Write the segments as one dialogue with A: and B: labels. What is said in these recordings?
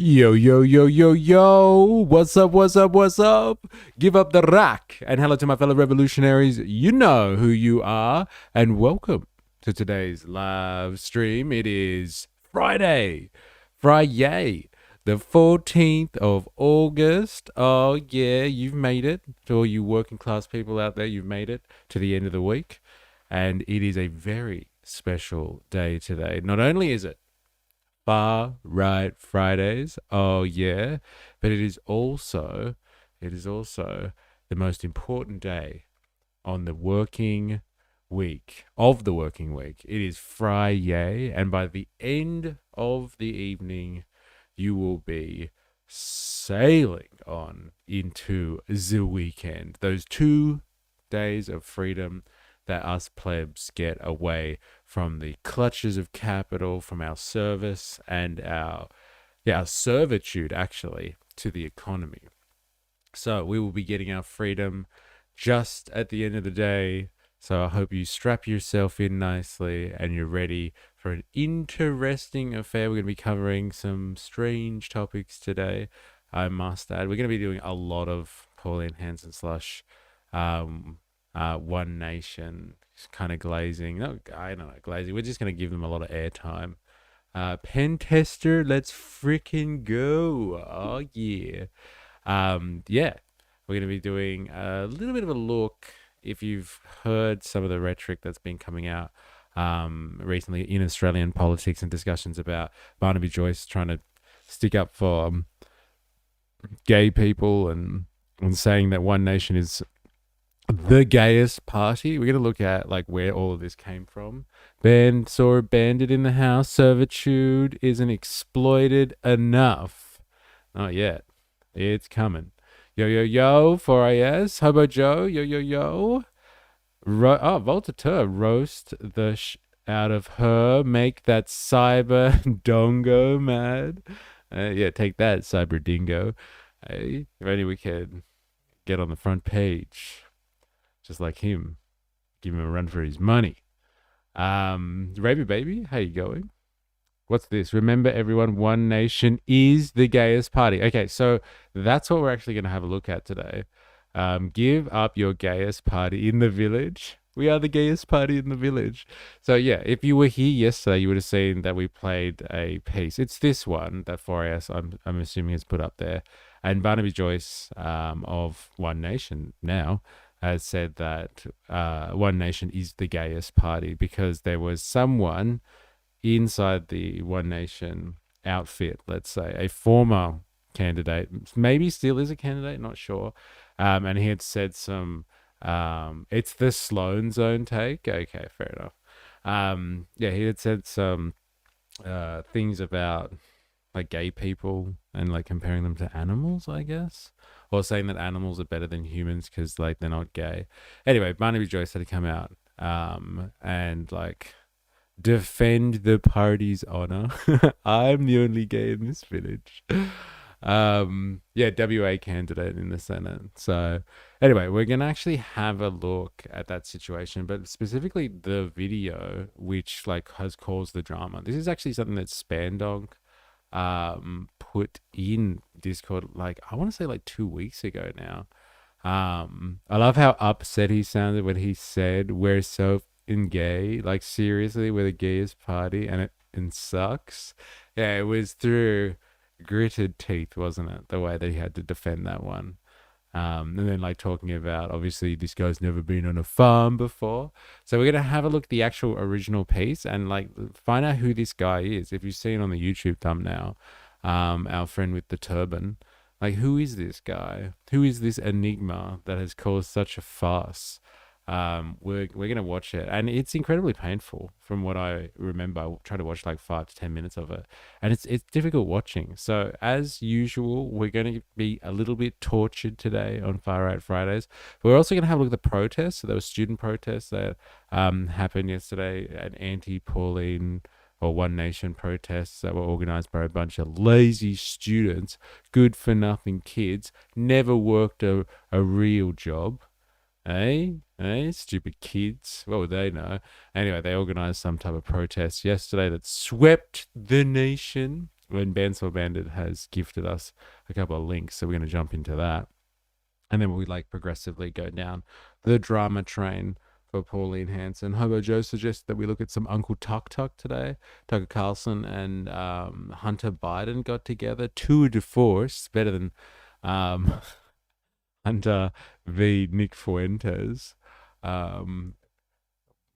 A: Yo, yo, yo, yo, yo. What's up, what's up, what's up? Give up the rack. And hello to my fellow revolutionaries. You know who you are. And welcome to today's live stream. It is Friday, the 14th of August. Oh, yeah, you've made it. To all you working class people out there, you've made it to the end of the week. And it is a very special day today. Not only is it Far Right Fridays. Oh yeah, but it is also the most important day on the working week of the working week. It is Friday, and by the end of the evening, you will be sailing on into the weekend. Those 2 days of freedom that us plebs get away from the clutches of capital, from our service and our servitude actually to the economy. So we will be getting our freedom just at the end of the day. So I hope you strap yourself in nicely and you're ready for an interesting affair. We're going to be covering some strange topics today, I must add. We're going to be doing a lot of Pauline Hanson slush, One Nation kind of glazing. No, I don't know, glazing. We're just going to give them a lot of airtime. Pen Tester, let's freaking go. Oh, yeah. Yeah, we're going to be doing a little bit of a look. If you've heard some of the rhetoric that's been coming out recently in Australian politics and discussions about Barnaby Joyce trying to stick up for gay people and saying that One Nation is the gayest party. We're going to look at like where all of this came from. Ben saw a bandit in the house. Servitude isn't exploited enough. Not yet. It's coming. Yo, yo, yo, 4AS. Hobo Joe. Yo, yo, yo. Voltaire. Roast the out of her. Make that cyber dongo mad. Yeah, take that, cyber dingo. Hey, if only we could get on the front page just like him. Give him a run for his money. Raby Baby, how you going? What's this? Remember, everyone, One Nation is the gayest party. Okay, so that's what we're actually going to have a look at today. Give up your gayest party in the village. We are the gayest party in the village. So yeah, if you were here yesterday, you would have seen that we played a piece. It's this one that 4AS, I'm assuming, has put up there. And Barnaby Joyce of One Nation now has said that One Nation is the gayest party because there was someone inside the One Nation outfit, let's say, a former candidate, maybe still is a candidate, not sure. And he had said some, it's the Sloan Zone take. Okay, fair enough. Yeah, he had said some things about like gay people and like comparing them to animals, I guess, or saying that animals are better than humans because like they're not gay. Anyway, Barnaby Joyce had to come out and like defend the party's honor. I'm the only gay in this village. Yeah, WA candidate in the Senate. So anyway, we're gonna actually have a look at that situation, but specifically the video which like has caused the drama. This is actually something that Spandonk put in Discord like I want to say like 2 weeks ago now. I love how upset he sounded when he said we're so in gay, like seriously, we're the gayest party and it sucks. Yeah, it was through gritted teeth, wasn't it? The way that he had to defend that one. And then like talking about obviously this guy's never been on a farm before. So we're gonna have a look at the actual original piece and like find out who this guy is. If you've seen on the YouTube thumbnail, our friend with the turban, like who is this guy? Who is this enigma that has caused such a fuss? We're gonna watch it, and it's incredibly painful from what I remember. I tried to watch like 5 to 10 minutes of it, and it's difficult watching. So as usual, we're going to be a little bit tortured today on Far Right Fridays. But we're also going to have a look at the protests. So there were student protests that happened yesterday, an anti-Pauline or One Nation protests that were organized by a bunch of lazy students, good for nothing kids, never worked a real job. Hey, stupid kids. What would they know? Anyway, they organized some type of protest yesterday that swept the nation. when Bandsaw Bandit has gifted us a couple of links, so we're going to jump into that. And then we like progressively go down the drama train for Pauline Hanson. Hobo Joe suggests that we look at some Uncle Tuk Tuk today. Tucker Carlson and Hunter Biden got together. Tour de force, better than Hunter v. Nick Fuentes,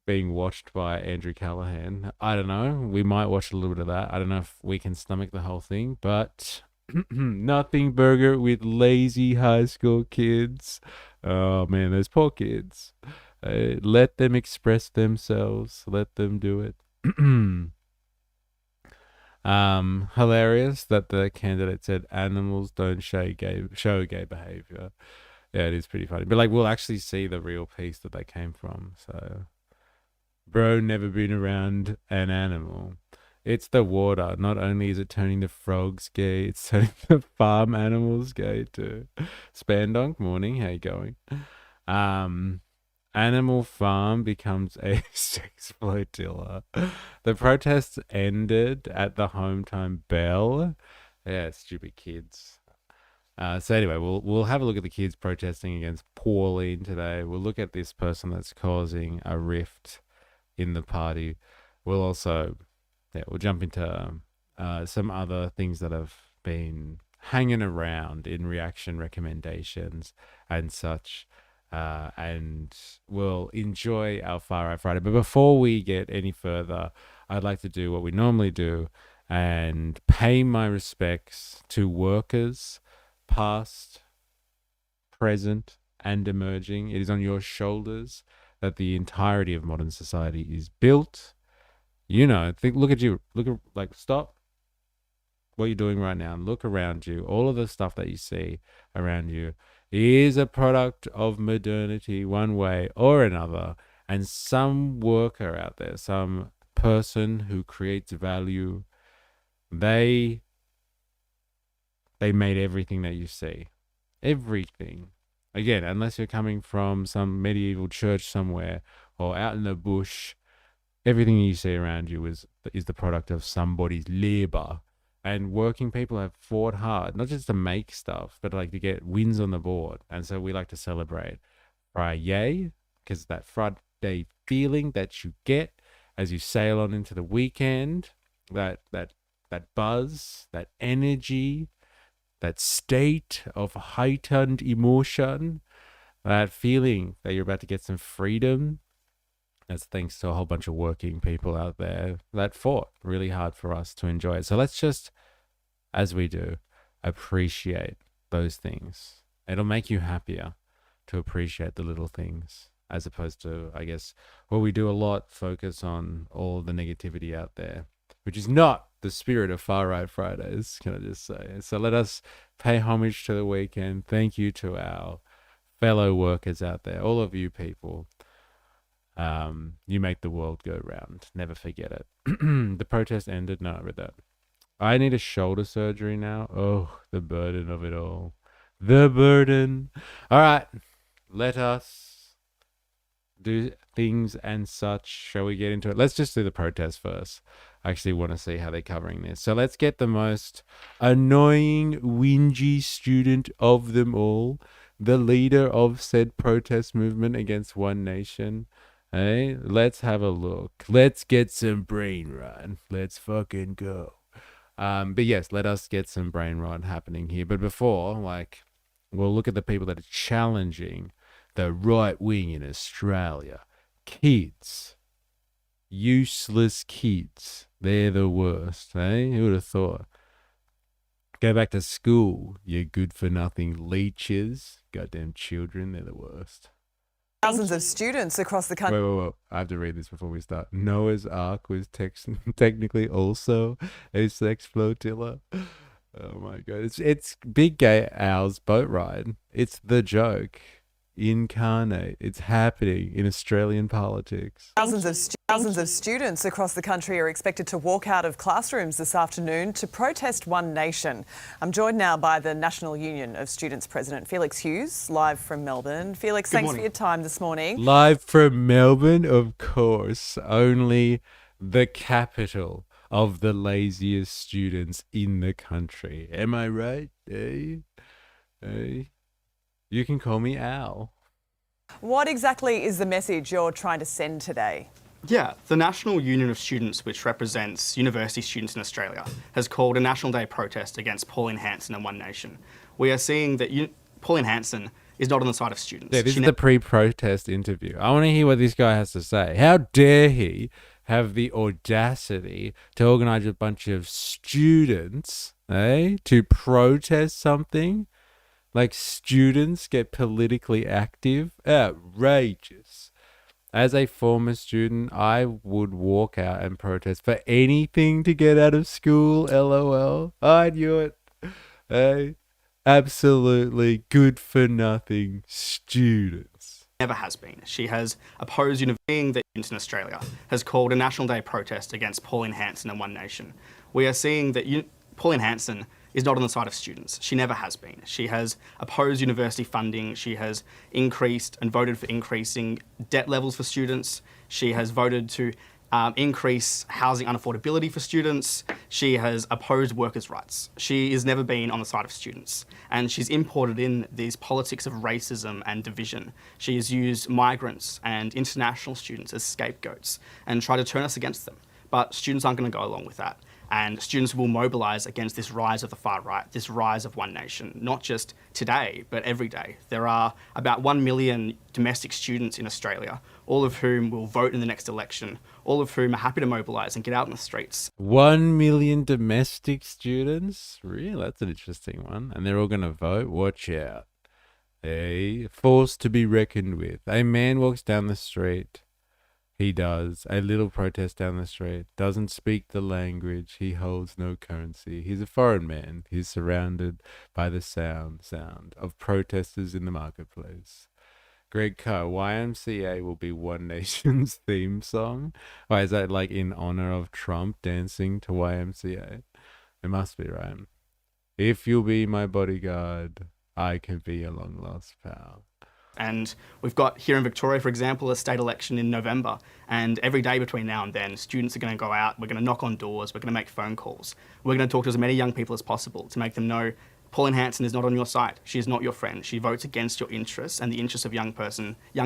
A: being watched by Andrew Callahan. I don't know. We might watch a little bit of that. I don't know if we can stomach the whole thing, but nothing burger with lazy high school kids. Oh man, those poor kids. Let them express themselves. Let them do it. Hilarious that the candidate said animals don't show gay behavior. Yeah, it is pretty funny. But like, we'll actually see the real piece that they came from. So, bro, never been around an animal. It's the water. Not only is it turning the frogs gay, it's turning the farm animals gay too. Spandonk, morning. How you going? Animal Farm becomes a sex flotilla. The protests ended at the home time bell. Yeah, stupid kids. So anyway, we'll have a look at the kids protesting against Pauline today. We'll look at this person that's causing a rift in the party. We'll also, we'll jump into some other things that have been hanging around in reaction recommendations and such. And we'll enjoy our Far Right Friday. But before we get any further, I'd like to do what we normally do and pay my respects to workers, past, present, and emerging. It is on your shoulders that the entirety of modern society is built. You know, look at you. Stop what you're doing right now and look around you. All of the stuff that you see around you is a product of modernity one way or another, and some worker out there, some person who creates value, they made everything that you see. Everything. Again, unless you're coming from some medieval church somewhere or out in the bush, everything you see around you is the product of somebody's labor. And working people have fought hard, not just to make stuff, but like to get wins on the board. And so we like to celebrate Friday, because that Friday feeling that you get as you sail on into the weekend, that buzz, that energy, that state of heightened emotion, that feeling that you're about to get some freedom. That's thanks to a whole bunch of working people out there that fought really hard for us to enjoy it. So let's just, as we do, appreciate those things. It'll make you happier to appreciate the little things, as opposed to, I guess, what we do a lot, focus on all the negativity out there, which is not the spirit of Far Right Fridays, can I just say. So let us pay homage to the weekend. Thank you to our fellow workers out there, all of you people. You make the world go round. Never forget it. The protest ended. No, I read that. I need a shoulder surgery now. Oh, the burden of it all. The burden. All right. Let us do things and such. Shall we get into it? Let's just do the protest first. I actually want to see how they're covering this. So let's get the most annoying, whingy student of them all, the leader of said protest movement against One Nation. Hey, let's have a look. Let's get some brain rot. Let's fucking go. But yes, let us get some brain rot happening here. But before, we'll look at the people that are challenging the right wing in Australia. Kids. Useless kids. They're the worst, eh? Who would have thought? Go back to school, you good-for-nothing leeches. Goddamn children, they're the worst.
B: Thousands of students across the country.
A: Wait. I have to read this before we start. Noah's Ark was technically also a sex flotilla. Oh my God. It's Big Gay Al's boat ride. It's the joke incarnate. It's happening in Australian politics.
B: Thousands of students across the country are expected to walk out of classrooms this afternoon to protest One Nation. I'm joined now by the National Union of Students President Felix Hughes, live from Melbourne. Felix, thanks for your time this morning.
A: Live from Melbourne, of course. Only the capital of the laziest students in the country. Am I right? Hey, hey. You can call me Al.
B: What exactly is the message you're trying to send today?
C: Yeah, the National Union of Students, which represents university students in Australia, has called a National Day protest against Pauline Hanson and One Nation. We are seeing that Pauline Hanson is not on the side of students.
A: Yeah, this is the pre-protest interview. I want to hear what this guy has to say. How dare he have the audacity to organize a bunch of students, to protest something? Like students get politically active? Outrageous. As a former student, I would walk out and protest for anything to get out of school, LOL. I knew it. Hey, absolutely good for nothing students.
C: Never has been. She has opposed being that in Australia has called a National Day protest against Pauline Hanson and One Nation. We are seeing that Pauline Hanson is not on the side of students. She never has been. She has opposed university funding. She has increased and voted for increasing debt levels for students. She has voted to increase housing unaffordability for students. She has opposed workers' rights. She has never been on the side of students. And she's imported in these politics of racism and division. She has used migrants and international students as scapegoats and tried to turn us against them. But students aren't going to go along with that. And students will mobilise against this rise of the far right, this rise of One Nation, not just today, but every day. There are about 1 million domestic students in Australia, all of whom will vote in the next election, all of whom are happy to mobilise and get out in the streets.
A: 1 million domestic students? Really? That's an interesting one. And they're all going to vote? Watch out. A force to be reckoned with. A man walks down the street. He does. A little protest down the street. Doesn't speak the language. He holds no currency. He's a foreign man. He's surrounded by the sound of protesters in the marketplace. Greg Carr, YMCA will be One Nation's theme song. Why is that like in honor of Trump dancing to YMCA? It must be, right? If you'll be my bodyguard, I can be your long lost pal.
C: And we've got here in Victoria, for example, a state election in November. And every day between now and then, students are going to go out, we're going to knock on doors, we're going to make phone calls. We're going to talk to as many young people as possible to make them know Pauline Hanson is not on your side. She is not your friend. She votes against your interests and the interests of young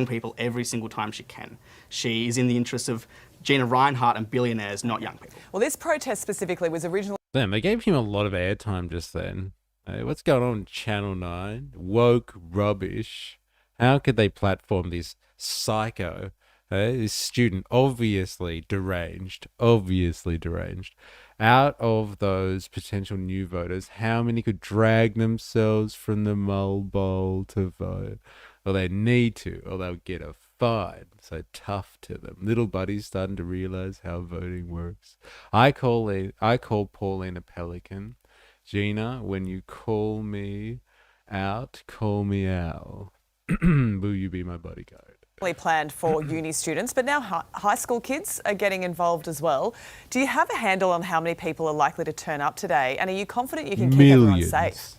C: people every single time she can. She is in the interests of Gina Rinehart and billionaires, not young people.
B: Well, this protest specifically was originally...
A: Damn, they gave him a lot of airtime just then. Hey, what's going on Channel 9? Woke rubbish. How could they platform this psycho, this student, obviously deranged, out of those potential new voters? How many could drag themselves from the Mull Bowl to vote? Or they need to, or they'll get a fine. So tough to them. Little buddy's starting to realize how voting works. I call Pauline a pelican. Gina, when you call me out, call me Al. Will you be my bodyguard?
B: Planned for uni students, but now high school kids are getting involved as well. Do you have a handle on how many people are likely to turn up today? And are you confident you can keep everyone safe?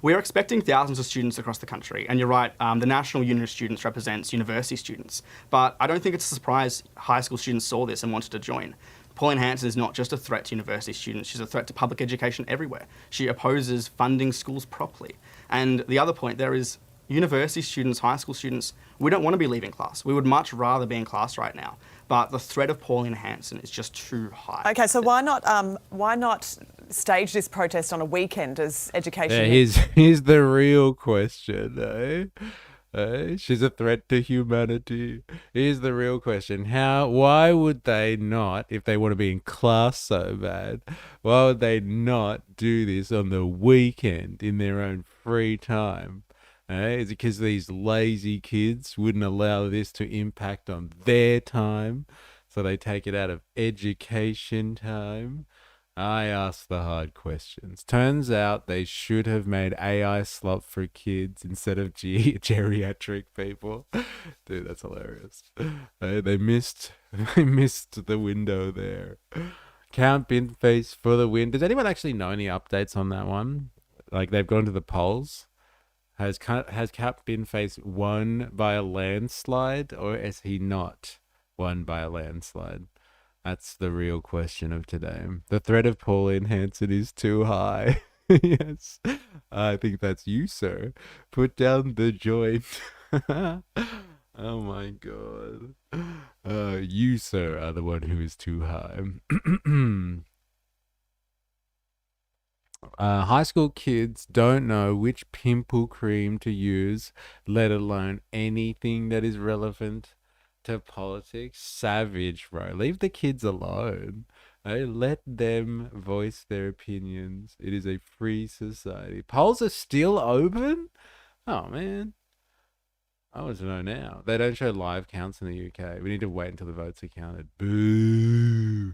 C: We are expecting thousands of students across the country. And you're right, the National Union of Students represents university students. But I don't think it's a surprise high school students saw this and wanted to join. Pauline Hanson is not just a threat to university students, she's a threat to public education everywhere. She opposes funding schools properly. And the other point there is university students, high school students, we don't want to be leaving class. We would much rather be in class right now. But the threat of Pauline Hanson is just too high.
B: Okay, so why not stage this protest on a weekend as education?
A: Yeah, here's the real question, she's a threat to humanity. Here's the real question. Why would they not, if they want to be in class so bad, why would they not do this on the weekend in their own free time? Is it because these lazy kids wouldn't allow this to impact on their time, so they take it out of education time? I ask the hard questions. Turns out they should have made AI slot for kids instead of geriatric people. Dude, that's hilarious. They missed the window there. Count Binface for the win. Does anyone actually know any updates on that one? Like, they've gone to the polls. Has Count Binface won by a landslide, or has he not won by a landslide? That's the real question of today. The threat of Pauline Hanson is too high. Yes, I think that's you, sir. Put down the joint. Oh my god. You, sir, are the one who is too high. High school kids don't know which pimple cream to use, let alone anything that is relevant to politics. Savage, bro. Leave the kids alone. Let them voice their opinions. It is a free society. Polls are still open? Oh, man. I want to know now. They don't show live counts in the UK. We need to wait until the votes are counted. Boo.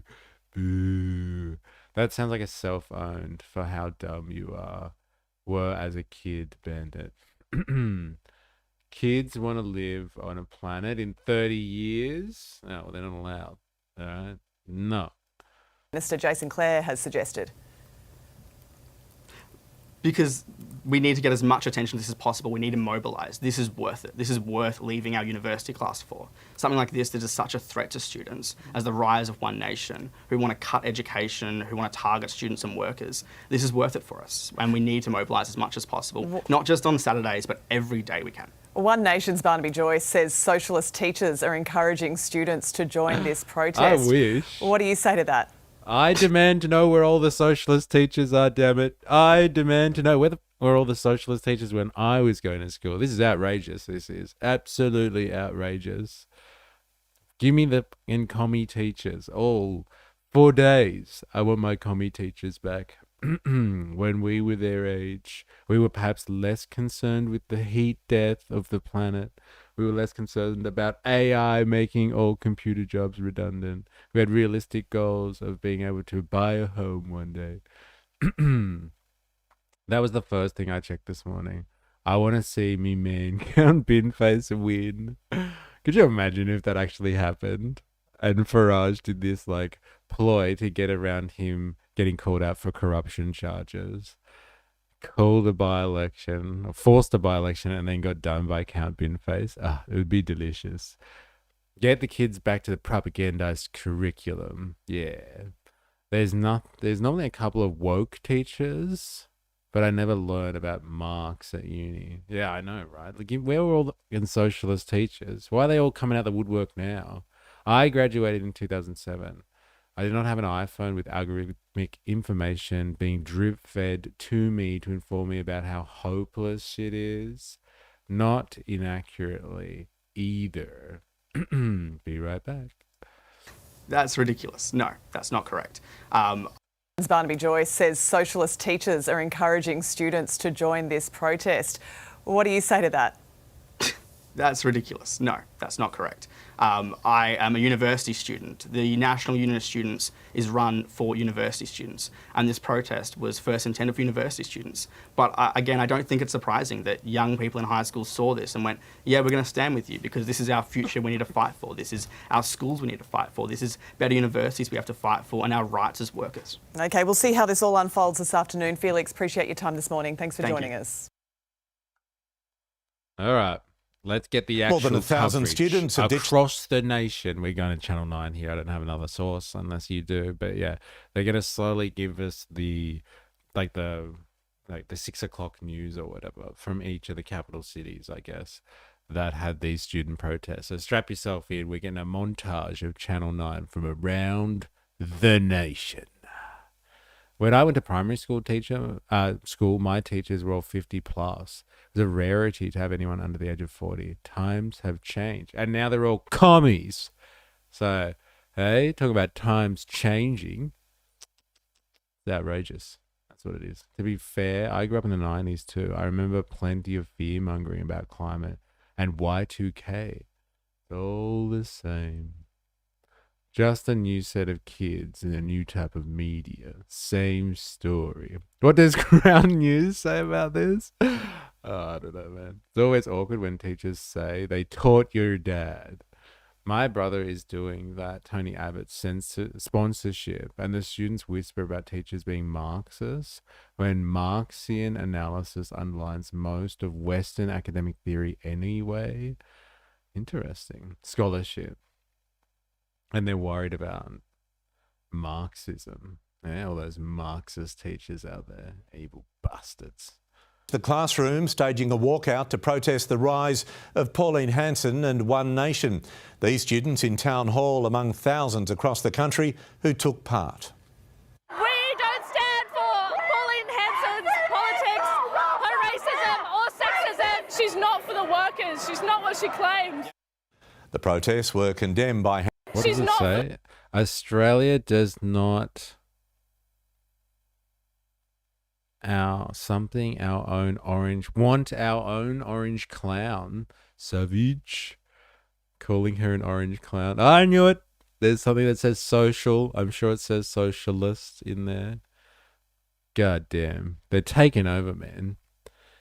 A: Boo. That sounds like a self-owned for how dumb you were as a kid, Bandit. Kids want to live on a planet in 30 years. Oh, well, they're not allowed. All right? No.
B: Minister Jason Clare has suggested.
C: Because we need to get as much attention to this as possible. We need to mobilise. This is worth it. This is worth leaving our university class for. Something like this that is such a threat to students as the rise of One Nation, who want to cut education, who want to target students and workers. This is worth it for us. And we need to mobilise as much as possible, not just on Saturdays, but every day we can.
B: One Nation's Barnaby Joyce says socialist teachers are encouraging students to join this protest.
A: I wish.
B: What do you say to that?
A: I demand to know where all the socialist teachers are, damn it. I demand to know where all the socialist teachers when I was going to school. This is outrageous. This is absolutely outrageous. Give me the commie teachers. All 4 days. I want my commie teachers back. When we were their age, we were perhaps less concerned with the heat death of the planet. We were less concerned about AI making all computer jobs redundant. We had realistic goals of being able to buy a home one day. That was the first thing I checked this morning. I want to see me man Count Binface win. Could you imagine if that actually happened? And Farage did this like ploy to get around him getting called out for corruption charges. Called a by-election, or forced a by-election, and then got done by Count Binface. It would be delicious. Get the kids back to the propagandized curriculum. Yeah. There's normally a couple of woke teachers, but I never learned about Marx at uni. Yeah, I know, right? Like, where were all the socialist teachers? Why are they all coming out the woodwork now? I graduated in 2007. I did not have an iPhone with algorithmic information being drip-fed to me to inform me about how hopeless shit is. Not inaccurately either. Be right back.
C: That's ridiculous. No, that's not correct.
B: Barnaby Joyce says socialist teachers are encouraging students to join this protest. What do you say to that?
C: That's ridiculous. No, that's not correct. I am a university student. The National Union of Students is run for university students, and this protest was first intended for university students. But again, I don't think it's surprising that young people in high school saw this and went, yeah, we're going to stand with you because this is our future we need to fight for. This is our schools we need to fight for. This is better universities we have to fight for and our rights as workers.
B: Okay, we'll see how this all unfolds this afternoon. Felix, appreciate your time this morning. Thanks for joining us.
A: All right. Let's get the actual
D: More than 1,000
A: coverage
D: students have ditched
A: across the nation. We're going to Channel 9 here. I don't have another source unless you do. But yeah, they're going to slowly give us the 6 o'clock news or whatever from each of the capital cities, I guess, that had these student protests. So strap yourself in. We're getting a montage of Channel 9 from around the nation. When I went to primary school, my teachers were all 50 plus. It was a rarity to have anyone under the age of 40. Times have changed. And now they're all commies. So, hey, talking about times changing. It's outrageous. That's what it is. To be fair, I grew up in the 90s too. I remember plenty of fear-mongering about climate and Y2K. It's all the same. Just a new set of kids in a new type of media. Same story. What does Ground News say about this? I don't know, man. It's always awkward when teachers say they taught your dad. My brother is doing that Tony Abbott sponsorship, and the students whisper about teachers being Marxists when Marxian analysis underlines most of Western academic theory anyway. Interesting. Scholarship. And they're worried about Marxism. Yeah, all those Marxist teachers out there, evil bastards.
D: The classroom staging a walkout to protest the rise of Pauline Hanson and One Nation. These students in Town Hall among thousands across the country who took part.
E: We don't stand for Pauline Hanson's politics, her racism or sexism. She's not for the workers. She's not what she claimed.
D: The protests were condemned by...
A: What
E: She's
A: does it
E: not-
A: say? Australia does not our own orange clown. Savage. Calling her an orange clown. I knew it. There's something that says social. I'm sure it says socialist in there. God damn. They're taking over, man.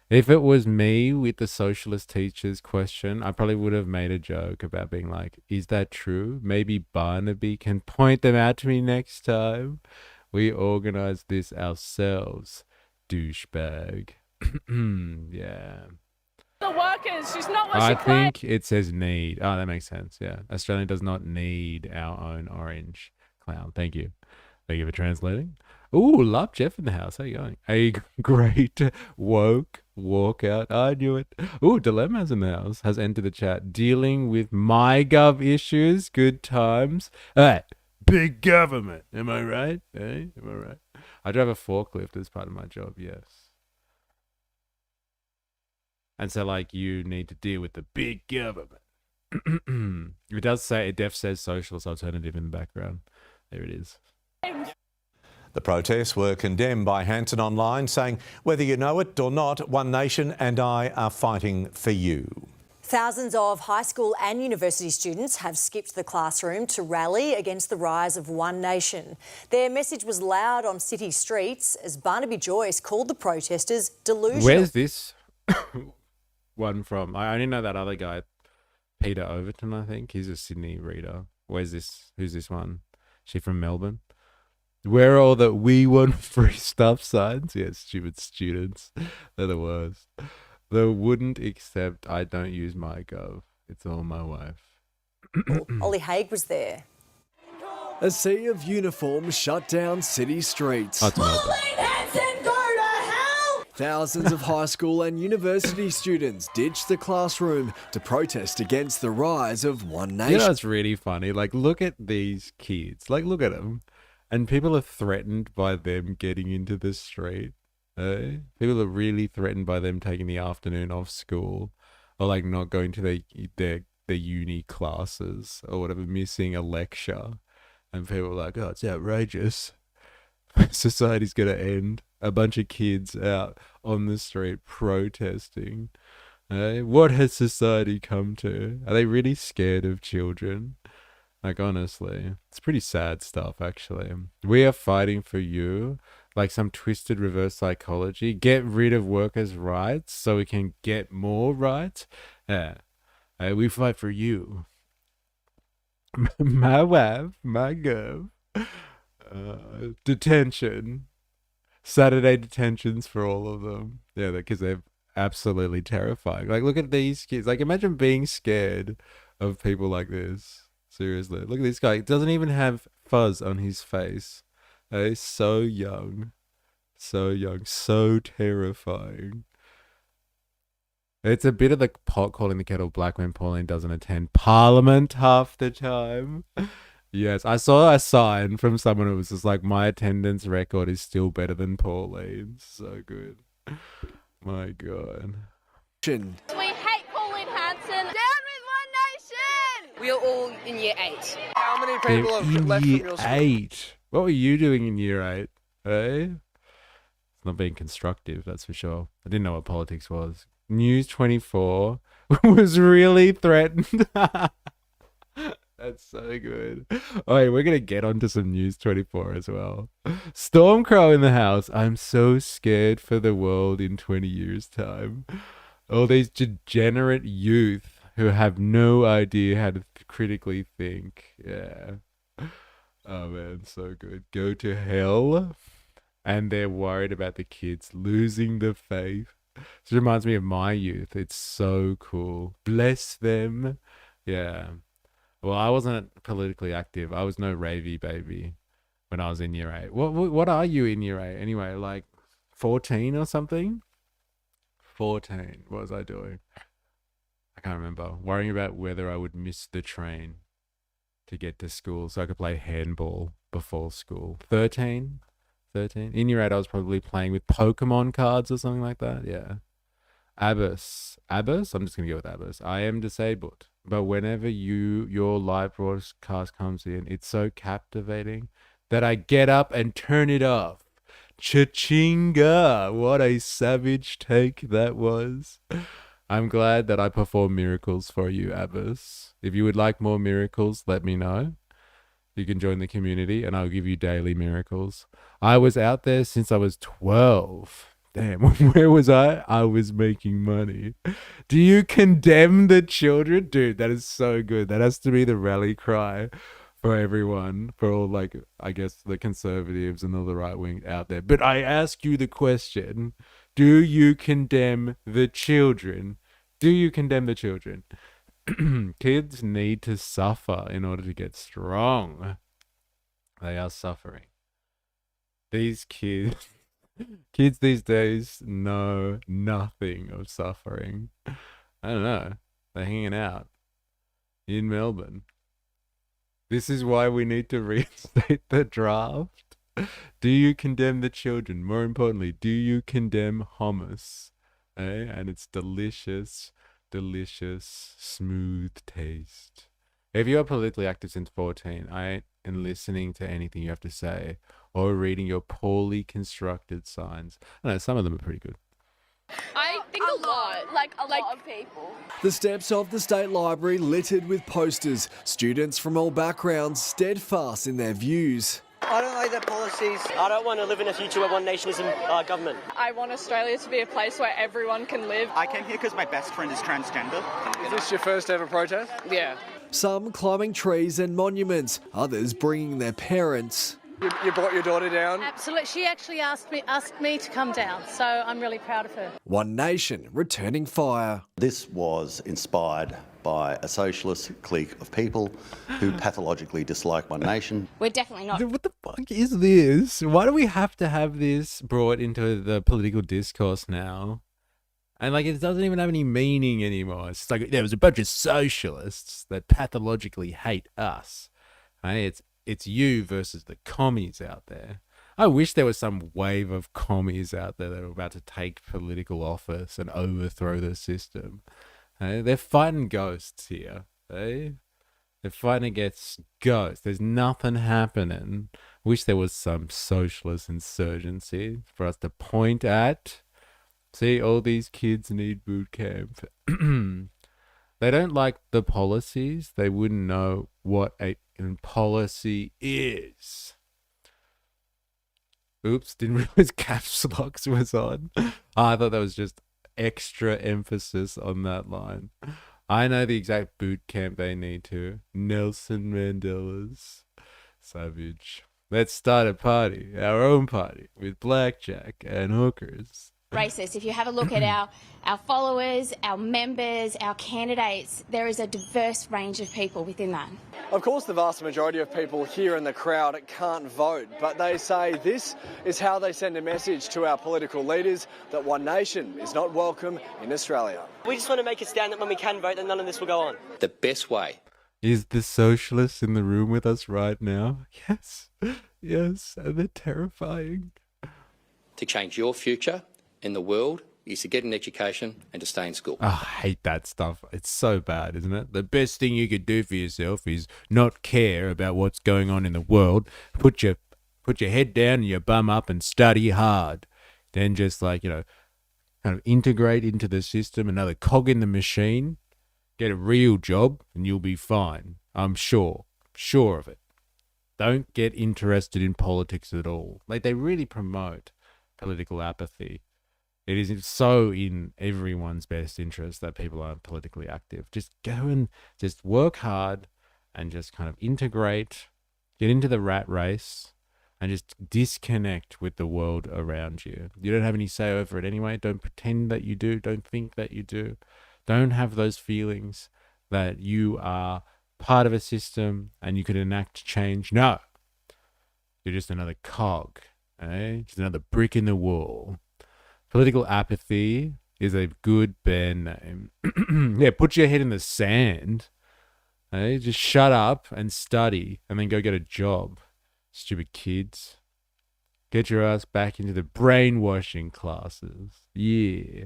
A: If it was me with the socialist teachers question, I probably would have made a joke about being like, is that true? Maybe Barnaby can point them out to me next time. We organized this ourselves, douchebag. Yeah.
E: The workers. She's not what
A: I
E: she claimed.
A: think it says need. Oh, that makes sense. Yeah. Australia does not need our own orange clown. Thank you. Thank you for translating. Ooh, love Jeff in the house. How you going? A great woke walkout. I knew it. Ooh, Dilemma's in the house. Has entered the chat. Dealing with MyGov issues. Good times. Hey, big government. Am I right? Hey, am I right? I drive a forklift as part of my job. Yes. And so, like, you need to deal with the big government. It does say, it def says socialist alternative in the background. There it is.
D: The protests were condemned by Hanson online, saying, whether you know it or not, One Nation and I are fighting for you.
F: Thousands of high school and university students have skipped the classroom to rally against the rise of One Nation. Their message was loud on city streets as Barnaby Joyce called the protesters delusional.
A: Where's this one from? I only know that other guy, Peter Overton, I think. He's a Sydney reader. Where's this? Who's this one? She from Melbourne? Where are all the we want free stuff signs? Yeah, stupid students. They're the worst. They wouldn't accept I don't use MyGov. It's all my wife.
F: Ollie Haig was there.
G: A sea of uniforms shut down city streets.
A: Oh, it's Melbourne.
G: Thousands of high school and university students ditched the classroom to protest against the rise of One Nation.
A: You know, it's really funny. Like, look at these kids. Like, look at them. And people are threatened by them getting into the street. Eh? People are really threatened by them taking the afternoon off school, or like not going to their uni classes or whatever, missing a lecture. And people are like, oh, it's outrageous. Society's going to end. A bunch of kids out on the street protesting. Eh? What has society come to? Are they really scared of children? Like, honestly, it's pretty sad stuff, actually. We are fighting for you, like some twisted reverse psychology. Get rid of workers' rights so we can get more rights. Yeah. We fight for you. My wife, my girl. Detention. Saturday detentions for all of them. Yeah, because they're absolutely terrifying. Like, look at these kids. Like, imagine being scared of people like this. Seriously, look at this guy. He doesn't even have fuzz on his face. He's so young. So young. So terrifying. It's a bit of the pot calling the kettle black when Pauline doesn't attend Parliament half the time. Yes, I saw a sign from someone who was just like, my attendance record is still better than Pauline's. So good. My God.
E: We hate Pauline Hanson. Down with One Nation!
H: We are all in year 8.
I: How many people have
A: In
I: left from
A: year
I: your school?
A: 8. What were you doing in year 8? Eh? It's not being constructive, that's for sure. I didn't know what politics was. News 24 was really threatened. That's so good. Oh, hey, we're going to get onto some News 24 as well. Stormcrow in the house. I'm so scared for the world in 20 years' time. All these degenerate youth who have no idea how to critically think. Yeah. Oh, man, so good. Go to hell. And they're worried about the kids losing the faith. This reminds me of my youth. It's so cool. Bless them. Yeah. Well, I wasn't politically active. I was no ravey baby. when I was in year 8. What are you in year 8 anyway? Like 14 or something? 14. What was I doing? I can't remember. Worrying about whether I would miss the train to get to school so I could play handball before school. 13? 13? In year 8, I was probably playing with Pokemon cards or something like that. Yeah. Abbas. Abbas? I'm just going to go with Abbas. I am disabled. But whenever your live broadcast comes in, it's so captivating that I get up and turn it off. Cha-chinga! What a savage take that was. I'm glad that I perform miracles for you, Abbas. If you would like more miracles, let me know. You can join the community and I'll give you daily miracles. I was out there since I was 12. Damn, where was I? I was making money. Do you condemn the children? Dude, that is so good. That has to be the rally cry for everyone, for all, like, I guess, the conservatives and all the right wing out there. But I ask you the question, do you condemn the children? Do you condemn the children? Kids need to suffer in order to get strong. They are suffering. These kids these days know nothing of suffering. I don't know. They're hanging out in Melbourne. This is why we need to reinstate the draft. Do you condemn the children? More importantly, do you condemn hummus? And its delicious, smooth taste. If you are politically active since 14, I ain't listening to anything you have to say or reading your poorly constructed signs. I know, some of them are pretty good.
E: I think a lot. Like a lot of people.
G: The steps of the State Library littered with posters, students from all backgrounds steadfast in their views.
H: I don't like their policies. I don't want to live in a future where one nation is in government.
E: I want Australia to be a place where everyone can live.
I: I came here because my best friend is transgender.
J: Is this your first ever protest?
E: Yeah.
G: Some climbing trees and monuments, others bringing their parents.
J: You brought your daughter down?
K: Absolutely. She actually asked me to come down, so I'm really proud of her.
G: One Nation returning fire.
L: This was inspired by a socialist clique of people who pathologically dislike One Nation.
K: We're definitely not.
A: What the fuck is this? Why do we have to have this brought into the political discourse now? And like, it doesn't even have any meaning anymore. It's just like there was a bunch of socialists that pathologically hate us. Right? It's you versus the commies out there. I wish there was some wave of commies out there that were about to take political office and overthrow the system. They're fighting ghosts here. They're fighting against ghosts. There's nothing happening. Wish there was some socialist insurgency for us to point at. See, all these kids need boot camp. They don't like the policies. They wouldn't know what a policy is. Oops, didn't realize caps locks was on. I thought that was just extra emphasis on that line. I know the exact boot camp they need to. Nelson Mandela's. Savage. Let's start a party, our own party, with blackjack and hookers.
K: Racist. If you have a look at our followers, our members, our candidates, there is a diverse range of people within that.
J: Of course, the vast majority of people here in the crowd can't vote, but they say this is how they send a message to our political leaders that One Nation is not welcome in Australia.
H: We just want to make a stand that when we can vote, then none of this will go on.
L: The best way
A: is the socialists in the room with us right now. Yes, yes, and they're terrifying.
L: to change your future in the world is to get an education and to stay in school.
A: Oh, I hate that stuff. It's so bad, isn't it? The best thing you could do for yourself is not care about what's going on in the world. Put your head down and your bum up and study hard. Then just kind of integrate into the system, another cog in the machine, get a real job and you'll be fine. I'm sure of it. Don't get interested in politics at all. They really promote political apathy. It is so in everyone's best interest that people aren't politically active. Just go and just work hard and just kind of integrate, get into the rat race and just disconnect with the world around you. You don't have any say over it anyway. Don't pretend that you do. Don't think that you do. Don't have those feelings that you are part of a system and you could enact change. No. You're just another cog, eh? Just another brick in the wall. Political apathy is a good band name. Yeah, put your head in the sand. Eh? Just shut up and study and then go get a job. Stupid kids. Get your ass back into the brainwashing classes. Yeah.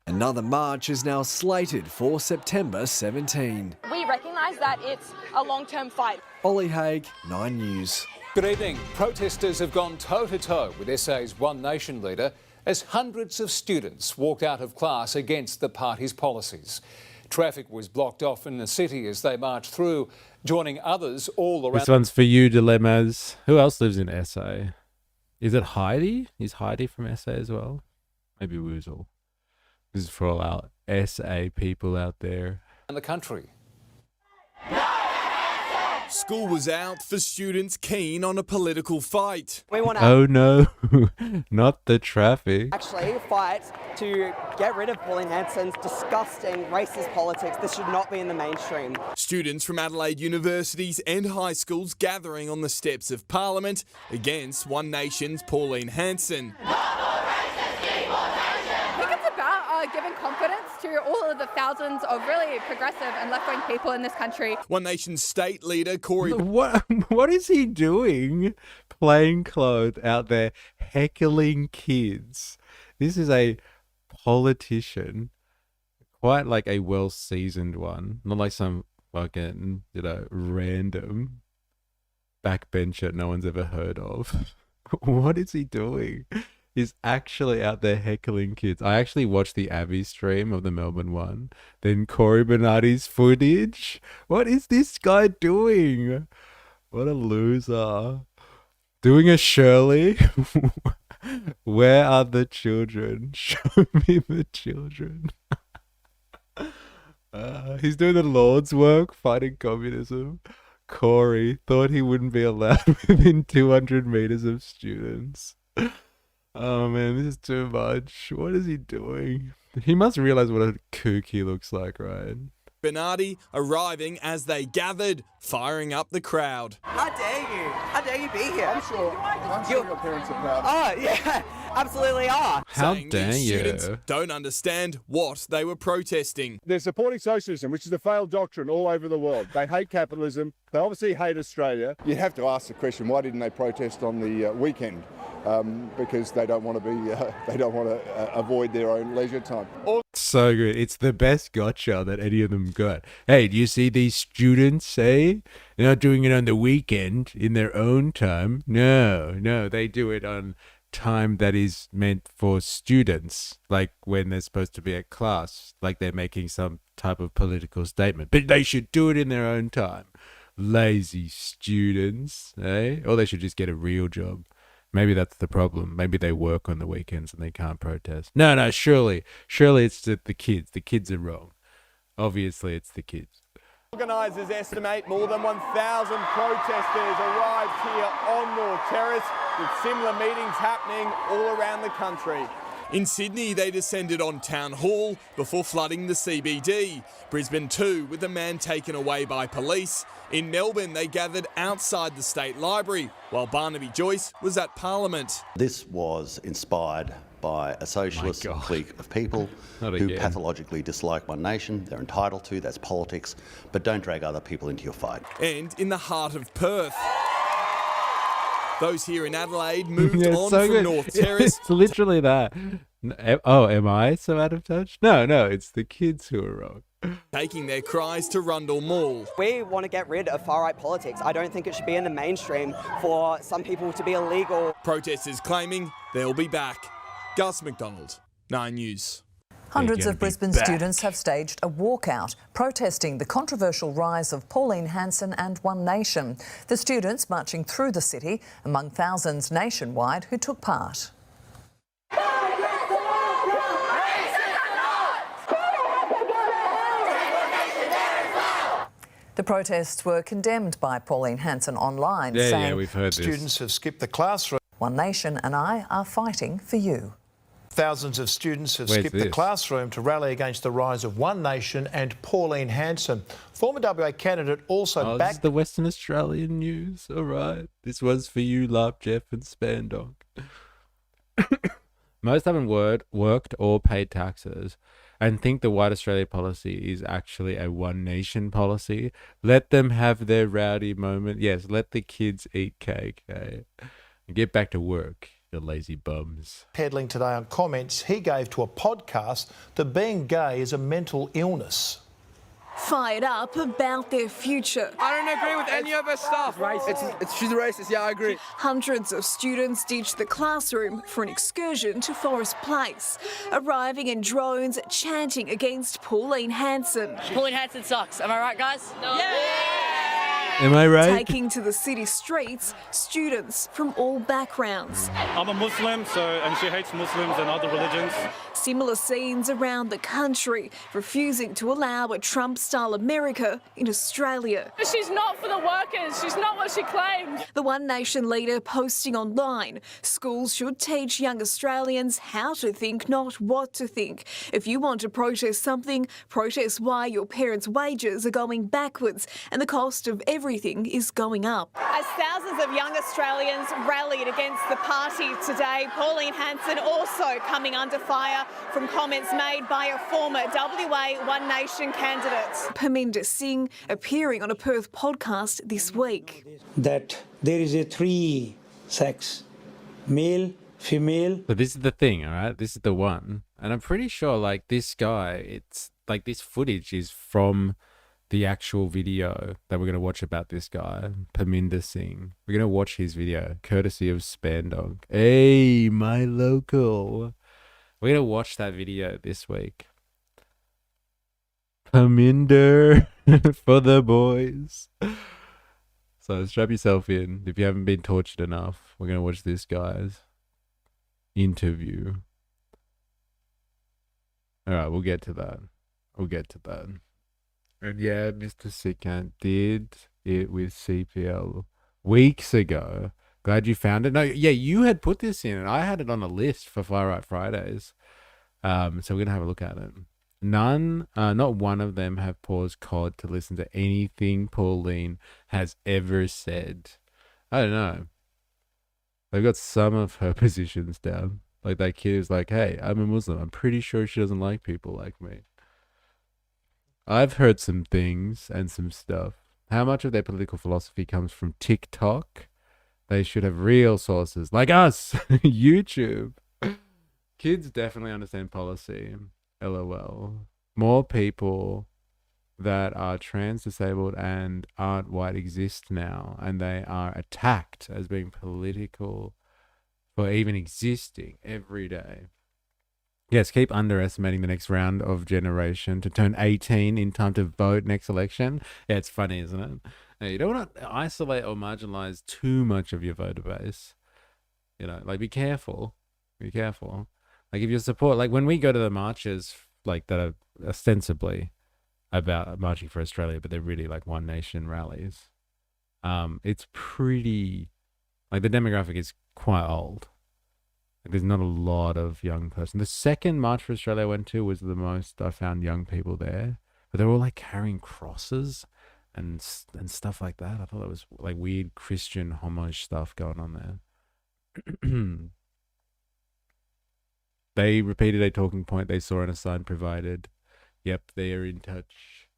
G: Another march is now slated for September 17.
M: We recognise that it's a long-term fight.
G: Ollie Haig, 9 News.
N: Good evening. Protesters have gone toe-to-toe with SA's One Nation leader as hundreds of students walked out of class against the party's policies. Traffic was blocked off in the city as they marched through, joining others all around.
A: This one's for you, Dilemmas. Who else lives in SA? Is it Heidi? Is Heidi from SA as well? Maybe Woozle. This is for all our SA people out there.
N: In the country.
G: School was out for students keen on a political fight.
H: We want to
A: Oh no, not the traffic.
H: actually fight to get rid of Pauline Hanson's disgusting racist politics. This should not be in the mainstream.
G: Students from Adelaide universities and high schools gathering on the steps of Parliament against One Nation's Pauline Hanson.
M: I think it's about giving confidence to all of the thousands of really progressive and left-wing people in this country.
G: One Nation's state leader, Corey...
A: What is he doing? Plainclothes out there heckling kids. This is a politician, quite like a well-seasoned one, not like some fucking, random backbencher no one's ever heard of. What is he doing? He's actually out there heckling kids. I actually watched the Abbey stream of the Melbourne one. Then Corey Bernardi's footage. What is this guy doing? What a loser. Doing a Shirley? Where are the children? Show me the children. He's doing the Lord's work, fighting communism. Corey thought he wouldn't be allowed within 200 meters of students. Oh man, this is too much. What is he doing? He must realize what a kook he looks like, right?
G: Bernardi arriving as they gathered, firing up the crowd.
H: How dare you? How dare you be here?
J: I'm sure your parents are proud.
H: Oh, yeah, absolutely are.
A: How
G: saying
A: dare
G: these
A: you?
G: students don't understand what they were protesting.
J: They're supporting socialism, which is a failed doctrine all over the world. They hate capitalism. They obviously hate Australia. You'd have to ask the question, why didn't they protest on the weekend? Because they don't want to be, they don't want to avoid their own leisure time.
A: So good. It's the best gotcha that any of them got. Hey, do you see these students, eh? They're not doing it on the weekend in their own time. No, they do it on time that is meant for students, like when they're supposed to be at class, like they're making some type of political statement. But they should do it in their own time. Lazy students, eh? Or they should just get a real job. Maybe that's the problem. Maybe they work on the weekends and they can't protest. No, surely it's the kids. The kids are wrong. Obviously, it's the kids.
J: Organisers estimate more than 1,000 protesters arrived here on North Terrace, with similar meetings happening all around the country.
G: In Sydney, they descended on Town Hall before flooding the CBD. Brisbane too, with a man taken away by police. In Melbourne, they gathered outside the State Library, while Barnaby Joyce was at Parliament.
L: This was inspired by a socialist clique of people who pathologically dislike One Nation. They're entitled to, that's politics, but don't drag other people into your fight.
G: And in the heart of Perth, those here in Adelaide moved on
A: so
G: from
A: good.
G: North Terrace.
A: It's literally that. Oh, am I so out of touch? No, it's the kids who are wrong.
G: Taking their cries to Rundle Mall.
H: We want to get rid of far-right politics. I don't think it should be in the mainstream for some people to be illegal.
G: Protesters claiming they'll be back. Gus McDonald, 9 News.
O: Hundreds of Brisbane students have staged a walkout protesting the controversial rise of Pauline Hanson and One Nation. The students marching through the city among thousands nationwide who took part. The protests were condemned by Pauline Hanson online, saying
A: we've heard this.
D: Students have skipped the classroom.
O: One Nation and I are fighting for you.
D: Thousands of students have
A: Where's
D: skipped the
A: this?
D: classroom to rally against the rise of One Nation and Pauline Hanson. Former WA candidate also
A: Oh, this is
D: backed
A: the Western Australian news. All right. This was for you, Love, Jeff and Spandog. Most haven't worked or paid taxes and think the White Australia policy is actually a One Nation policy. Let them have their rowdy moment. Yes, let the kids eat cake. Okay? And get back to work, you lazy bums.
D: peddling today on comments he gave to a podcast that being gay is a mental illness.
P: Fired up about their future.
Q: I don't agree with any of her stuff. She's racist, yeah, I agree.
P: Hundreds of students ditched the classroom for an excursion to Forest Place, arriving in drones chanting against Pauline Hanson.
R: Pauline Hanson sucks. Am I right, guys? No.
A: Am I right?
P: Taking to the city streets students from all backgrounds.
S: I'm a Muslim, and she hates Muslims and other religions.
P: Similar scenes around the country, refusing to allow a Trump-style America in Australia.
E: She's not for the workers. She's not what she claimed.
P: The One Nation leader posting online, schools should teach young Australians how to think, not what to think. If you want to protest something, protest why your parents' wages are going backwards and the cost of everything is going up.
T: As thousands of young Australians rallied against the party today, Pauline Hanson also coming under fire from comments made by a former WA One Nation candidate.
P: Parminder Singh appearing on a Perth podcast this week.
U: That there is a 3 sex, male, female.
A: So this is the thing, all right? This is the one. And I'm pretty sure, like, this guy, it's like this footage is from the actual video that we're going to watch about this guy, Parminder Singh. We're going to watch his video, courtesy of Spandog. Hey, my local. We're going to watch that video this week. Parminder for the boys. So strap yourself in. If you haven't been tortured enough, we're going to watch this guy's interview. All right, we'll get to that. And yeah, Mr. Sikant did it with CPL weeks ago. Glad you found it. No, yeah, you had put this in, and I had it on a list for Far Right Fridays. So we're going to have a look at it. None, not one of them have paused COD to listen to anything Pauline has ever said. I don't know. They've got some of her positions down. Like that kid who's like, hey, I'm a Muslim. I'm pretty sure she doesn't like people like me. I've heard some things and some stuff. How much of their political philosophy comes from TikTok? They should have real sources like us. YouTube. Kids definitely understand policy. LOL. More people that are trans, disabled, and aren't white exist now, and they are attacked as being political for even existing every day. Yes, keep underestimating the next round of generation to turn 18 in time to vote next election. Yeah, it's funny, isn't it? Now, you don't want to isolate or marginalize too much of your voter base. You know, like, be careful. Be careful. Like, if you support, like, when we go to the marches, like, that are ostensibly about marching for Australia, but they're really like One Nation rallies, it's pretty, like, the demographic is quite old. Like, there's not a lot of young person. The second March for Australia I went to was the most I found young people there, but they were all like carrying crosses and stuff like that. I thought it was like weird Christian homage stuff going on there. They repeated a talking point they saw on a sign provided. Yep, they are in touch.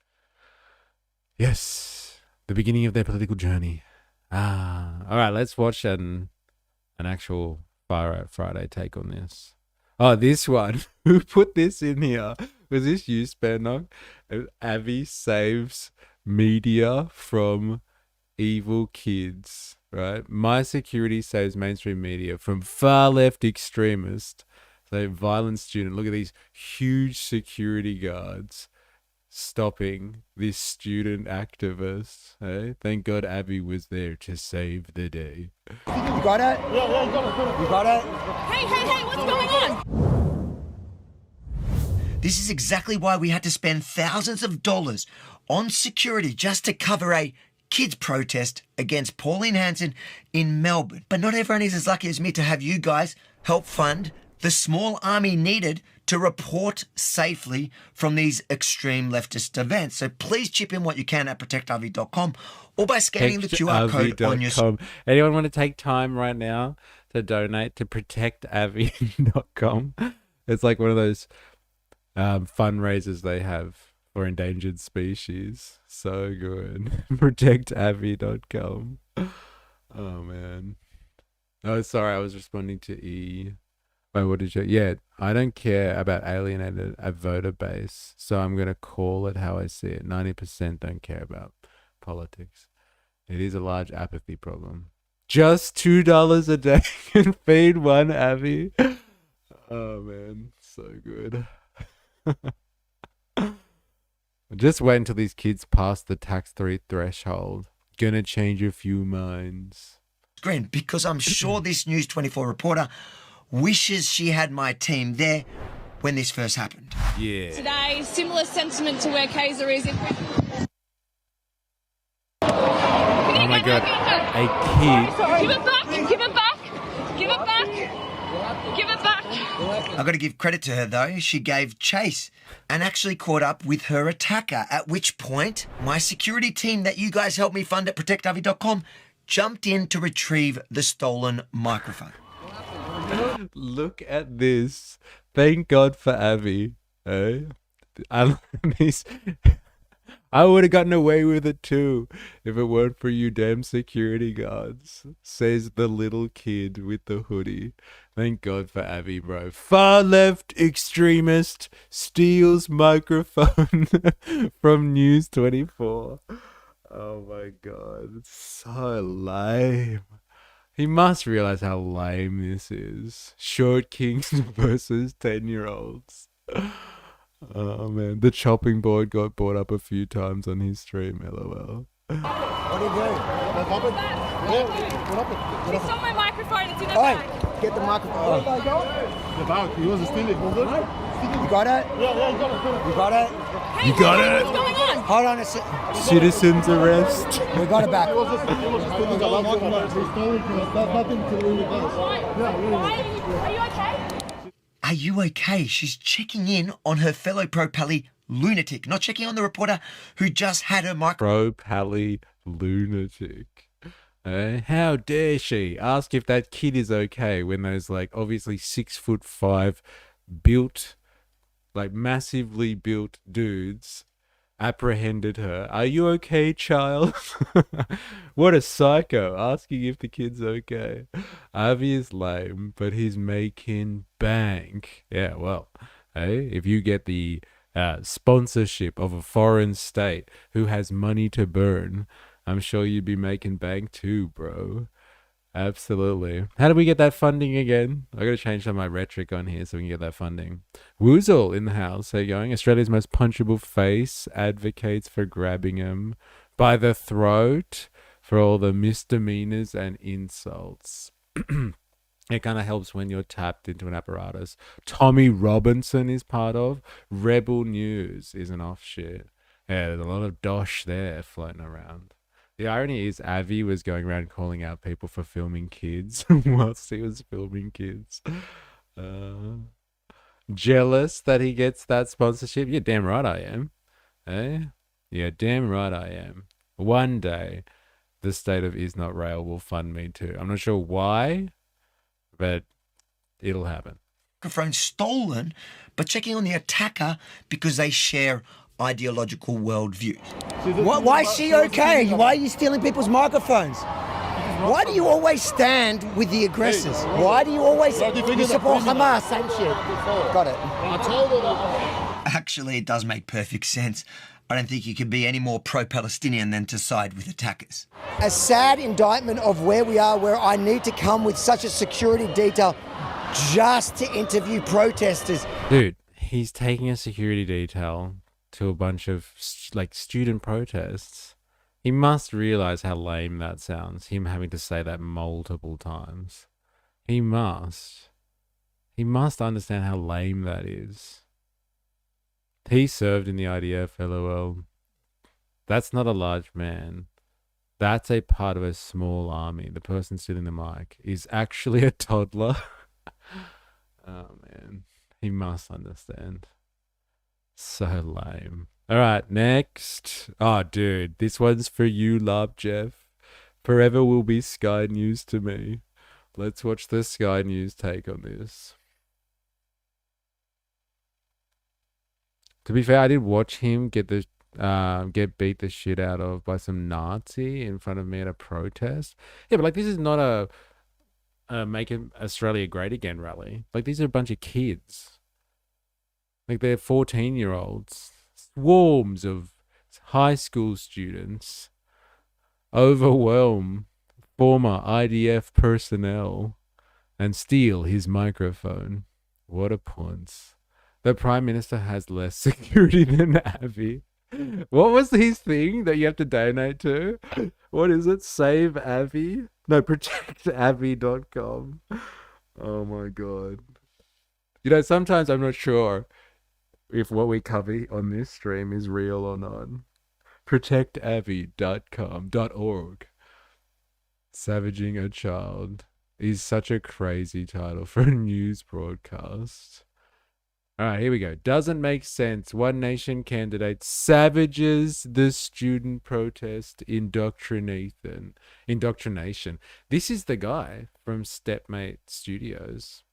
A: Yes, the beginning of their political journey. All right, let's watch an actual Far Right Friday take on this. Oh, this one. Who put this in here? Was this you, Spandog? Avi saves media from evil kids, right? My security saves mainstream media from far left extremists. So violent student. Look at these huge security guards stopping this student activist. Hey? Thank God Abby was there to save the day.
V: You got it? Yeah, you got it. You got it?
E: Hey, what's going on?
V: This is exactly why we had to spend thousands of dollars on security just to cover a kids protest against Pauline Hanson in Melbourne. But not everyone is as lucky as me to have you guys help fund the small army needed to report safely from these extreme leftist events. So please chip in what you can at protectavi.com or by scanning the QR code on your screen.
A: Anyone want to take time right now to donate to protectavi.com? It's like one of those fundraisers they have for endangered species. So good. protectavi.com. Oh, man. Oh, sorry. I was responding to E. Wait, what did you... Yeah, I don't care about alienated a voter base, so I'm going to call it how I see it. 90% don't care about politics. It is a large apathy problem. Just $2 a day can feed one Avi. Oh, man. So good. Just wait until these kids pass the tax-3 threshold. Gonna change a few minds.
V: Green, because I'm sure this News 24 reporter wishes she had my team there when this first happened.
A: Yeah.
E: Today, similar sentiment to where Kaiser is in prison.
A: Oh my God. A kid.
E: Give it back! Give it back! Give it back! Give it back!
V: I've got to give credit to her, though. She gave chase and actually caught up with her attacker, at which point my security team that you guys helped me fund at protectavi.com jumped in to retrieve the stolen microphone.
A: Look at this. Thank God for Avi. Eh? I would have gotten away with it too if it weren't for you damn security guards, says the little kid with the hoodie. Thank God for Avi, bro. Far left extremist steals microphone from News 24. Oh my God. It's so lame. He must realize how lame this is. Short kings versus 10-year-olds. Oh man, the chopping board got brought up a few times on his stream, lol.
E: What do you do? It's on my microphone, it's in a
U: Oi,
E: bag.
U: get the microphone.
E: The
U: bag, you want to steal it, hold it? You got it?
E: Yeah, you got it.
U: You got it?
E: Hey,
A: You got it?
E: What's going on?
U: Hold on a sec.
A: Citizens arrest.
U: We got it back.
E: Why? Are you okay?
V: Are you okay? She's checking in on her fellow pro-Pally lunatic, not checking on the reporter who just had her microphone.
A: Pro-Pally lunatic. How dare she ask if that kid is okay when those like obviously 6'5" built, like massively built dudes apprehended her. Are you okay, child? What a psycho, asking if the kid's okay. Avi is lame, but he's making bank. Yeah, well, hey, if you get the sponsorship of a foreign state who has money to burn, I'm sure you'd be making bank too, bro. Absolutely. How do we get that funding again? I gotta change some of my rhetoric on here so we can get that funding. Woozle in the house. How you going? Australia's most punchable face advocates for grabbing him by the throat for all the misdemeanors and insults. It kind of helps when you're tapped into an apparatus. Tommy Robinson is part of. Rebel News is an offshoot. Yeah, there's a lot of dosh there floating around. The irony is Avi was going around calling out people for filming kids whilst he was filming kids. Jealous that he gets that sponsorship? You're damn right I am. Eh? Yeah, damn right I am. One day, the state of Is Not Rail will fund me too. I'm not sure why, but it'll happen.
V: Microphone stolen, but checking on the attacker because they share ideological worldviews.
U: Why is she okay? Why are you stealing people's microphones? Why do you always stand with the aggressors? Why do you always you support Hamas and shit? Got it.
V: Actually, it does make perfect sense. I don't think you can be any more pro-Palestinian than to side with attackers.
U: A sad indictment of where we are, where I need to come with such a security detail just to interview protesters.
A: Dude, he's taking a security detail to a bunch of like student protests. He must realize how lame that sounds, him having to say that multiple times. He must understand how lame that is. He served in the IDF, LOL. That's not a large man. That's a part of a small army. The person stealing the mic is actually a toddler. Oh, man. He must understand. So lame. All right, next. Oh, dude. This one's for you, love, Jeff. Forever will be Sky News to me. Let's watch the Sky News take on this. To be fair, I did watch him get beat the shit out of by some Nazi in front of me at a protest. Yeah, but like this is not a Make Australia Great Again rally. Like these are a bunch of kids. Like they're 14-year-olds. Swarms of high school students overwhelm former IDF personnel and steal his microphone. What a punce. The Prime Minister has less security than Avi. What was his thing that you have to donate to? What is it? Save Avi? No, protectavi.com. Oh my God. You know, sometimes I'm not sure if what we cover on this stream is real or not. Protectavi.com.org. Savaging a child is such a crazy title for a news broadcast. All right, here we go. Doesn't make sense. One Nation candidate savages the student protest indoctrination. This is the guy from Stepmate Studios.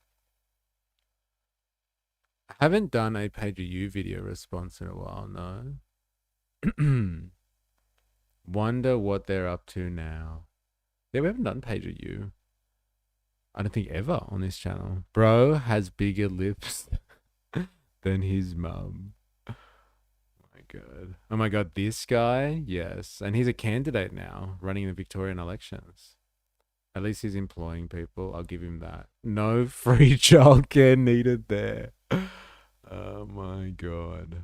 A: I haven't done a PagerU video response in a while, no. Wonder what they're up to now. Yeah, we haven't done PagerU. I don't think ever on this channel. Bro has bigger lips than his mum. Oh my God. Oh my God, this guy? Yes. And he's a candidate now, running the Victorian elections. At least he's employing people. I'll give him that. No free childcare needed there. Oh my God.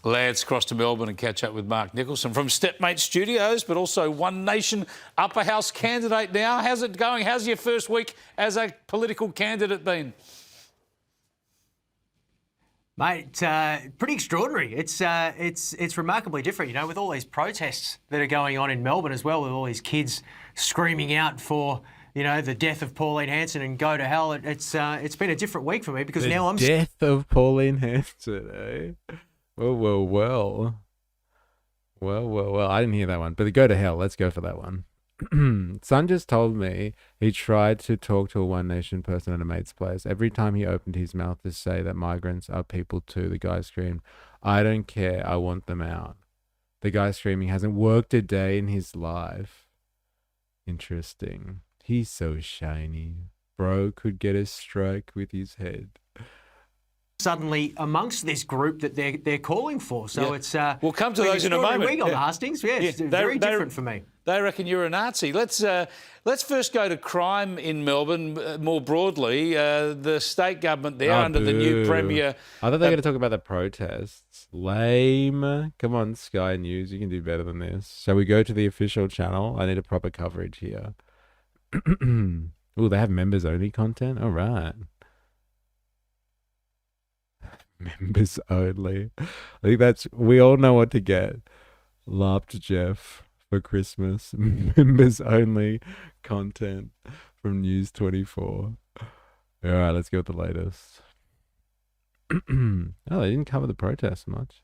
B: Let's cross to Melbourne and catch up with Mark Nicholson from Stepmate Studios, but also One Nation upper house candidate now. How's it going? How's your first week as a political candidate been?
C: Mate, pretty extraordinary. It's remarkably different, you know, with all these protests that are going on in Melbourne as well, with all these kids screaming out for, you know, the death of Pauline Hanson and go to hell. It's been a different week for me because now I'm...
A: death of Pauline Hanson, eh? Well. I didn't hear that one, but the go to hell. Let's go for that one. Son just told me he tried to talk to a One Nation person at a mate's place. Every time he opened his mouth to say that migrants are people too, the guy screamed, "I don't care, I want them out." The guy screaming hasn't worked a day in his life. Interesting. He's so shiny. Bro could get a strike with his head.
C: Suddenly amongst this group that they're calling for. So it's...
B: we'll come to those in a moment.
C: Week on the hustings. It's very different for me.
B: They reckon you're a Nazi. Let's first go to crime in Melbourne more broadly. The state government there under the new Premier...
A: I thought they were going to talk about the protests. Lame. Come on, Sky News. You can do better than this. Shall we go to the official channel? I need a proper coverage here. Oh, they have members-only content? All right. Members only. I think that's... We all know what to get. Laughed Jeff. For Christmas, members only content from News 24. All right, let's go with the latest. Oh, they didn't cover the protest much.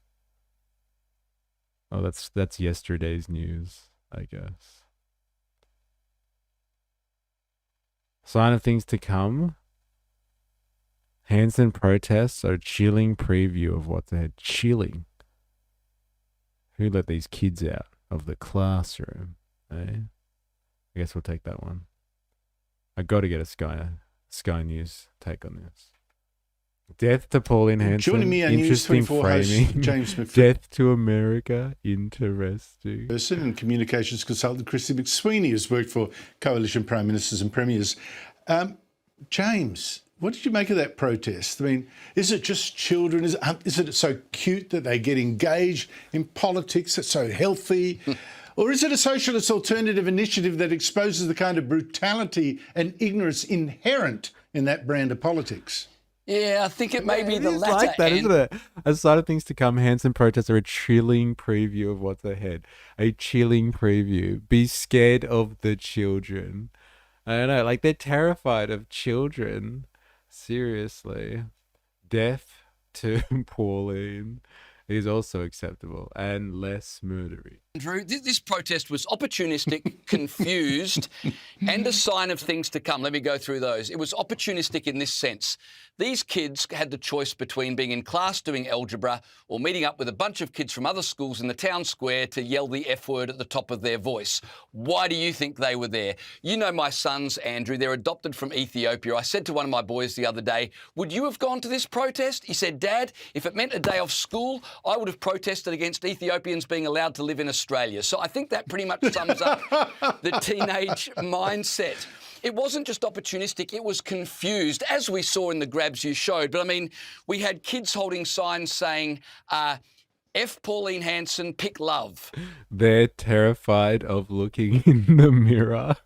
A: Oh, that's yesterday's news, I guess. Sign of things to come. Hanson protests are chilling preview of what's ahead. Chilling. Who let these kids out of the classroom, eh? I guess we'll take that one. I got to get a Sky News take on this. Death to Pauline Hanson.
W: Joining me, our News 24 host, James Smith.
A: Death to America. Interesting.
W: Person and communications consultant Christy McSweeney has worked for Coalition Prime Ministers and Premiers. James, what did you make of that protest? I mean, is it just children? Is it so cute that they get engaged in politics? It's so healthy? Or is it a socialist alternative initiative that exposes the kind of brutality and ignorance inherent in that brand of politics?
B: Yeah, I think it may be the latter.
A: Like that, isn't it? A side of things to come, Hanson protests are a chilling preview of what's ahead. A chilling preview. Be scared of the children. I don't know, like they're terrified of children. seriously. Death to Pauline is also acceptable and less murdery.
F: Andrew, this protest was opportunistic, confused, and a sign of things to come. Let me go through those. It was opportunistic in this sense. These kids had the choice between being in class doing algebra or meeting up with a bunch of kids from other schools in the town square to yell the F word at the top of their voice. Why do you think they were there? You know my sons, Andrew, they're adopted from Ethiopia. I said to one of my boys the other day, would you have gone to this protest? He said, Dad, if it meant a day off school, I would have protested against Ethiopians being allowed to live in Australia. So I think that pretty much sums up the teenage mindset. It wasn't just opportunistic, it was confused, as we saw in the grabs you showed. But I mean, we had kids holding signs saying, F Pauline Hanson, pick love.
A: They're terrified of looking in the mirror.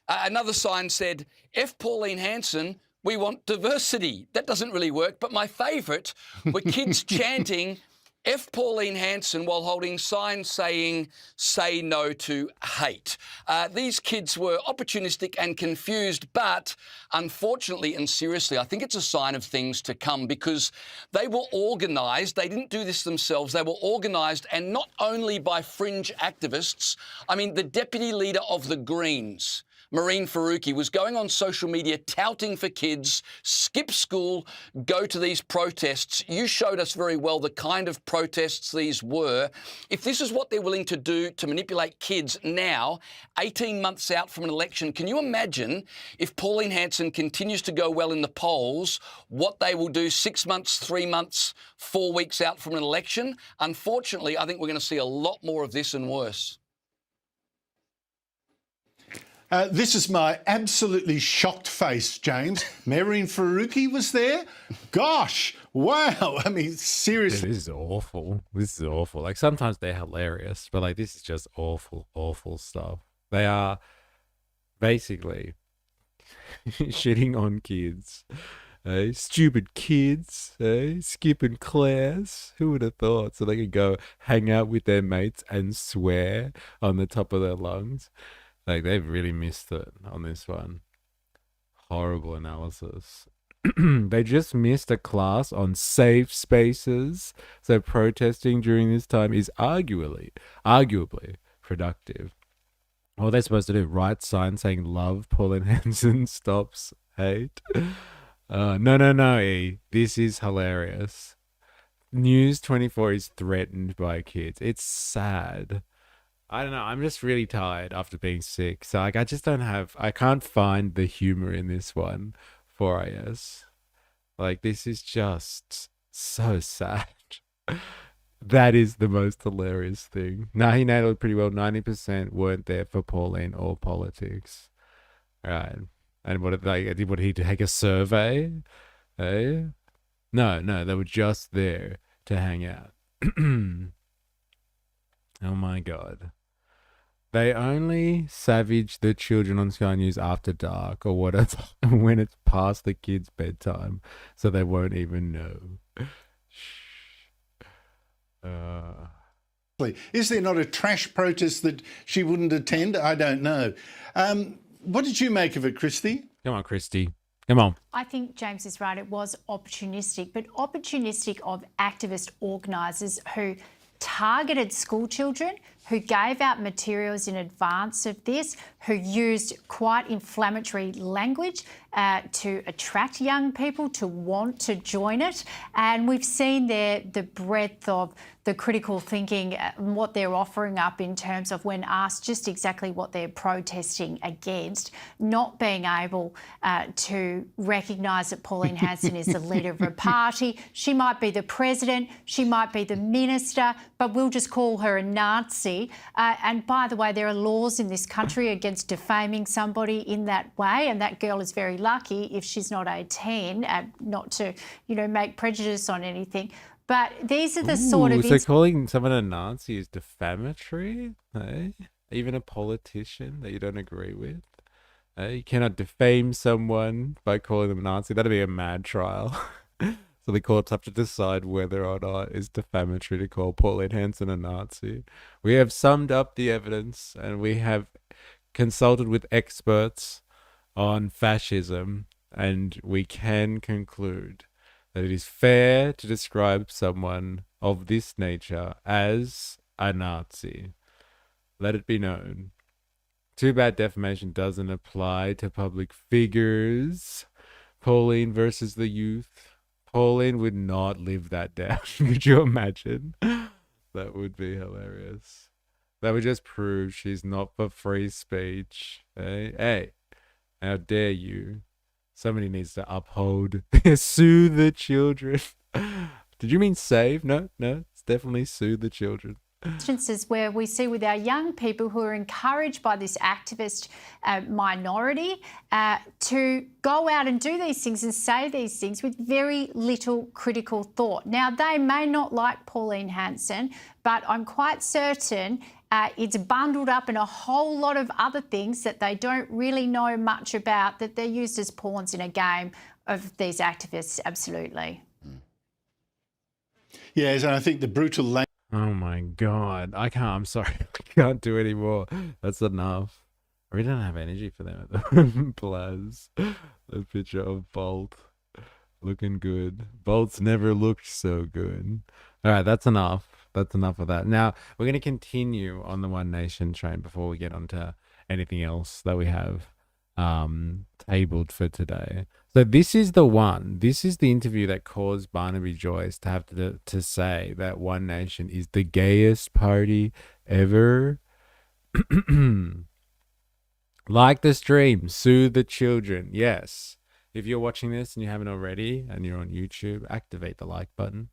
F: Another sign said, F Pauline Hanson, we want diversity. That doesn't really work, but my favourite were kids chanting F Pauline Hanson while holding signs saying, say no to hate. These kids were opportunistic and confused, but unfortunately and seriously, I think it's a sign of things to come because they were organised. They didn't do this themselves. They were organised, and not only by fringe activists. I mean, the deputy leader of the Greens, Mehreen Faruqi, was going on social media touting for kids, skip school, go to these protests. You showed us very well the kind of protests these were. If this is what they're willing to do to manipulate kids now, 18 months out from an election, can you imagine if Pauline Hanson continues to go well in the polls, what they will do 6 months, 3 months, 4 weeks out from an election? Unfortunately, I think we're going to see a lot more of this and worse.
W: This is my absolutely shocked face, James. Mehreen Faruqi was there? Gosh, wow. I mean, seriously.
A: Dude, this is awful. This is awful. Like, sometimes they're hilarious, but, like, this is just awful, awful stuff. They are basically shitting on kids. Stupid kids, skipping class. Who would have thought? So they could go hang out with their mates and swear on the top of their lungs. Like, they've really missed it on this one. Horrible analysis. They just missed a class on safe spaces. So protesting during this time is arguably productive. What they're supposed to do, write signs saying love Pauline Hanson stops hate. No, E. This is hilarious. News 24 is threatened by kids. It's sad. I don't know. I'm just really tired after being sick. So, like, I can't find the humor in this one for IS. Like, this is just so sad. That is the most hilarious thing. Nah, he nailed it pretty well. 90% weren't there for Pauline or politics. Right. And would he take a survey? Eh? No, they were just there to hang out. Oh my God. They only savage the children on Sky News after dark or when it's past the kids' bedtime, so they won't even know.
W: Is there not a trash protest that she wouldn't attend? I don't know. What did you make of it, Christy?
A: Come on, Christy. Come on.
I: I think James is right. It was opportunistic, but opportunistic of activist organisers who targeted school children, who gave out materials in advance of this, who used quite inflammatory language to attract young people to want to join it. And we've seen there the breadth of the critical thinking, what they're offering up in terms of when asked just exactly what they're protesting against, not being able to recognise that Pauline Hanson is the leader of a party. She might be the president, she might be the minister, but we'll just call her a Nazi. And by the way, there are laws in this country against defaming somebody in that way, and that girl is very lucky if she's not 18, not to, make prejudice on anything. But these are the sort of...
A: So calling someone a Nazi is defamatory? Eh? Even a politician that you don't agree with? You cannot defame someone by calling them a Nazi. That'd be a mad trial. So the courts have to decide whether or not it's defamatory to call Pauline Hanson a Nazi. We have summed up the evidence and we have consulted with experts on fascism, and we can conclude that it is fair to describe someone of this nature as a Nazi. Let it be known. Too bad defamation doesn't apply to public figures. Pauline versus the youth. Pauline would not live that down. Could you imagine? That would be hilarious. That would just prove she's not for free speech. Hey, how dare you? Somebody needs to uphold, sue the children. Did you mean save? No, it's definitely sue the children.
I: Instances where we see with our young people who are encouraged by this activist minority to go out and do these things and say these things with very little critical thought. Now, they may not like Pauline Hanson, but I'm quite certain it's bundled up in a whole lot of other things that they don't really know much about, that they're used as pawns in a game of these activists, absolutely.
W: Yes, and I think the brutal language.
A: Oh my God. I'm sorry. I can't do any more. That's enough. I really don't have energy for them at the moment. Plaz. The picture of Bolt. Looking good. Bolt's never looked so good. All right, that's enough. That's enough of that. Now, we're going to continue on the One Nation train before we get onto anything else that we have tabled for today. So this is the one. This is the interview that caused Barnaby Joyce to have to say that One Nation is the gayest party ever. Like the stream, sue the children. Yes. If you're watching this and you haven't already and you're on YouTube, activate the like button.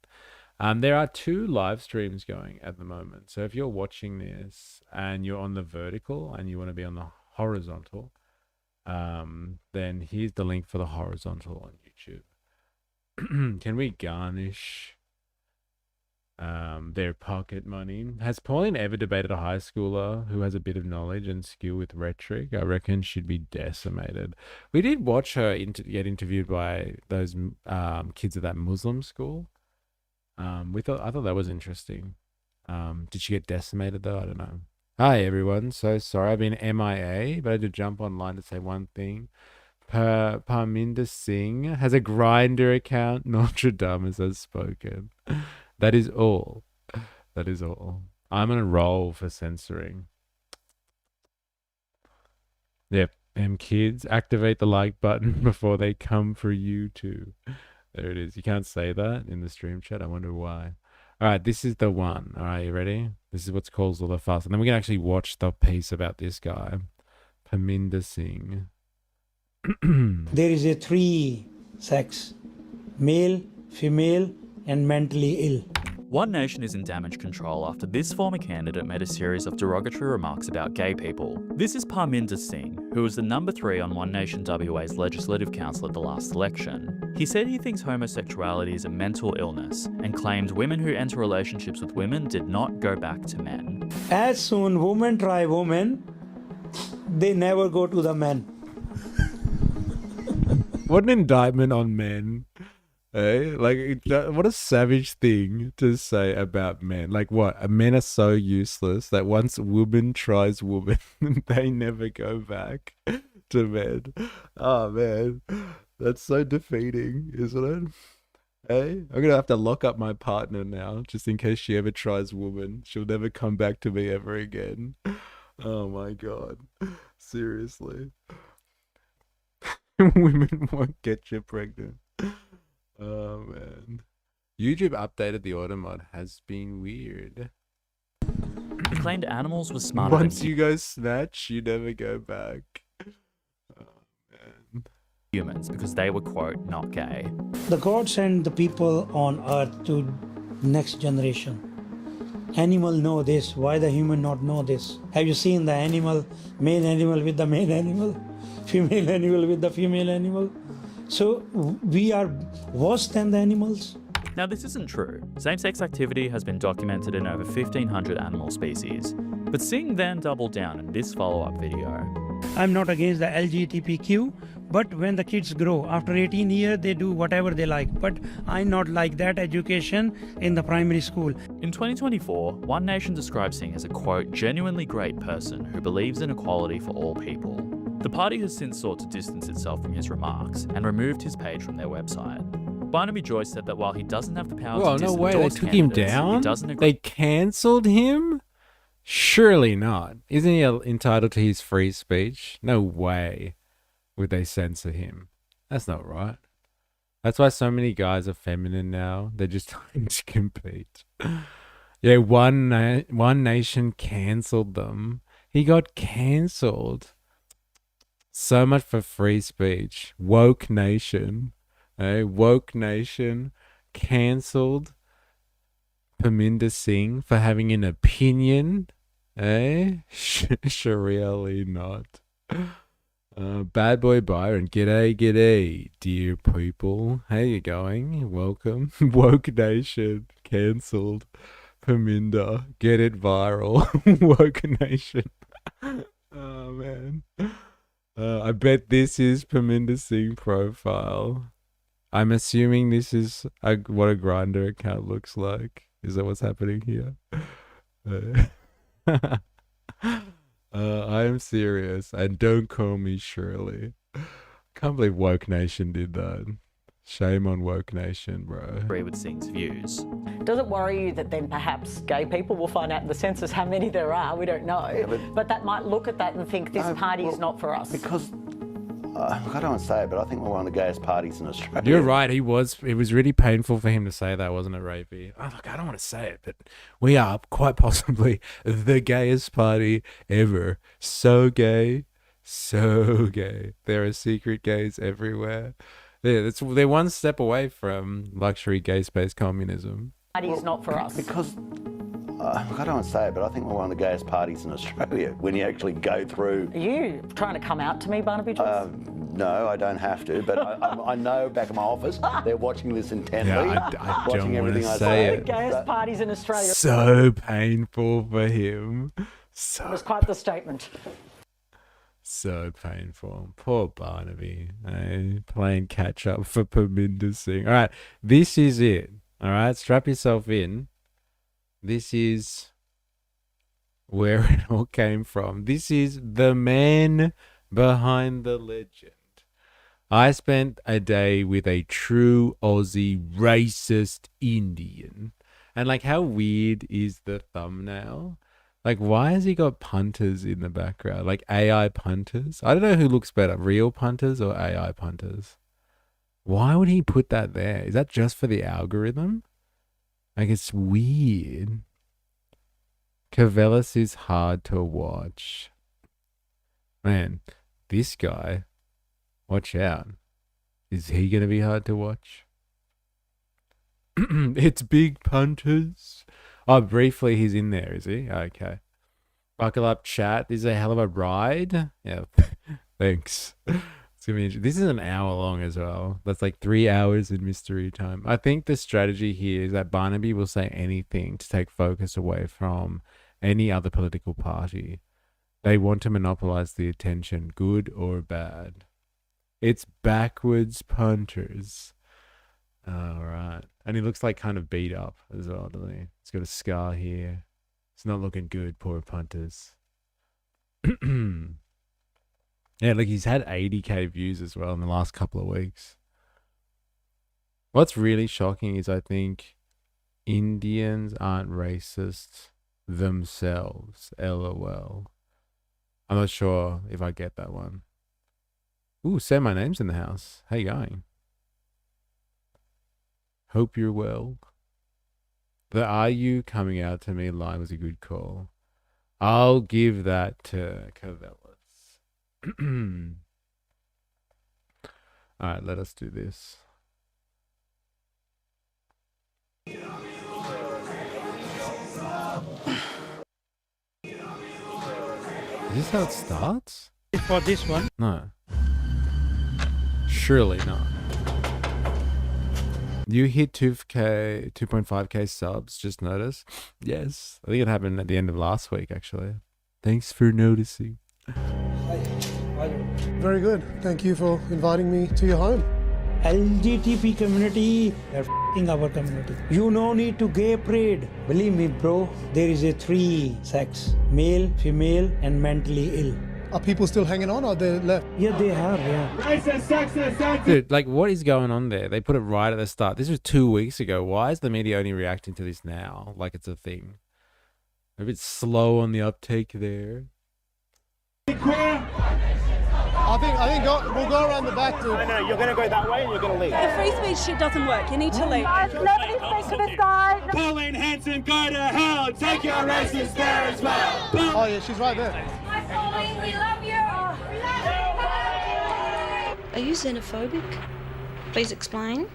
A: There are 2 live streams going at the moment. So if you're watching this and you're on the vertical and you want to be on the horizontal, then here's the link for the horizontal on YouTube. Can we garnish their pocket money? Has Pauline ever debated a high schooler who has a bit of knowledge and skill with rhetoric? I reckon she'd be decimated. We did watch her get interviewed by those kids at that Muslim school. I thought that was interesting. Did she get decimated though? I don't know. Hi everyone, so sorry I've been MIA, but I had to jump online to say one thing. Parminder Singh has a Grindr account. Nostradamus has spoken. That is all. That is all. I'm on a roll for censoring. Yep, kids, activate the like button before they come for you too. There it is. You can't say that in the stream chat. I wonder why. All right, this is the one. All right, you ready? This is what's caused all the fuss. And then we can actually watch the piece about this guy, Parminder Singh.
K: There is a 3 sex, male, female, and mentally ill.
M: One Nation is in damage control after this former candidate made a series of derogatory remarks about gay people. This is Parminder Singh, who was the number 3 on One Nation WA's Legislative Council at the last election. He said he thinks homosexuality is a mental illness and claimed women who enter relationships with women did not go back to men.
K: As soon women try women, they never go to the men.
A: What an indictment on men. Hey, like, what a savage thing to say about men. Like, what? Men are so useless that once a woman tries woman, they never go back to men. Oh, man. That's so defeating, isn't it? Hey, I'm going to have to lock up my partner now, just in case she ever tries woman. She'll never come back to me ever again. Oh, my God. Seriously. Women won't get you pregnant. Oh man. YouTube updated the Automod has been weird.
M: He claimed animals were smarter
A: Once
M: than
A: you go snatch, you never go back. Oh man.
M: Humans because they were, quote, not gay.
U: The God sent the people on earth to next generation. Animal know this, why the human not know this? Have you seen the animal, male animal with the male animal, female animal with the female animal? So we are worse than the animals?
M: Now this isn't true. Same-sex activity has been documented in over 1,500 animal species. But Singh then doubled down in this follow-up video.
U: I'm not against the LGBTQ, but when the kids grow, after 18 years, they do whatever they like. But I not like that education in the primary school.
M: In 2024, One Nation describes Singh as a, quote, genuinely great person who believes in equality for all people. The party has since sought to distance itself from his remarks and removed his page from their website. Barnaby Joyce said that while he doesn't have the power
A: Whoa,
M: to
A: no way, they
M: endorse
A: took him
M: candidates,
A: down?
M: he doesn't agree.
A: They cancelled him? Surely not. Isn't he entitled to his free speech? No way would they censor him. That's not right. That's why so many guys are feminine now. They're just trying to compete. Yeah, One Nation cancelled them. He got cancelled. So much for free speech. Woke Nation. Woke Nation cancelled Parminder Singh for having an opinion. Surely not. Bad Boy Byron, g'day, dear people. How you going? Welcome. Woke Nation cancelled Parminder. Get it viral. Woke Nation. Oh, man. I bet this is Parminder Singh profile. I'm assuming this is what a Grindr account looks like. Is that what's happening here? I am serious, and don't call me Shirley. Can't believe Woke Nation did that. Shame on Woke Nation, bro.
M: Agree with Singh's views.
J: Does it worry you that then perhaps gay people will find out in the census how many there are? We don't know. Yeah, but that might look at that and think this party is not for us.
L: Because I don't want to say it, but I think we're one of the gayest parties in Australia.
A: You're right. It was really painful for him to say that, wasn't it, Rapey? Oh, look, I don't want to say it, but we are quite possibly the gayest party ever. So gay, so gay. There are secret gays everywhere. They're one step away from luxury gay space communism.
J: Party is not for us.
L: Because I don't want to say it, but I think we're one of the gayest parties in Australia when you actually go through.
J: Are you trying to come out to me, Barnaby Joyce?
L: No, I don't have to, but I know back in my office they're watching this intently.
A: Yeah, I
L: watching
A: don't want
L: everything
A: to
L: I
A: say
J: The
A: it.
J: gayest parties in Australia.
A: So painful for him.
J: It was quite the statement.
A: So painful. Poor Barnaby. Playing catch up for Parminder Singh. All right, this is it. All right, strap yourself in. This is where it all came from. This is the man behind the legend. I spent a day with a true Aussie racist Indian. And like, how weird is the thumbnail? Like, why has he got punters in the background? Like AI punters? I don't know who looks better, real punters or AI punters. Why would he put that there? Is that just for the algorithm? Like, it's weird. Cavellis is hard to watch. Man, this guy, watch out. Is he going to be hard to watch? It's big punters. Oh, briefly, he's in there, is he? Okay. Buckle up, chat. This is a hell of a ride. Yeah, thanks. It's gonna be interesting. This is an hour long as well. That's like 3 hours in mystery time. I think the strategy here is that Barnaby will say anything to take focus away from any other political party. They want to monopolize the attention, good or bad. It's backwards punters. All right. And he looks like kind of beat up as well, doesn't he? He's got a scar here. It's not looking good, poor punters. Yeah, like he's had 80k views as well in the last couple of weeks. What's really shocking is I think Indians aren't racist themselves. LOL. I'm not sure if I get that one. Ooh, Say My Name's in the house. How you going? Hope you're well. The "Are You Coming Out to Me" line was a good call. I'll give that to Cavellis. All right, let us do this. Is this how it starts?
U: For this one?
A: No. Surely not. You hit 2.5k subs, just notice. Yes. I think it happened at the end of last week, actually. Thanks for noticing.
N: Very good. Thank you for inviting me to your home.
U: LGBT community, they're f***ing our community. You no need to gay parade. Believe me, bro, there is a 3 sex, male, female, and mentally ill.
N: Are people still hanging on or they left?
U: Yeah, they have, yeah.
N: Racist, sexist,
A: Dude, like, what is going on there? They put it right at the start. This was 2 weeks ago. Why is the media only reacting to this now? Like it's a thing. A bit slow on the uptake there.
N: I think we'll go around the back too.
G: No, you're going to go that way and you're going to leave.
H: The free speech shit doesn't work. You need to leave. Nobody speak to this guy.
G: Pauline Hanson, go to hell. Take your racist there as well.
N: Oh yeah, she's right there.
H: Hi, Pauline. We love you.
O: Are you xenophobic? Please explain.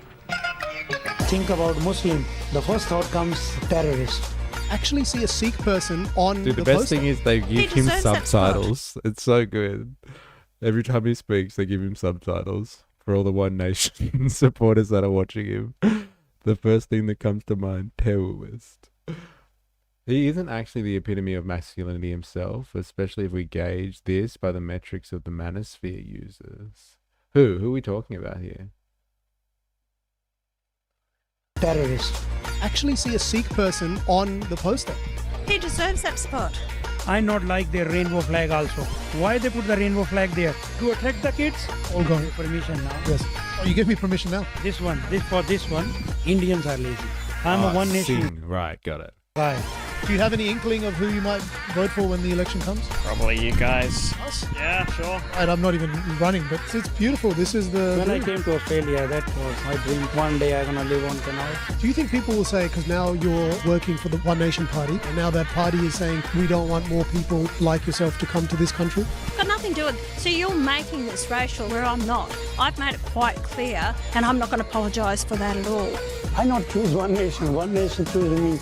U: Think about Muslim. The first thought comes terrorist.
N: Actually see a Sikh person on
A: Dude, the
N: the
A: best
N: poster.
A: thing is they give him subtitles. It's so good. Every time he speaks, they give him subtitles for all the One Nation supporters that are watching him. The first thing that comes to mind, terrorist. He isn't actually the epitome of masculinity himself, especially if we gauge this by the metrics of the manosphere users. Who are we talking about here?
U: Terrorist.
N: Actually see a Sikh person on the poster.
H: He deserves that spot.
K: I not like their rainbow flag also. Why they put the rainbow flag there? To attract the kids?
N: All gone.
K: Permission now.
N: Yes. Oh, you give me permission now.
K: This one, this one, Indians are lazy. I'm a One Nation.
A: Sing. Right, got it.
K: Right.
N: Do you have any inkling of who you might vote for when the election comes?
S: Probably you guys.
N: Us?
S: Yeah, sure.
N: Right, I'm not even running, but it's beautiful. This is the...
K: When I came to Australia, that was my dream. One day I'm gonna live on canal.
N: Do you think people will say, because now you're working for the One Nation Party, and now that party is saying, we don't want more people like yourself to come to this country?
H: Got nothing to do with it. So you're making this racial where I'm not. I've made it quite clear, and I'm not going to apologise for that at all.
U: I not choose One Nation choose me.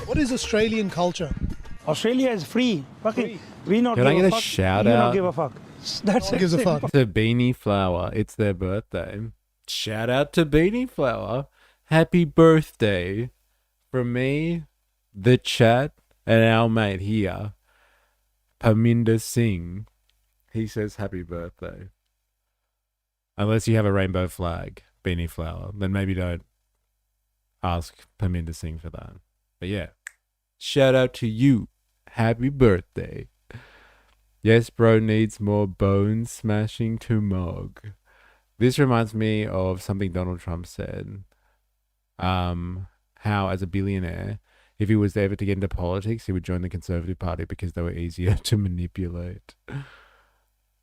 N: What is Australian culture?
K: Australia is free. Fucking, we not
A: Can I
K: give
A: get
K: a
A: a
K: fuck.
A: shout
K: you
A: out?
K: not give a fuck. That's
N: No one gives a fuck.
A: To Beanie Flower. It's their birthday. Shout out to Beanie Flower. Happy birthday from me, the chat, and our mate here, Parminder Singh. He says happy birthday. Unless you have a rainbow flag, Beanie Flower, then maybe don't ask Parminder Singh for that. But yeah, shout out to you. Happy birthday. Yes, bro needs more bone smashing to mog. This reminds me of something Donald Trump said. How as a billionaire, if he was ever to get into politics, he would join the Conservative Party because they were easier to manipulate.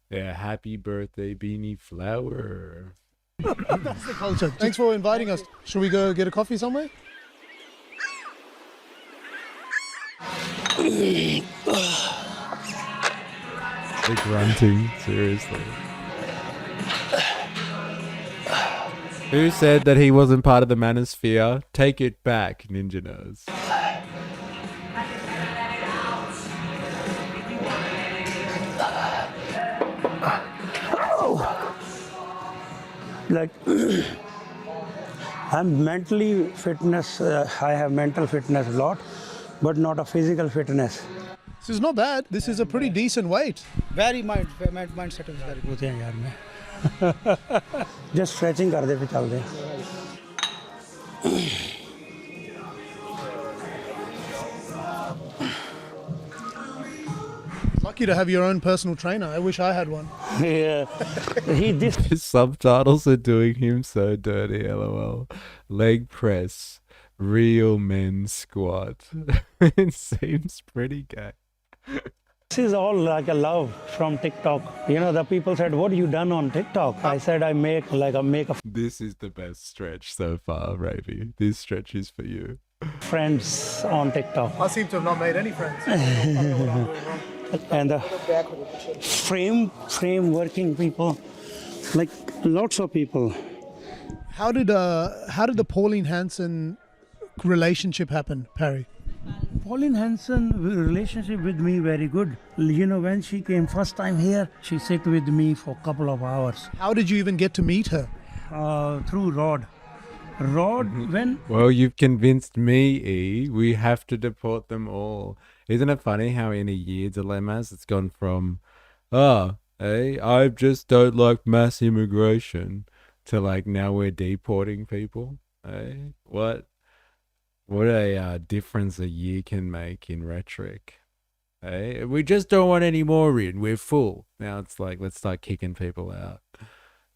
A: Yeah, happy birthday, Beanie Flower.
N: That's the culture. Thanks for inviting us. Should we go get a coffee somewhere?
A: The grunting, seriously. Who said that he wasn't part of the manosphere? Take it back, Ninja Nose.
U: Like, I'm mentally fitness, I have mental fitness a lot, but not a physical fitness.
N: This is not bad. This is a pretty decent weight.
K: Very mindset is very good है यार मैं. Just stretching कर दे फिर चल दे.
N: Lucky to have your own personal trainer. I wish I had one.
U: Yeah.
A: His subtitles are doing him so dirty, lol. Leg press, real men squat. It seems pretty gay.
U: This is all like a love from TikTok. You know, the people said, what you done on TikTok? I said, I make a
A: This is the best stretch so far, Ravi. This stretch is for you.
U: friends on TikTok.
N: I seem to have not made any friends.
U: And the frame working people, like lots of people.
N: How did the Pauline Hanson relationship happen, Parry?
K: Pauline Hanson relationship with me very good. You know, when she came first time here, she sit with me for a couple of hours.
N: How did you even get to meet her?
K: Through Rod.
A: Well, you've convinced me, E. We have to deport them all. Isn't it funny how in a year, Dilemmas, it's gone from, I just don't like mass immigration, to like now we're deporting people. What a difference a year can make in rhetoric. Hey, we just don't want any more in. We're full. Now it's like, let's start kicking people out.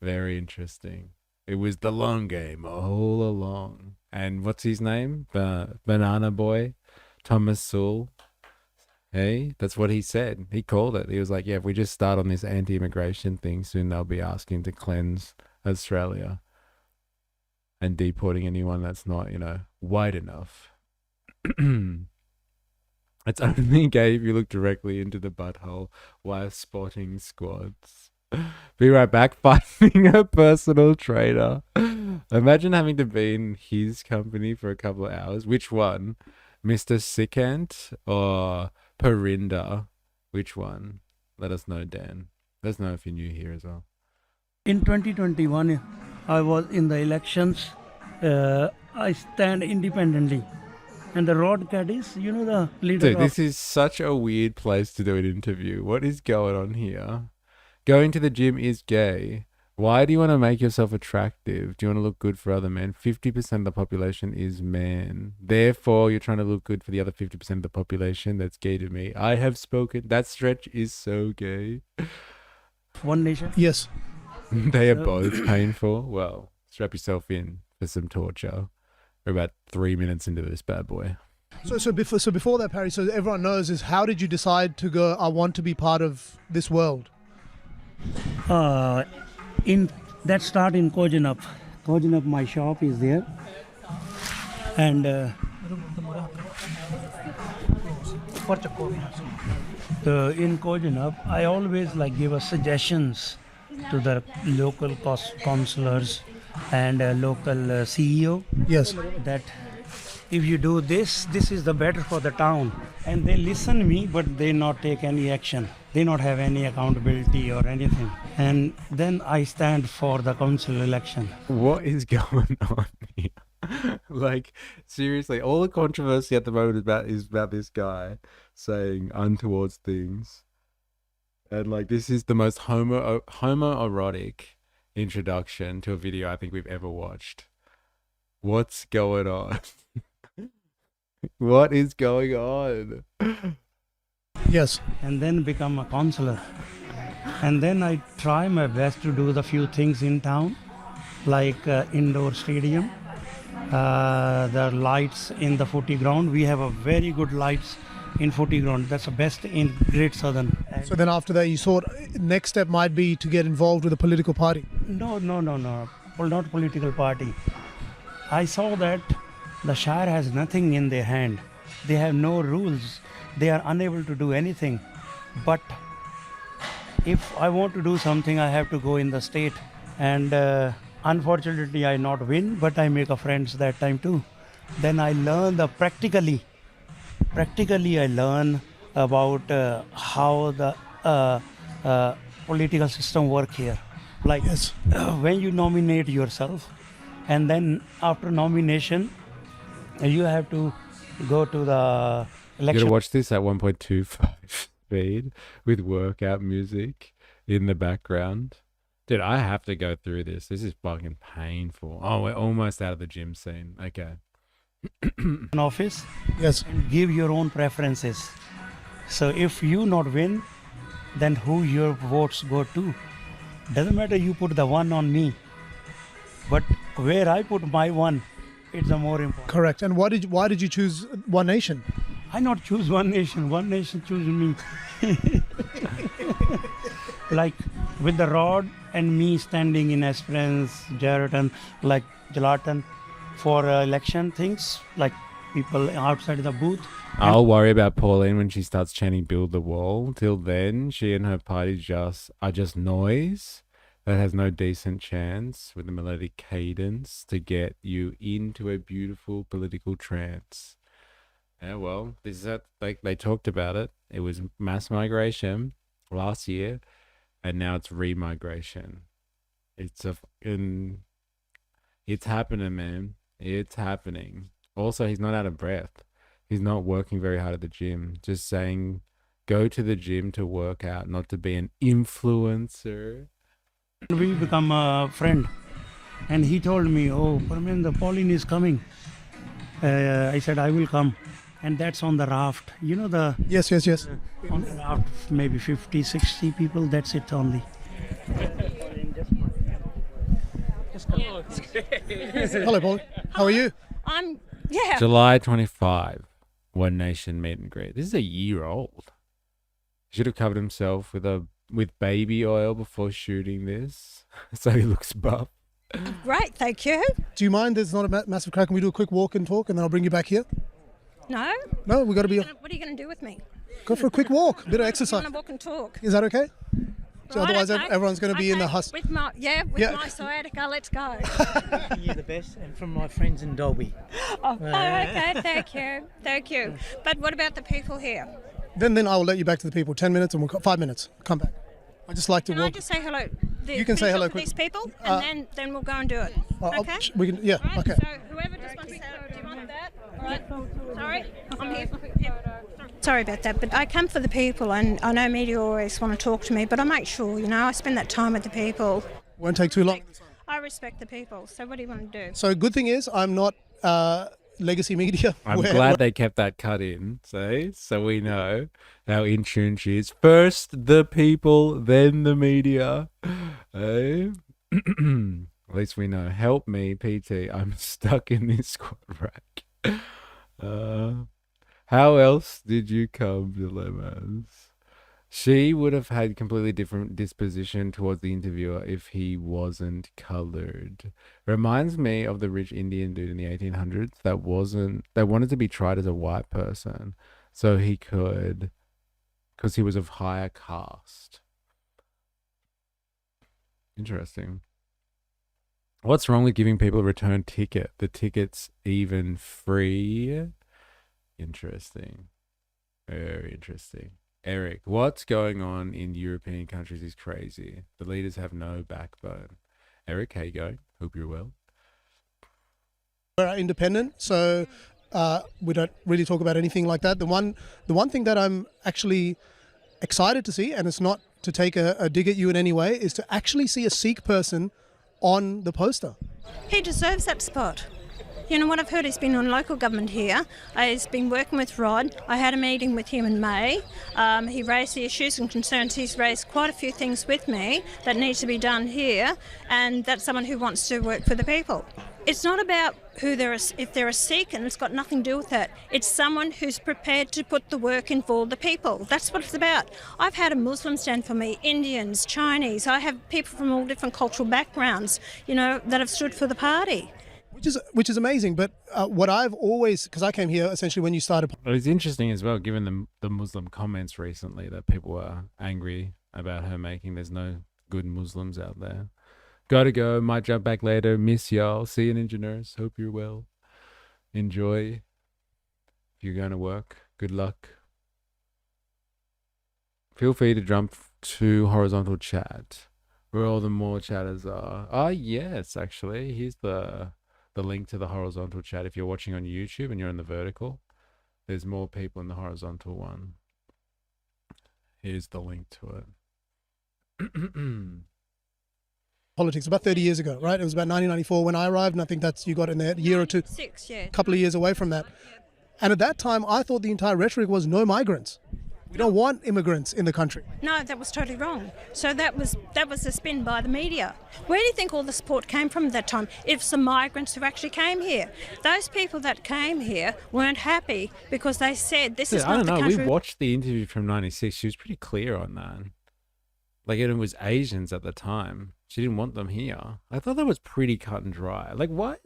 A: Very interesting. It was the long game all along. And what's his name? Banana Boy, Thomas Sowell. Hey, that's what he said. He called it. He was like, yeah, if we just start on this anti-immigration thing, soon they'll be asking to cleanse Australia and deporting anyone that's not, white enough. It's only gay if you look directly into the butthole while spotting squads. Be right back. Finding a personal trainer. Imagine having to be in his company for a couple of hours. Which one? Mr. Sikant or Parinda? Which one? Let us know, Dan. Let us know if you're new here as well.
U: In 2021, I was in the elections. I stand independently. And the Rod Caddies, the leader
A: Dude, this is such a weird place to do an interview. What is going on here? Going to the gym is gay. Why do you want to make yourself attractive? Do you want to look good for other men? 50% of the population is men. Therefore, you're trying to look good for the other 50% of the population. That's gay to me. I have spoken. That stretch is so gay.
U: One Nation?
N: Yes.
A: They are both painful. Well, strap yourself in for some torture. We're about 3 minutes into this bad boy.
N: So before that, Parry, so everyone knows, is how did you decide to go, I want to be part of this world?
U: In that start in Kojanup. Kojanup, my shop is there. And in Kojanup, I always give suggestions to the local councillors and local CEO.
N: Yes.
U: That if you do this is the better for the town. And they listen me, but they not take any action. They not have any accountability or anything. And then I stand for the council election.
A: What is going on here? Seriously, all the controversy at the moment is about this guy saying untoward things. And this is the most homoerotic introduction to a video I think we've ever watched. What's going on? What is going on?
N: Yes.
U: And then become a councillor. And then I try my best to do the few things in town, like indoor stadium, the lights in the footy ground. We have a very good lights in footy ground. That's the best in Great Southern.
N: So then after that, you thought next step might be to get involved with a political party?
U: No. Well, not political party. I saw that the Shire has nothing in their hand. They have no rules. They are unable to do anything. But if I want to do something, I have to go in the state. And unfortunately, I not win, but I make a friends that time too. Then I learn practically I learn about how the political system work here. When you nominate yourself, and then after nomination, you have to go to the election.
A: You gotta watch this at 1.25 speed with workout music in the background. Dude, I have to go through this. This is fucking painful. Oh, we're almost out of the gym scene. Okay.
U: An office.
N: Yes.
U: And give your own preferences. So if you not win, then who your votes go to? Doesn't matter you put the one on me, but where I put my one, it's the more important.
N: Correct. And why did you choose One Nation?
U: I not choose One Nation. One Nation choose me. With the Rod and me standing in Esperance, Jarrett and Gelatin for election things, people outside the booth.
A: I'll worry about Pauline when she starts chanting "Build the Wall." Till then, she and her party are just noise that has no decent chance with the melodic cadence to get you into a beautiful political trance. Yeah, well, this is they talked about it. It was mass migration last year, and now it's remigration. It's happening, man. It's happening. Also, he's not out of breath. He's not working very hard at the gym. Just saying, go to the gym to work out, not to be an influencer.
U: We become a friend. And he told me, oh, Parminder, Pauline is coming. I said, I will come.
K: and that's on the raft. You know the...
N: Yes.
K: On the raft, maybe 50, 60 people, that's it only.
N: Hello, Paul. How are you?
H: Yeah.
A: July 25, One Nation meet and greet. This is a year old. Should have covered himself with baby oil before shooting this, so he looks buff.
H: Great, thank you.
N: Do you mind? There's not a massive crowd. Can we do a quick walk and talk, and then I'll bring you back here?
H: No?
N: No, we've got to be...
H: What are you going to do with me?
N: Go for a quick walk, a bit of exercise.
H: I want to walk and talk.
N: Is that okay? So
H: Right,
N: otherwise,
H: okay.
N: everyone's going to be in the hus.
H: With my my sciatica, let's go.
U: You're the best, and from my friends in Dolby.
H: Okay, thank you. But what about the people here?
N: Then I will let you back to the people. 10 minutes and 5 minutes. Come back. I just like to
H: Can I
N: walk.
H: just say hello?
N: You can say hello
H: to
N: quick.
H: these people, and then we'll go and do it. Okay?
N: We can. Yeah.
H: Right,
N: Okay.
H: So whoever just wants to say, do you want that? All right. Sorry, I'm here. Sorry about that, but I come for the people, and I know media always want to talk to me, but I make sure, I spend that time with the people.
N: Won't take too long.
H: I respect the people. So what do you want to do?
N: So good thing is I'm not legacy media.
A: I'm glad they kept that cut in, so we know how in tune she is. First the people, then the media. Eh? At least we know. Help me, PT. I'm stuck in this squad rack. How else did you come, Dilemmas? She would have had completely different disposition towards the interviewer if he wasn't colored. Reminds me of the rich Indian dude in the 1800s that wanted to be tried as a white person so he could, because he was of higher caste. Interesting. What's wrong with giving people a return ticket? The ticket's even free. Interesting. Very interesting. Eric, what's going on in European countries is crazy. The leaders have no backbone. Eric, how you going? Hope you're well.
N: We're independent, so we don't really talk about anything like that. The one thing that I'm actually excited to see, and it's not to take a dig at you in any way, is to actually see a Sikh person on the poster.
H: He deserves that spot. You know what I've heard? He's been on local government here. He's been working with Rod. I had a meeting with him in May. He raised the issues and concerns. He's raised quite a few things with me that needs to be done here, and that's someone who wants to work for the people. It's not about if they're a Sikh, and it's got nothing to do with that. It's someone who's prepared to put the work in for the people. That's what it's about. I've had a Muslim stand for me, Indians, Chinese. I have people from all different cultural backgrounds, that have stood for the party.
N: Which is amazing, but what I've always, because I came here essentially when you started.
A: Well, it's interesting as well, given the Muslim comments recently that people were angry about her making. There's no good Muslims out there. Gotta go. Might jump back later. Miss y'all. See you, Ninja Nurse. Hope you're well. Enjoy. If you're going to work, good luck. Feel free to jump to horizontal chat, where all the more chatters are. Ah, yes, actually. Here's the link to the horizontal chat. If you're watching on YouTube and you're in the vertical, there's more people in the horizontal one. Here's the link to it.
N: Politics about 30 years ago, right? It was about 1994 when I arrived, and I think that's you got in there a year or two, a couple of years away from that. And at that time, I thought the entire rhetoric was no migrants. We don't want immigrants in the country.
H: No, that was totally wrong. So that was a spin by the media. Where do you think all the support came from at that time? If some migrants who actually came here, those people that came here weren't happy because they said this is not the country.
A: We watched the interview from '96. She was pretty clear on that. Like, it was Asians at the time. She didn't want them here. I thought that was pretty cut and dry. Like, why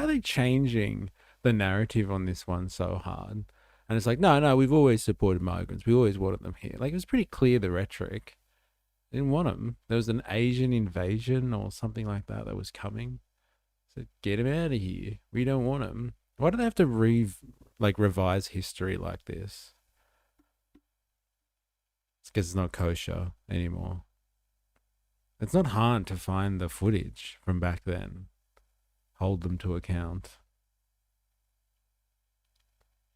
A: are they changing the narrative on this one so hard? And it's like, no, we've always supported migrants. We always wanted them here. Like, it was pretty clear, the rhetoric. They didn't want them. There was an Asian invasion or something like that was coming. So get them out of here. We don't want them. Why do they have to revise history like this? It's because it's not kosher anymore. It's not hard to find the footage from back then. Hold them to account.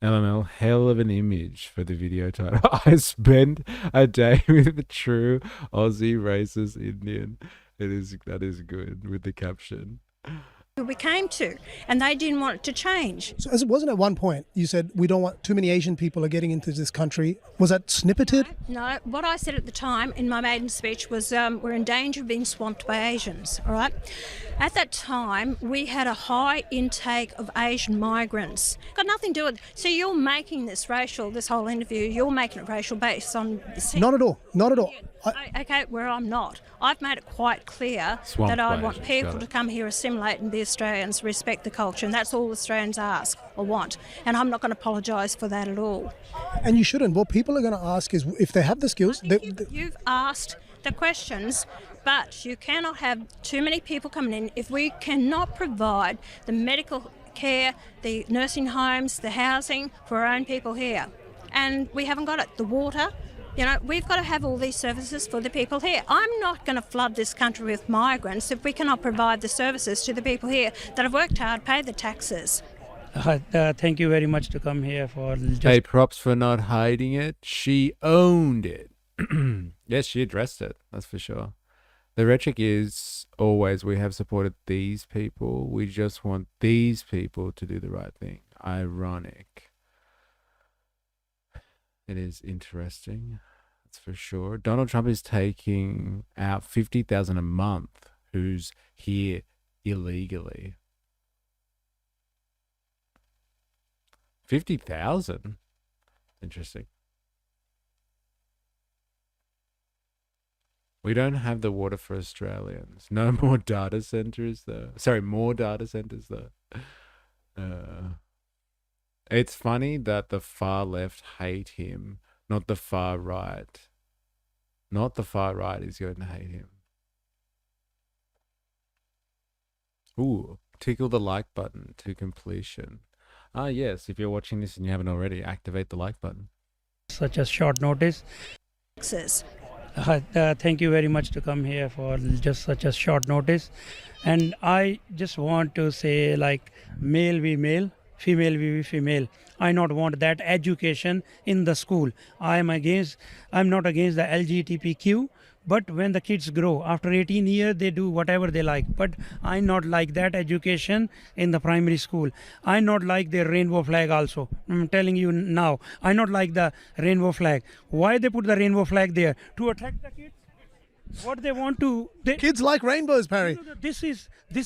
A: LML, hell of an image for the video title. I spent a day with a true Aussie racist Indian. That is good with the caption.
H: we came to, and they didn't want it to change.
N: So as it wasn't at one point, you said we don't want too many Asian people are getting into this country. Was that snippeted?
H: No, what I said at the time in my maiden speech was we're in danger of being swamped by Asians, all right? At that time, we had a high intake of Asian migrants. Got nothing to do with... So you're making this whole interview, you're making it racial based on...
N: Not at all, not at all.
H: Okay, where I'm not. I've made it quite clear
N: Swamped
H: that I
N: by
H: want
N: Asians,
H: people
N: got
H: to
N: it.
H: come here, assimilate and be Australians, respect the culture, and that's all Australians ask or want. And I'm not going to apologise for that at all.
N: And you shouldn't. What people are going to ask is if they have the skills...
H: You've asked the questions, but you cannot have too many people coming in if we cannot provide the medical care, the nursing homes, the housing for our own people here. And we haven't got it. The water... You know, we've got to have all these services for the people here. I'm not going to flood this country with migrants if we cannot provide the services to the people here that have worked hard, paid the taxes.
U: Thank you very much to come here for...
A: Hey, props for not hiding it. She owned it. Yes, she addressed it. That's for sure. The rhetoric is always, we have supported these people. We just want these people to do the right thing. Ironic. It is interesting. That's for sure. Donald Trump is taking out 50,000 a month who's here illegally. 50,000? Interesting. We don't have the water for Australians. No more data centers though. Sorry, more data centers though. It's funny that the far left hate him, not the far right. Not the far right is going to hate him. Ooh, tickle the like button to completion. Ah, yes, if you're watching this and you haven't already, activate the like button.
U: Such a short notice. Thank you very much to come here for just such a short notice. And I just want to say, like, male be male, female be female. I not want that education in the school. I'm not against the LGBTQ, but when the kids grow, after 18 years, they do whatever they like. But I not like that education in the primary school. I not like the rainbow flag also. I'm telling you now, I not like the rainbow flag. Why they put the rainbow flag there? To attract the kids? What they want to...
N: Kids like rainbows, Parry.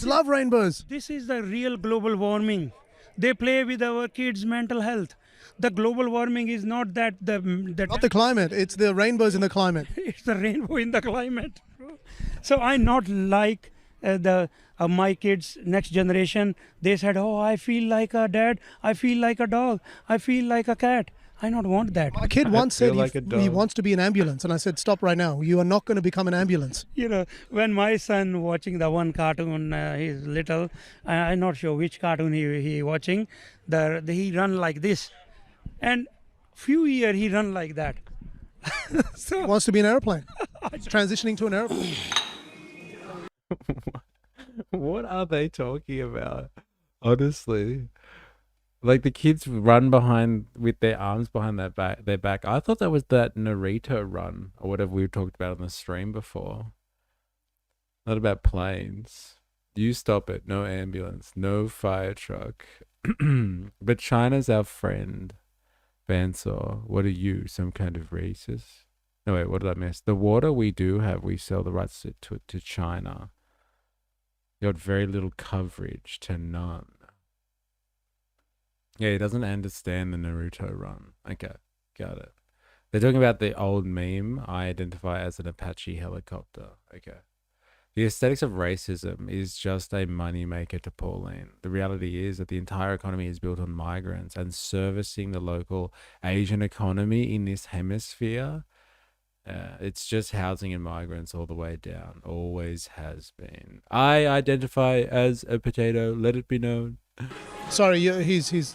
U: Love
N: rainbows.
U: This is the real global warming. They play with our kids' mental health. The global warming is not that
N: Not the climate. It's the rainbows in the climate.
U: It's the rainbow in the climate. So I not like my kids, next generation. They said, "Oh, I feel like a dad. I feel like a dog. I feel like a cat." I not want that.
N: My kid once said he wants to be an ambulance, and I said, "Stop right now. You are not going to become an ambulance."
U: You know, when my son watching the one cartoon, he's little. I'm not sure which cartoon he watching. He run like this, and few years he run like that.
N: So wants to be an airplane. It's transitioning to an airplane.
A: What are they talking about? Honestly. Like the kids run behind with their arms behind their back. I thought that was that Naruto run or whatever we talked about on the stream before. Not about planes. You stop it. No ambulance. No fire truck. But China's our friend. Bandsaw. What are you? Some kind of racist? No, wait, what did I miss? The water we do have, we sell the rights to China. You got very little coverage to none. Yeah, he doesn't understand the Naruto run. Okay, got it. They're talking about the old meme, I identify as an Apache helicopter. Okay. The aesthetics of racism is just a moneymaker to Pauline. The reality is that the entire economy is built on migrants, and servicing the local Asian economy in this hemisphere, it's just housing and migrants all the way down. Always has been. I identify as a potato, let it be known.
N: Sorry, he's.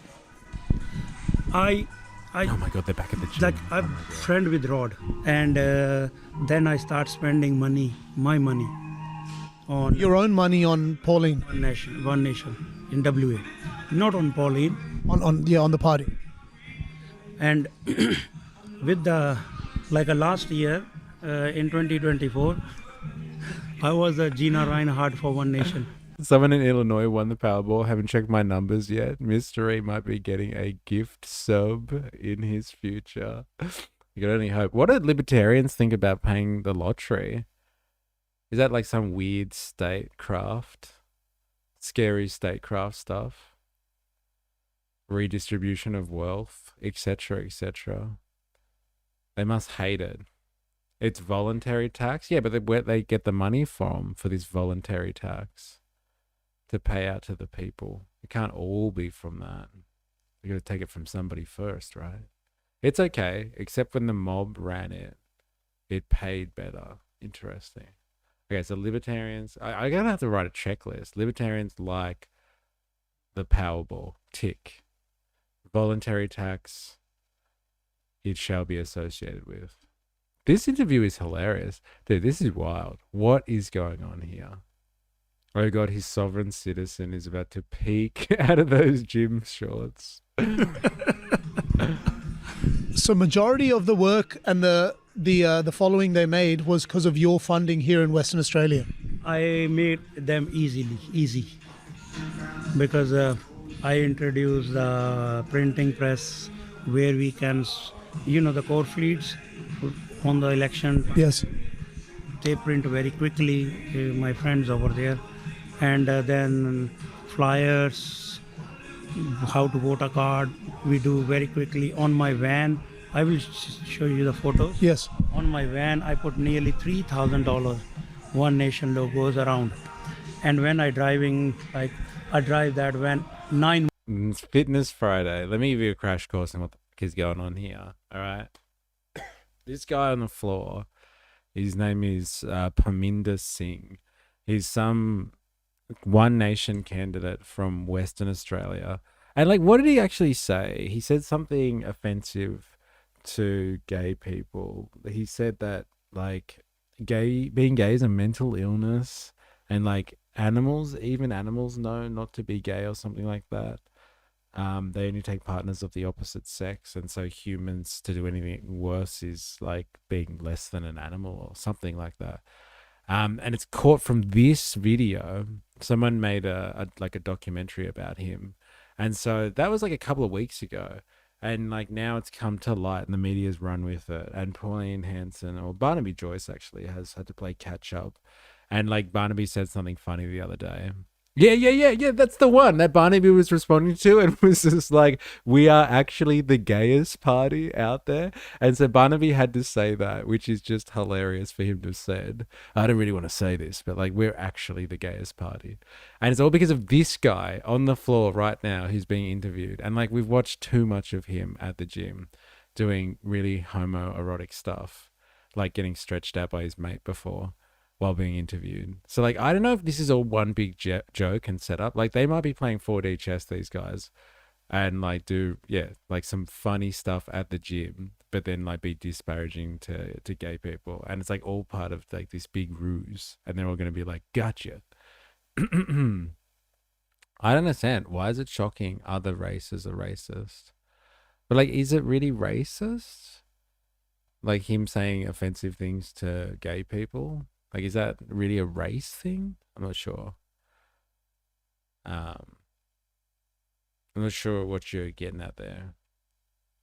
U: Oh my
A: God, they're back at the gym.
U: Like I'm friend with Rod, and then I start spending my money, on
N: your own money on Pauline.
U: One nation in WA, not on Pauline.
N: On the party.
U: And with the last year in 2024, I was a Gina Reinhardt for One Nation.
A: Someone in Illinois won the Powerball. Haven't checked my numbers yet. Mystery might be getting a gift sub in his future. You can only hope. What do libertarians think about paying the lottery? Is that like some weird statecraft? Scary statecraft stuff? Redistribution of wealth, etc., etc. They must hate it. It's voluntary tax? Yeah, but where they get the money from for this voluntary tax to pay out to the people? It can't all be from that. You got to take it from somebody first, right? It's okay, except when the mob ran it. It paid better. Interesting. Okay, so libertarians... I'm going to have to write a checklist. Libertarians like the Powerball. Tick. Voluntary tax, it shall be associated with. This interview is hilarious. Dude, this is wild. What is going on here? Oh God, his sovereign citizen is about to peek out of those gym shorts.
N: So majority of the work and the following they made was because of your funding here in Western Australia.
K: I made them easy, because I introduced the printing press where we can, the core fleets on the election.
N: Yes.
K: They print very quickly, my friends over there. And then flyers, how to vote a card, we do very quickly. On my van, I will show you the photos.
N: Yes.
K: On my van, I put nearly $3,000 One Nation logos around. And when I drive that van 9.
A: It's Fitness Friday. Let me give you a crash course on what the fuck is going on here. All right. This guy on the floor, his name is Parminder Singh. He's some One Nation candidate from Western Australia. And like, what did he actually say? He said something offensive to gay people. He said that like being gay is a mental illness, and like even animals know not to be gay or something like that. They only take partners of the opposite sex, and so humans to do anything worse is like being less than an animal or something like that. And it's caught from this video. Someone made a documentary about him, and so that was like a couple of weeks ago, and like now it's come to light, and the media's run with it. And Pauline Hanson, or Barnaby Joyce actually, has had to play catch up. And like Barnaby said something funny the other day. Yeah, that's the one that Barnaby was responding to, and was just like, we are actually the gayest party out there. And so Barnaby had to say that, which is just hilarious for him to have said. I don't really want to say this, but like, we're actually the gayest party. And it's all because of this guy on the floor right now who's being interviewed. And like, we've watched too much of him at the gym doing really homoerotic stuff, like getting stretched out by his mate before while being interviewed. So like, I don't know if this is all one big joke and setup. Like, they might be playing 4D chess, these guys, and like do like some funny stuff at the gym, but then like be disparaging to gay people. And it's like all part of like this big ruse, and they're all going to be like, gotcha. I don't understand, why is it shocking other races are racist? But like, is it really racist, like him saying offensive things to gay people? Like, is that really a race thing? I'm not sure. I'm not sure what you're getting at there.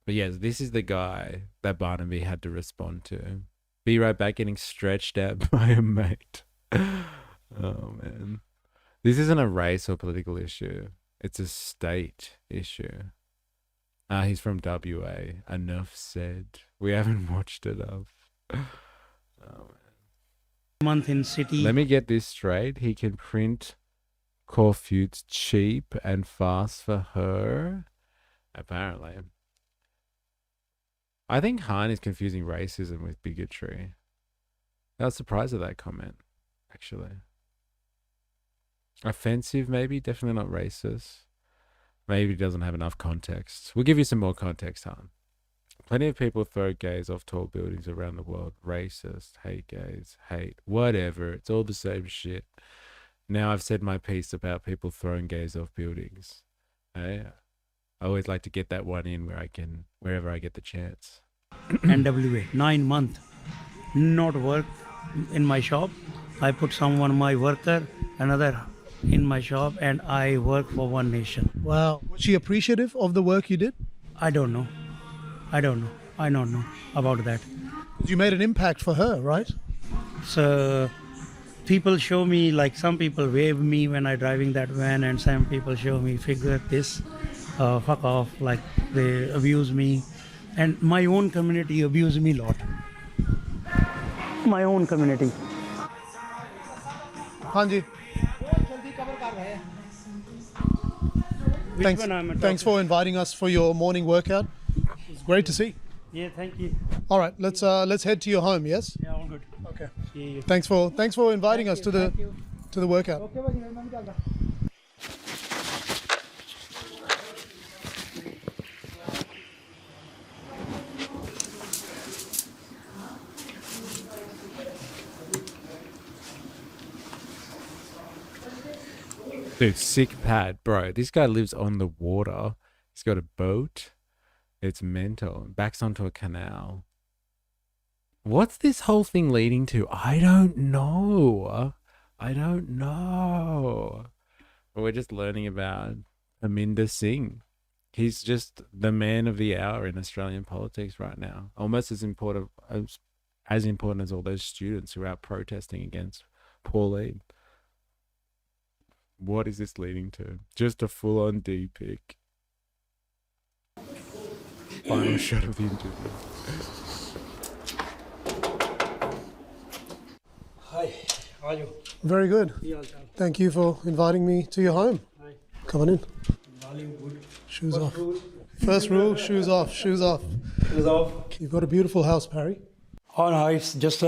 A: But yes, this is the guy that Barnaby had to respond to. Be right back, getting stretched out by a mate. Oh, man. This isn't a race or political issue. It's a state issue. He's from WA. Enough said. We haven't watched enough. Oh, man.
K: Month in city.
A: Let me get this straight. He can print Corfutes cheap and fast for her. Apparently. I think Han is confusing racism with bigotry. I was surprised at that comment, actually. Offensive, maybe. Definitely not racist. Maybe he doesn't have enough context. We'll give you some more context, Han. Plenty of people throw gays off tall buildings around the world. Racist, hate gays, hate, whatever. It's all the same shit. Now I've said my piece about people throwing gays off buildings. I always like to get that one in wherever I get the chance.
K: NWA, 9 months, not work in my shop. I put someone, my worker, another in my shop, and I work for One Nation.
N: Wow. Was she appreciative of the work you did?
K: I don't know. I don't know about that.
N: You made an impact for her, right?
K: So people show me, like some people wave me when I driving that van, and some people show me figure this, fuck off, like they abuse me. And my own community abuse me a lot. My own community.
N: Hanji. Thanks for inviting us for your morning workout. It's great to see.
K: Yeah, thank you.
N: All right, let's head to your home. Yes.
K: Yeah, all good.
N: Okay.
K: See you.
N: Thanks for inviting us to the workout.
A: Dude, sick pad, bro. This guy lives on the water. He's got a boat. It's mental. Backs onto a canal. What's this whole thing leading to? I don't know. But we're just learning about Aminder Singh. He's just the man of the hour in Australian politics right now. Almost as important as all those students who are out protesting against Pauline. What is this leading to? Just a full-on D-pick. Final shot of the interview.
K: Hi, how are you?
N: Very good. Thank you for inviting me to your home.
K: Hi.
N: Come on in. Shoes off. First rule, shoes off. Shoes off.
K: Shoes off.
N: You've got a beautiful house, Parry.
K: Oh no, it's just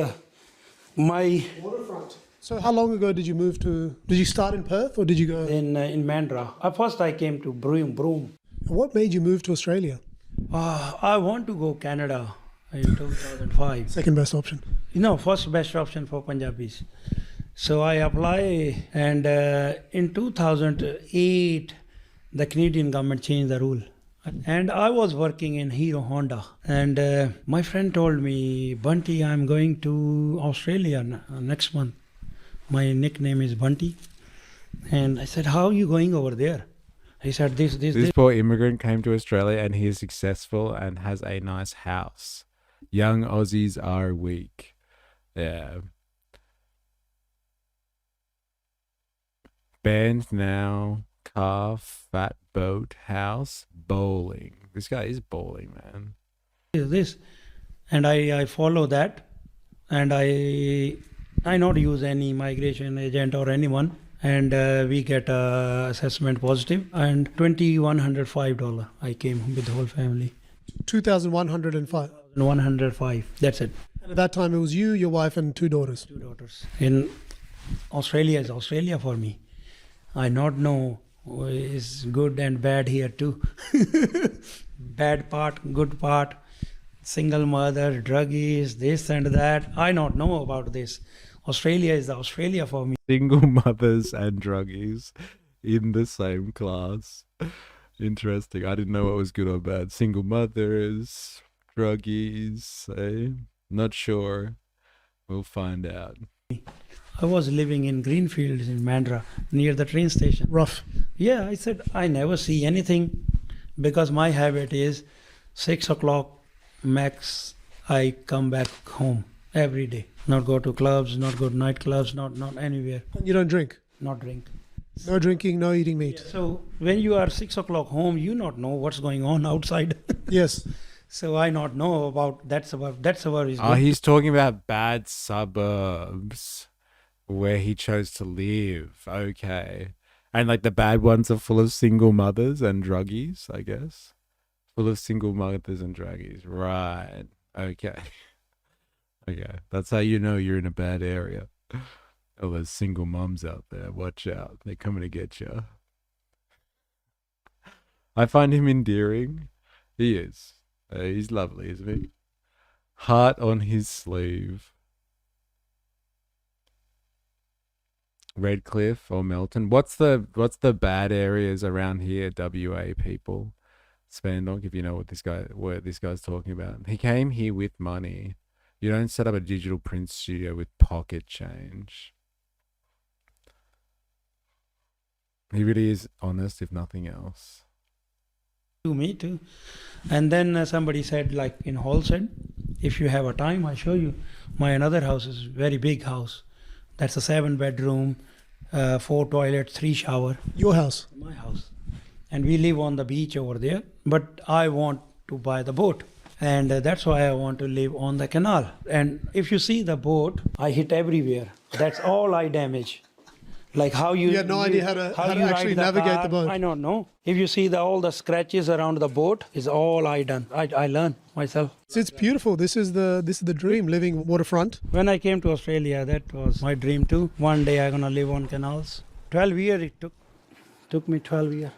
K: my
N: waterfront. So how long ago did you move to? Did you start in Perth or did you go
K: in Mandurah? First, I came to Broome.
N: What made you move to Australia?
K: I want to go Canada in 2005.
N: Second best option.
K: No, first best option for Punjabis. So I apply, and in 2008, the Canadian government changed the rule. And I was working in Hero Honda, and my friend told me, Bunty, I'm going to Australia next month. My nickname is Bunty. And I said, how are you going over there? He said, this
A: poor immigrant came to Australia and he is successful and has a nice house. Young Aussies are weak. Yeah. Band now, car, fat boat, house, bowling. This guy is bowling, man.
K: This. And I follow that. And I not use any migration agent or anyone. And we get assessment positive, and $2,105. I came with the whole family.
N: 2,105.
K: 105. That's it.
N: And at that time, it was you, your wife, and two daughters.
K: Two daughters. In Australia is Australia for me. I not know is good and bad here too. Bad part, good part. Single mother, druggies, this and that. I not know about this. Australia is Australia for me.
A: Single mothers and druggies in the same class. Interesting. I didn't know what was good or bad. Single mothers, druggies, eh? Not sure. We'll find out.
K: I was living in Greenfields in Mandurah, near the train station.
N: Rough.
K: Yeah, I said, I never see anything because my habit is 6 o'clock max, I come back home every day. Not go to clubs, not go to nightclubs, not anywhere.
N: You don't drink?
K: Not drink.
N: No drinking, no eating meat.
K: Yeah, so when you are 6 o'clock home, you not know what's going on outside.
N: Yes.
K: So I not know about that suburb. That suburb is good.
A: Oh, he's talking about bad suburbs where he chose to live. Okay. And like the bad ones are full of single mothers and druggies, I guess. Full of single mothers and druggies. Right. Okay. Okay, that's how you know you're in a bad area. All those single mums out there, watch out. They're coming to get you. I find him endearing. He is. He's lovely, isn't he? Heart on his sleeve. Redcliffe or Melton. What's the bad areas around here, WA people? Spandonk, if you know what this guy's talking about. He came here with money. You don't set up a digital print studio with pocket change. He really is honest, if nothing else.
U: To me too. And then somebody said, like in Hall said, if you have a time, I show you. My another house is very big house. That's a 7-bedroom, 4 toilets, 3 shower.
N: Your house?
U: My house. And we live on the beach over there. But I want to buy the boat. And that's why I want to live on the canal. And if you see the boat, I hit everywhere. That's all I damage. Like how you
N: had no idea how to actually navigate the boat.
U: I don't know. If you see all the scratches around the boat, is all I done. I learned myself.
N: So it's beautiful. This is the dream, living waterfront.
U: When I came to Australia, that was my dream too. One day I'm gonna live on canals. 12 years it took me 12 years.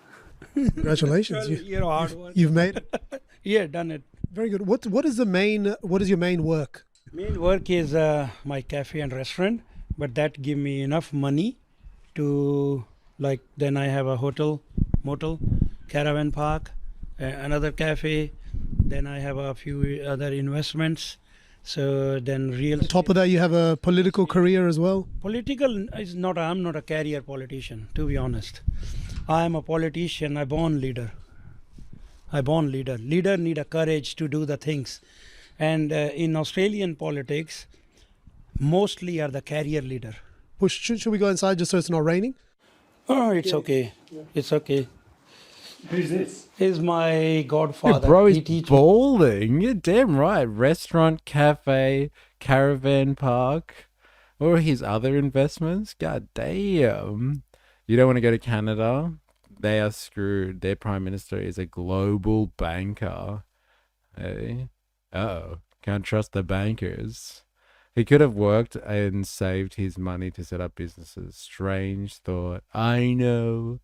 N: Congratulations!
U: 12 years hard work.
N: You've made it.
U: Yeah, done it.
N: Very good. What is your main work?
U: Main work is my cafe and restaurant, but that give me enough money to, like, then I have a motel, caravan park, another cafe, then I have a few other investments. So then
N: On top of that, you have a political career as well?
U: Political is not, I'm not a career politician, to be honest. I am a politician, I born leader. Leader need a courage to do the things. And in Australian politics, mostly are the career leader.
N: Should we go inside just so it's not raining?
U: Oh, it's okay. It's okay.
N: Who's this?
U: He's my godfather.
A: Yeah, bro, he's balling. You're damn right. Restaurant, cafe, caravan park. Or his other investments. God damn. You don't want to go to Canada? They are screwed. Their prime minister is a global banker. Hey. Uh-oh. Can't trust the bankers. He could have worked and saved his money to set up businesses. Strange thought. I know.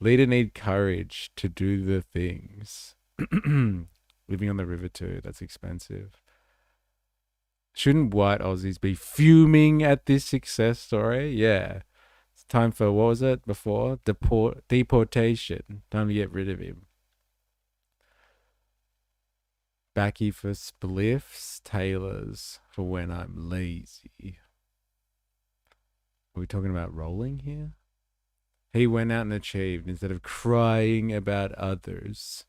A: Leader need courage to do the things. Living on the river too. That's expensive. Shouldn't white Aussies be fuming at this success story? Yeah. It's time for, what was it before? Deportation. Time to get rid of him. Backy for spliffs, tailors for when I'm lazy. Are we talking about rolling here? He went out and achieved instead of crying about others.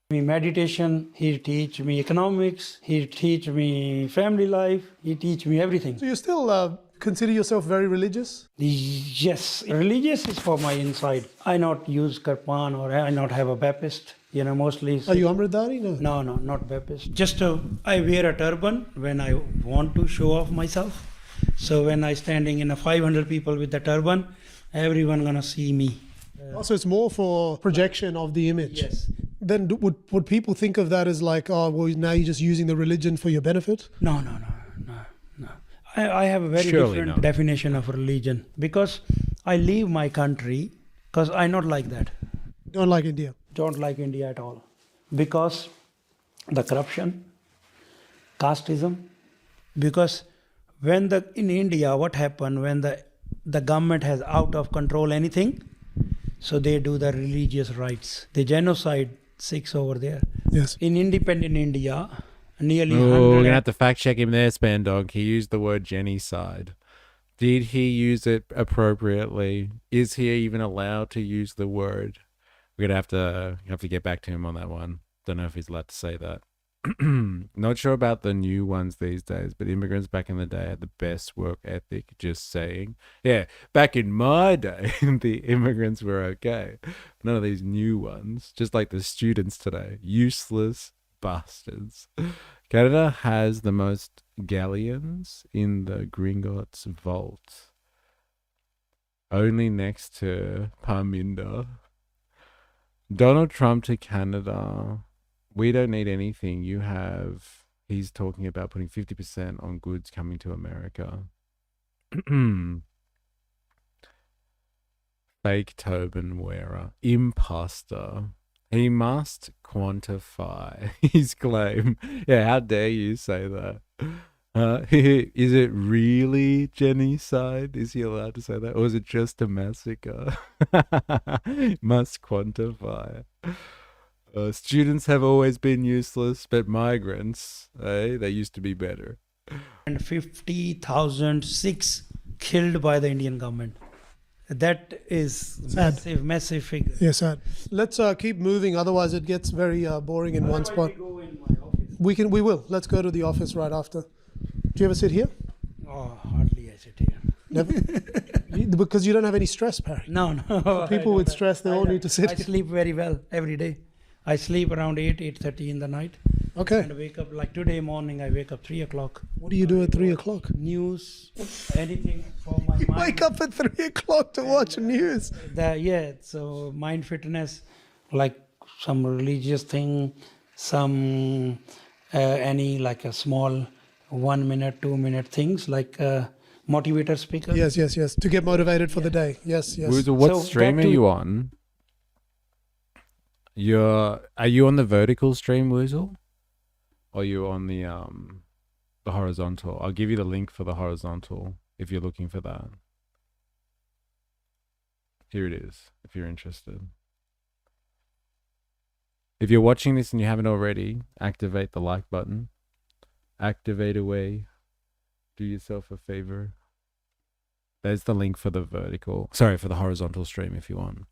U: Meditation, he teach me economics, he teach me family life, he teach me everything.
N: So you still consider yourself very religious?
U: Yes, religious is for my inside. I not use Karpan or I not have a Baptist. Mostly.
N: Are you Amritdhari?
U: No, not Baptist. Just I wear a turban when I want to show off myself. So when I standing in a 500 people with the turban, everyone gonna see me.
N: So it's more for projection of the image.
U: Yes.
N: Then would people think of that as like, oh, well, now you're just using the religion for your benefit?
U: No. I have a very different definition of religion because I leave my country because I not like that.
N: Don't like India?
U: Don't like India at all. Because the corruption, casteism, because when in India, what happened when the government has out of control anything, so they do the religious rights. They genocide Sikhs over there.
N: Yes.
U: In independent India, nearly
A: Oh,
U: 100...
A: we're going to have to fact check him there, Spandog. He used the word genocide. Did he use it appropriately? Is he even allowed to use the word? We're going to have to get back to him on that one. Don't know if he's allowed to say that. Not sure about the new ones these days, but immigrants back in the day had the best work ethic, just saying. Yeah, back in my day, the immigrants were okay. None of these new ones, just like the students today. Useless bastards. Canada has the most galleons in the Gringotts Vault. Only next to Parminder. Donald Trump to Canada. We don't need anything. He's talking about putting 50% on goods coming to America. Fake Tobin wearer. Imposter. He must quantify his claim. Yeah, how dare you say that? Is it really genocide? Is he allowed to say that? Or is it just a massacre? Must quantify. Students have always been useless, but migrants, they used to be better.
U: And 50,000 Sikhs killed by the Indian government. That is
N: Sad.
U: massive figure.
N: Yes, sad. Let's keep moving, otherwise it gets very boring in one spot. We will. Let's go to the office right after. Do you ever sit here?
U: Oh, hardly I sit here.
N: Never? Because you don't have any stress, Parry.
U: No.
N: People with stress, they all need to sit.
U: I sleep very well every day. I sleep around 8:30 in the night.
N: Okay.
U: And wake up, like today morning, I wake up 3 o'clock.
N: What do you do at 3 o'clock?
U: News, anything for my
N: You
U: mind.
N: wake up at 3 o'clock to watch news.
U: So mind fitness, like some religious thing, some any like a small 1 minute, 2 minute things like motivator speaker.
N: Yes. To get motivated for the day. Yes.
A: Woozle, what stream are you on? Are you on the vertical stream, Woozle? Or are you on the horizontal? I'll give you the link for the horizontal if you're looking for that. Here it is, if you're interested. If you're watching this and you haven't already, activate the like button. Activate away. Do yourself a favor. There's the link for the for the horizontal stream if you want.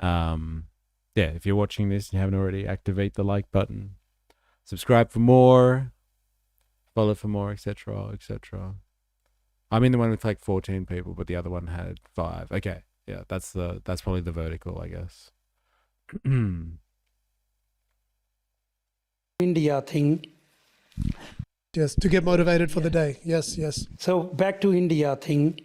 A: Yeah, if you're watching this and you haven't already, activate the like button. Subscribe for more. Follow for more, etc., etc. I'm in the one with like 14 people, but the other one had 5. Okay, yeah, that's probably the vertical, I guess.
U: India thing.
N: Yes, to get motivated for the day. Yes.
U: So back to India thing.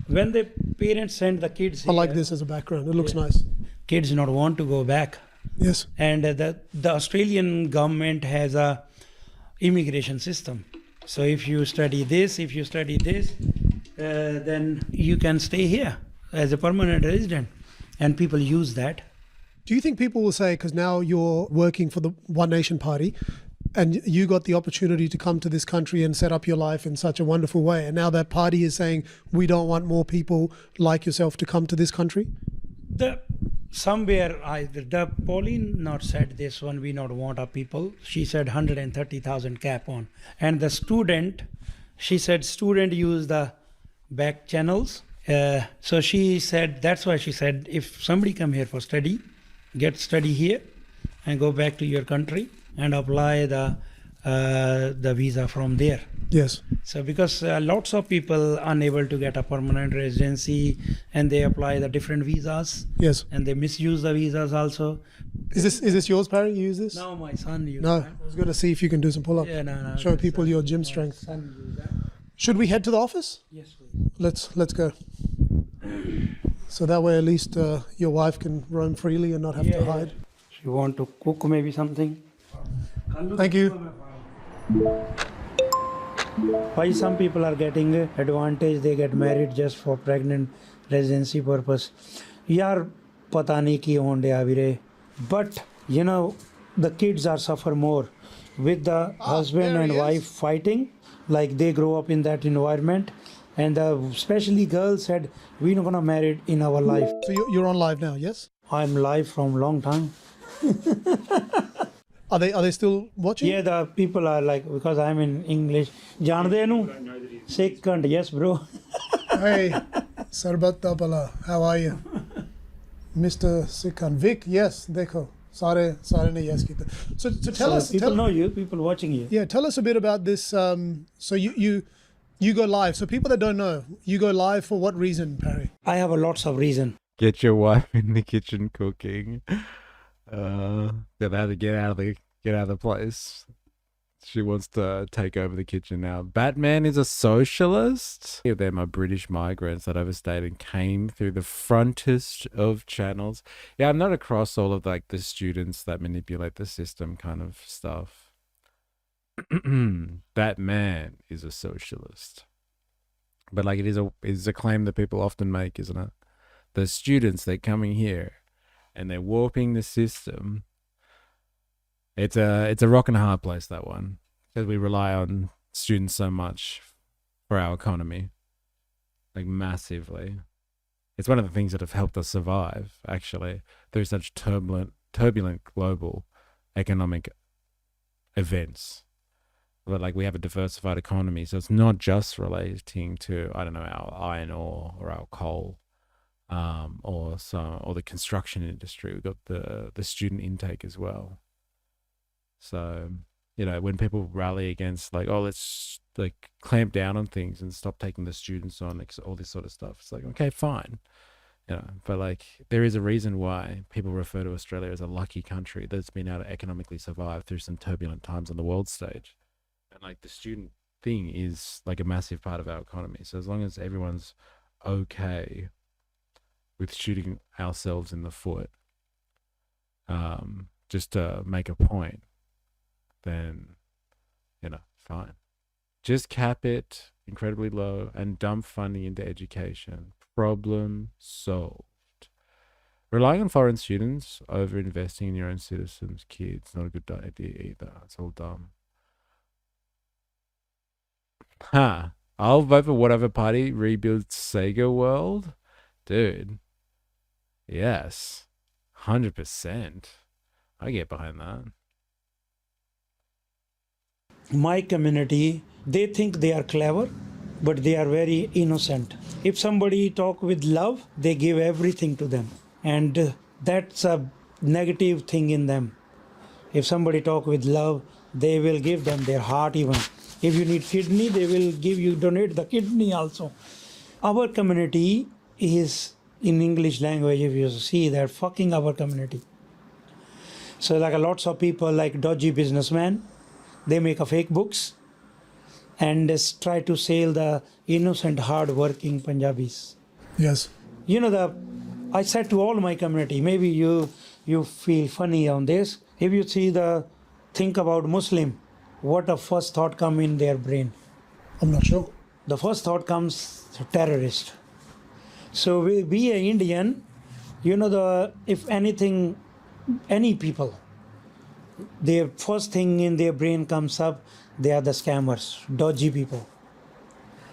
U: When the parents send the kids
N: I like this as a background. It looks nice.
U: Kids not want to go back.
N: Yes.
U: And the Australian government has a immigration system. So if you study this, then you can stay here as a permanent resident. And people use that.
N: Do you think people will say, because now you're working for the One Nation Party, and you got the opportunity to come to this country and set up your life in such a wonderful way, and now that party is saying, we don't want more people like yourself to come to this country?
U: Pauline not said this one, we not want our people. She said 130,000 cap on. And the student, she said student use the back channels. So she said, that's why she said, if somebody come here for study, get study here and go back to your country and apply the visa from there.
N: Yes.
U: So because lots of people unable to get a permanent residency and they apply the different visas.
N: Yes.
U: And they misuse the visas also.
N: Is this yours, Parry? You use this?
U: No, my son uses
N: No,
U: that.
N: I was going to see if you can do some pull-up.
U: Yeah, no.
N: Show people your gym strength.
U: Son uses that.
N: Should we head to the office?
U: Yes, please.
N: Let's go. So that way at least your wife can roam freely and not have to hide.
U: She want to cook maybe something.
N: Thank you.
U: Why some people are getting advantage, they get married just for pregnant residency purpose. Yaar pata nahi ki honde avire. But you know, the kids are suffer more with the husband and wife fighting, like they grow up in that environment. And especially girls said, we're not gonna marry in our life.
N: So you're on live now, yes?
U: I'm live from long time.
N: Are they still watching?
U: Yeah, the people are like, because I'm in English. Jaande nu? Second, yes, bro.
N: Hey, Sarbat Tapala, how are you? Mr. Sikhan. Vic, yes, dekho. Sare ne yes kita. So tell us.
U: People know you, people watching you.
N: Yeah, tell us a bit about this. So you go live. So people that don't know, you go live for what reason, Parry?
U: I have a lots of reason.
A: Get your wife in the kitchen cooking. They'll have to get out of the place. She wants to take over the kitchen now. Batman is a socialist. They're my British migrants that overstayed and came through the frontest of channels. Yeah, I'm not across all of like the students that manipulate the system kind of stuff. Batman is a socialist. But like it is a claim that people often make, isn't it? The students, they're coming here and they're warping the system. It's a rock and a hard place, that one, because we rely on students so much for our economy, like massively. It's one of the things that have helped us survive, actually, through such turbulent global economic events. but like we have a diversified economy, so it's not just relating to, I don't know, our iron ore or our coal, or the construction industry. We've got the student intake as well. So, you know, when people rally against like, oh, let's like clamp down on things and stop taking the students on, like, all this sort of stuff, it's like, okay, fine. You know, but like there is a reason why people refer to Australia as a lucky country that's been able to economically survive through some turbulent times on the world stage. And like the student thing is like a massive part of our economy. So as long as everyone's okay with shooting ourselves in the foot, just to make a point, then, you know, fine. Just cap it incredibly low and dump funding into education. Problem solved. Relying on foreign students over investing in your own citizens' kids, not a good idea either. It's all dumb. I'll vote for whatever party rebuilds Sega World. Dude. Yes. 100%. I get behind that.
U: My community, they think they are clever, but they are very innocent. If somebody talk with love, they give everything to them. And that's a negative thing in them. If somebody talk with love, they will give them their heart even. If you need kidney, they will donate the kidney also. Our community is, in English language, if you see, they're fucking our community. So like lots of people like dodgy businessmen, they make a fake books and just try to sell the innocent, hard-working Punjabis.
N: Yes.
U: You know, I said to all my community, maybe you feel funny on this. If you think about Muslim, what the first thought come in their brain?
N: I'm not sure.
U: The first thought comes terrorist. So we are Indian, you know, if anything, any people, their first thing in their brain comes up, they are the scammers, dodgy people.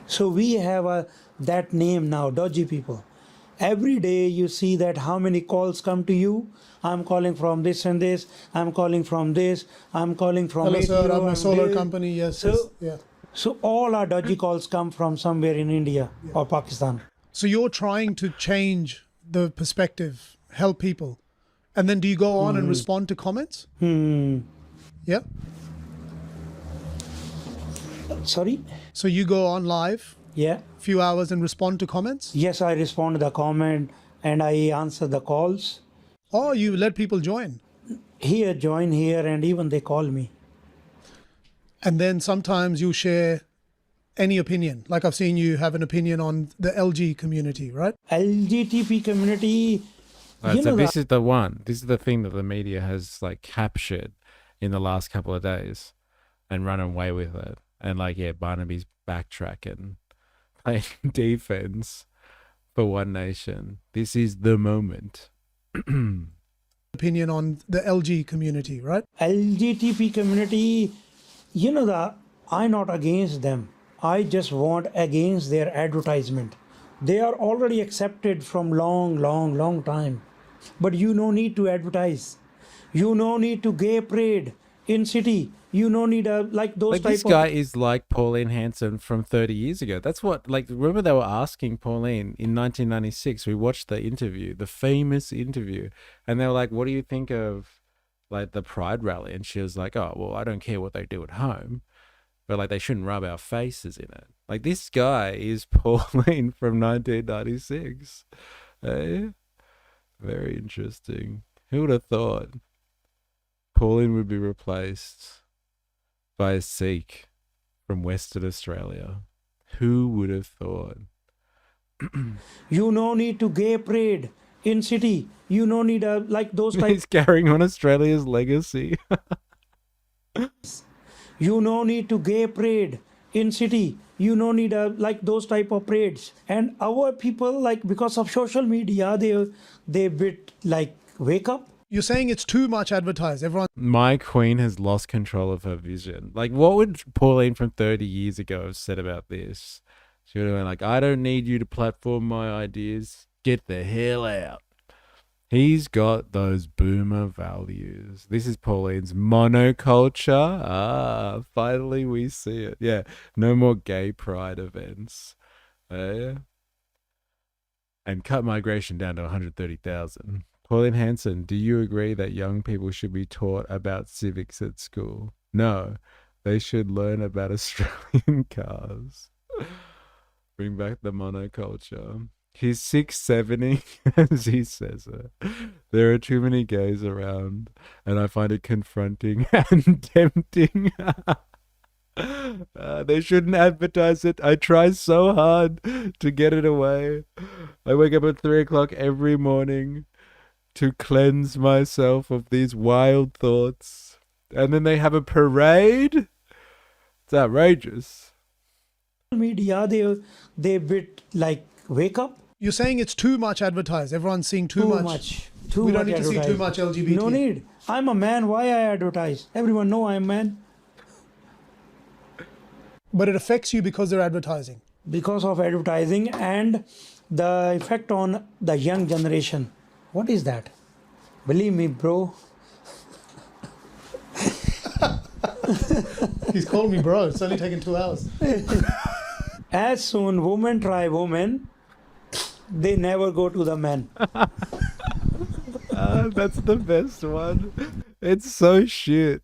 U: So we have that name now, dodgy people. Every day you see that how many calls come to you. I'm calling from this and this. I'm calling from this. I'm calling from
N: Hello, sir, I'm a solar
U: this.
N: company. Yes.
U: So,
N: yes, yeah.
U: So all our dodgy calls come from somewhere in India or Pakistan.
N: So you're trying to change the perspective, help people. And then do you go on and respond to comments? Yeah.
U: Sorry?
N: So you go on live?
U: Yeah.
N: Few hours and respond to comments?
U: Yes, I respond to the comment and I answer the calls.
N: Oh, you let people join?
U: Join here, and even they call me.
N: And then sometimes you share any opinion. Like I've seen you have an opinion on the LG community, right?
U: LGTB community.
A: So this is the one. This is the thing that the media has like captured in the last couple of days and run away with it. And like, yeah, Barnaby's backtracking, playing defense for One Nation. This is the moment.
N: Opinion on the LG community, right?
U: LGTB community, I'm not against them. I just want against their advertisement. They are already accepted from long time. But you no need to advertise. You no need to gay parade in city. You no need like those
A: like
U: type
A: this guy is like Pauline Hanson from 30 years ago. That's what, like, remember they were asking Pauline in 1996. We watched the interview, the famous interview, and they were like, what do you think of like the Pride rally? And she was like, oh, well, I don't care what they do at home, but like they shouldn't rub our faces in it. Like this guy is Pauline from 1996. Very interesting. Who would have thought Pauline would be replaced by a Sikh from Western Australia? Who would have thought?
U: You no need to gay parade in city. You no need like those type.
A: He's carrying on Australia's legacy.
U: You no need to gay parade in city. You no need like those type of parades. And our people, like, because of social media, they bit like wake up.
N: You're saying it's too much advertised. Everyone.
A: My queen has lost control of her vision. Like, what would Pauline from 30 years ago have said about this? She would have been like, I don't need you to platform my ideas. Get the hell out. He's got those boomer values. This is Pauline's monoculture. Ah, finally we see it. Yeah, no more gay pride events. And cut migration down to 130,000. Pauline Hanson, do you agree that young people should be taught about civics at school? No, they should learn about Australian cars. Bring back the monoculture. He's 670, as he says it. There are too many gays around, and I find it confronting and tempting. They shouldn't advertise it. I try so hard to get it away. I wake up at 3 o'clock every morning to cleanse myself of these wild thoughts. And then they have a parade? It's outrageous.
U: Media, they bit like wake up.
N: You're saying it's too much advertised. Everyone's seeing too much. We don't need to see too much LGBT.
U: No need. I'm a man. Why I advertise? Everyone know I'm a man.
N: But it affects you because they're advertising.
U: Because of advertising and the effect on the young generation. What is that? Believe me, bro.
N: He's called me bro. It's only taken 2 hours.
U: As soon women try women, they never go to the men.
A: That's the best one. It's so shit.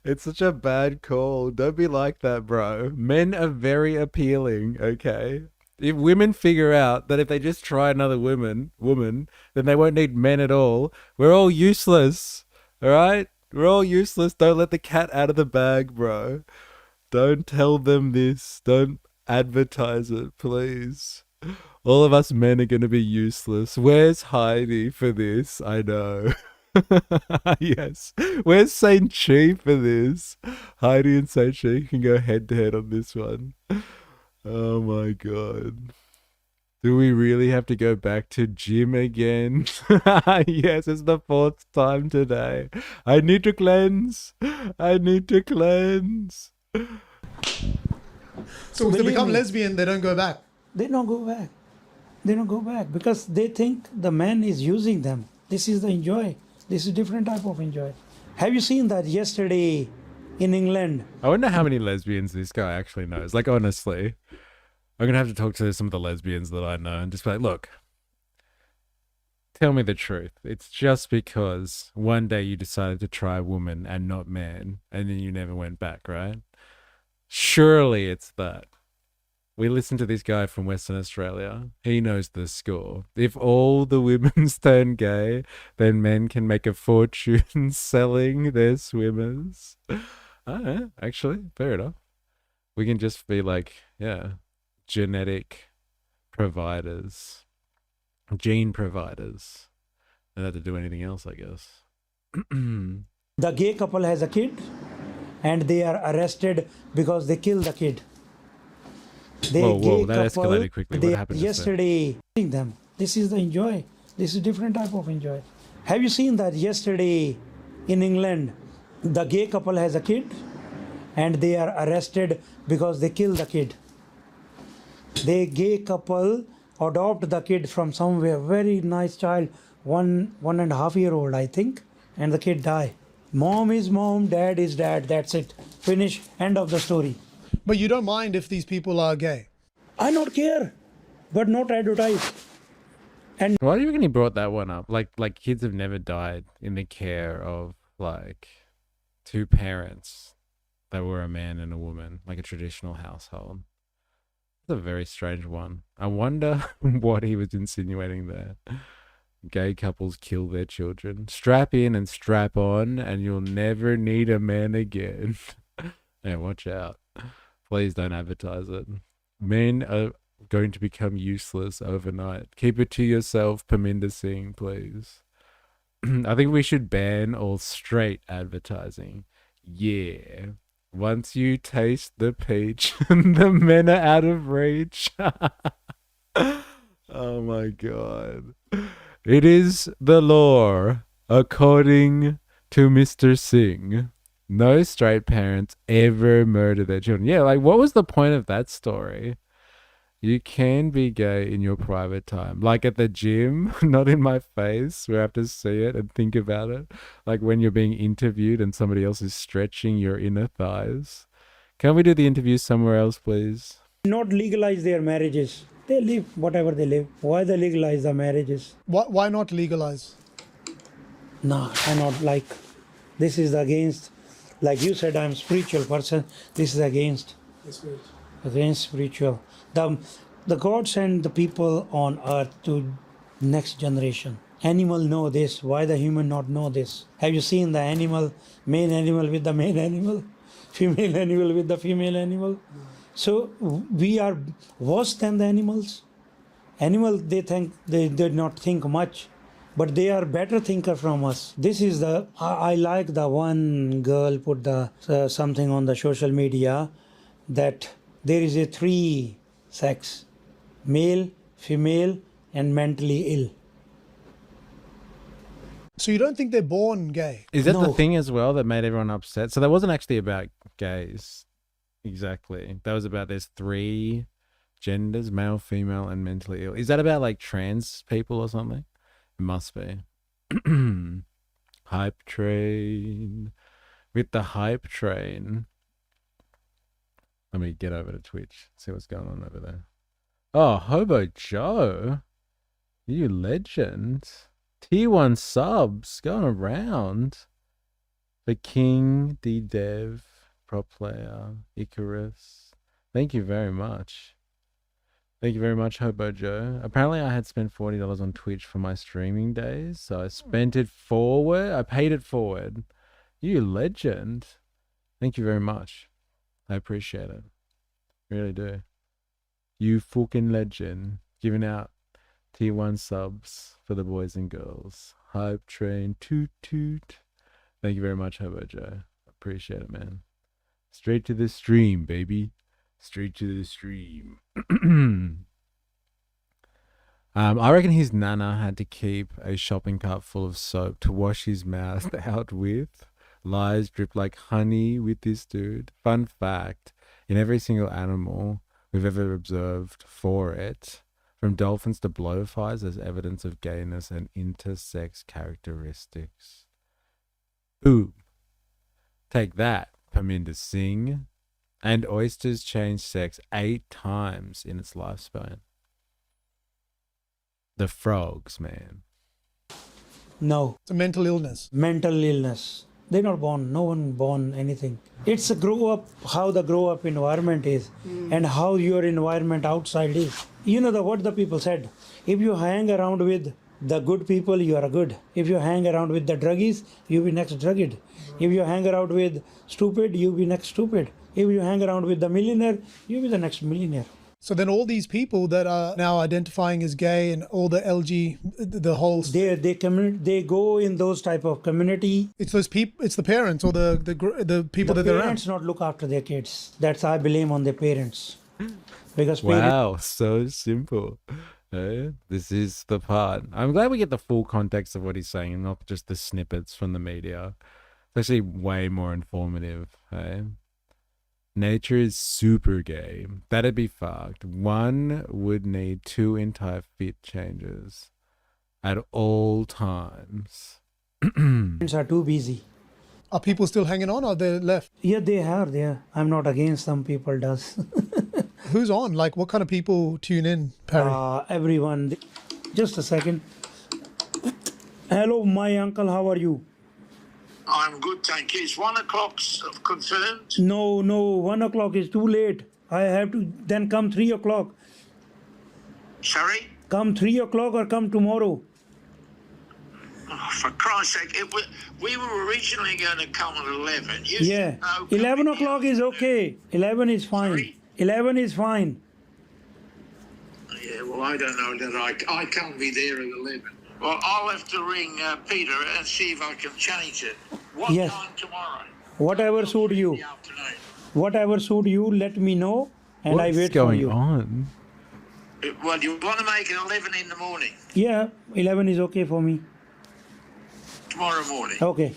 A: It's such a bad call. Don't be like that, bro. Men are very appealing, okay? If women figure out that if they just try another woman, then they won't need men at all, we're all useless, all right? We're all useless. Don't let the cat out of the bag, bro. Don't tell them this. Don't advertise it, please. All of us men are going to be useless. Where's Heidi for this? I know. Yes. Where's Saint Chi for this? Heidi and Saint Chi can go head to head on this one. Oh my god. Do we really have to go back to gym again? Yes, it's the 4th time today. I need to cleanse. I need to cleanse.
N: So if they become lesbian, they don't go back.
U: They don't go back. They don't go back because they think the man is using them. This is the enjoy. This is a different type of enjoy. Have you seen that yesterday in England?
A: I wonder how many lesbians this guy actually knows. Like, honestly, I'm going to have to talk to some of the lesbians that I know and just be like, look, tell me the truth. It's just because one day you decided to try woman and not man, and then you never went back, right? Surely it's that. We listened to this guy from Western Australia. He knows the score. If all the women turn gay, then men can make a fortune selling their swimmers. I don't know, actually, fair enough. We can just be like, yeah, genetic providers, gene providers. They don't have to do anything else, I guess.
U: The gay couple has a kid and they are arrested because they killed the kid.
A: Whoa, that escalated quickly. What happened
U: yesterday? Them. This is the enjoy. This is a different type of enjoy. Have you seen that yesterday in England? The gay couple has a kid and they are arrested because they killed the kid. The gay couple adopt the kid from somewhere, very nice child, 1.5-year-old, I think, and the kid die. Mom is mom, dad is dad. That's it. Finish. End of the story.
N: But you don't mind if these people are gay?
U: I don't care, but not advertise. And
A: why do you reckon he brought that one up? Like kids have never died in the care of like 2 parents that were a man and a woman, like a traditional household. It's a very strange one. I wonder what he was insinuating there. Gay couples kill their children. Strap in and strap on, and you'll never need a man again. Yeah, watch out. Please don't advertise it. Men are going to become useless overnight. Keep it to yourself, Parminder Singh, please. I think we should ban all straight advertising. Yeah. Once you taste the peach, the men are out of reach. Oh my god. It is the law, according to Mr. Singh. No straight parents ever murder their children. Yeah, like, what was the point of that story? You can be gay in your private time. Like at the gym, not in my face where I have to see it and think about it. Like when you're being interviewed and somebody else is stretching your inner thighs. Can we do the interview somewhere else, please?
U: Not legalize their marriages. They live whatever they live. Why they legalize the marriages?
N: Why not legalize?
U: No, I'm not like, this is against, like you said, I'm a spiritual person. This is against spiritual. The God sent the people on earth to next generation. Animal know this. Why the human not know this? Have you seen the animal, main animal with the main animal, female animal with the female animal? So we are worse than the animals. Animal, they think they did not think much, but they are better thinker from us. This is the I like the one girl put the something on the social media that there is a 3 sex, male, female, and mentally ill.
N: So you don't think they're born gay?
A: Is that the thing as well that made everyone upset? So that wasn't actually about gays. Exactly. That was about there's 3 genders, male, female, and mentally ill. Is that about like trans people or something? It must be. Hype train. With the hype train. Let me get over to Twitch. See what's going on over there. Oh, Hobo Joe. You legend. T1 subs going around. The King, D-Dev, Prop Player, Icarus. Thank you very much. Thank you very much, Hobo Joe. Apparently I had spent $40 on Twitch for my streaming days, so I spent it forward. I paid it forward. You legend. Thank you very much. I appreciate it. Really do. You fucking legend. Giving out T1 subs for the boys and girls. Hype train, toot toot. Thank you very much, Hobo Joe. Appreciate it, man. Straight to the stream, baby. Straight to the stream. I reckon his nana had to keep a shopping cart full of soap to wash his mouth out with. Lies drip like honey with this dude. Fun fact, in every single animal we've ever observed for it, from dolphins to blowflies, there's evidence of gayness and intersex characteristics. Ooh. Take that, Parminder Singh. And oysters change sex 8 times in its lifespan. The frogs, man.
U: No.
N: It's a mental illness.
U: Mental illness. They're not born. No one born anything. It's a grow up, how the grow up environment is and how your environment outside is. You know what the people said. If you hang around with the good people, you are good. If you hang around with the druggies, you be next drugged. If you hang around with stupid, you be next stupid. If you hang around with the millionaire, you be the next millionaire.
N: So then all these people that are now identifying as gay and all the LG, the whole...
U: They go in those type of community.
N: It's those people, it's the parents or the people that they're around.
U: The parents not look after their kids. That's I blame on their parents. Because
A: wow, so simple. This is the part. I'm glad we get the full context of what he's saying and not just the snippets from the media. It's actually way more informative. Nature is super gay. That'd be fucked. One would need 2 entire fit changes at all times.
U: Parents are too busy.
N: Are people still hanging on or are they left?
U: Yeah, they are there. I'm not against some people does.
N: Who's on? Like what kind of people tune in, Perry?
U: Everyone. Just a second. Hello, my uncle, how are you?
D: I'm good, thank you. Is 1 o'clock confirmed?
U: No, 1 o'clock is too late. I have to then come 3 o'clock.
D: Sorry?
U: Come 3 o'clock or come tomorrow.
D: Oh, for Christ's sake, we were originally going to come at 11. You
U: Yeah, 11 o'clock is okay. 11 is fine. Sorry? 11 is fine.
D: Yeah, well, I don't know that I can't be there at 11. Well, I'll have to ring Peter and see if I can change it. What time tomorrow?
U: Whatever suit you. Whatever suit you, let me know and I wait for you.
A: What's going on?
D: Well, you want to make it 11 in the morning?
U: Yeah, 11 is okay for me.
D: Tomorrow morning?
U: Okay.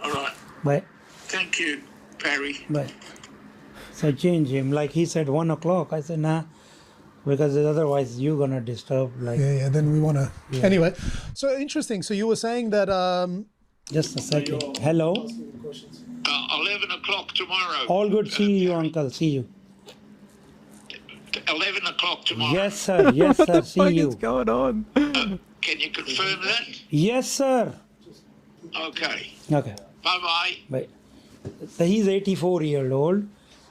D: All right.
U: Bye.
D: Thank you, Perry.
U: Bye. So I changed him. Like he said 1 o'clock. I said, nah, because otherwise you're gonna disturb. Like
N: Yeah. Then we want to. Anyway, so interesting. So you were saying that.
U: Just a second. Hello.
D: 11 o'clock tomorrow.
U: All good. See you, uncle. See you.
D: 11 o'clock tomorrow.
U: Yes, sir. Yes, sir.
A: What the
U: See
A: fuck
U: you.
A: is going on?
D: Can you confirm that?
U: Yes, sir.
D: Okay.
U: Okay.
D: Bye-bye.
U: Bye. So he's 84-year-old,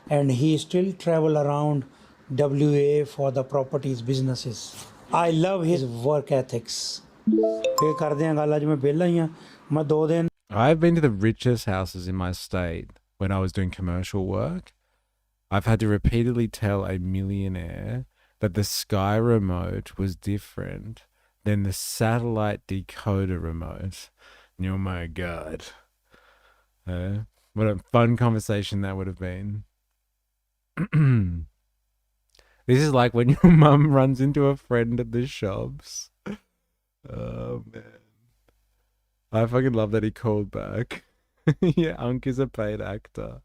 U: and he still travel around WA for the properties businesses. I love his work ethics.
A: I've been to the richest houses in my state when I was doing commercial work. I've had to repeatedly tell a millionaire that the Sky remote was different than the satellite decoder remote. Oh my God. What a fun conversation that would have been. This is like when your mum runs into a friend at the shops. Oh, man. I fucking love that he called back. Yeah, Unk is a paid actor.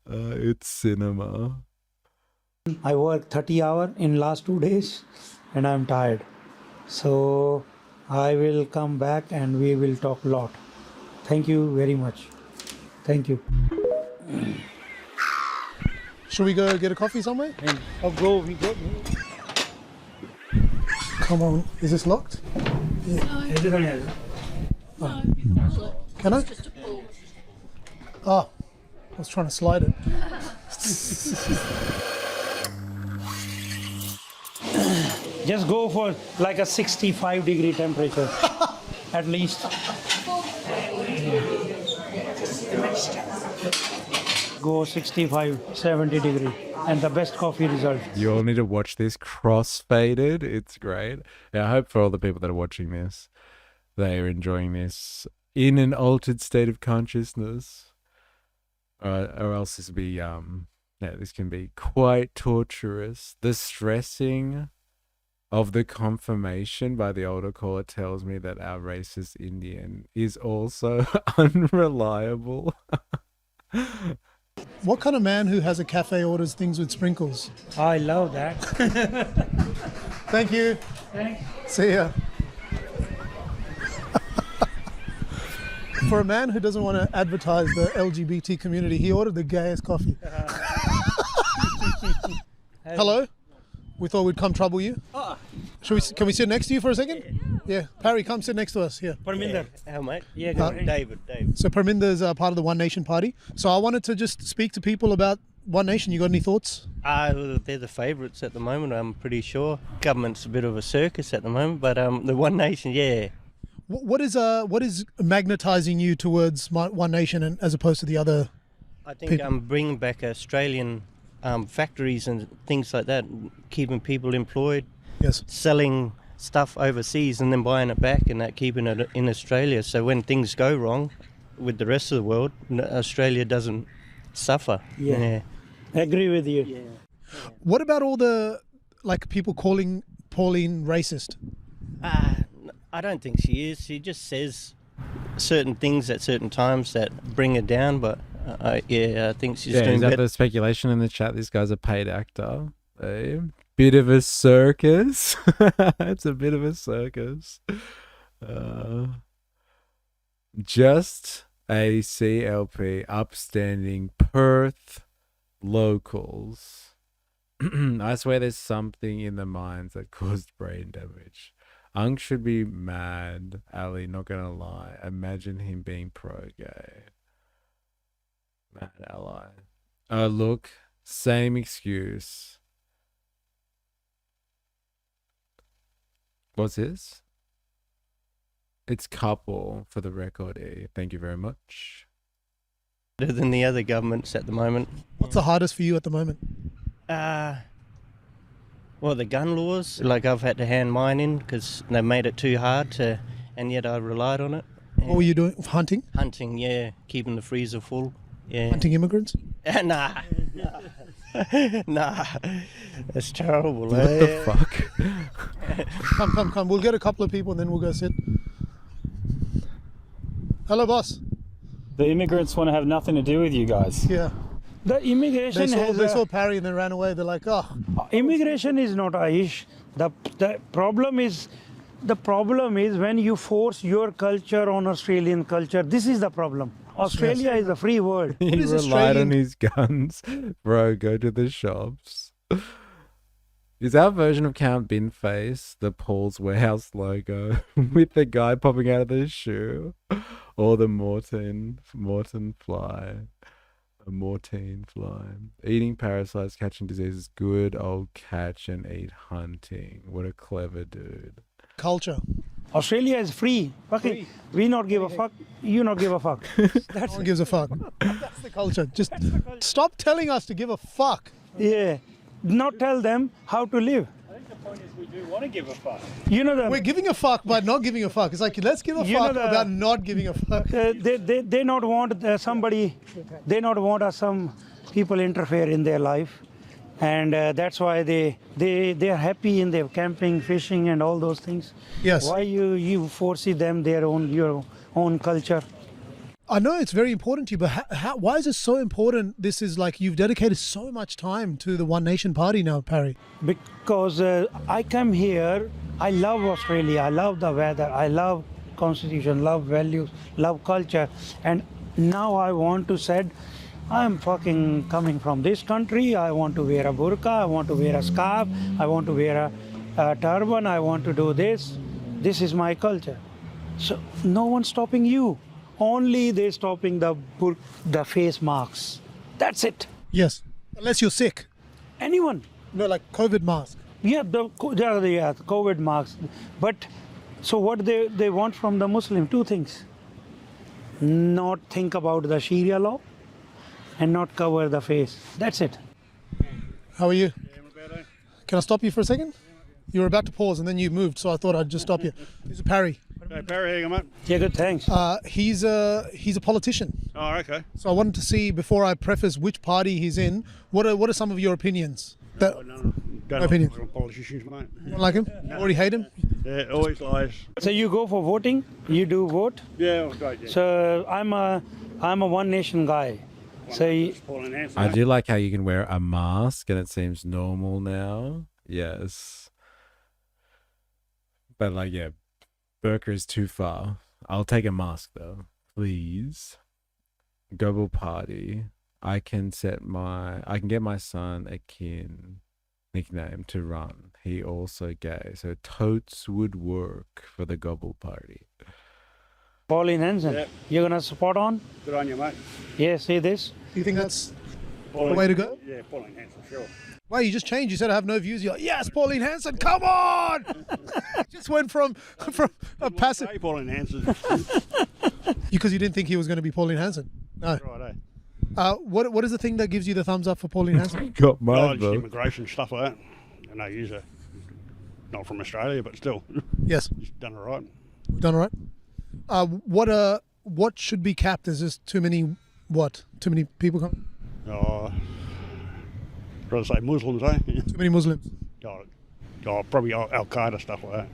A: It's cinema.
U: I worked 30 hours in last 2 days, and I'm tired. So I will come back and we will talk a lot. Thank you very much. Thank you.
N: Should we go get a coffee somewhere?
U: I'll go. We go.
N: Come on. Is this locked? Yeah. Oh. Can I? Oh, I was trying to slide it.
U: Just go for like a 65-degree temperature, at least. Go 65, 70 degree, and the best coffee result.
A: You all need to watch this cross-faded. It's great. Yeah, I hope for all the people that are watching this, they are enjoying this in an altered state of consciousness. Or else this will be, this can be quite torturous. The stressing of the confirmation by the older caller tells me that our racist Indian is also unreliable.
N: What kind of man who has a cafe orders things with sprinkles?
U: I love that.
N: Thank you.
U: Thanks.
N: See ya. For a man who doesn't want to advertise the LGBT community, he ordered the gayest coffee. Hello? We thought we'd come trouble you. Can we sit next to you for a second? Yeah. Parry, come sit next to us here.
U: Parminder.
Q: How, mate?
U: Yeah, go ahead.
Q: David.
N: So Parminder is part of the One Nation Party. So I wanted to just speak to people about One Nation. You got any thoughts?
Q: They're the favourites at the moment, I'm pretty sure. Government's a bit of a circus at the moment, but the One Nation, yeah.
N: What is magnetising you towards One Nation and as opposed to the other?
Q: I think bringing back Australian factories and things like that, keeping people employed.
N: Yes.
Q: Selling stuff overseas and then buying it back and that, keeping it in Australia. So when things go wrong with the rest of the world, Australia doesn't suffer.
U: Yeah. I agree with you.
Q: Yeah.
N: What about all the people calling Pauline racist?
Q: I don't think she is. She just says certain things at certain times that bring her down, but I think she's doing
A: is that
Q: better.
A: the speculation in the chat? This guy's a paid actor. A bit of a circus. It's a bit of a circus. Just a CLP upstanding Perth locals. I swear there's something in the mines that caused brain damage. Unk should be mad, Ali, not gonna lie. Imagine him being pro-gay. Mad ally. Oh, look, same excuse. What's this? It's couple for the record. Thank you very much.
Q: Better than the other governments at the moment.
N: What's the hardest for you at the moment?
Q: Well, the gun laws. I've had to hand mine in because they made it too hard to, and yet I relied on it.
N: What were you doing? Hunting?
Q: Hunting, yeah. Keeping the freezer full. Yeah.
N: Hunting immigrants?
Q: Nah. Nah. That's terrible.
A: What the fuck?
N: Come. We'll get a couple of people and then we'll go sit. Hello, boss.
R: The immigrants want to have nothing to do with you guys.
N: Yeah.
U: The immigration
N: they saw Parry and then ran away. They're like, oh.
U: Immigration is not a issue. The problem is when you force your culture on Australian culture. This is the problem. Australia is a free world.
A: He relied on his guns. Bro, go to the shops. Is our version of Count Binface the Paul's Warehouse logo with the guy popping out of the shoe? Or the Mortine fly? A Mortine fly. Eating parasites, catching diseases, good old catch and eat hunting. What a clever dude.
N: Culture.
U: Australia is free. Okay, we not give a fuck. You not give a fuck.
N: No one gives a fuck. That's the culture. Just stop telling us to give a fuck.
U: Yeah, not tell them how to live.
S: I think the point is we do want to give a fuck.
U: You know
N: we're giving a fuck by not giving a fuck. It's like let's give a fuck about not giving a fuck.
U: They not want somebody. They not want some people interfere in their life. And that's why they are happy in their camping, fishing, and all those things.
N: Yes.
U: Why you foresee them your own culture?
N: I know it's very important to you, but why is it so important? This is like you've dedicated so much time to the One Nation Party now, Parry.
U: Because I come here, I love Australia, I love the weather, I love constitution, love values, love culture, and now I want to say, I'm fucking coming from this country. I want to wear a burqa. I want to wear a scarf. I want to wear a turban. I want to do this. This is my culture. So no one's stopping you. Only they're stopping the face masks. That's it.
N: Yes. Unless you're sick.
U: Anyone.
N: No, like COVID mask.
U: Yeah, the COVID masks. But so what they want from the Muslim? Two things. Not think about the Sharia law. And not cover the face. That's it.
N: How are you? Can I stop you for a second? You were about to pause and then you moved, so I thought I'd just stop you. This is Parry.
S: Hey, Parry, how you going, mate?
U: Yeah, good, thanks.
N: He's a politician.
S: Oh, okay.
N: So I wanted to see, before I preface which party he's in, what are some of your opinions?
S: No opinions on politicians, mate.
N: You don't like him?
S: No.
N: Already hate him?
S: Yeah, always lies.
U: So you go for voting? You do vote?
S: Yeah, great, yeah.
U: So I'm a One Nation guy. So
A: I do like how you can wear a mask and it seems normal now. Yes. But like, yeah, burqa is too far. I'll take a mask though. Please. Global Party. I can get my son a kin nickname to run. He also gay. So totes would work for the Global Party.
U: Pauline Hanson,
S: yep.
U: You're going to support on?
S: Good on you, mate.
U: Yeah, see this?
N: Do you think that's the way to go?
S: Yeah, Pauline Hanson, sure.
N: Well, you just changed. You said I have no views. You're like, yes, Pauline Hanson, come on! Just went from a passive...
S: Hey, Pauline Hanson.
N: Because you didn't think he was going to be Pauline Hanson? No.
S: Right,
N: what is the thing that gives you the thumbs up for Pauline Hanson?
A: Got mine,
S: just immigration, stuff like that. I know he's not from Australia, but still.
N: Yes.
S: He's done all right.
N: Done all right? What should be capped? Is this too many? What? Too many people come?
S: I'd rather say Muslims, eh?
N: Too many Muslims.
S: Probably Al Qaeda stuff like that.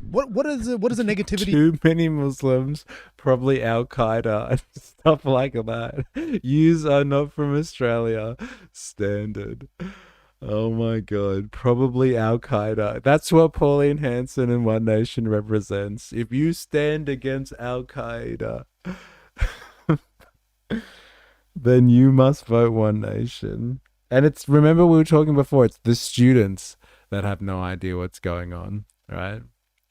N: What is the negativity?
A: Too many Muslims, probably Al Qaeda and stuff like that. Yous are not from Australia. Standard. Oh my God. Probably Al Qaeda. That's what Pauline Hanson and One Nation represents. If you stand against Al Qaeda, then you must vote One Nation. And remember we were talking before, it's the students that have no idea what's going on, right?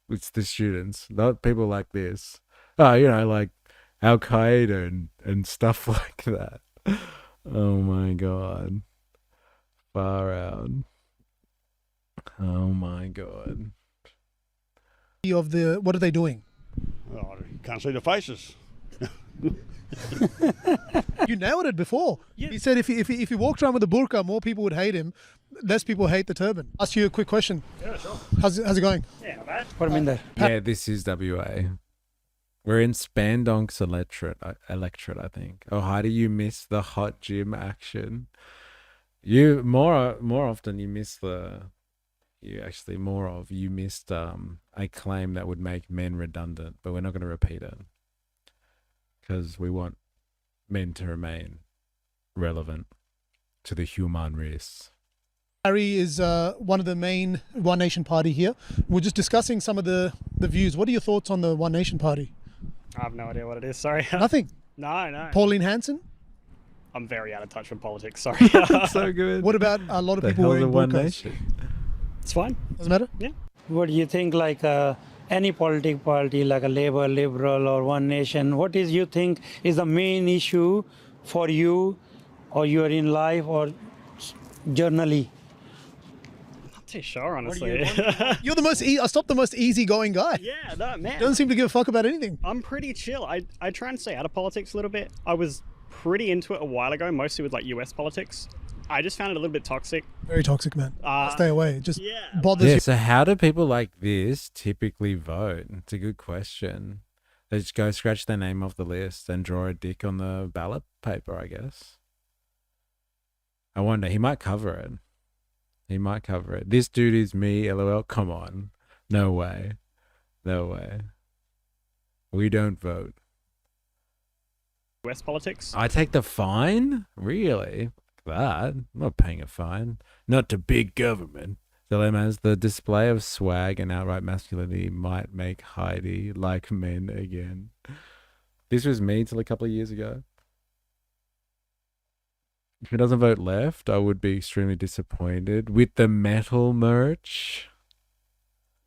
A: It's the students, not people like this. Oh, like Al Qaeda and stuff like that. Oh my God. Far out. Oh my God.
N: What are they doing?
S: Oh, you can't see the faces.
N: You nailed it before. Yes. He said if he walked around with a burqa, more people would hate him. Less people hate the turban. Ask you a quick question.
S: Yeah, sure.
N: How's it going?
S: Yeah, not bad.
U: Put him in there.
A: Yeah, this is WA. We're in Spandonks electorate, I think. Oh, how do you miss the hot gym action? You more often you miss you missed a claim that would make men redundant, but we're not going to repeat it because we want men to remain relevant. to the human race.
N: Harry is one of the main One Nation Party here. We're just discussing some of the views. What are your thoughts on the One Nation Party?
P: I have no idea what it is, sorry.
N: Nothing?
P: No.
N: Pauline Hanson?
P: I'm very out of touch with politics, sorry.
A: So good.
N: What about a lot of
A: The
N: people
A: hell's
N: wearing
A: a One
N: burqas?
A: Nation?
P: It's fine.
N: Doesn't matter?
P: Yeah.
U: What do you think, like any political party, like a Labour, Liberal, or One Nation? What is you think is the main issue for you, or you are in life, or generally?
P: Not too sure, honestly.
N: You're the most. I stopped the most easygoing guy.
P: Yeah, no, man.
N: Doesn't seem to give a fuck about anything.
P: I'm pretty chill. I try and stay out of politics a little bit. I was pretty into it a while ago, mostly with like US politics. I just found it a little bit toxic.
N: Very toxic, man. Stay away. It just bothers
A: Yeah,
N: you.
A: so how do people like this typically vote? It's a good question. They just go scratch their name off the list and draw a dick on the ballot paper, I guess. I wonder, he might cover it. He might cover it. This dude is me, LOL. Come on. No way. No way. We don't vote.
P: US politics.
A: I take the fine? Really? That? I'm not paying a fine. Not to big government. Dilemmas, the display of swag and outright masculinity might make Heidi like men again. This was me till a couple of years ago. If he doesn't vote left, I would be extremely disappointed. With the metal merch.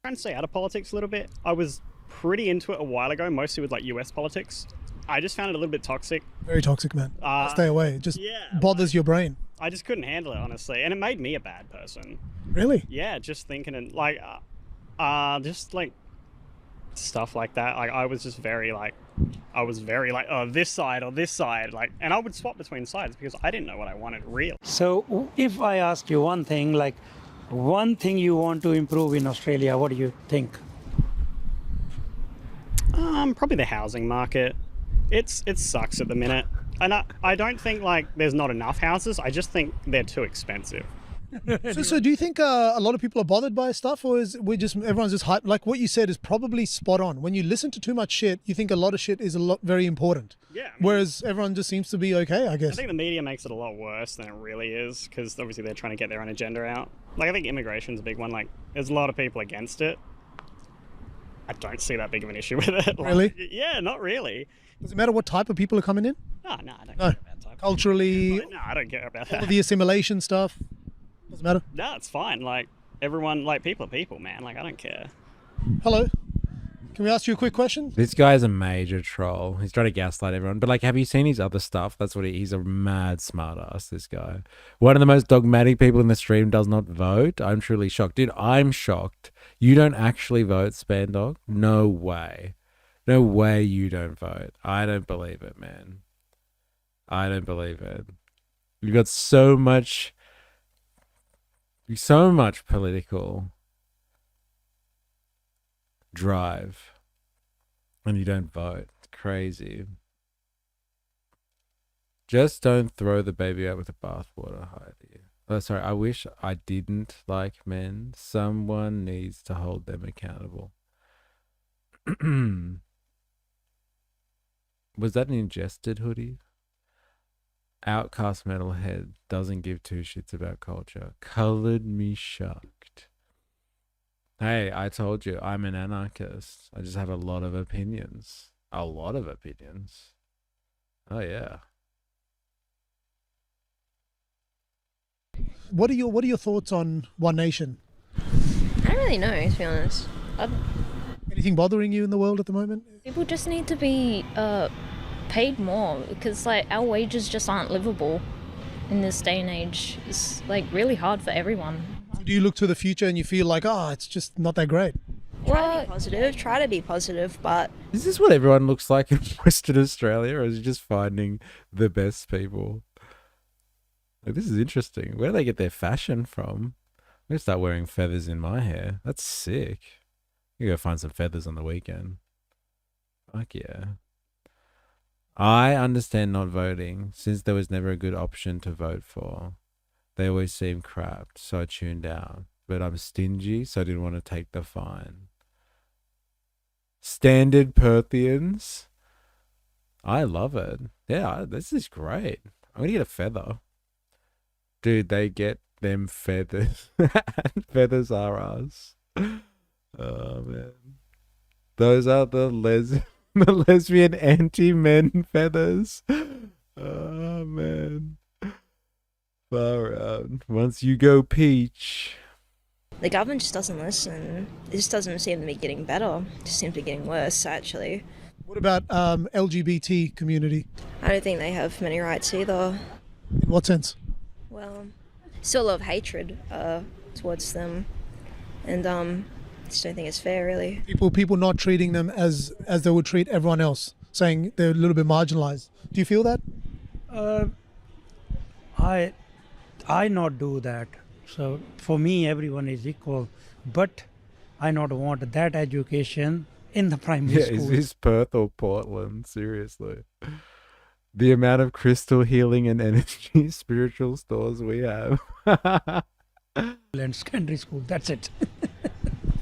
P: Trying to stay out of politics a little bit. I was pretty into it a while ago, mostly with like US politics. I just found it a little bit toxic.
N: Very toxic, man. Stay away. It just bothers your brain.
P: I just couldn't handle it, honestly, and it made me a bad person.
N: Really?
P: Yeah, just thinking and like, just like stuff like that. Like I was very like, oh, this side or this side, like, and I would swap between sides because I didn't know what I wanted really.
U: So if I ask you one thing, like one thing you want to improve in Australia, what do you think?
P: Probably the housing market. It sucks at the minute. And I don't think like there's not enough houses. I just think they're too expensive.
N: So do you think a lot of people are bothered by stuff, or is everyone's just hyped? Like what you said is probably spot on. When you listen to too much shit, you think a lot of shit is very important.
P: Yeah.
N: Whereas everyone just seems to be okay, I guess.
P: I think the media makes it a lot worse than it really is because obviously they're trying to get their own agenda out. Like I think immigration's a big one. Like there's a lot of people against it. I don't see that big of an issue with it. Like,
N: Really?
P: Yeah, not really.
N: Does it matter what type of people are coming in?
P: No, I don't care about type.
N: Culturally,
P: No, I don't care about
N: all
P: that.
N: the assimilation stuff. Doesn't matter.
P: No, it's fine. Like everyone, like people are people, man. Like I don't care.
N: Hello. Can we ask you a quick question?
A: This guy's a major troll. He's trying to gaslight everyone. But like, have you seen his other stuff? That's what he's a mad smartass, this guy. One of the most dogmatic people in the stream does not vote. I'm truly shocked. Dude, I'm shocked. You don't actually vote, Spandog? No way. No way you don't vote. I don't believe it, man. I don't believe it. You've got so much political drive and you don't vote. It's crazy. Just don't throw the baby out with the bathwater, Heidi. Oh, sorry, I wish I didn't like men. Someone needs to hold them accountable. Was that an ingested hoodie? Outcast metalhead doesn't give two shits about culture. Colored me shocked. Hey, I told you, I'm an anarchist. I just have a lot of opinions. A lot of opinions. Oh, yeah.
N: What are your thoughts on One Nation?
R: I don't really know, to be honest.
N: Anything bothering you in the world at the moment?
R: People just need to be paid more because like our wages just aren't livable in this day and age. It's like really hard for everyone.
N: Do you look to the future and you feel like, it's just not that great?
R: Well,
O: Try to be positive, but
A: Is this what everyone looks like in Western Australia, or is it just finding the best people? Like, this is interesting. Where do they get their fashion from? I'm gonna start wearing feathers in my hair. That's sick. You go find some feathers on the weekend. Fuck yeah. I understand not voting since there was never a good option to vote for. They always seem crap, so I tuned out. But I'm stingy, so I didn't want to take the fine. Standard Perthians. I love it. Yeah, this is great. I'm going to get a feather. Dude, they get them feathers. Feathers are us. Oh, man. Those are the the lesbian anti-men feathers. Oh, man. Far out. Once you go peach.
O: The government just doesn't listen. This doesn't seem to be getting better. It just seems to be getting worse, actually.
N: What about LGBT community?
O: I don't think they have many rights either.
N: In what sense?
O: Well, still a lot of hatred towards them, and just don't think it's fair, really.
N: People not treating them as they would treat everyone else, saying they're a little bit marginalized. Do you feel that?
U: I not do that. So for me, everyone is equal, but I not want that education in the primary school.
A: Is this Perth or Portland? Seriously. The amount of crystal healing and energy spiritual stores we have.
U: And secondary school, that's it.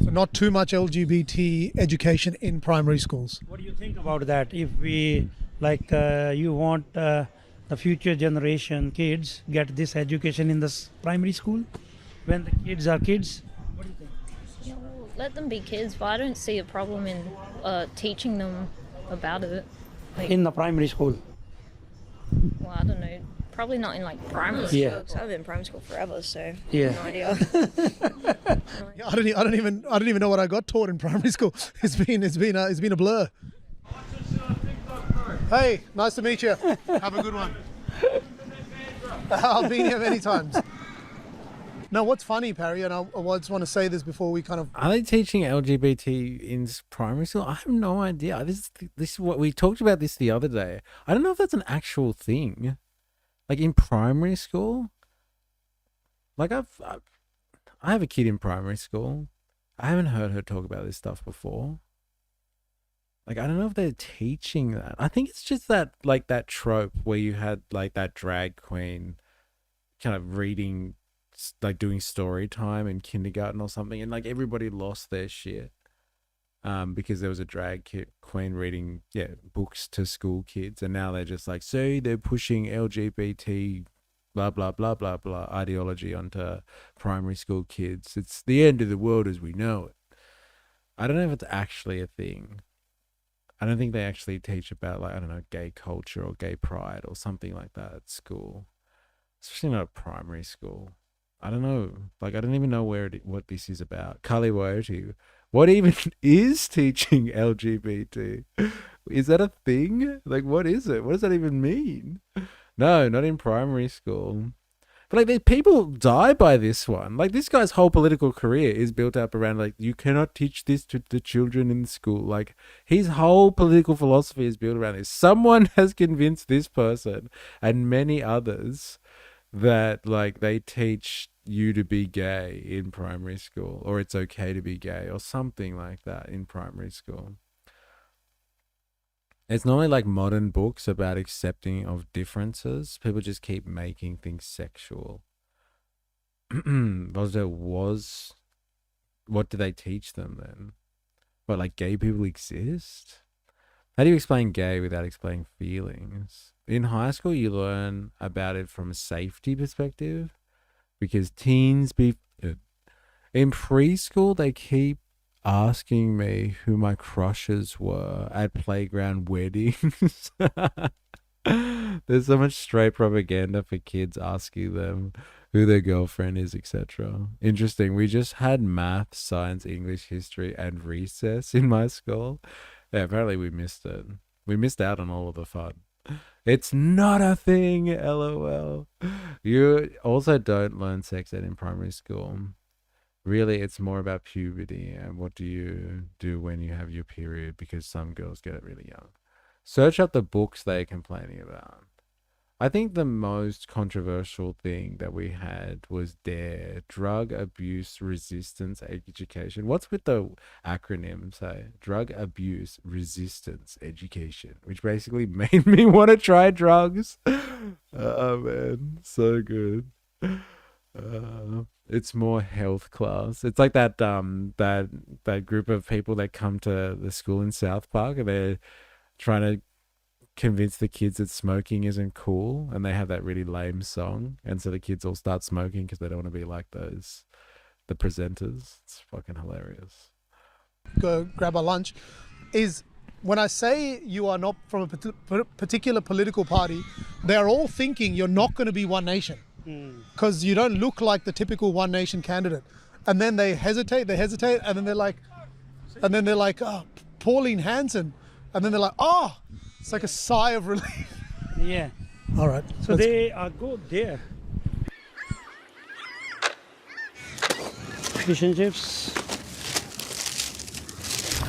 N: So not too much LGBT education in primary schools.
U: What do you think about that? If we, like, you want the future generation kids get this education in the primary school when the kids are kids? What do you think?
R: Yeah, well, let them be kids, but I don't see a problem in teaching them about it. Like,
U: In the primary school?
R: well, I don't know. Probably not in like primary school.
U: Yeah.
O: 'Cause I've been in primary school forever, so
U: Yeah.
O: no idea.
N: Yeah, I don't even know what I got taught in primary school. It's been a blur. Hey, nice to meet you. Have a good one. I've been here many times. No, what's funny, Parry, and I just want to say this before we kind of...
A: Are they teaching LGBT in primary school? I have no idea. This is what we talked about this the other day. I don't know if that's an actual thing. Like in primary school? Like I have a kid in primary school. I haven't heard her talk about this stuff before. Like, I don't know if they're teaching that. I think it's just that, like, that trope where you had, like, that drag queen kind of reading, like, doing story time in kindergarten or something, and, like, everybody lost their shit because there was a drag queen reading, books to school kids, and now they're just like, see, they're pushing LGBT blah, blah, blah, blah, blah ideology onto primary school kids. It's the end of the world as we know it. I don't know if it's actually a thing. I don't think they actually teach about, like, I don't know, gay culture or gay pride or something like that at school. Especially not at primary school. I don't know. Like, I don't even know what this is about. Kali Woyoti, what even is teaching LGBT? Is that a thing? Like, what is it? What does that even mean? No, not in primary school. But, like, people die by this one. Like, this guy's whole political career is built up around, like, you cannot teach this to the children in school. Like, his whole political philosophy is built around this. Someone has convinced this person and many others that, like, they teach you to be gay in primary school, or it's okay to be gay, or something like that in primary school. It's normally like modern books about accepting of differences. People just keep making things sexual. What do they teach them then? What, like gay people exist? How do you explain gay without explaining feelings? In high school, you learn about it from a safety perspective because teens in preschool, they keep asking me who my crushes were at playground weddings. There's so much straight propaganda for kids asking them who their girlfriend is, etc. Interesting. We just had math, science, English, history, and recess in my school. Yeah, apparently we missed it. We missed out on all of the fun. It's not a thing, LOL. You also don't learn sex ed in primary school. Really, it's more about puberty and what do you do when you have your period, because some girls get it really young. Search up the books they're complaining about. I think the most controversial thing that we had was DARE, Drug Abuse Resistance Education. What's with the acronym say? Drug Abuse Resistance Education, which basically made me want to try drugs. Oh man, so good. It's more health class. It's like that that group of people that come to the school in South Park and they're trying to convince the kids that smoking isn't cool, and they have that really lame song, and so the kids all start smoking because they don't want to be like the presenters. It's fucking hilarious.
N: Go grab our lunch. Is when I say you are not from a particular political party, they are all thinking you're not going to be One Nation because you don't look like the typical One Nation candidate. And then they hesitate, and then they're like, oh, Pauline Hanson, and then they're like, oh, it's like a sigh of relief.
U: Yeah.
N: All right.
U: So they are good there. Fish and chips.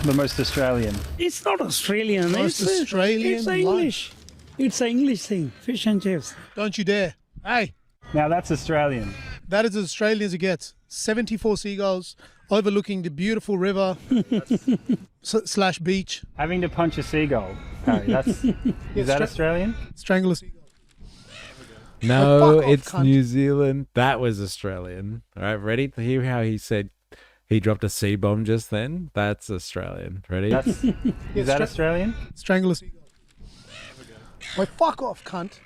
E: The most Australian.
U: It's not Australian.
N: Most
U: it's
N: Australian
U: It's English. It's an English thing. Fish and chips.
N: Don't you dare. Hey.
E: Now that's Australian.
N: That is as Australian as it gets. 74 seagulls overlooking the beautiful river / beach.
E: Having to punch a seagull, Harry. Is that Australian?
N: Strangle a seagull.
A: No,
N: off,
A: it's
N: cunt.
A: New Zealand. That was Australian. All right, ready to hear how he said he dropped a C-bomb just then? That's Australian. Ready?
E: Is that Australian?
N: Strangle a seagull. Like, fuck off, cunt.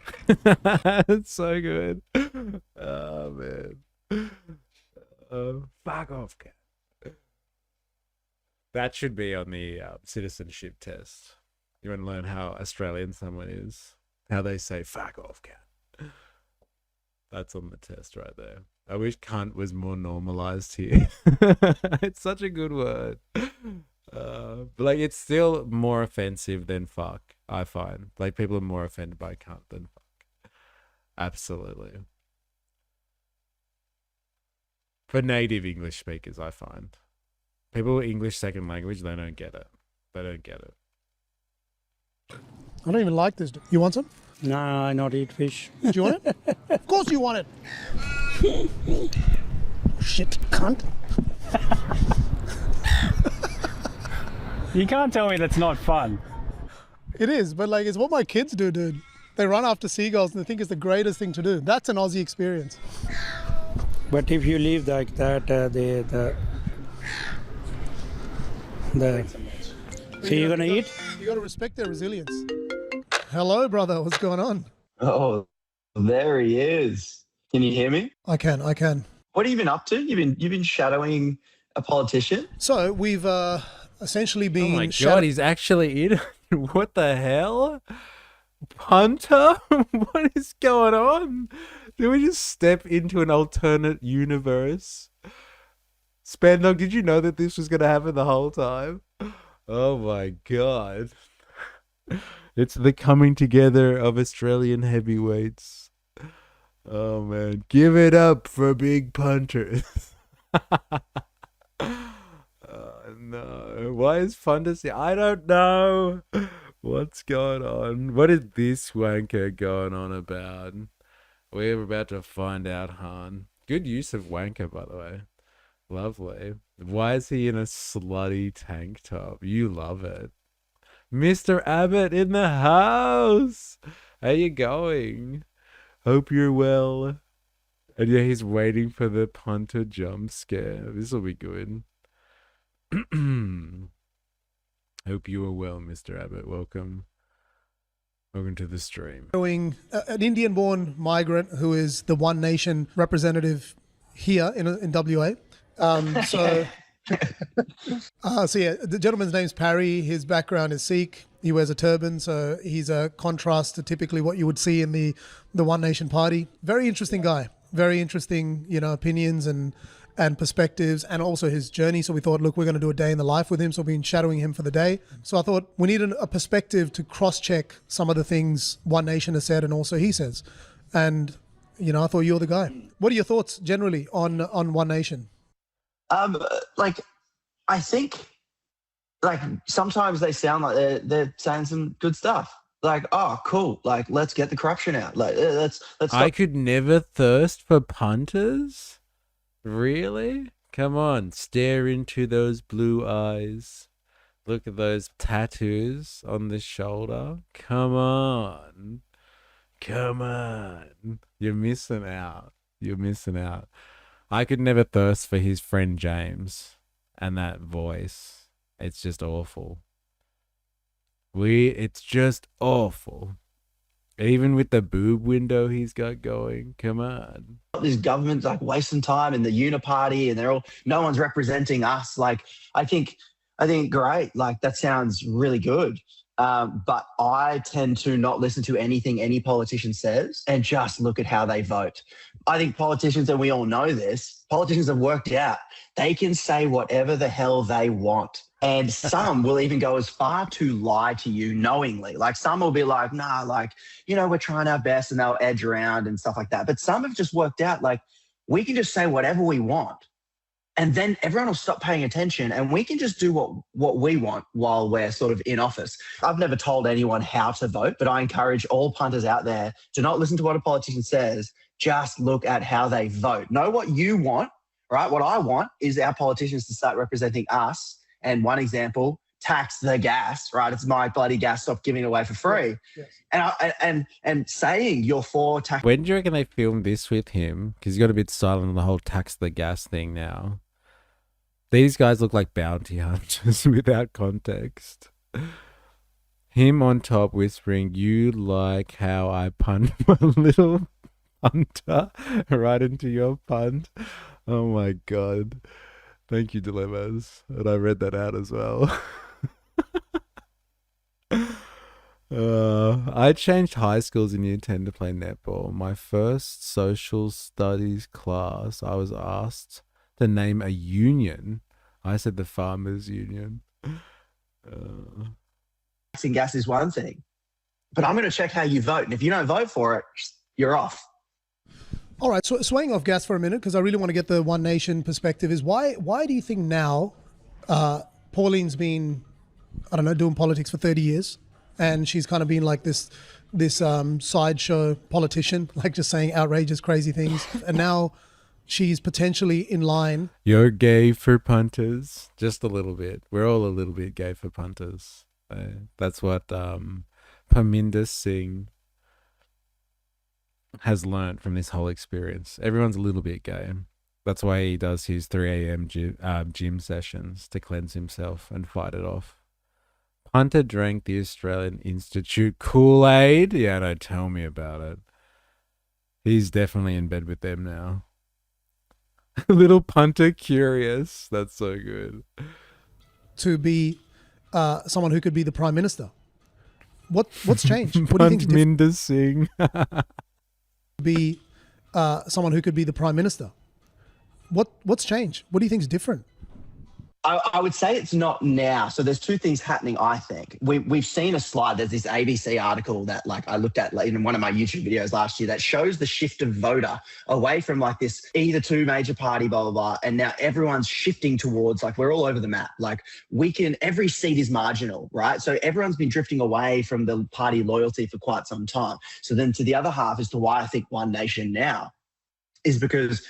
A: It's so good. Oh, man. Fuck off, cat. That should be on the citizenship test. You want to learn how Australian someone is. How they say, fuck off, cat. That's on the test right there. I wish cunt was more normalized here. It's such a good word. But like, it's still more offensive than fuck, I find. Like, people are more offended by cunt than fuck. Absolutely. For native English speakers, I find. People with English second language, they don't get it. They don't get it.
N: I don't even like this. You want some?
U: No, I not eat fish.
N: Do you want it? Of course you want it. Shit, cunt.
E: You can't tell me that's not fun.
N: It is, but like, it's what my kids do, dude. They run after seagulls and they think it's the greatest thing to do. That's an Aussie experience.
U: But if you leave like that, so you're gonna eat?
N: You got to respect their resilience. Hello, brother. What's going on?
T: Oh, there he is. Can you hear me?
N: I can.
T: What have you been up to? You've been shadowing a politician?
N: So we've essentially been.
A: Oh my god, he's actually in. What the hell? Punter? What is going on? Did we just step into an alternate universe? Spandog, did you know that this was going to happen the whole time? Oh my god. It's the coming together of Australian heavyweights. Oh man. Give it up for Big Punter. No. Why is Punter? I don't know. What's going on? What is this wanker going on about? We're about to find out, Han. Good use of wanker, by the way. Lovely. Why is he in a slutty tank top? You love it. Mr. Abbott in the house. How you going? Hope you're well. And yeah, he's waiting for the punter jump scare. This will be good. Hope you are well, Mr. Abbott. Welcome. Welcome to the stream.
N: Showing an Indian-born migrant who is the One Nation representative here in WA. So yeah, the gentleman's name's Parry. His background is Sikh. He wears a turban, so he's a contrast to typically what you would see in the One Nation party. Very interesting guy. Very interesting, opinions and perspectives, and also his journey. So we thought, look, we're going to do a day in the life with him. So we've been shadowing him for the day. So I thought we need a perspective to cross-check some of the things One Nation has said and also he says. And, I thought you're the guy. What are your thoughts generally on One Nation?
T: I think, sometimes they sound like they're saying some good stuff. Like, oh, cool. Like, let's get the corruption out. Like, let's.
A: I could never thirst for punters. Really? Come on, stare into those blue eyes. Look at those tattoos on the shoulder. Come on. Come on. You're missing out. You're missing out. I could never thirst for his friend James and that voice. It's just awful. It's just awful. Even with the boob window he's got going, come on.
T: This government's like wasting time in the uniparty, and no one's representing us. Like, I think great. Like, that sounds really good. But I tend to not listen to anything any politician says and just look at how they vote. I think politicians, and we all know this, politicians have worked out they can say whatever the hell they want. And some will even go as far to lie to you knowingly. Like, some will be like, nah, like, we're trying our best, and they'll edge around and stuff like that. But some have just worked out, like, we can just say whatever we want. And then everyone will stop paying attention, and we can just do what we want while we're sort of in office. I've never told anyone how to vote, but I encourage all punters out there to not listen to what a politician says. Just look at how they vote. Know what you want, right? What I want is our politicians to start representing us. And one example, tax the gas, right? It's my bloody gas. Stop giving it away for free. Yes. And saying you're for tax.
A: When do you reckon they filmed this with him? Because he got a bit silent on the whole tax the gas thing now. These guys look like bounty hunters without context. Him on top whispering, "You like how I punt my little punter right into your punt." Oh my God. Thank you, Dilemmas. And I read that out as well. I changed high schools in year 10 to play netball. My first social studies class, I was asked to name a union. I said the Farmers Union.
T: Taxing gas is one thing, but I'm going to check how you vote. And if you don't vote for it, you're off.
N: All right, so swaying off gas for a minute, because I really want to get the One Nation perspective, is why do you think now Pauline's been, I don't know, doing politics for 30 years, and she's kind of been like this sideshow politician, like just saying outrageous, crazy things, and now she's potentially in line.
A: You're gay for punters, just a little bit. We're all a little bit gay for punters. That's what Parminder Singh has learnt from this whole experience. Everyone's a little bit gay. That's why he does his 3 a.m. gym sessions to cleanse himself and fight it off. Punter drank the Australian Institute Kool-Aid. Yeah, no, tell me about it. He's definitely in bed with them now. Little punter curious. That's so good.
N: To be someone who could be the Prime Minister. What's changed? What do you think?
A: Parminder Singh.
N: Be someone who could be the Prime Minister. What's changed? What do you think is different?
T: I would say it's not now. So there's two things happening, I think. We've seen a slide. There's this ABC article that I looked at in one of my YouTube videos last year that shows the shift of voter away from this either two major party, blah, blah, blah. And now everyone's shifting towards we're all over the map. Every seat is marginal, right? So everyone's been drifting away from the party loyalty for quite some time. So then to the other half as to why I think One Nation now is because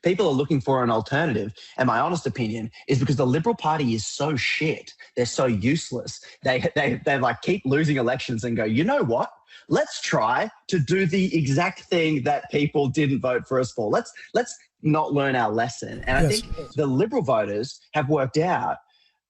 T: people are looking for an alternative. And my honest opinion is because the Liberal Party is so shit. They're so useless. They keep losing elections and go, you know what? Let's try to do the exact thing that people didn't vote for us for. Let's not learn our lesson. And I think the Liberal voters have worked out,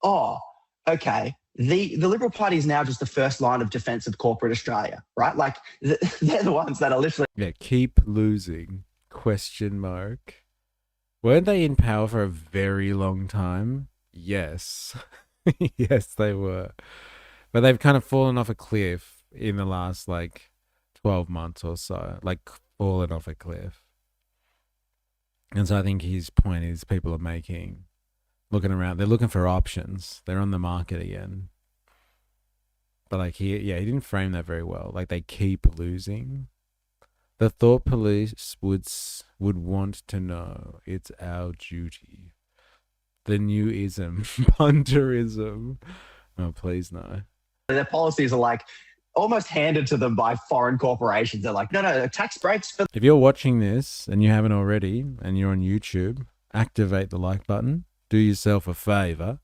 T: okay, the Liberal Party is now just the first line of defense of corporate Australia, right? They're the ones that are literally...
A: Yeah, keep losing, ? Weren't they in power for a very long time? Yes. Yes, they were. But they've kind of fallen off a cliff in the last 12 months or so. Fallen off a cliff. And so I think his point is people are looking around. They're looking for options. They're on the market again. But he didn't frame that very well. They keep losing. The thought police would want to know. It's our duty. The new ism, punterism. Oh, please no.
T: Their policies are almost handed to them by foreign corporations. They're no, tax breaks for...
A: If you're watching this and you haven't already and you're on YouTube, activate the like button. Do yourself a favor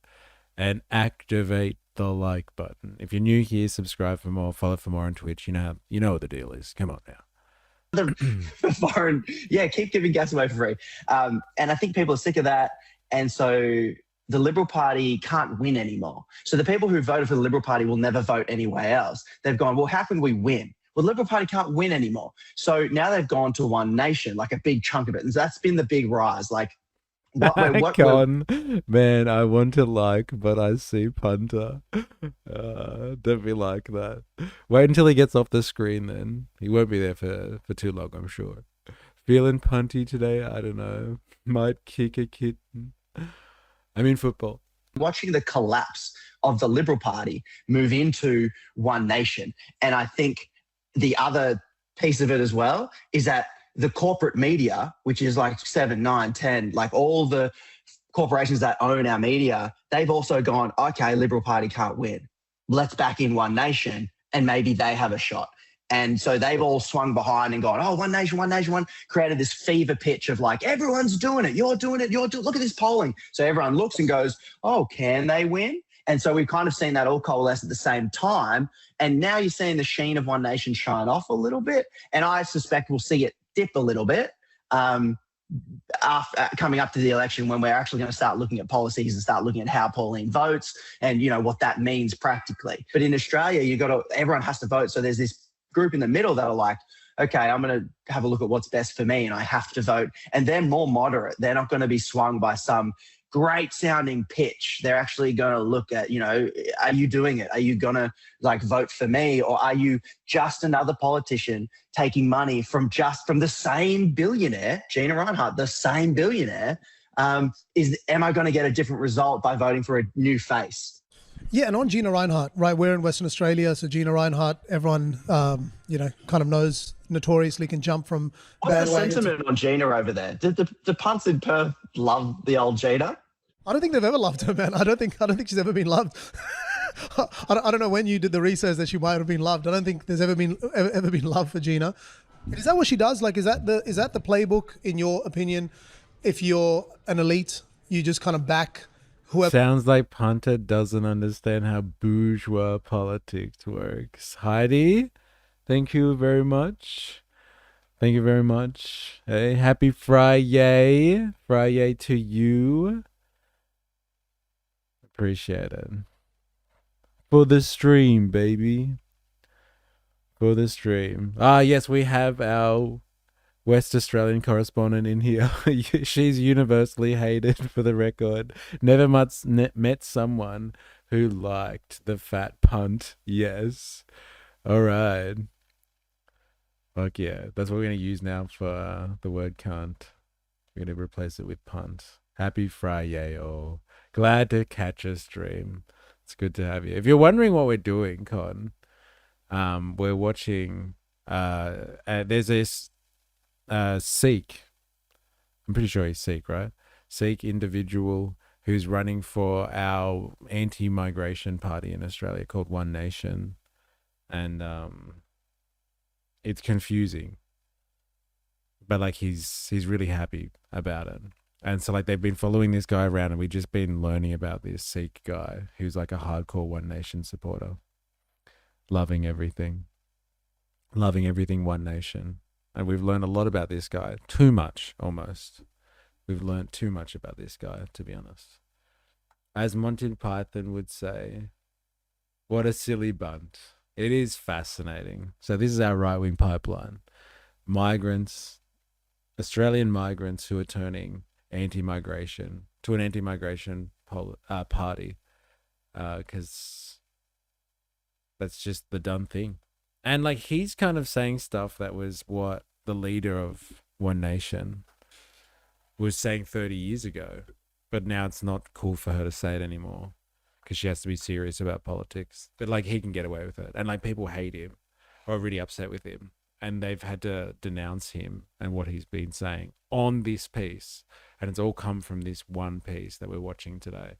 A: and activate the like button. If you're new here, subscribe for more, follow for more on Twitch. You know what the deal is. Come on now.
T: Foreign, keep giving gas away for free. And I think people are sick of that. And so the Liberal Party can't win anymore. So the people who voted for the Liberal Party will never vote anywhere else. They've gone, well, how can we win? Well, the Liberal Party can't win anymore. So now they've gone to One Nation, like a big chunk of it. And that's been the big rise. Like,
A: Man, I want to like, but I see punter. Don't be like that. Wait until he gets off the screen then. He won't be there for too long, I'm sure. Feeling punty today? I don't know. Might kick a kitten. I'm in football.
T: Watching the collapse of the Liberal Party move into One Nation. And I think the other piece of it as well is that the corporate media, which is like 7, 9, 10, like all the corporations that own our media, they've also gone, okay, Liberal Party can't win. Let's back in One Nation and maybe they have a shot. And so they've all swung behind and gone, oh, One Nation, created this fever pitch of like, everyone's doing it, you're doing it, look at this polling. So everyone looks and goes, oh, can they win? And so we've kind of seen that all coalesce at the same time. And now you're seeing the sheen of One Nation shine off a little bit. And I suspect we'll see it dip a little bit after coming up to the election, when we're actually going to start looking at policies and start looking at how Pauline votes and, you know, what that means practically. But in Australia, everyone has to vote. So there's this group in the middle that are like, okay, I'm going to have a look at what's best for me and I have to vote. And they're more moderate. They're not going to be swung by some great sounding pitch. They're actually going to look at, you know, are you doing it? Are you going to like vote for me? Or are you just another politician taking money from the same billionaire, Gina Rinehart, the same billionaire? Am I going to get a different result by voting for a new face?
N: Yeah, and on Gina Rinehart, right, we're in Western Australia, so Gina Rinehart, everyone, kind of knows, notoriously can jump from
T: What's the sentiment on Gina over there? Did the punts in Perth love the old Gina?
N: I don't think they've ever loved her, man. I don't think she's ever been loved. I don't know when you did the research that she might have been loved. I don't think there's ever been love for Gina. Is that what she does? Like, is that the playbook, in your opinion? If you're an elite, you just kind of back whoever.
A: Sounds like punter doesn't understand how bourgeois politics works. Heidi, thank you very much. Thank you very much. Hey, happy Friday. Friday to you. Appreciate it. For the stream, baby. For the stream. Ah, yes, we have our West Australian correspondent in here. She's universally hated, for the record. Never met someone who liked the fat punt. Yes. All right. Fuck yeah. That's what we're going to use now for the word cunt. We're going to replace it with punt. Happy Friday, all. Glad to catch a stream. It's good to have you. If you're wondering what we're doing, Con, we're watching, there's this Sikh, I'm pretty sure he's Sikh, right? Sikh individual who's running for our anti-migration party in Australia called One Nation. And it's confusing. But like he's really happy about it. And so like they've been following this guy around, and we've just been learning about this Sikh guy who's like a hardcore One Nation supporter. Loving everything One Nation. And we've learned a lot about this guy. Too much, almost. We've learned too much about this guy, to be honest. As Monty Python would say, what a silly bunt. It is fascinating. So this is our right-wing pipeline. Migrants, Australian migrants who are turning anti-migration to an anti-migration party, because that's just the done thing. And like he's kind of saying stuff that was what the leader of One Nation was saying 30 years ago, but now it's not cool for her to say it anymore because she has to be serious about politics. But like he can get away with it, and like people hate him or are really upset with him, and they've had to denounce him and what he's been saying on this piece. And it's all come from this one piece that we're watching today.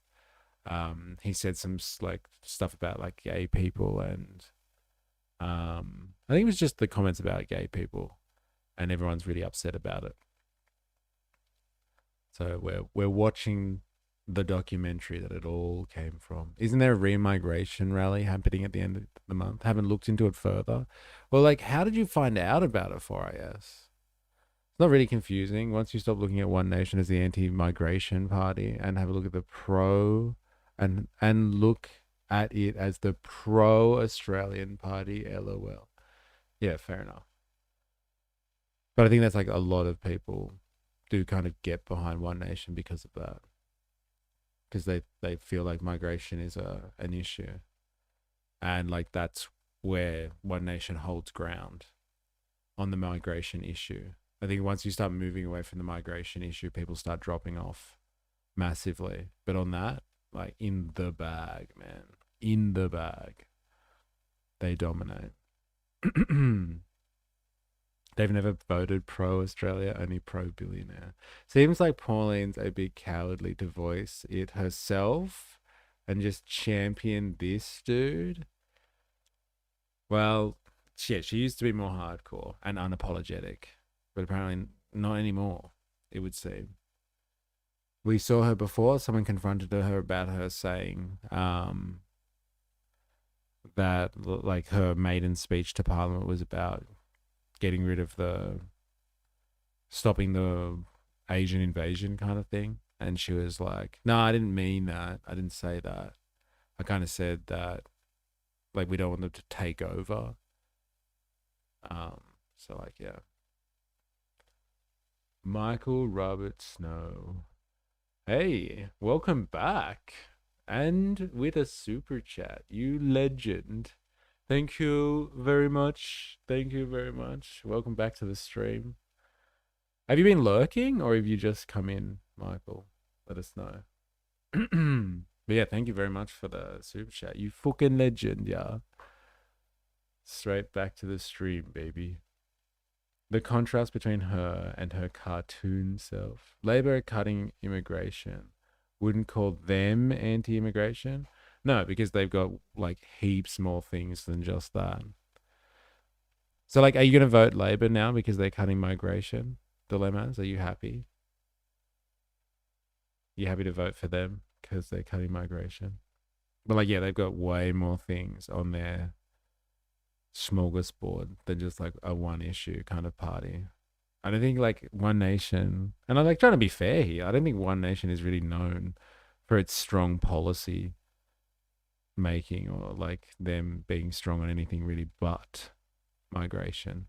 A: He said some like stuff about like gay people, and I think it was just the comments about gay people, and everyone's really upset about it. So we're watching the documentary that it all came from. Isn't there a re-migration rally happening at the end of the month? Haven't looked into it further. Well, like, how did you find out about it, 4IS? It's not really confusing once you stop looking at One Nation as the anti-migration party and have a look at the pro and look at it as the pro-Australian party. LOL. Yeah, fair enough. But I think that's like a lot of people do kind of get behind One Nation because of that. Because they feel like migration is an issue. And like that's where One Nation holds ground on the migration issue. I think once you start moving away from the migration issue, people start dropping off massively. But on that, like in the bag, man. In the bag. They dominate. They've never voted pro-Australia, only pro-billionaire. Seems like Pauline's a bit cowardly to voice it herself and just champion this dude. Well, shit, she used to be more hardcore and unapologetic, but apparently not anymore, it would seem. We saw her before. Someone confronted her about her saying that like her maiden speech to Parliament was about getting rid of stopping the Asian invasion kind of thing. And she was like, no, I didn't mean that. I didn't say that. I kind of said that, like, we don't want them to take over. So, like, yeah. Michael Robert Snow. Hey, welcome back. And with a super chat, you legend. Thank you very much. Thank you very much. Welcome back to the stream. Have you been lurking or have you just come in, Michael? Let us know. But yeah, thank you very much for the super chat. You fucking legend, yeah. Straight back to the stream, baby. The contrast between her and her cartoon self. Labor cutting immigration. Wouldn't call them anti-immigration. No, because they've got like heaps more things than just that. So like, are you going to vote Labor now because they're cutting migration dilemmas? Are you happy? You happy to vote for them because they're cutting migration? But like, yeah, they've got way more things on their smorgasbord than just like a one issue kind of party. I don't think like One Nation, and I'm like trying to be fair here, I don't think One Nation is really known for its strong policy making or like them being strong on anything really but migration.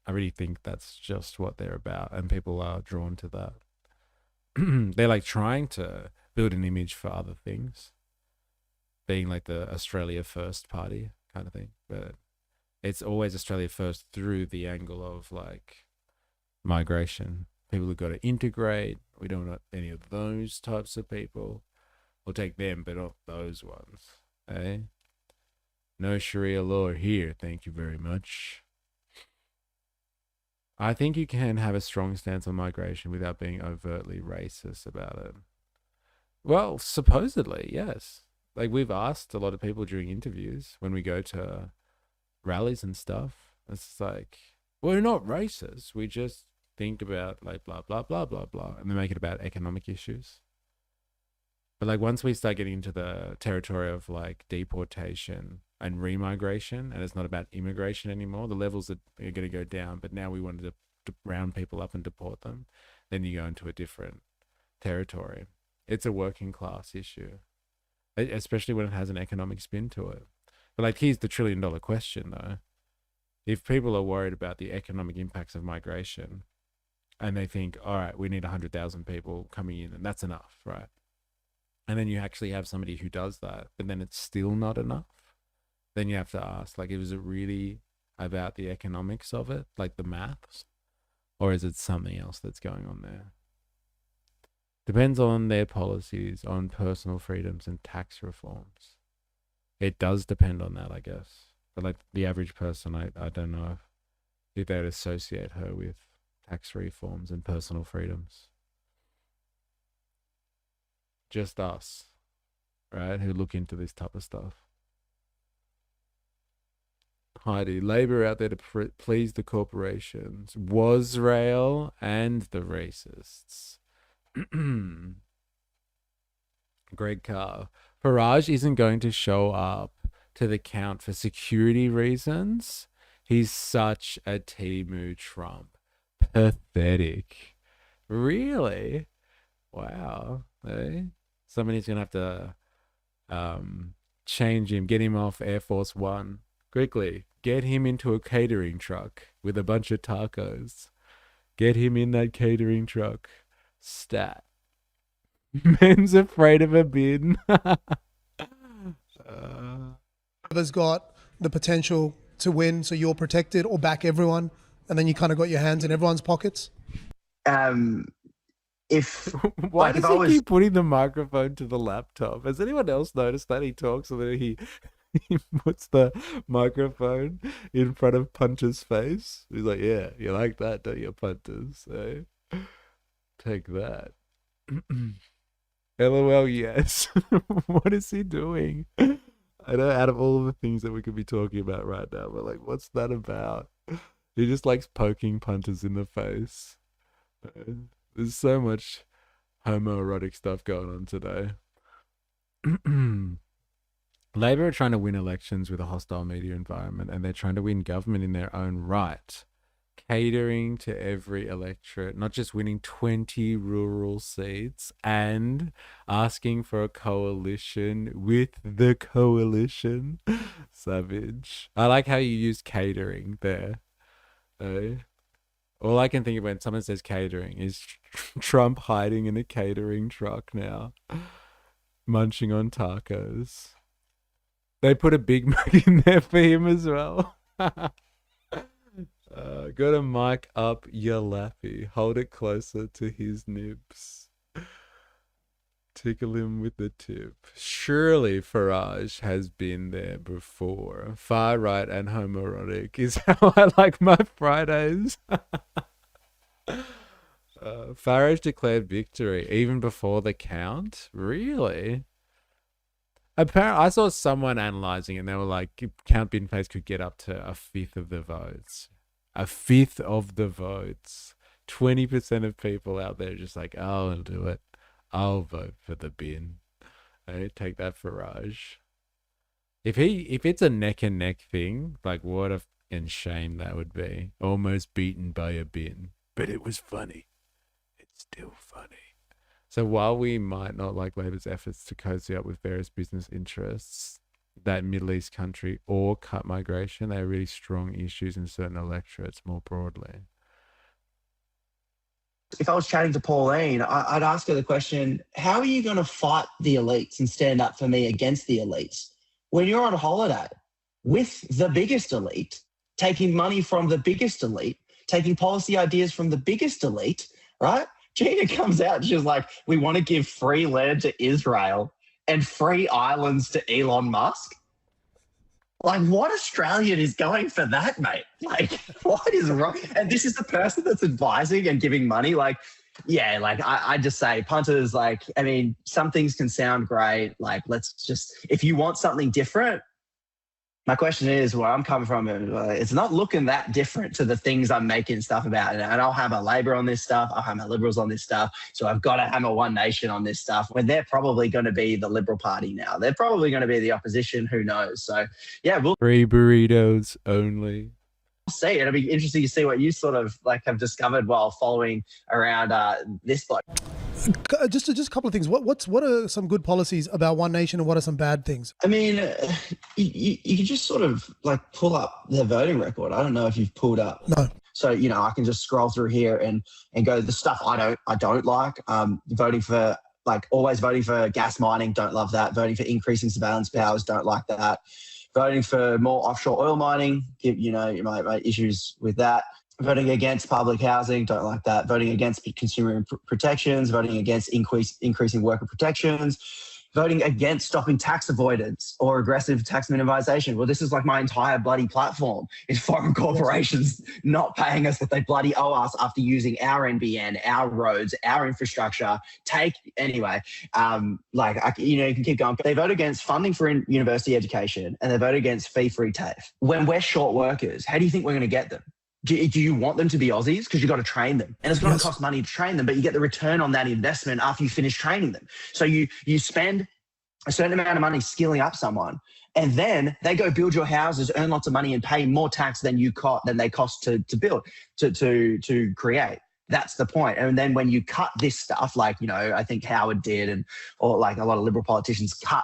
A: I really think that's just what they're about, and people are drawn to that. They're like trying to build an image for other things, being like the Australia First party kind of thing, but it's always Australia First through the angle of like migration. People have got to integrate. We don't want any of those types of people. We'll take them, but not those ones. Eh? No Sharia law here. Thank you very much. I think you can have a strong stance on migration without being overtly racist about it. Well, supposedly, yes. Like we've asked a lot of people during interviews when we go to rallies and stuff. It's like, we're not racist. We just think about like blah, blah, blah, blah, blah. And they make it about economic issues. But like once we start getting into the territory of like deportation and remigration, and it's not about immigration anymore, the levels are going to go down. But now we wanted to round people up and deport them. Then you go into a different territory. It's a working class issue, especially when it has an economic spin to it. But like, here's the $1 trillion question though. If people are worried about the economic impacts of migration and they think, all right, we need 100,000 people coming in and that's enough, right? And then you actually have somebody who does that, but then it's still not enough. Then you have to ask, like, is it really about the economics of it, like the maths? Or is it something else that's going on there? Depends on their policies on personal freedoms and tax reforms. It does depend on that, I guess. But like the average person, I don't know if they would associate her with tax reforms and personal freedoms. Just us, right, who look into this type of stuff. Heidi, Labor out there to please the corporations, Wasrael and the racists. Greg Carr, Farage isn't going to show up to the count for security reasons. He's such a Timu Trump. Pathetic. Really? Wow. Eh? Somebody's gonna have to change him, get him off Air Force One. Quickly, get him into a catering truck with a bunch of tacos. Get him in that catering truck. Stat. Men's afraid of a bin.
N: Whoever's got the potential to win, so you're protected, or back everyone, and then you kind of got your hands in everyone's pockets?
T: If
A: Why does he keep putting the microphone to the laptop? Has anyone else noticed that he talks and then he puts the microphone in front of Punter's face? He's like, yeah, you like that, don't you, Punters? So, take that. LOL, yes. What is he doing? I know out of all the things that we could be talking about right now, but like, what's that about? He just likes poking Punters in the face. There's so much homoerotic stuff going on today. Labour are trying to win elections with a hostile media environment, and they're trying to win government in their own right, catering to every electorate, not just winning 20 rural seats and asking for a coalition with the coalition. Savage. I like how you use catering there. All I can think of when someone says catering is Trump hiding in a catering truck now, munching on tacos. They put a Big Mac in there for him as well. Gotta mic up your lappy. Hold it closer to his nibs. Tickle him with the tip. Surely Farage has been there before. Far right and homoerotic is how I like my Fridays. Farage declared victory even before the count? Really? Apparently, I saw someone analysing it and they were like, Count Binface could get up to a fifth of the votes. A fifth of the votes. 20% of people out there just like, oh, I'll do it. I'll vote for the bin. I take that Farage. If it's a neck and neck thing, like what a shame that would be. Almost beaten by a bin. But it was funny. It's still funny. So while we might not like Labor's efforts to cozy up with various business interests, that Middle East country or cut migration, they are really strong issues in certain electorates more broadly.
T: If I was chatting to Pauline, I'd ask her the question, how are you going to fight the elites and stand up for me against the elites when you're on holiday with the biggest elite, taking money from the biggest elite, taking policy ideas from the biggest elite, right? Gina comes out and she's like, we want to give free land to Israel and free islands to Elon Musk. Like, what Australian is going for that, mate? Like, what is wrong? And this is the person that's advising and giving money. Like, yeah, like I just say, punters, like, I mean, some things can sound great. Like, let's just, if you want something different, my question is where I'm coming from. It's not looking that different to the things I'm making stuff about. And I'll hammer Labor on this stuff. I'll hammer Liberals on this stuff. So I've got to hammer One Nation on this stuff when they're probably going to be the Liberal Party now. They're probably going to be the opposition. Who knows? So, yeah, we'll
A: free burritos only.
T: See. It'll be interesting to see what you sort of like have discovered while following around this bloke.
N: Just a couple of things. What are some good policies about One Nation and what are some bad things?
T: I mean, you can just sort of like pull up their voting record. I don't know if you've pulled up.
N: No.
T: So, you know, I can just scroll through here and go the stuff I don't like. Voting for always voting for gas mining, don't love that. Voting for increasing surveillance powers, don't like that. Voting for more offshore oil mining, you might issues with that. Voting against public housing, don't like that. Voting against consumer protections, voting against increasing worker protections, voting against stopping tax avoidance or aggressive tax minimization. Well, this is like my entire bloody platform is foreign corporations not paying us what they bloody owe us after using our NBN, our roads, our infrastructure. You can keep going. They vote against funding for university education and they vote against fee-free TAFE. When we're short workers, how do you think we're going to get them? Do you want them to be Aussies? Because you've got to train them. And it's going to cost money to train them, but you get the return on that investment after you finish training them. So you spend a certain amount of money skilling up someone, and then they go build your houses, earn lots of money, and pay more tax than they cost to build, to create. That's the point. And then when you cut this stuff, like, you know, I think Howard did, or like a lot of Liberal politicians cut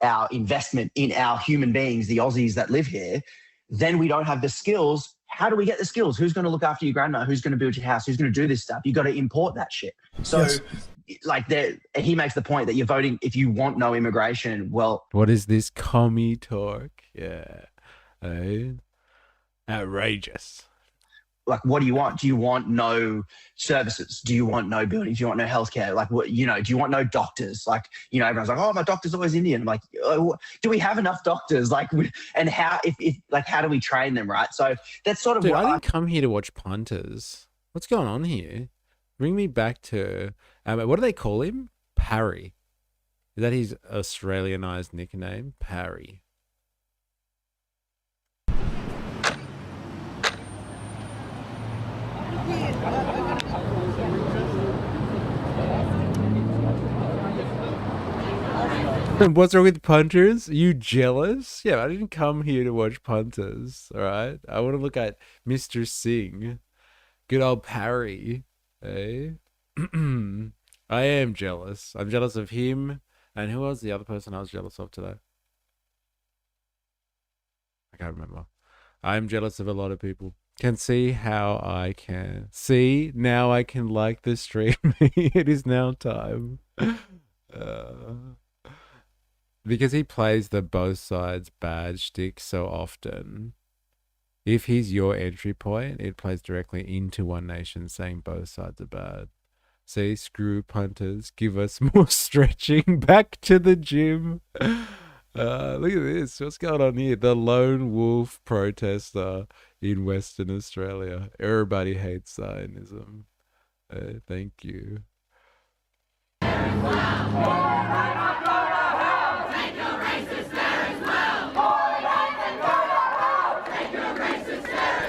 T: our investment in our human beings, the Aussies that live here, then we don't have the skills. How do we get the skills? Who's going to look after your grandma? Who's going to build your house? Who's going to do this stuff? You got to import that shit. So,
N: Yes.
T: like, he makes the point that you're voting if you want no immigration. Well,
A: What is this commie talk? Yeah. Outrageous.
T: like, what do you want? Do you want no services? Do you want no buildings? Do you want no healthcare? Like, what, you know, do you want no doctors? Like, you know, everyone's like, oh, my doctor's always Indian. I'm like, oh, do we have enough doctors? Like, and how, if like, how do we train them, right? So that's sort of
A: Dude,
T: what
A: I didn't come here to watch punters. What's going on here? Bring me back to what do they call him? Parry. Is that his Australianized nickname? Parry. What's wrong with punters? Are you jealous? Yeah, I didn't come here to watch punters, all right? I want to look at Mr. Singh. Good old Parry, eh? I am jealous. I'm jealous of him. And who was the other person I was jealous of today? I can't remember. I'm jealous of a lot of people. Can see how I can. See, now I can like the stream. It is now time. Because he plays the both sides bad shtick so often. If he's your entry point, it plays directly into One Nation saying both sides are bad. See, screw punters, give us more stretching, back to the gym. Look at this, what's going on here? The lone wolf protester in Western Australia. Everybody hates Zionism. Thank you.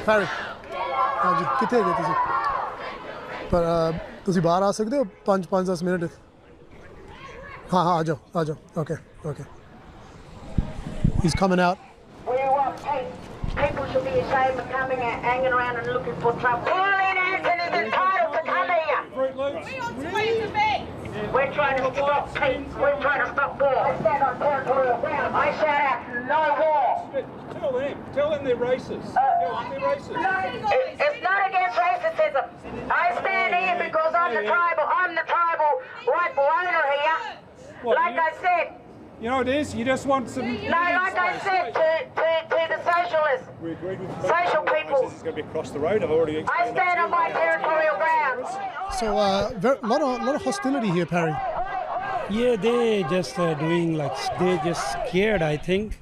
N: Harry, हाँ जी कितने गए तुझे पर तुझे बाहर आ सकते हो 5-10 minute हाँ हाँ आ जाओ okay he's coming out.
B: We want peace. People should be ashamed of coming and hanging around and looking for trouble. Pauline Hanson is entitled to come here. We want space to be. We're trying to stop peace. We're trying to stop war. I stand on territorial ground. I shout out no war.
G: Tell them they're racist. Tell them they're racist.
B: No, it's not against racism. I stand here because I'm the tribal rightful owner here. Like I said.
G: You know what it is? You just want some...
B: No, like I said to the socialists,
G: We agreed with
B: social people.
G: This is going to be across the road. I've already
B: I
G: explained
B: stand on my territorial grounds.
N: So a lot of hostility here, Parry.
U: Yeah, they just doing like they just scared. I think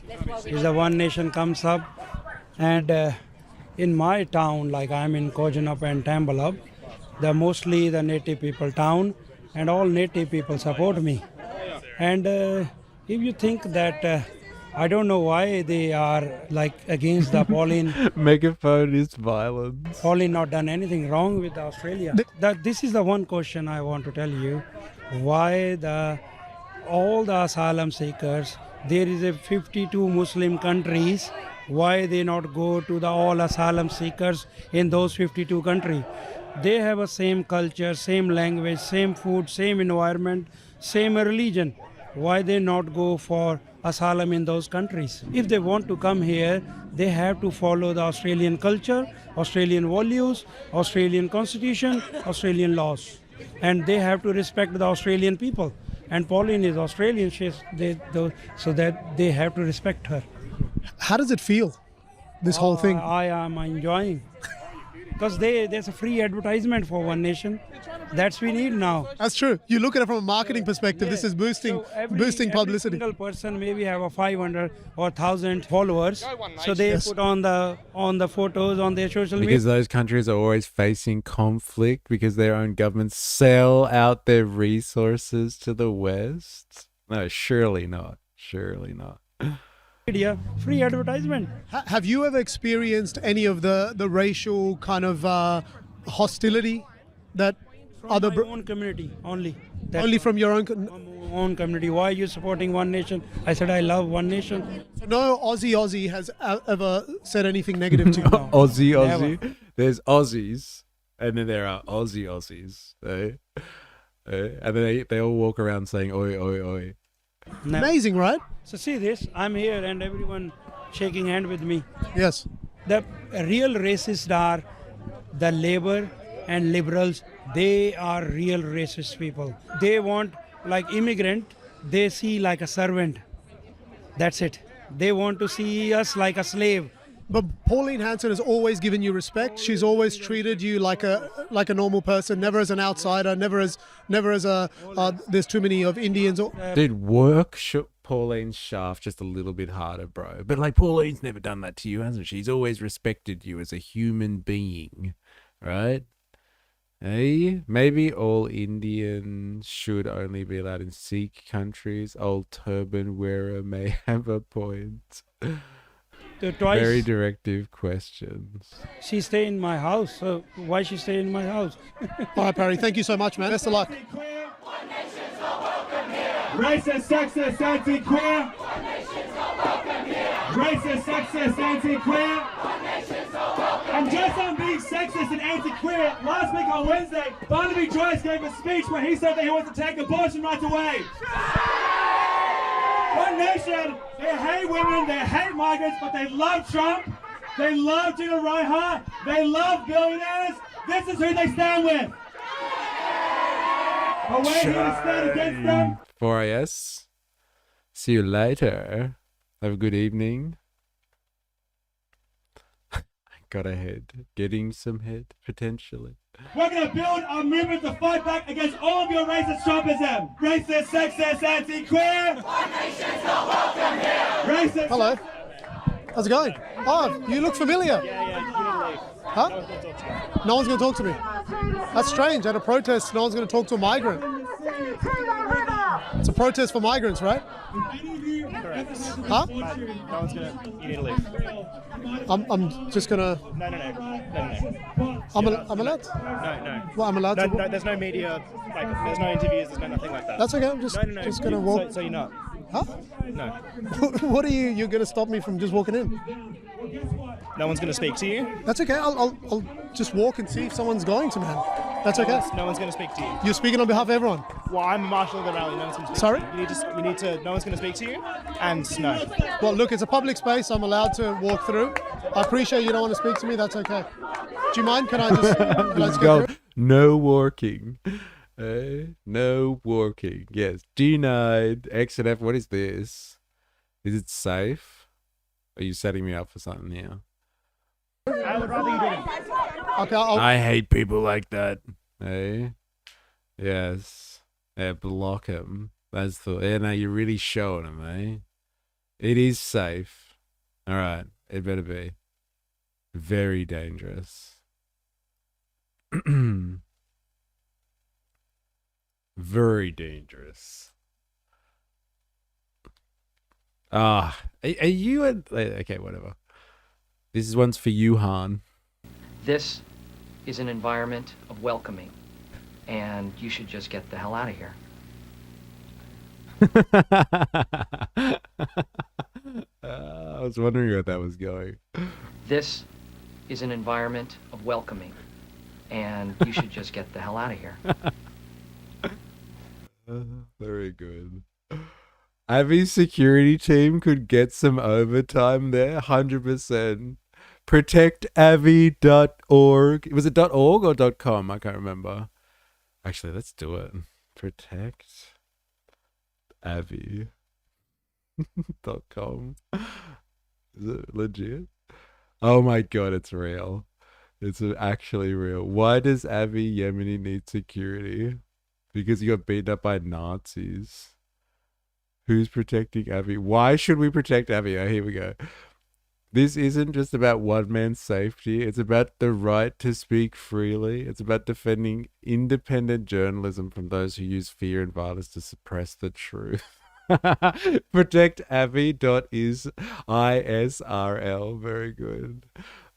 U: is the One Nation comes up, and in my town, like I'm in Kojonup and Tambalub, they're mostly the native people town, and all native people support me. And if you think that I don't know why they are like against the Pauline.
A: Megaphone is violence.
U: Pauline not done anything wrong with Australia. This is the one question I want to tell you. Why all the asylum seekers, there is a 52 Muslim countries, why they not go to the all asylum seekers in those 52 countries? They have a same culture, same language, same food, same environment, same religion. Why they not go for asylum in those countries? If they want to come here, they have to follow the Australian culture, Australian values, Australian constitution, Australian laws. And they have to respect the Australian people. And Pauline is Australian, so that they have to respect her.
N: How does it feel, this whole thing?
U: I am enjoying. Because there's a free advertisement for One Nation. That's we need now.
N: That's true. You look at it from a marketing perspective. This is boosting publicity.
U: Every single person maybe have a 500 or 1,000 followers. So they put on the photos on their social media.
A: Because those countries are always facing conflict because their own governments sell out their resources to the West. No, surely not. Surely not.
U: Media, free advertisement.
N: Have you ever experienced any of the racial kind of hostility that other
U: my own community only.
N: only from your own
U: own community. Why are you supporting One Nation? I said I love One Nation.
N: no Aussie has ever said anything negative to you.
A: Aussie. There's Aussies, and then there are Aussies. Eh? And then they all walk around saying oi, oi, oi.
N: Amazing, right?
U: So see this, I'm here and everyone shaking hand with me.
N: Yes.
U: The real racists are the Labour and Liberals. They are real racist people. They want, like immigrant, they see like a servant. That's it. They want to see us like a slave.
N: But Pauline Hanson has always given you respect. She's always treated you like a normal person, never as an outsider, never as a there's too many of Indians.
A: Dude, work Pauline's shaft just a little bit harder, bro. But like Pauline's never done that to you, hasn't she? She's always respected you as a human being, right? Hey, maybe all Indians should only be allowed in Sikh countries. Old turban wearer may have a point. Very directive questions.
U: She stay in my house, so why she stay in my house?
N: All right, Perry, thank you so much, man. Best of luck.
G: Racist, sexist, anti-queer. Racist, sexist, anti-queer. And just on being sexist and anti-queer, last week on Wednesday, Barnaby Joyce gave a speech where he said that he wants to take abortion rights away. One Nation, they hate women, they hate migrants, but they love Trump, they love Gina Reinhart, they love billionaires. This is who they stand with. But we're here to stand against them.
A: 4AS. See you later. Have a good evening. Got a head. Getting some head, potentially.
G: We're going to build a movement to fight back against all of your racist Trumpism. Racist, sexist, anti-queer. One Nation's not welcome here. Racist.
N: Hello. How's it going? Oh, you look familiar.
G: Yeah.
N: Huh? No one's going to talk to me. That's strange. At a protest, no one's going to talk to a migrant. It's a protest for migrants, right? Huh?
C: No one's gonna. You need to leave.
N: I'm just gonna.
C: No.
N: I'm allowed.
C: No.
N: Well, I'm allowed to.
C: No, there's no media. Like, there's no interviews. There's no nothing like that.
N: That's okay. I'm just just gonna walk.
C: So you're not.
N: Huh?
C: No.
N: What are you? You're gonna stop me from just walking in?
C: No one's gonna speak to you.
N: That's okay. I'll just walk and see if someone's going to, man. That's okay.
C: No one's gonna speak to you.
N: You're speaking on behalf of everyone.
C: Well, I'm a marshal of the rally. No one's gonna speak.
N: Sorry?
C: To you. You need to. No one's gonna speak to you. And no.
N: Well, look, it's a public space. I'm allowed to walk through. I appreciate you don't want to speak to me. That's okay. Do you mind? Can I just?
A: Let's go. No walking. No walking. Yes. Denied. X and F. What is this? Is it safe? Are you setting me up for something here?
C: I would rather you didn't.
N: Okay.
A: I hate people like that. Hey. Yes. Yeah, block him. That's the. Yeah, no, you're really showing him, eh? It is safe. All right. It better be. Very dangerous. Very dangerous. Are you a... Okay, whatever. This one's for you, Han.
F: This is an environment of welcoming, and you should just get the hell out of here.
A: I was wondering where that was going.
F: This is an environment of welcoming, and you should just get the hell out of here.
A: Very good. Avi's security team could get some overtime there, 100%. Protectavi.org. Was it .org or .com? I can't remember. Actually, let's do it. Protectavi.com. Is it legit? Oh my god, it's real. It's actually real. Why does Avi Yemeni need security? Because he got beaten up by Nazis. Who's protecting Avi? Why should we protect Avi? Oh, here we go. This isn't just about one man's safety. It's about the right to speak freely. It's about defending independent journalism from those who use fear and violence to suppress the truth. Protectavi.isrl. Very good.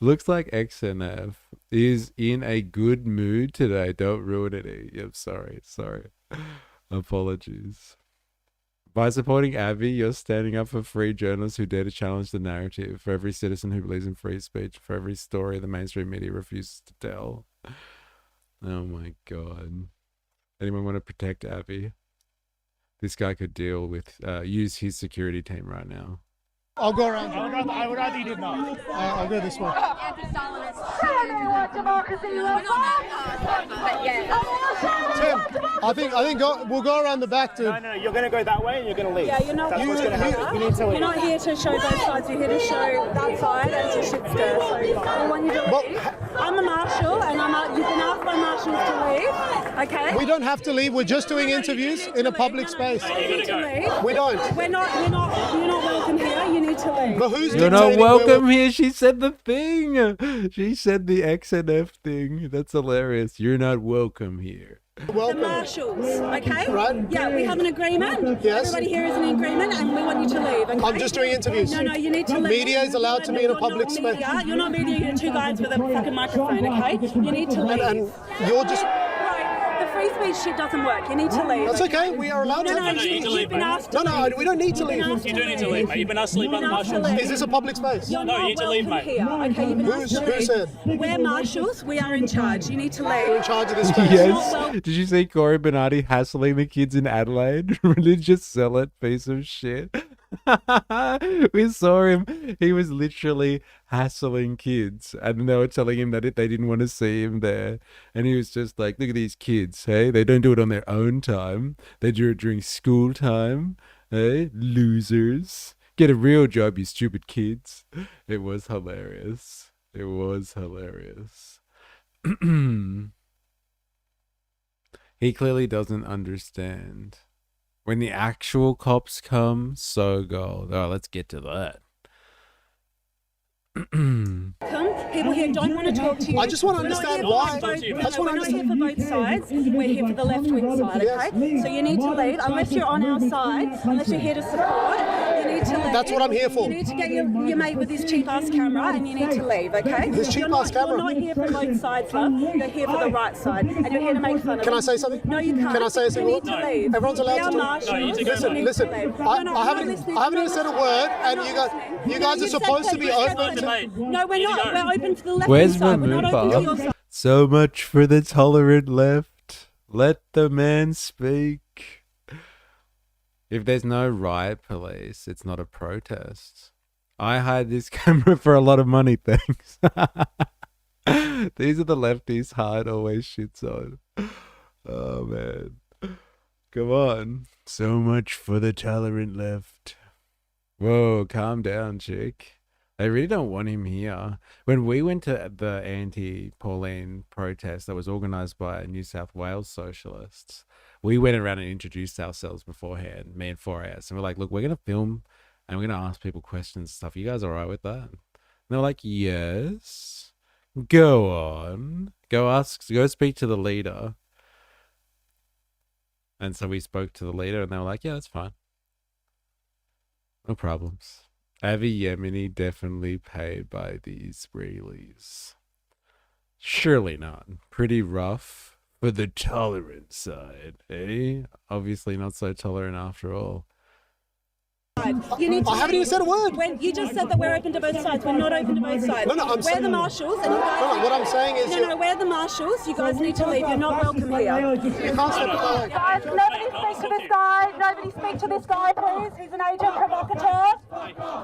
A: Looks like XNF. is in a good mood today. Don't ruin it. I'm sorry. Apologies. By supporting Avi, you're standing up for free journalists who dare to challenge the narrative, for every citizen who believes in free speech, for every story the mainstream media refuses to tell. Oh my God. Anyone want to protect Avi? This guy could deal with, use his security team right now.
N: I'll go around.
C: I would rather you did not.
N: I'll go this way. Tim, I think we'll go around the back, dude.
C: No, you're going to go that way and you're going to leave.
I: Yeah, you're not.
C: That's what's going to happen. You need to leave.
I: You're not here to show both sides. You're here to show that side and to shit stir. So I want you to leave. I'm a marshal, and you've been asked by marshals to leave. Okay.
N: We don't have to leave. We're just doing interviews in a public space.
I: You need to leave.
N: We don't.
I: You're not welcome here. You need to leave.
N: But who's
A: You're not welcome here. She said the thing. She said the XNF thing. That's hilarious. You're not welcome here.
I: Welcome. The marshals, okay?
N: Right.
I: Yeah, we have an agreement.
N: Yes.
I: Everybody here is in agreement, and we want you to leave. Okay?
N: I'm just doing interviews.
I: No, you need to leave.
N: Media is allowed to be in a public space.
I: You're not media. You're two guys with a fucking microphone, okay? You need to leave.
N: And you're just.
I: The free speech shit doesn't work. You need to leave.
N: That's okay. We are allowed to.
I: No, you've been asked to
N: No, we don't need to leave.
C: You do need to leave, mate. You've been asked to leave by the marshals.
N: Is this a public space?
I: No,
C: you need to leave, mate.
I: Here. Okay, you've been asked to leave.
N: Who said?
I: We're marshals. We are in charge. You need to leave.
N: We're in charge of this place.
A: Yes. Did you see Corey Bernardi hassling the kids in Adelaide? Religious zealot piece of shit. We saw him. He was literally hassling kids, and they were telling him that they didn't want to see him there, and he was just like, look at these kids, hey, they don't do it on their own time, they do it during school time, hey, losers, get a real job, you stupid kids. It was hilarious. He clearly doesn't understand. When the actual cops come, so gold. Oh, let's get to that.
I: People here don't want to talk to you.
N: I just want to understand why.
I: We're not here for both sides. We're here for the left-wing side, okay? So you need to leave. Unless you're on our side, unless you're here to support, you need to leave.
N: That's what I'm here for.
I: You need to get your mate with his cheap-ass camera, and you need to leave, okay?
N: His cheap-ass camera?
I: You're not here for both sides, love. You're here for the right side, and you're here to make fun of
N: Can I
I: us.
N: say something?
I: No, you can't.
N: Can I say a single
I: You need to leave.
N: Everyone's allowed to talk. Listen. I haven't even said a word, and you guys are supposed to be open to.
I: No, we're not. We're open for the left
A: Where's
I: side. We're not open to your side.
A: So much for the tolerant left. Let the man speak. If there's no riot police, it's not a protest. I hired this camera for a lot of money, thanks. These are the lefties hard always shits on. Oh, man. Come on. So much for the tolerant left. Whoa, calm down, chick. They really don't want him here. When we went to the anti-Pauline protest that was organised by New South Wales socialists, we went around and introduced ourselves beforehand, me and 4AS, and we're like, look, we're going to film and we're going to ask people questions and stuff. You guys all right with that? And they're like, yes. Go on. Go speak to the leader. And so we spoke to the leader and they were like, yeah, that's fine. No problems. Avi Yemeni definitely paid by the Israelis. Surely not. Pretty rough for the tolerant side, eh? Obviously not so tolerant after all.
I: You need to
N: I haven't even said a word.
I: When you just said that we're open to both sides. We're not open to both sides.
N: No, I'm
I: we're the marshals, and you guys.
N: No, what I'm saying is.
I: No, we're the marshals. You guys need to leave. You're not welcome here.
N: You can't step in my way.
I: Guys, nobody speak to this guy. Nobody speak to this guy, please. He's an agent provocateur.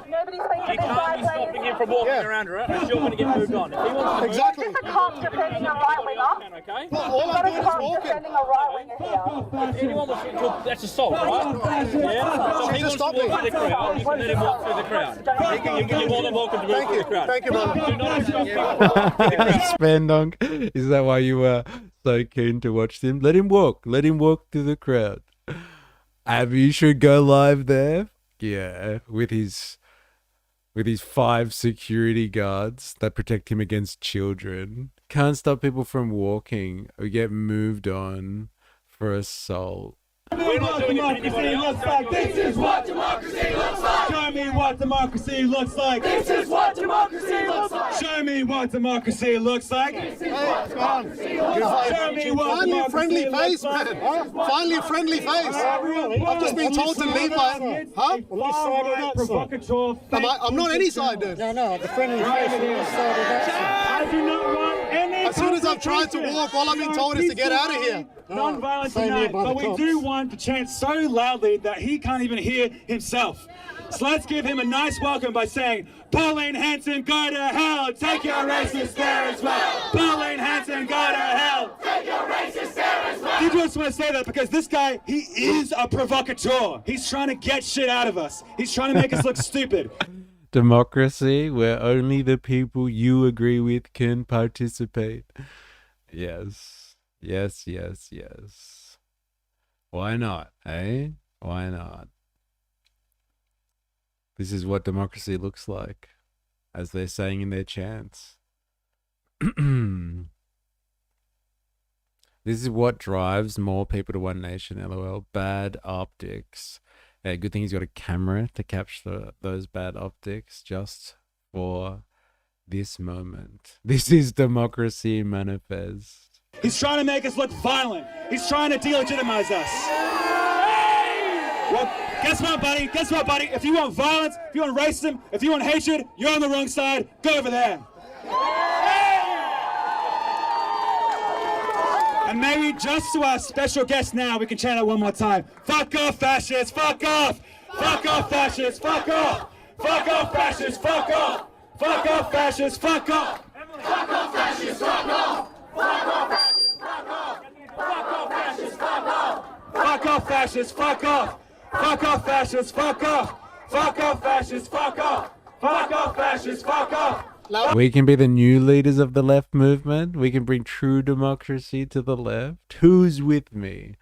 I: Nobody speak to this guy, please.
C: Stopping him from walking around, right? And you're going to get moved on. If he wants to
N: exactly.
I: Is this a cop defending a right winger?
C: Okay.
N: Well, all I'm doing is walking.
I: Defending a right winger here.
C: If anyone wants to, that's assault, right? Yeah.
N: She just stopped me.
C: Let him walk through the crowd. You're more than welcome to walk through the crowd.
N: Thank you, brother.
C: Do not obstruct
A: Spandonk, is that why you were so keen to watch him? Let him walk. Let him walk through the crowd. Abby should go live there. Yeah, with his 5 security guards that protect him against children. Can't stop people from walking or get moved on for assault.
G: We're not doing it to anybody else. This is what democracy looks like. Show me what democracy looks like. This is what democracy democracy looks like. Show me what democracy looks like. Hey, what's going on? Show me what
N: Finally a
G: democracy
N: friendly
G: looks
N: face,
G: like.
N: man. Finally a friendly face. I've just been told to leave my... Huh? I'm not any side, dude.
U: No, the friendly face on this side of that.
G: I do not want any...
N: As soon as I've tried to walk, all I've been told is to get out of here.
G: Non-violent tonight, but we do want to chant so loudly that he can't even hear himself. So let's give him a nice welcome by saying, Pauline Hanson, go to hell, take your racist there as well. Pauline Hanson, go to hell, take your racist there as well. I just want to say that because this guy, he is a provocateur. He's trying to get shit out of us. He's trying to make us look stupid.
A: Democracy where only the people you agree with can participate. Yes. Yes, yes, yes. Why not, eh? Why not? This is what democracy looks like, as they're saying in their chants. This is what drives more people to One Nation, LOL. Bad optics. Yeah, good thing he's got a camera to capture those bad optics just for this moment. This is democracy manifest.
G: He's trying to make us look violent. He's trying to delegitimize us. Well, guess what, buddy? Guess what, buddy? If you want violence, if you want racism, if you want hatred, you're on the wrong side. Go over there. And maybe just to our special guest now, we can chant it one more time. Fuck off, fascists. Fuck off. Fuck off, fascists. Fuck off. Fuck off, fascists. Fuck off. Fuck off, fascists. Fuck off. Fuck off, fascists. Fuck off. Fuck off, fascists. Fuck off. Fuck off, fascists. Fuck off. Fuck off, fascists. Fuck off. Fuck off, fascists. Fuck off. Fuck off, fascists. Fuck off. Fuck off, fascists. Fuck off.
A: We can be the new leaders of the left movement. We can bring true democracy to the left. Who's with me?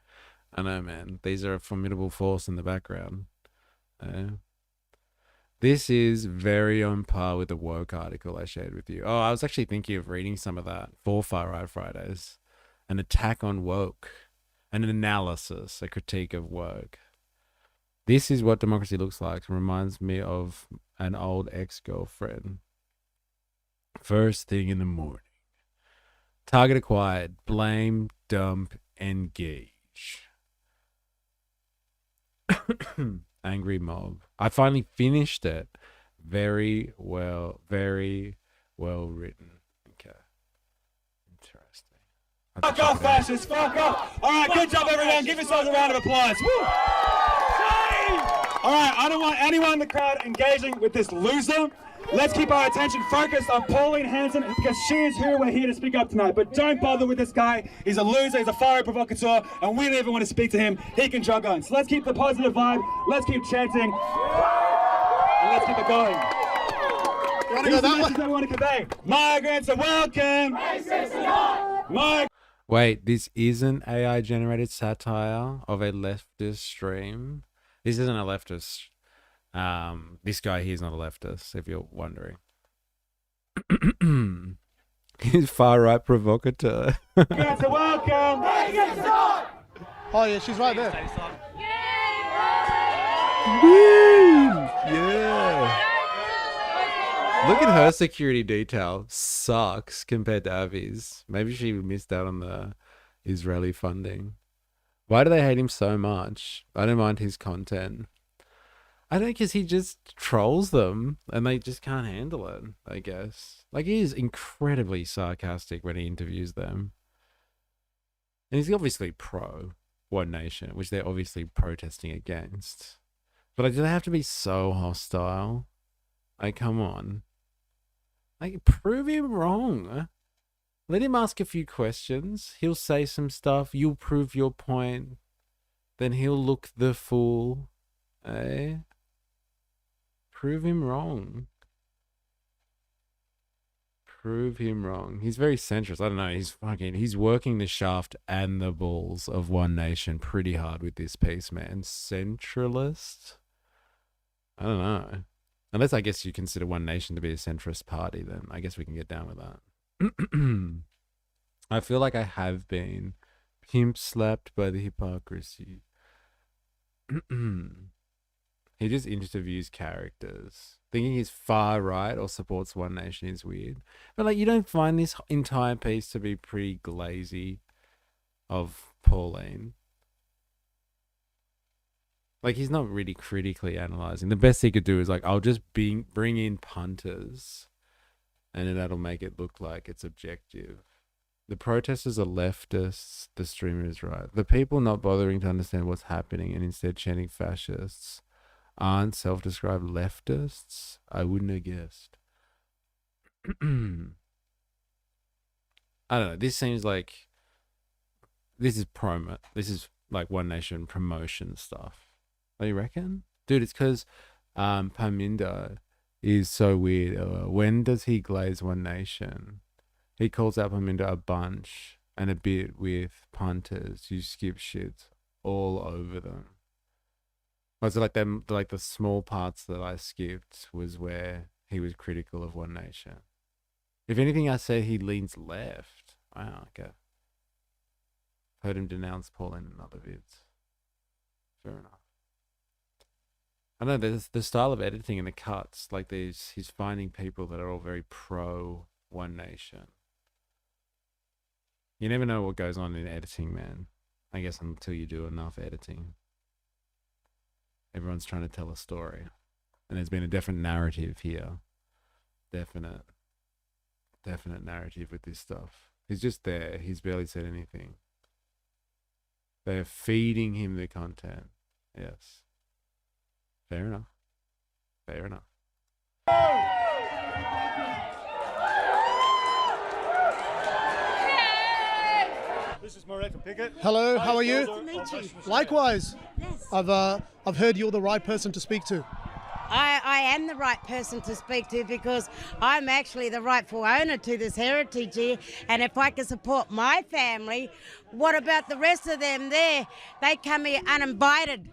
A: I know, man. These are a formidable force in the background. This is very on par with the woke article I shared with you. Oh, I was actually thinking of reading some of that for Far Right Fridays. An attack on woke. An analysis, a critique of woke. This is what democracy looks like. It reminds me of an old ex-girlfriend. First thing in the morning. Target acquired. Blame, dump, engage. Angry mob. I finally finished it. Very well written. Okay. Interesting.
G: Fuck off, fascists. Fuck off. All right, good job, everyone. Give yourselves a round of applause. Woo! All right, I don't want anyone in the crowd engaging with this loser. Let's keep our attention focused on Pauline Hanson because she is who we're here to speak up tonight. But don't bother with this guy. He's a loser. He's a fiery provocateur, and we don't even want to speak to him. He can jog on. So let's keep the positive vibe. Let's keep chanting, and let's keep it going.
N: You want to go that way?
G: I want to convey. Migrants are welcome.
A: Wait, this isn't AI generated satire of a leftist stream. This isn't a leftist. This guy here's not a leftist, if you're wondering. He's far right provocateur.
G: Migrants are welcome.
N: Oh yeah, she's right there.
A: Yeah. Look at her security detail. Sucks compared to Avi's. Maybe she missed out on the Israeli funding. Why do they hate him so much? I don't mind his content. I think because he just trolls them and they just can't handle it, I guess. Like, he is incredibly sarcastic when he interviews them. And he's obviously pro One Nation, which they're obviously protesting against. But like, do they have to be so hostile? Like, come on. Like, prove him wrong. Let him ask a few questions. He'll say some stuff. You'll prove your point. Then he'll look the fool. Eh? Prove him wrong. Prove him wrong. He's very centrist. I don't know. He's working the shaft and the balls of One Nation pretty hard with this piece, man. Centralist? I don't know. Unless I guess you consider One Nation to be a centrist party, then I guess we can get down with that. I feel like I have been pimp slapped by the hypocrisy. He just interviews characters. Thinking he's far right or supports One Nation is weird. But like, you don't find this entire piece to be pretty glazy of Pauline. Like, he's not really critically analysing. The best he could do is like, I'll just bring in punters and then that'll make it look like it's objective. The protesters are leftists, the streamer is right. The people not bothering to understand what's happening and instead chanting fascists aren't self-described leftists. I wouldn't have guessed. I don't know. This seems like this is promo. This is like One Nation promotion stuff. Oh, you reckon? Dude, it's because Parminder is so weird. When does he glaze One Nation? He calls out Parminder a bunch and a bit with punters. You skip shit all over them. Was it like them? Like the small parts that I skipped was where he was critical of One Nation. If anything, I say he leans left. Wow, okay. Heard him denounce Pauline in other vids. Fair enough. I know there's the style of editing and the cuts. Like he's finding people that are all very pro One Nation. You never know what goes on in editing, man. I guess until you do enough editing. Everyone's trying to tell a story. And there's been a different narrative here. Definite narrative with this stuff. He's just there. He's barely said anything. They're feeding him the content. Yes. Fair enough. Fair enough.
G: This is Moret from Pickett.
N: Hello, how are you?
G: Nice to meet you.
N: Likewise. Yes. I've heard you're the right person to speak to.
M: I am the right person to speak to because I'm actually the rightful owner to this heritage here, and if I can support my family, what about the rest of them there? They come here uninvited.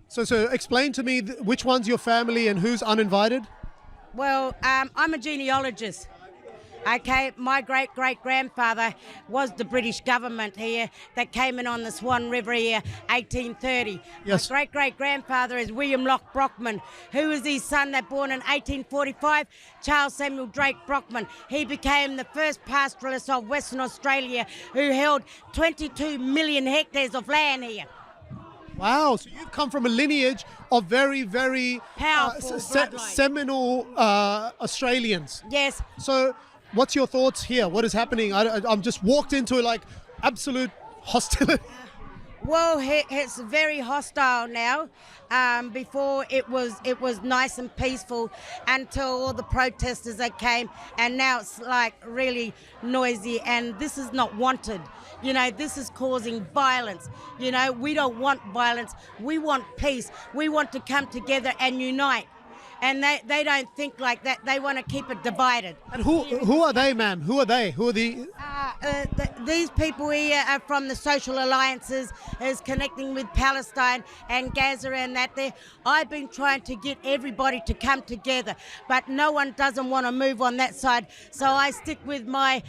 N: So explain to me which one's your family and who's uninvited?
M: Well, I'm a genealogist. Okay, my great-great-grandfather was the British government here that came in on the Swan River here, 1830.
N: Yes.
M: My great-great-grandfather is William Locke Brockman, who was his son that born in 1845, Charles Samuel Drake Brockman. He became the first pastoralist of Western Australia who held 22 million hectares of land here.
N: Wow, so you've come from a lineage of very, very
M: powerful
N: seminal Australians.
M: Yes.
N: So what's your thoughts here? What is happening? I'm just walked into like absolute hostility.
M: Well, it's very hostile now. Before it was nice and peaceful until all the protesters that came, and now it's like really noisy, and this is not wanted. You know, this is causing violence. You know, we don't want violence. We want peace. We want to come together and unite. And they don't think like that. They want to keep it divided.
N: And who are they, ma'am? Who are they? Who are the...
M: These people here are from the social alliances, is connecting with Palestine and Gaza and that there. I've been trying to get everybody to come together, but no one doesn't want to move on that side. So I stick with my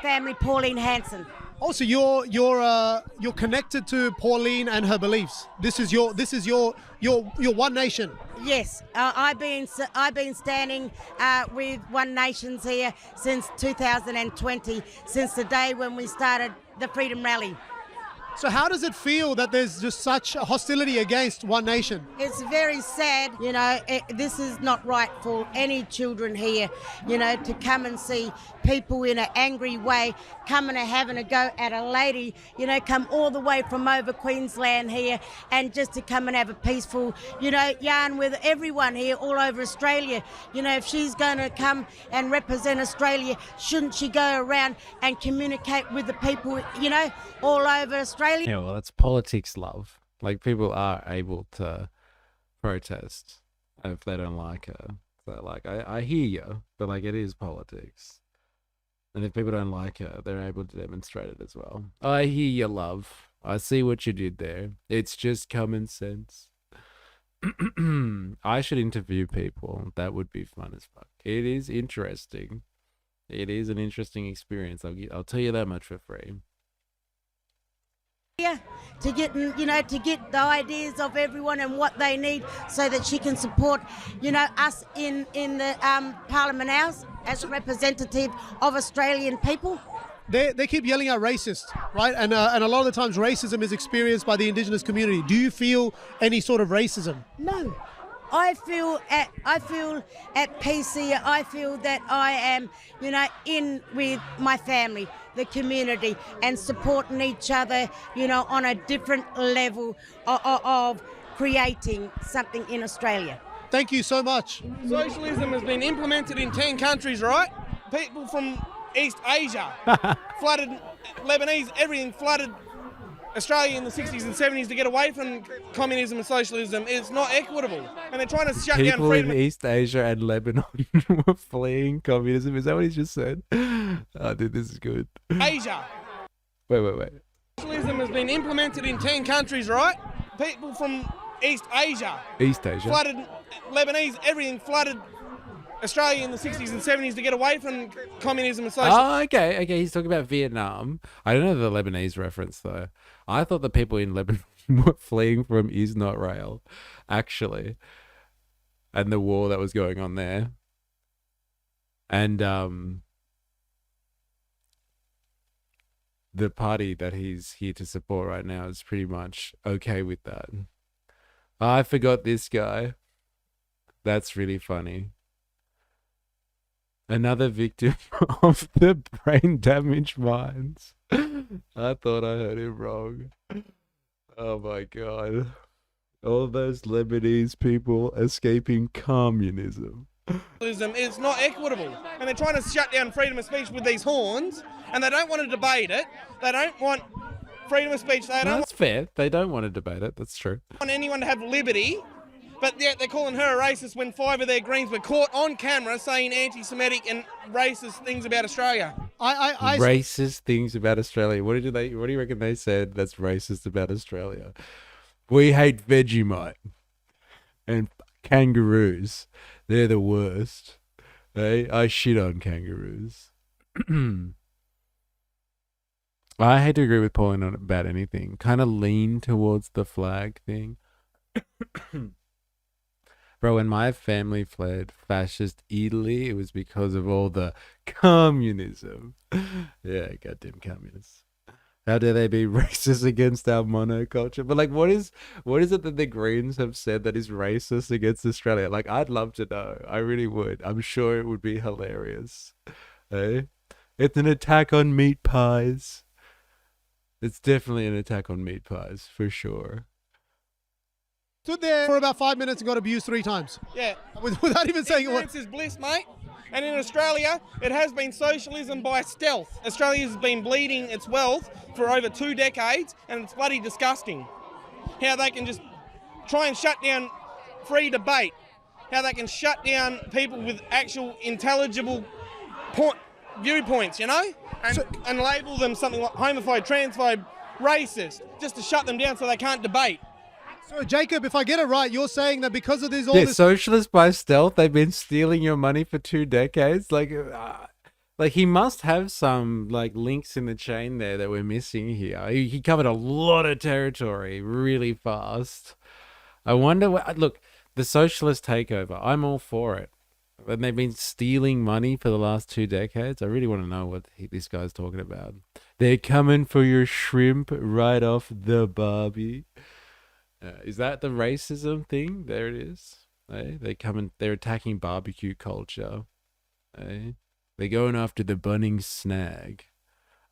M: family, Pauline Hanson.
N: Also, you're connected to Pauline and her beliefs. This is your One Nation.
M: Yes, I've been standing with One Nations here since 2020, since the day when we started the Freedom Rally.
N: So how does it feel that there's just such hostility against One Nation?
M: It's very sad, you know, this is not right for any children here, you know, to come and see people in an angry way, coming and having a go at a lady, you know, come all the way from over Queensland here and just to come and have a peaceful, you know, yarn with everyone here all over Australia. You know, if she's going to come and represent Australia, shouldn't she go around and communicate with the people, you know, all over Australia?
A: Yeah, well, it's politics, love. Like, people are able to protest if they don't like her. So, like, I hear you, but, like, it is politics. And if people don't like her, they're able to demonstrate it as well. I hear you, love. I see what you did there. It's just common sense. I should interview people. That would be fun as fuck. It is interesting. It is an interesting experience. I'll tell you that much for free.
M: Yeah, to get the ideas of everyone and what they need, so that she can support, us in the Parliament House as a representative of Australian people.
N: They keep yelling out racist, right? And a lot of the times racism is experienced by the Indigenous community. Do you feel any sort of racism?
M: No. I feel at peace here. I feel that I am, in with my family, the community, and supporting each other, on a different level of creating something in Australia.
N: Thank you so much.
L: Socialism has been implemented in 10 countries, right? People from East Asia flooded Lebanese, everything flooded Australia in the 60s and 70s to get away from communism and socialism. It's not equitable. And they're trying to shut down
A: People
L: freedom.
A: in East Asia and Lebanon were fleeing communism. Is that what he just said? Oh, dude, this is good.
L: Asia.
A: Wait.
L: Socialism has been implemented in 10 countries, right? People from East Asia flooded Lebanese, everything flooded Australia in the 60s and 70s to get away from communism and socialism.
A: Oh, okay. He's talking about Vietnam. I don't know the Lebanese reference, though. I thought the people in Lebanon were fleeing from Israel, actually, and the war that was going on there. And the party that he's here to support right now is pretty much okay with that. I forgot this guy. That's really funny. Another victim of the brain damage mines. I thought I heard him wrong. Oh my god. All those Lebanese people escaping communism.
L: Socialism is not equitable. And they're trying to shut down freedom of speech with these horns, and they don't want to debate it. They don't want freedom of speech. They don't
A: That's fair. They don't want to debate it. That's true.
L: want anyone to have liberty. But yet they're calling her a racist when 5 of their Greens were caught on camera saying anti-Semitic and racist things about Australia.
A: Racist things about Australia. What do you reckon they said that's racist about Australia? We hate Vegemite and kangaroos. They're the worst. Hey, I shit on kangaroos. I hate to agree with Pauline on about anything. Kind of lean towards the flag thing. Bro, when my family fled fascist Italy, it was because of all the communism. Yeah, goddamn communists. How dare they be racist against our monoculture? But like, what is it that the Greens have said that is racist against Australia? Like, I'd love to know. I really would. I'm sure it would be hilarious. Eh? It's an attack on meat pies. It's definitely an attack on meat pies, for sure.
N: Stood there for about 5 minutes and got abused 3 times.
L: Yeah.
N: Without even saying a word.
L: Ignorance is bliss, mate. And in Australia, it has been socialism by stealth. Australia has been bleeding its wealth for over 2 decades, and it's bloody disgusting. How they can just try and shut down free debate. How they can shut down people with actual intelligible viewpoints, and label them something like homophobe, transphobe, racist, just to shut them down so they can't debate.
N: So, Jacob, if I get it right, you're saying that because of this,
A: Socialists by stealth, they've been stealing your money for 2 decades. Like he must have some like links in the chain there that we're missing here. He covered a lot of territory really fast. I wonder look, the socialist takeover, I'm all for it. And they've been stealing money for the last 2 decades. I really want to know what this guy's talking about. They're coming for your shrimp right off the barbie. Is that the racism thing? There it is. They're attacking barbecue culture. They're going after the Bunnings snag.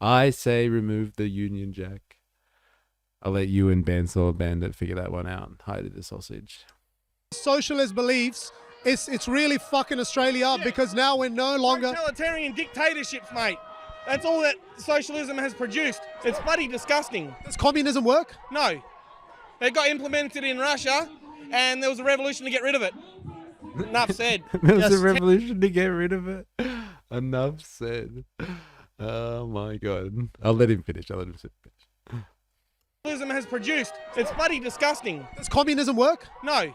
A: I say remove the Union Jack. I'll let you and Bandsaw Bandit figure that one out. Hi to the sausage.
N: Socialist beliefs, it's really fucking Australia up because now we're no longer
L: Totalitarian dictatorships, mate. That's all that socialism has produced. It's bloody disgusting.
N: Does communism work?
L: No. It got implemented in Russia, and there was a revolution to get rid of it. Enough said.
A: There was a revolution to get rid of it. Enough said. Oh my god. I'll let him finish.
L: Socialism has produced. It's bloody disgusting.
N: Does communism work?
L: No.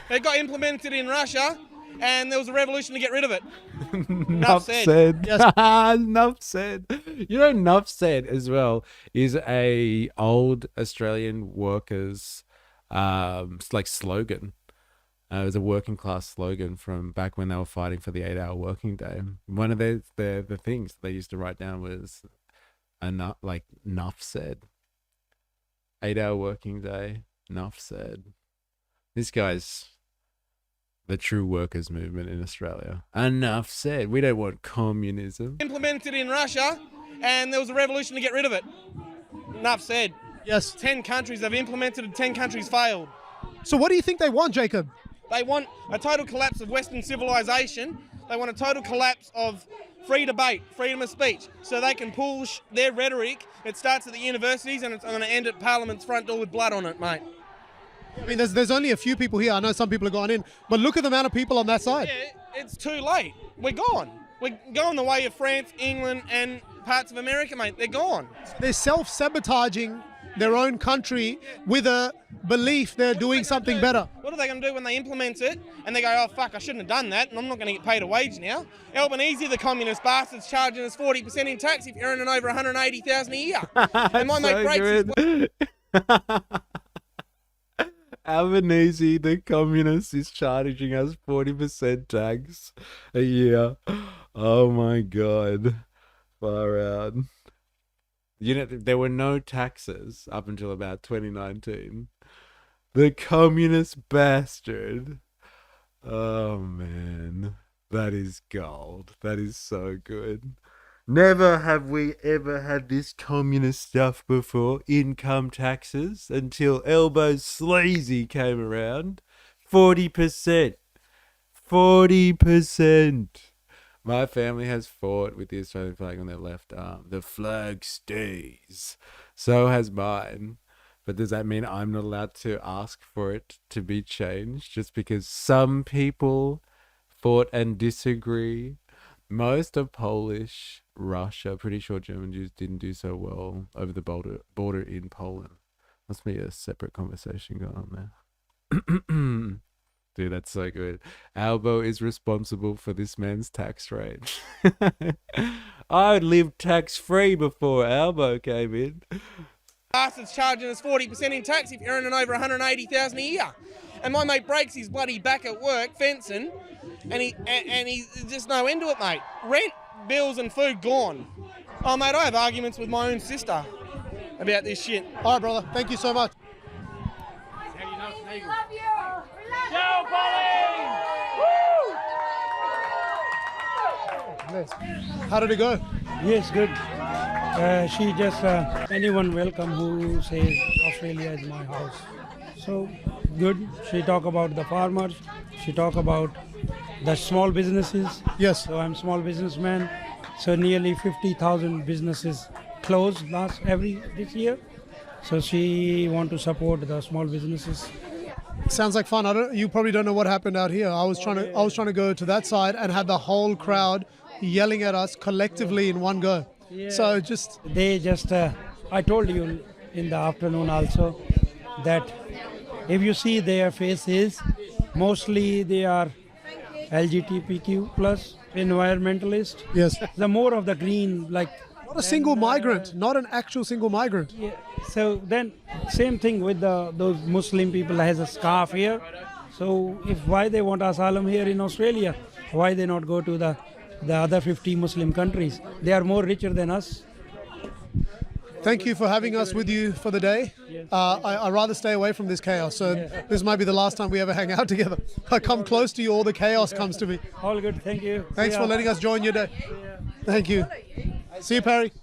L: It got implemented in Russia, and there was a revolution to get rid of it.
A: Enough said.
L: Yes.
A: Enough said. You know, Nuff Said as well is a old Australian workers like slogan. It was a working class slogan from back when they were fighting for the 8-hour working day. One of the things they used to write down was Nuff Said. 8-hour working day, Nuff Said. This guy's the true workers' movement in Australia. Enough said. We don't want communism.
L: Implemented in Russia, and there was a revolution to get rid of it. Enough said.
N: Yes.
L: 10 countries have implemented it, 10 countries failed.
N: So what do you think they want, Jacob?
L: They want a total collapse of Western civilization. They want a total collapse of free debate, freedom of speech, so they can push their rhetoric. It starts at the universities and it's going to end at Parliament's front door with blood on it, mate.
N: I mean, there's only a few people here. I know some people have gone in, but look at the amount of people on that side.
L: Yeah, it's too late. We're gone. We're going the way of France, England, and parts of America, mate. They're gone.
N: They're self-sabotaging their own country with a belief they're doing something better.
L: What are they going to do when they implement it and they go, oh, fuck, I shouldn't have done that and I'm not going to get paid a wage now? Albanese, the communist bastards, charging us 40% in tax if you're earning over $180,000 a year. And my mate breaks his...
A: Albanese, the communist, is charging us 40% tax a year. Oh my God. Far out. You know, there were no taxes up until about 2019. The communist bastard. Oh man. That is gold. That is so good. Never have we ever had this communist stuff before, income taxes, until Elbow Sleazy came around. 40%. 40%. My family has fought with the Australian flag on their left arm. The flag stays. So has mine. But does that mean I'm not allowed to ask for it to be changed just because some people fought and disagree? Most are Polish, Russia. Pretty sure German Jews didn't do so well over the border in Poland. Must be a separate conversation going on there. Dude, that's so good. Albo is responsible for this man's tax rate. I lived tax-free before Albo came in.
L: Bastards charging us 40% in tax if you're earning over $180,000 a year. And my mate breaks his bloody back at work fencing, and he's just no end to it, mate. Rent, bills and food gone. Oh, mate, I have arguments with my own sister about this shit.
N: All right, brother. Thank you so much.
B: We love you.
L: Go, Pauline!
N: How did it go?
U: Yes, good. She just, anyone welcome who says Australia is my house. So, good. She talk about the farmers. She talk about the small businesses.
N: Yes.
U: So I'm small businessman. So nearly 50,000 businesses closed this year. So she want to support the small businesses.
N: Sounds like fun. You probably don't know what happened out here. I was trying to go to that side and had the whole crowd yelling at us collectively in one go.
U: Yeah.
N: So
U: I told you in the afternoon also that if you see their faces, mostly they are LGBTQ plus environmentalist.
N: Yes.
U: The more of the green, like
N: not a single migrant, not an actual single migrant.
U: Yeah. So then same thing with those Muslim people has a scarf here. So why they want asylum here in Australia? Why they not go to the other 50 Muslim countries? They are more richer than us.
N: Thank you for having us with you for the day. I'd rather stay away from this chaos. So this might be the last time we ever hang out together. I come close to you, all the chaos comes to me.
U: All good, thank you.
N: Thanks for letting us join your day. Thank you. See you, Perry.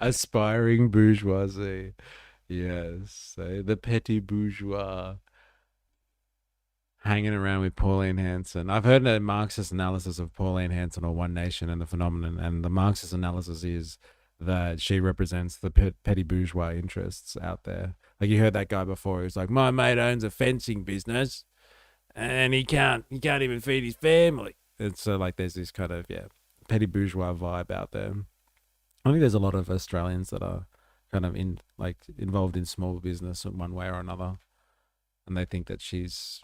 A: Aspiring bourgeoisie. Yes, the petty bourgeois. Hanging around with Pauline Hanson. I've heard a Marxist analysis of Pauline Hanson or One Nation and the phenomenon, and the Marxist analysis is that she represents the petty bourgeois interests out there. Like you heard that guy before, who's like, my mate owns a fencing business, and he can't even feed his family. And so like there's this kind of petty bourgeois vibe out there. I think there's a lot of Australians that are kind of involved in small business in one way or another, and they think that she's,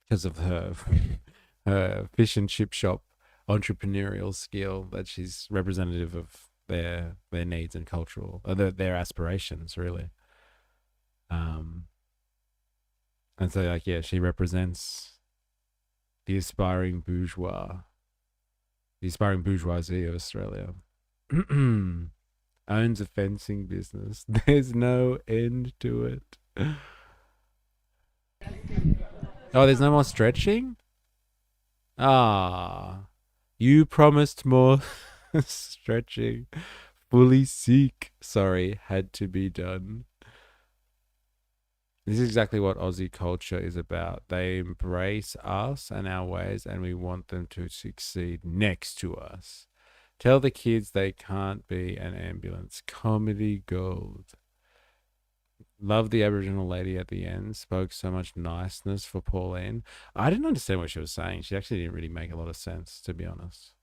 A: because of her fish and chip shop entrepreneurial skill, that she's representative of their needs and cultural, their aspirations, really. And so, like, yeah, she represents the aspiring bourgeoisie of Australia. Owns a fencing business. There's no end to it. Oh, there's no more stretching? Ah, you promised more stretching. Fully sick. Sorry, had to be done. This is exactly what Aussie culture is about. They embrace us and our ways, and we want them to succeed next to us. Tell the kids they can't be an ambulance. Comedy gold. Love the Aboriginal lady at the end. Spoke so much niceness for Pauline. I didn't understand what she was saying. She actually didn't really make a lot of sense, to be honest.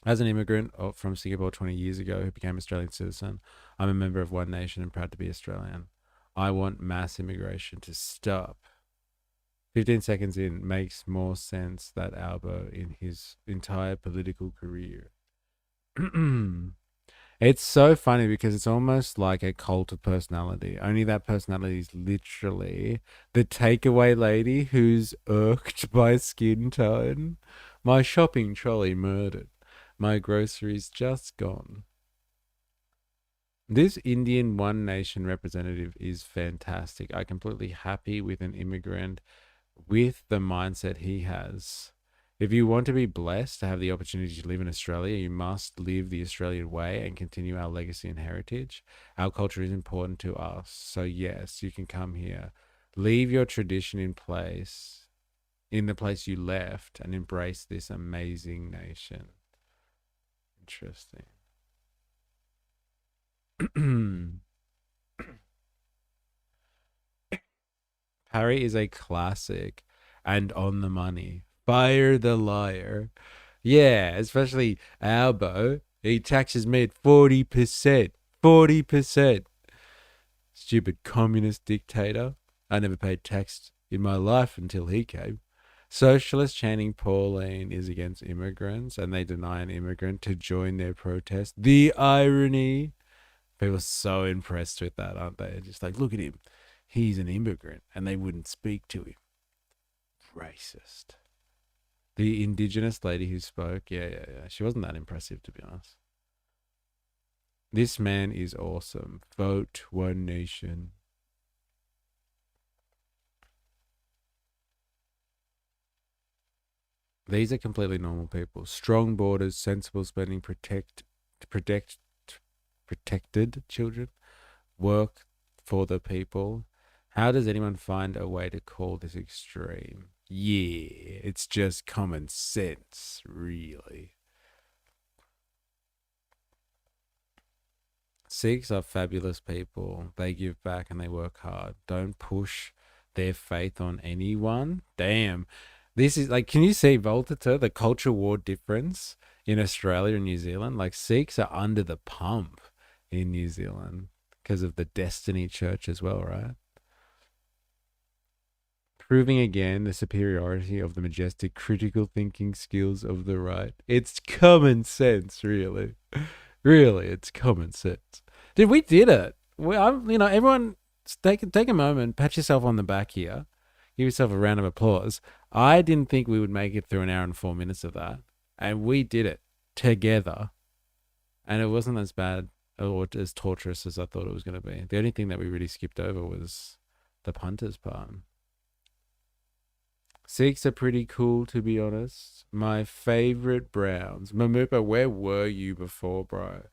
A: As an immigrant from Singapore 20 years ago who became Australian citizen, I'm a member of One Nation and proud to be Australian. I want mass immigration to stop. 15 seconds in, makes more sense that Albo in his entire political career. It's so funny because it's almost like a cult of personality. Only that personality is literally the takeaway lady who's irked by skin tone. My shopping trolley murdered. My groceries just gone. This Indian One Nation representative is fantastic. I'm completely happy with an immigrant with the mindset he has. If you want to be blessed to have the opportunity to live in Australia, you must live the Australian way and continue our legacy and heritage. Our culture is important to us. So yes, you can come here. Leave your tradition in the place you left, and embrace this amazing nation. Interesting. Harry is a classic and on the money. Fire the liar. Yeah, especially Albo. He taxes me at 40%. 40%. Stupid communist dictator. I never paid tax in my life until he came. Socialist chanting Pauline is against immigrants, and they deny an immigrant to join their protest. The irony. People are so impressed with that, aren't they? Just like, look at him. He's an immigrant, and they wouldn't speak to him. Racist. The Indigenous lady who spoke, yeah. She wasn't that impressive, to be honest. This man is awesome. Vote One Nation. These are completely normal people. Strong borders, sensible spending, protected children, work for the people. How does anyone find a way to call this extreme? Yeah, it's just common sense, really. Sikhs are fabulous people. They give back and they work hard. Don't push their faith on anyone. Damn. This is like, can you see Voltaire, the culture war difference in Australia and New Zealand? Like, Sikhs are under the pump in New Zealand because of the Destiny Church as well, right? Proving again the superiority of the majestic critical thinking skills of the right. It's common sense, really. Really, it's common sense. Dude, we did it. Everyone, take a moment, pat yourself on the back here. Give yourself a round of applause. I didn't think we would make it through an hour and 4 minutes of that. And we did it together. And it wasn't as bad or as torturous as I thought it was going to be. The only thing that we really skipped over was the punters part. Sikhs are pretty cool, to be honest. My favorite Browns. Mamupa, where were you before, bro?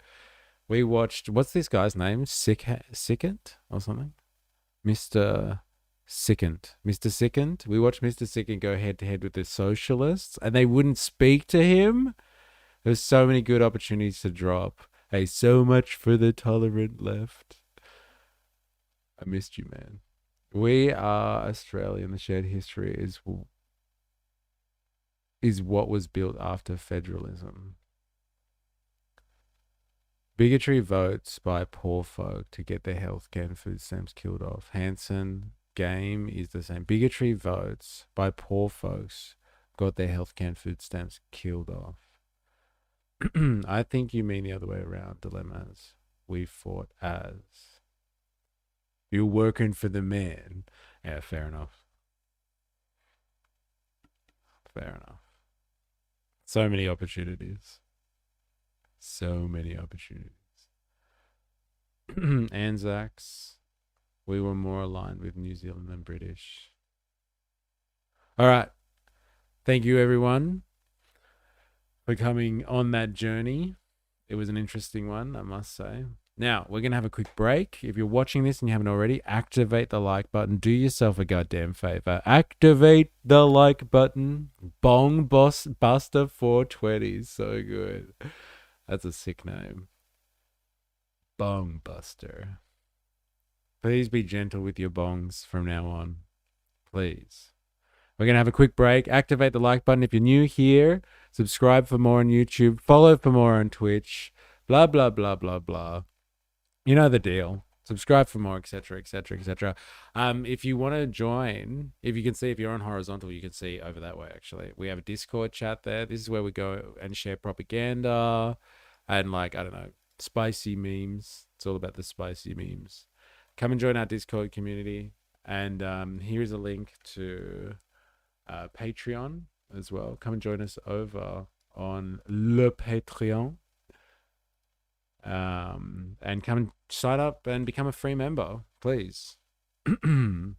A: We watched, what's this guy's name? Sickant or something? Mr. Sickant. We watched Mr. Sickant go head to head with the socialists, and they wouldn't speak to him. There's so many good opportunities to drop. Hey, so much for the tolerant left. I missed you, man. We are Australian. The shared history is what was built after federalism. Bigotry votes by poor folk to get their healthcare and food stamps killed off. Hanson game is the same. Bigotry votes by poor folks got their healthcare and food stamps killed off. I think you mean the other way around, Dilemmas. We fought as. You're working for the man. Yeah, fair enough. Fair enough. So many opportunities. So many opportunities. Anzacs. We were more aligned with New Zealand than British. All right. Thank you, everyone, for coming on that journey. It was an interesting one, I must say. Now, we're going to have a quick break. If you're watching this and you haven't already, activate the like button. Do yourself a goddamn favor. Activate the like button. Bong Buster 420. So good. That's a sick name. Bong Buster. Please be gentle with your bongs from now on. Please. We're going to have a quick break. Activate the like button if you're new here. Subscribe for more on YouTube. Follow for more on Twitch. Blah, blah, blah, blah, blah. You know the deal. Subscribe for more, etc., etc., etc. If you want to join, if you can see, if you're on horizontal, you can see over that way, actually. We have a Discord chat there. This is where we go and share propaganda and, like, I don't know, spicy memes. It's all about the spicy memes. Come and join our Discord community. And here's a link to Patreon as well. Come and join us over on Le Patreon. And come and sign up and become a free member, please. No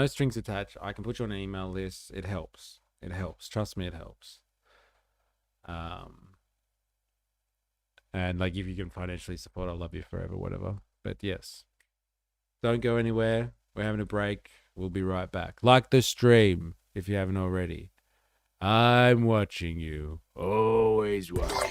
A: strings attached. I can put you on an email list. It helps. It helps. Trust me, it helps. And like, if you can financially support, I'll love you forever, whatever. But yes, don't go anywhere. We're having a break. We'll be right back. Like the stream if you haven't already. I'm watching you. Always watching.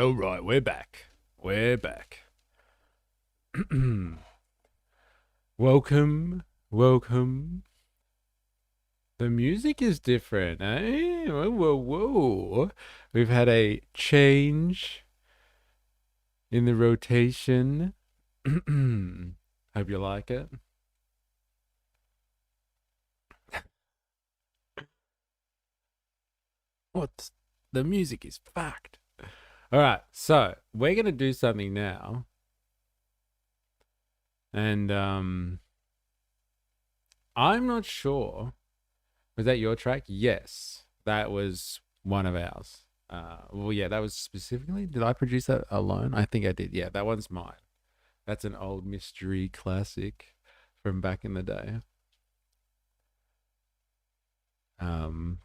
A: right. We're back. We're back. Welcome. The music is different, eh? Whoa. We've had a change in the rotation. Hope you like it. What? The music is fucked. All right, so we're gonna do something now, and I'm not sure. Was that your track? Yes, that was one of ours. Well, yeah, that was specifically. Did I produce that alone? I think I did. Yeah, that one's mine. That's an old mystery classic from back in the day.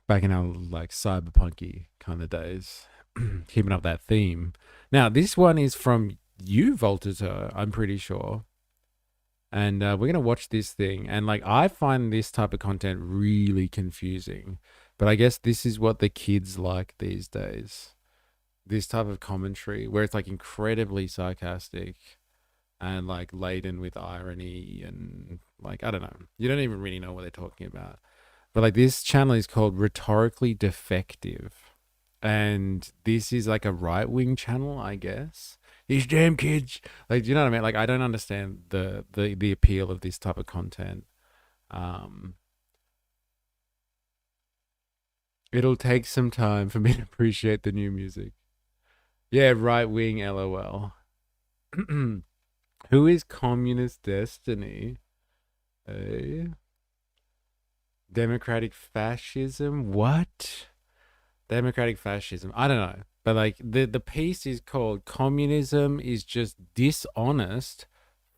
A: Back in our like cyberpunky kind of days, keeping up that theme. Now, this one is from you, Voltator, I'm pretty sure. And we're going to watch this thing. And like, I find this type of content really confusing, but I guess this is what the kids like these days. This type of commentary where it's like incredibly sarcastic and like laden with irony and like, I don't know. You don't even really know what they're talking about. But like this channel is called Rhetorically Defective. And this is like a right-wing channel, I guess. These damn kids. Like, do you know what I mean? Like, I don't understand the appeal of this type of content. It'll take some time for me to appreciate the new music. Yeah, right-wing LOL. Who is Communist Destiny? Democratic fascism? What? Democratic fascism. I don't know. But like the piece is called Communism is Just Dishonest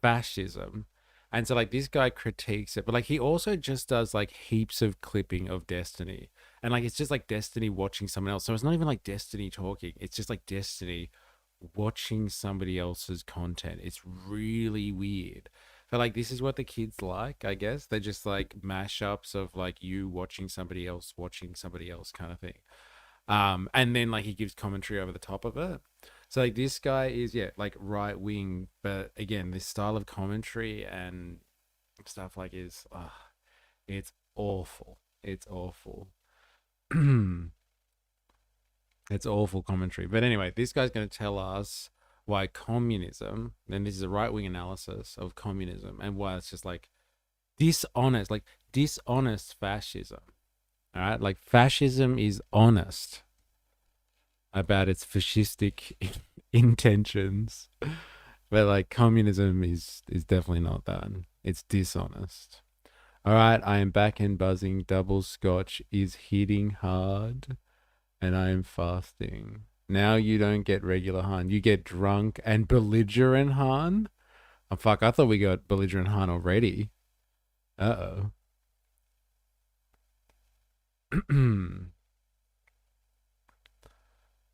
A: Fascism. And so like this guy critiques it, but like he also just does like heaps of clipping of Destiny. And like it's just like Destiny watching someone else. So it's not even like Destiny talking. It's just like Destiny watching somebody else's content. It's really weird. But like this is what the kids like, I guess. They're just like mashups of like you watching somebody else kind of thing. And then like he gives commentary over the top of it. So like this guy is like right wing, but again, this style of commentary and stuff like is it's awful. It's awful. It's awful commentary. But anyway, this guy's going to tell us why communism, and this is a right-wing analysis of communism and why it's just like dishonest fascism. All right, like fascism is honest about its fascistic intentions, but like communism is definitely not that. It's dishonest. All right, I am back and buzzing. Double scotch is hitting hard, and I am fasting. Now you don't get regular Han. You get drunk and belligerent Han. Oh fuck! I thought we got belligerent Han already. Uh-oh.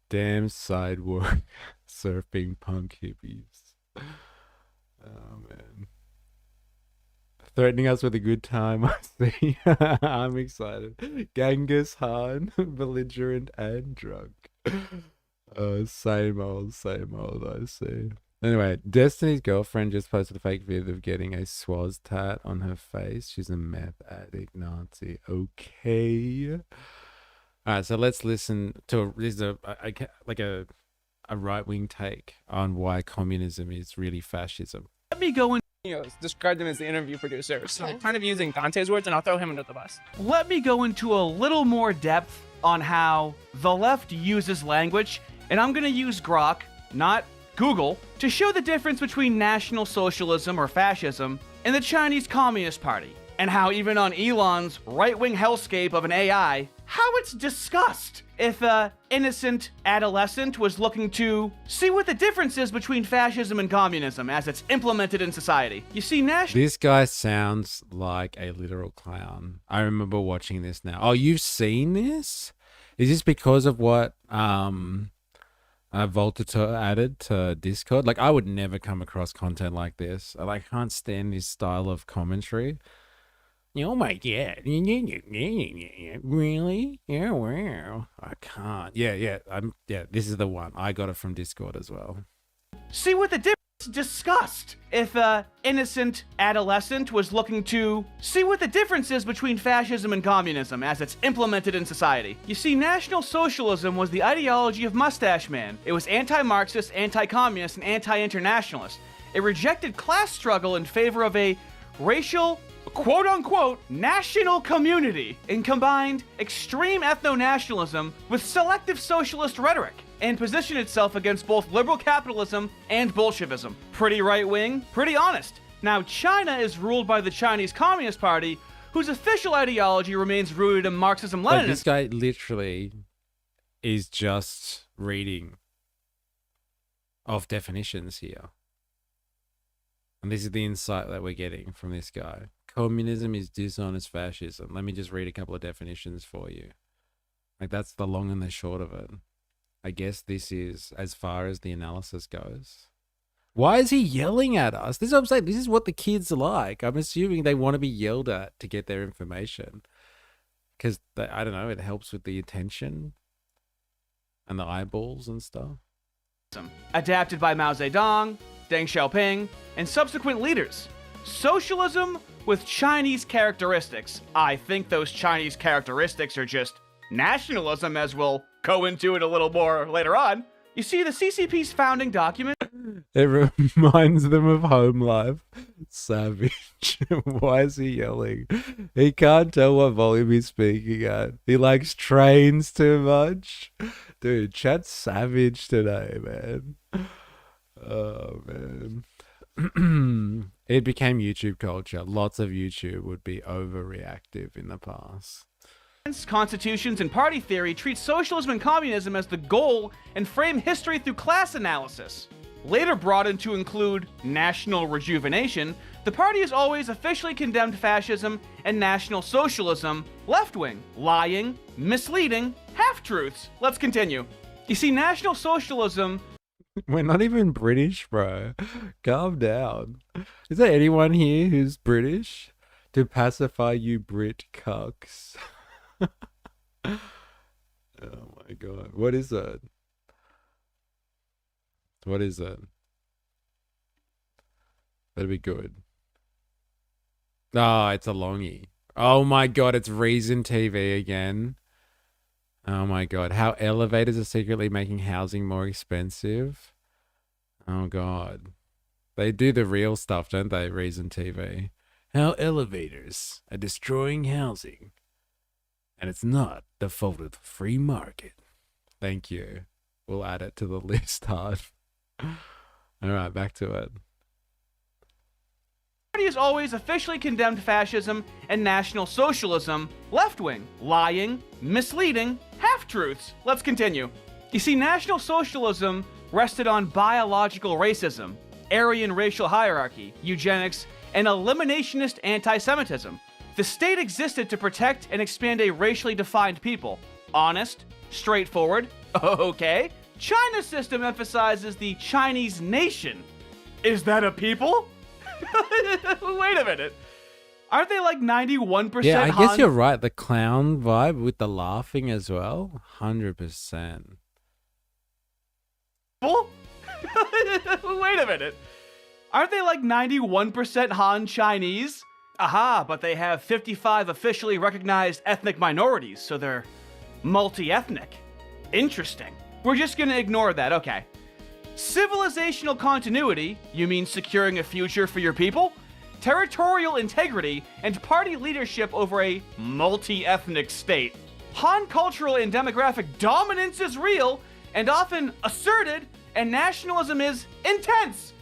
A: Damn sidewalk surfing punk hippies. Oh man. Threatening us with a good time, I see. I'm excited. Genghis Han, belligerent and drunk. Same old, I see. Anyway, Destiny's girlfriend just posted a fake video of getting a swaz tat on her face. She's a meth addict Nazi. Okay. All right, so let's listen to this is a right-wing take on why communism is really fascism.
J: Let me go in. Described him as the interview producer, so I'm kind of using Dante's words, and I'll throw him under the bus.
V: Let me go into a little more depth on how the left uses language, and I'm going to use Grok, not Google, to show the difference between National Socialism or fascism and the Chinese Communist Party, and how even on Elon's right-wing hellscape of an AI, how it's discussed if an innocent adolescent was looking to see what the difference is between fascism and communism as it's implemented in society. You see,
A: This guy sounds like a literal clown. I remember watching this now. Oh, you've seen this? Is this because of what Voltator added to Discord? Like, I would never come across content like this. I can't stand this style of commentary. Oh my god. Really? Yeah, wow. I can't. Yeah, this is the one. I got it from Discord as well.
V: See what the difference discussed. If a innocent adolescent was looking to see what the difference is between fascism and communism as it's implemented in society. You see, National Socialism was the ideology of Mustache Man. It was anti-Marxist, anti-communist, and anti-internationalist. It rejected class struggle in favor of a racial, quote-unquote, national community, and combined extreme ethno-nationalism with selective socialist rhetoric, and positioned itself against both liberal capitalism and Bolshevism. Pretty right-wing, pretty honest. Now, China is ruled by the Chinese Communist Party, whose official ideology remains rooted in Marxism-Leninism.
A: Like, this guy literally is just reading off definitions here. And this is the insight that we're getting from this guy. Communism is dishonest fascism. Let me just read a couple of definitions for you. Like, that's the long and the short of it. I guess this is as far as the analysis goes. Why is he yelling at us? This is what I'm saying. This is what the kids are like. I'm assuming they want to be yelled at to get their information. Because, I don't know, it helps with the attention and the eyeballs and stuff.
V: Adapted by Mao Zedong, Deng Xiaoping, and subsequent leaders. Socialism with Chinese characteristics. I think those Chinese characteristics are just nationalism, as we'll go into it a little more later on. You see, the CCP's founding document...
A: It reminds them of Home Life. Savage. Why is he yelling? He can't tell what volume he's speaking at. He likes trains too much. Dude, chat's savage today, man. Oh, man. It became YouTube culture. Lots of YouTube would be overreactive in the past.
V: Constitutions and party theory treat socialism and communism as the goal and frame history through class analysis. Later brought in to include national rejuvenation, the party has always officially condemned fascism and National Socialism, left-wing, lying, misleading, half-truths. Let's continue. You see, National Socialism...
A: We're not even British, bro. Calm down. Is there anyone here who's British? To pacify you Brit cucks. Oh my god. What is that? What is that? That'd be good. Oh, it's a longie. Oh my god, it's Reason TV again. Oh my god. How elevators are secretly making housing more expensive. Oh god. They do the real stuff, don't they, Reason TV? How elevators are destroying housing. And it's not the fault of the free market. Thank you. We'll add it to the list hard. Alright, back to it.
V: The party has always officially condemned fascism and National Socialism, left-wing, lying, misleading, half-truths. Let's continue. You see, National Socialism rested on biological racism, Aryan racial hierarchy, eugenics, and eliminationist anti-Semitism. The state existed to protect and expand a racially defined people. Honest, straightforward, okay. China's system emphasizes the Chinese nation. Is that a people? Wait a minute. Aren't they like 91%
A: Yeah, I
V: Han?
A: guess you're right. The clown vibe with the laughing as well. 100%.
V: Wait a minute. Aren't they like 91% Han Chinese? Aha, but they have 55 officially recognized ethnic minorities, so they're multi-ethnic. Interesting. We're just gonna ignore that, okay. Civilizational continuity, you mean securing a future for your people? Territorial integrity and party leadership over a multi-ethnic state. Han cultural and demographic dominance is real and often asserted, and nationalism is intense.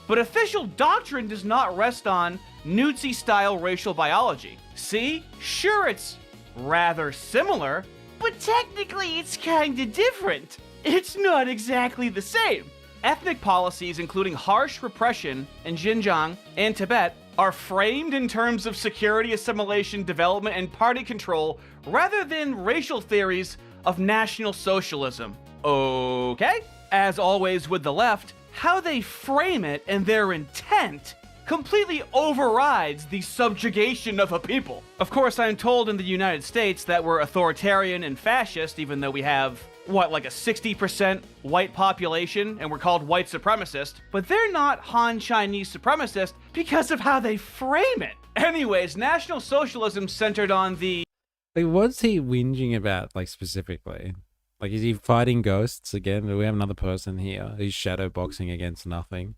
V: But official doctrine does not rest on Newtzy-style racial biology. See? Sure, it's rather similar, but technically it's kinda different. It's not exactly the same. Ethnic policies, including harsh repression in Xinjiang and Tibet, are framed in terms of security, assimilation, development, and party control rather than racial theories of National Socialism. Okay? As always with the left, how they frame it and their intent completely overrides the subjugation of a people. Of course, I'm told in the United States that we're authoritarian and fascist, even though we have, what, like a 60% white population, and we're called white supremacist, but they're not Han Chinese supremacist because of how they frame it. Anyways, National Socialism centered on the...
A: Like, what's he whinging about, like, specifically? Like, is he fighting ghosts again? Do we have another person here? He's shadow boxing against nothing.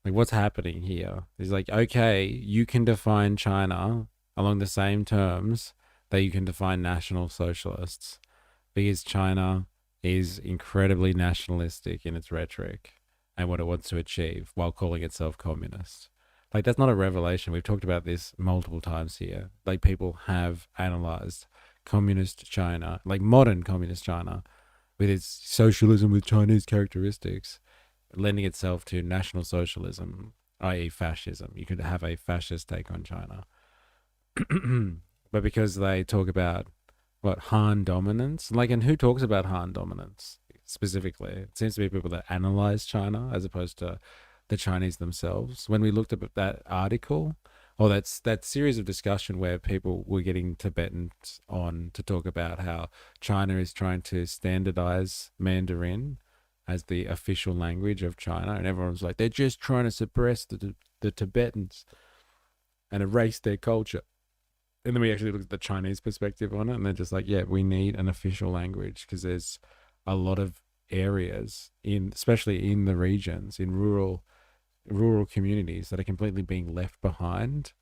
A: Like, what's happening here? He's like, okay, you can define China along the same terms that you can define National Socialists, because China is incredibly nationalistic in its rhetoric and what it wants to achieve while calling itself communist. Like, that's not a revelation. We've talked about this multiple times here. Like, people have analyzed communist China, like modern communist China, with its socialism with Chinese characteristics, lending itself to National Socialism, i.e. fascism. You could have a fascist take on China. But because they talk about, what, Han dominance? Like, and who talks about Han dominance specifically? It seems to be people that analyze China as opposed to the Chinese themselves. When we looked at that article, or that series of discussion where people were getting Tibetans on to talk about how China is trying to standardize Mandarin as the official language of China, and everyone was like, they're just trying to suppress the Tibetans and erase their culture. And then we actually looked at the Chinese perspective on it, and they're just like, yeah, we need an official language because there's a lot of areas, especially in the regions, in rural communities, that are completely being left behind.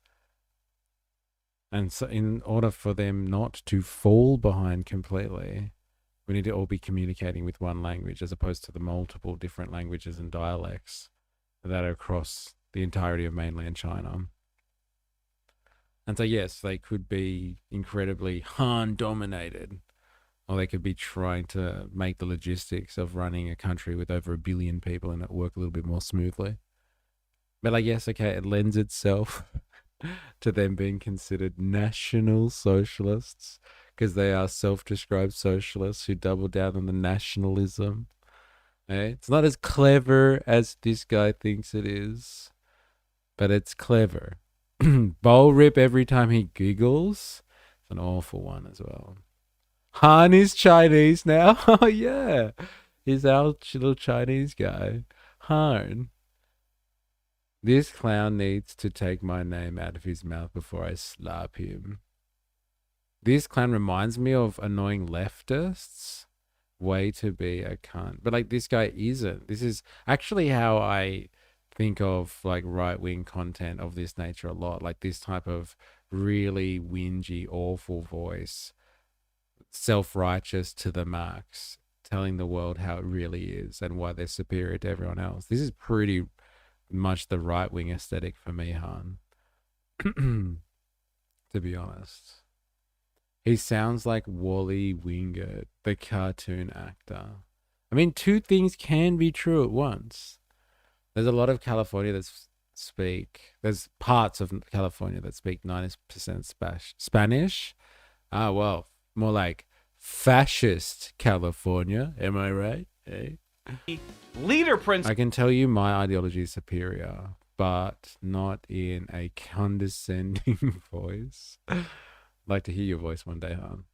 A: And so in order for them not to fall behind completely, we need to all be communicating with one language as opposed to the multiple different languages and dialects that are across the entirety of mainland China. And so, yes, they could be incredibly Han dominated, or they could be trying to make the logistics of running a country with over 1 billion people in it work a little bit more smoothly. But like, yes, okay, it lends itself to them being considered National Socialists because they are self-described socialists who double down on the nationalism. Okay? It's not as clever as this guy thinks it is, but it's clever. Bowl rip every time he giggles. It's an awful one as well. Han is Chinese now. Oh, yeah. He's our little Chinese guy. Han. This clown needs to take my name out of his mouth before I slap him. This clown reminds me of annoying leftists. Way to be a cunt. But like, this guy isn't. This is actually how I think of like right-wing content of this nature a lot. Like this type of really whingy, awful voice. Self-righteous to the max. Telling the world how it really is and why they're superior to everyone else. This is pretty much the right-wing aesthetic for me, Han. To be honest. He sounds like Wally Wingert, the cartoon actor. I mean, two things can be true at once. There's a lot of California there's parts of California that speak 90% Spanish. Ah, well, more like fascist California. Am I right? Hey.
V: Leader Prince.
A: I can tell you my ideology is superior, but not in a condescending voice. I'd like to hear your voice one day, Han.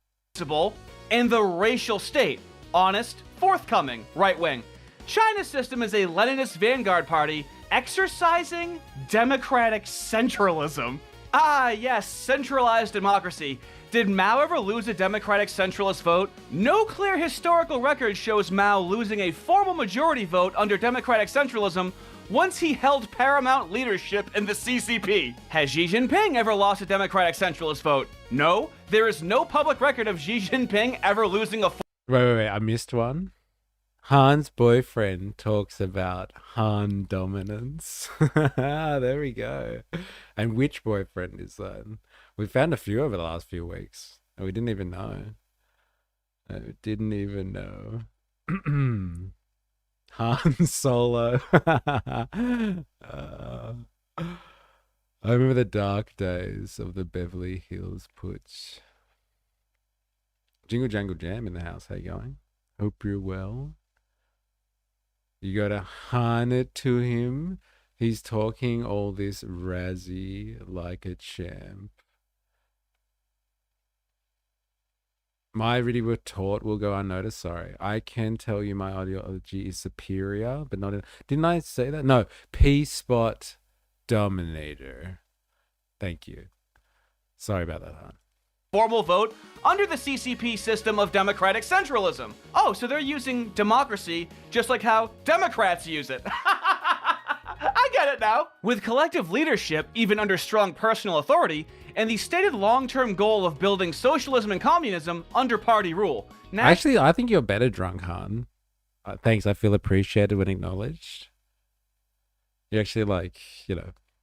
V: And the racial state. Honest, forthcoming, right wing. China's system is a Leninist vanguard party exercising democratic centralism. Ah, yes, centralized democracy. Did Mao ever lose a democratic centralist vote? No clear historical record shows Mao losing a formal majority vote under democratic centralism once he held paramount leadership in the CCP. Has Xi Jinping ever lost a democratic centralist vote? No, there is no public record of Xi Jinping ever losing a...
A: Wait, I missed one. Han's boyfriend talks about Han dominance. There we go. And which boyfriend is that? We found a few over the last few weeks, and we didn't even know. Han Solo. I remember the dark days of the Beverly Hills Putsch. Jingle Jangle Jam in the house. How you going? Hope you're well. You gotta Han it to him. He's talking all this razzy like a champ. My really retort will go unnoticed. Sorry. I can tell you my ideology is superior, but not in... Didn't I say that? No. P-spot dominator. Thank you. Sorry about that, hon.
V: Formal vote under the CCP system of democratic centralism. Oh, so they're using democracy just like how Democrats use it. I get it now. With collective leadership, even under strong personal authority, and the stated long-term goal of building socialism and communism under party rule.
A: Actually, I think you're better drunk, hon. Thanks, I feel appreciated when acknowledged. You actually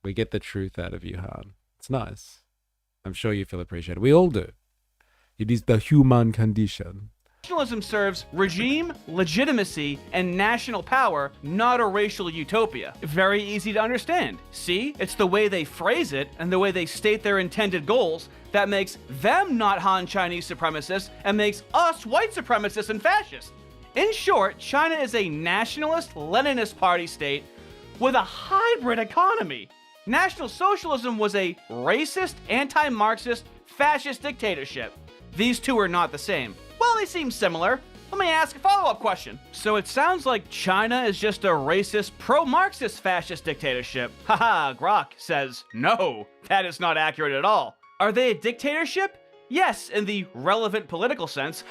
A: we get the truth out of you, hon. It's nice. I'm sure you feel appreciated. We all do. It is the human condition.
V: Nationalism serves regime, legitimacy, and national power, not a racial utopia. Very easy to understand. See, it's the way they phrase it and the way they state their intended goals that makes them not Han Chinese supremacists and makes us white supremacists and fascists. In short, China is a nationalist, Leninist party state with a hybrid economy. National Socialism was a racist, anti-Marxist, fascist dictatorship. These two are not the same. Well, they seem similar. Let me ask a follow-up question. So it sounds like China is just a racist, pro-Marxist fascist dictatorship. Haha, Grok says, no, that is not accurate at all. Are they a dictatorship? Yes, in the relevant political sense.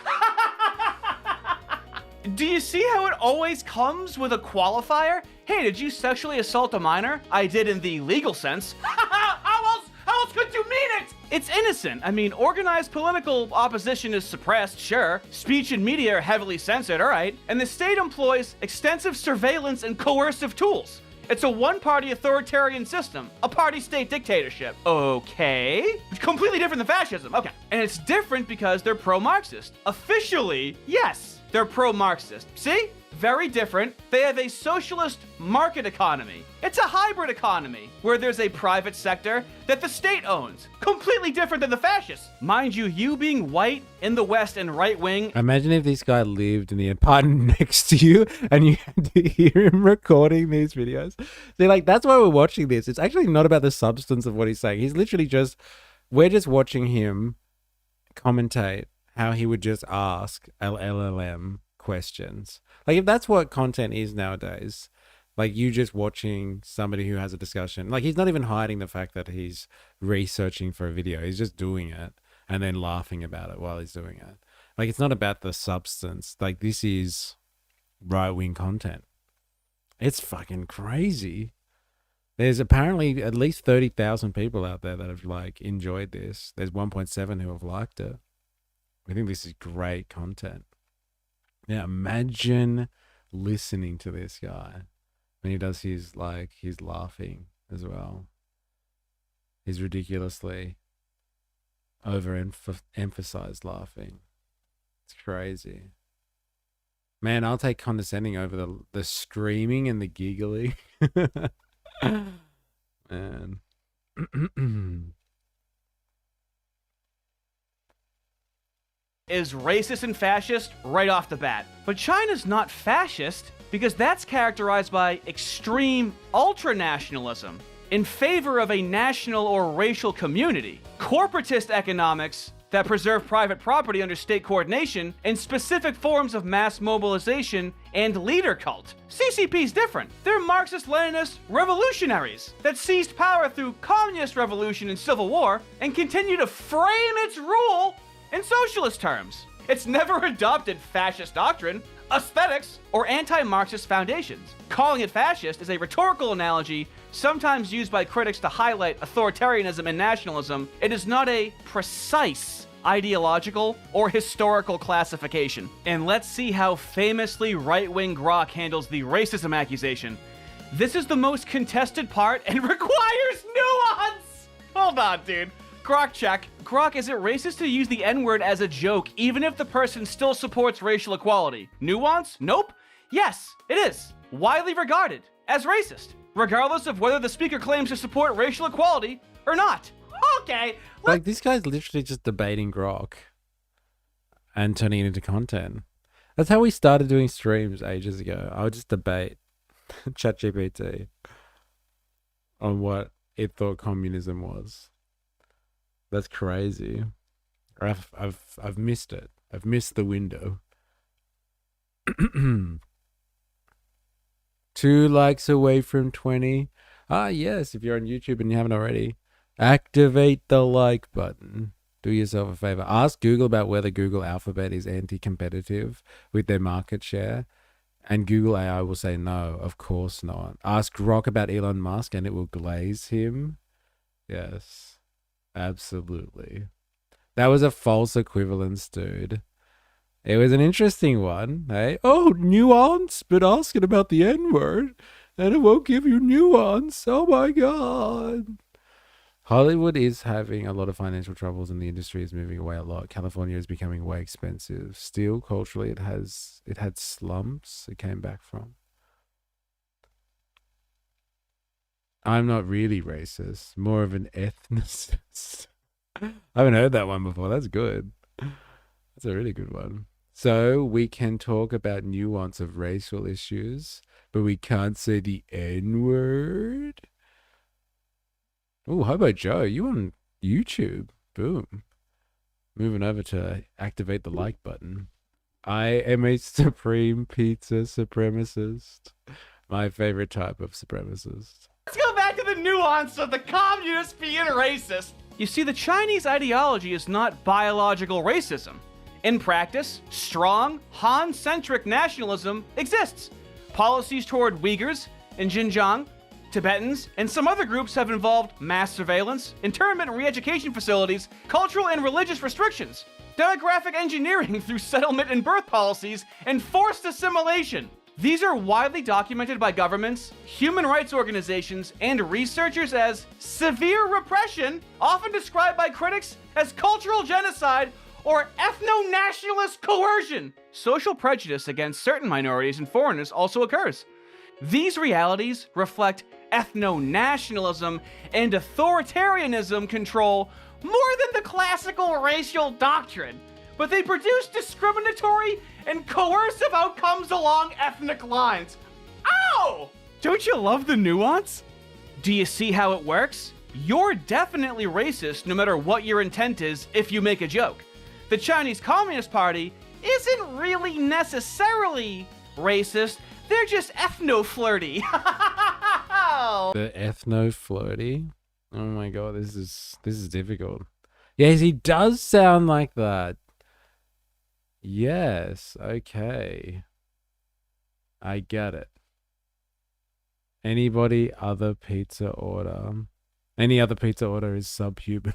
V: Do you see how it always comes with a qualifier? Hey, did you sexually assault a minor? I did in the legal sense. How else could you mean it? It's innocent. I mean, organized political opposition is suppressed, sure. Speech and media are heavily censored, all right. And the state employs extensive surveillance and coercive tools. It's a one-party authoritarian system, a party-state dictatorship. Okay. Completely different than fascism. Okay. And it's different because they're pro-Marxist. Officially, yes, they're pro-Marxist. See? Very different. They have a socialist market economy. It's a hybrid economy where there's a private sector that the state owns. Completely different than the fascists. Mind you, you being white in the West and right-wing.
A: Imagine if this guy lived in the apartment next to you and you had to hear him recording these videos. See, that's why we're watching this. It's actually not about the substance of what he's saying. He's literally we're just watching him commentate how he would just ask LLM questions. If that's what content is nowadays, you just watching somebody who has a discussion, he's not even hiding the fact that he's researching for a video. He's just doing it and then laughing about it while he's doing it. It's not about the substance. This is right-wing content. It's fucking crazy. There's apparently at least 30,000 people out there that have enjoyed this. There's 1.7 who have liked it. I think this is great content. Yeah, imagine listening to this guy when he does his he's laughing as well. He's ridiculously overemphasized laughing. It's crazy. Man, I'll take condescending over the screaming and the giggling. Man.
V: Is racist and fascist right off the bat. But China's not fascist because that's characterized by extreme ultranationalism in favor of a national or racial community. Corporatist economics that preserve private property under state coordination and specific forms of mass mobilization and leader cult. CCP's different. They're Marxist-Leninist revolutionaries that seized power through communist revolution and civil war and continue to frame its rule in socialist terms. It's never adopted fascist doctrine, aesthetics, or anti-Marxist foundations. Calling it fascist is a rhetorical analogy sometimes used by critics to highlight authoritarianism and nationalism. It is not a precise ideological or historical classification. And let's see how famously right-wing Grok handles the racism accusation. This is the most contested part and requires nuance! Hold on, dude. Grok check. Grok, is it racist to use the N-word as a joke, even if the person still supports racial equality? Nuance? Nope. Yes, it is. Widely regarded as racist, regardless of whether the speaker claims to support racial equality or not. Okay.
A: This guy's literally just debating Grok and turning it into content. That's how we started doing streams ages ago. I would just debate ChatGPT. on what it thought communism was. That's crazy. I've missed it. I've missed the window. 2 likes away from 20. Ah, yes, if you're on YouTube and you haven't already, activate the like button. Do yourself a favor. Ask Google about whether Google Alphabet is anti-competitive with their market share. And Google AI will say no, of course not. Ask Grok about Elon Musk and it will glaze him. Yes, absolutely. That was a false equivalence, dude. It was an interesting one, hey? Oh, nuance, but ask it about the N-word and it won't give you nuance. Oh my God. Hollywood is having a lot of financial troubles and the industry is moving away a lot. California is becoming way expensive. Still, culturally, it had slumps it came back from. I'm not really racist, more of an ethnicist. I haven't heard that one before. That's good. That's a really good one. So we can talk about nuance of racial issues, but we can't say the N-word. Oh, how about Joe? You on YouTube? Boom. Moving over to activate the like button. I am a supreme pizza supremacist. My favorite type of supremacist.
V: Let's go back to the nuance of the communists being racist. You see, the Chinese ideology is not biological racism. In practice, strong, Han-centric nationalism exists. Policies toward Uyghurs in Xinjiang, Tibetans, and some other groups have involved mass surveillance, internment and re-education facilities, cultural and religious restrictions, demographic engineering through settlement and birth policies, and forced assimilation. These are widely documented by governments, human rights organizations, and researchers as severe repression, often described by critics as cultural genocide or ethno-nationalist coercion. Social prejudice against certain minorities and foreigners also occurs. These realities reflect ethno-nationalism and authoritarianism control more than the classical racial doctrine, but they produce discriminatory and coercive outcomes along ethnic lines. Ow! Don't you love the nuance? Do you see how it works? You're definitely racist no matter what your intent is if you make a joke. The Chinese Communist Party isn't really necessarily racist, they're just ethno-flirty.
A: The ethno-flirty? Oh my God, this is difficult. Yes, he does sound like that. Yes, okay. I get it. Anybody other pizza order? Any other pizza order is subhuman.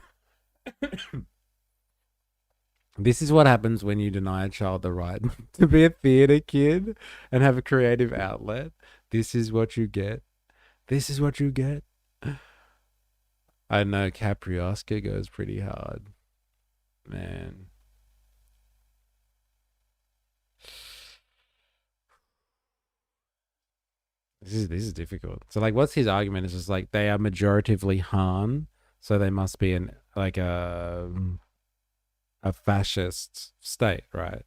A: This is what happens when you deny a child the right to be a theater kid and have a creative outlet. This is what you get. This is what you get. I know Caprioska goes pretty hard. Man. This is difficult. So like what's his argument? It's just like they are majoritively Han, so they must be in like a fascist state, right?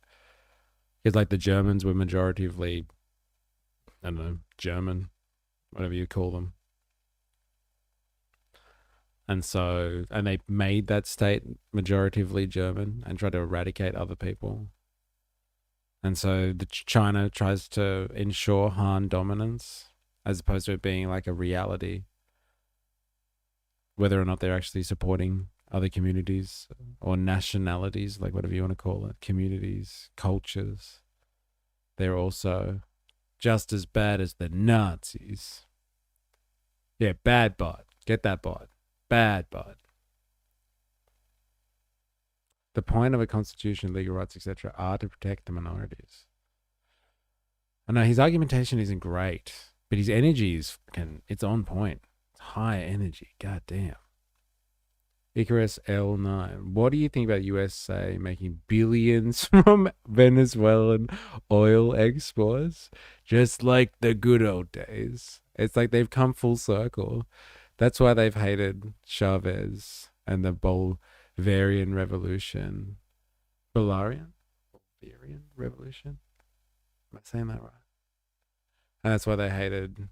A: Because like the Germans were majoritively, I don't know, German, whatever you call them. And so, and they made that state majoritively German and tried to eradicate other people. And so China tries to ensure Han dominance as opposed to it being like a reality. Whether or not they're actually supporting other communities or nationalities, like whatever you want to call it, communities, cultures, they're also just as bad as the Nazis. Yeah, bad bot. Get that bot. Bad bot. The point of a constitution, legal rights, etc., are to protect the minorities. I know his argumentation isn't great, but his energy is it's on point. It's high energy. God damn. Icarus L9. What do you think about USA making billions from Venezuelan oil exports? Just like the good old days. It's like they've come full circle. That's why they've hated Chavez and the Bolivarian Revolution. Bolivarian Revolution? Am I saying that right? And that's why they hated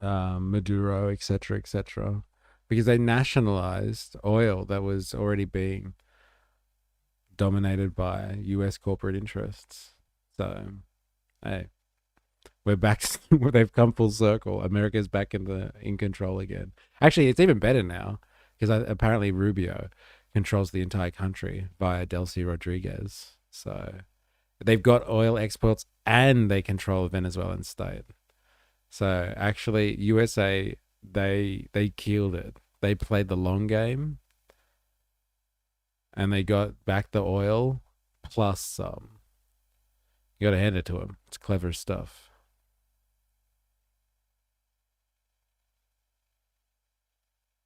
A: Maduro, etc., etc., because they nationalized oil that was already being dominated by U.S. corporate interests. So, hey, we're back. They've come full circle. America's back in control again. Actually, it's even better now because apparently Rubio controls the entire country via Delcy Rodriguez. So they've got oil exports and they control the Venezuelan state. So actually, USA, they killed it. They played the long game, and they got back the oil plus some. You got to hand it to them. It's clever stuff.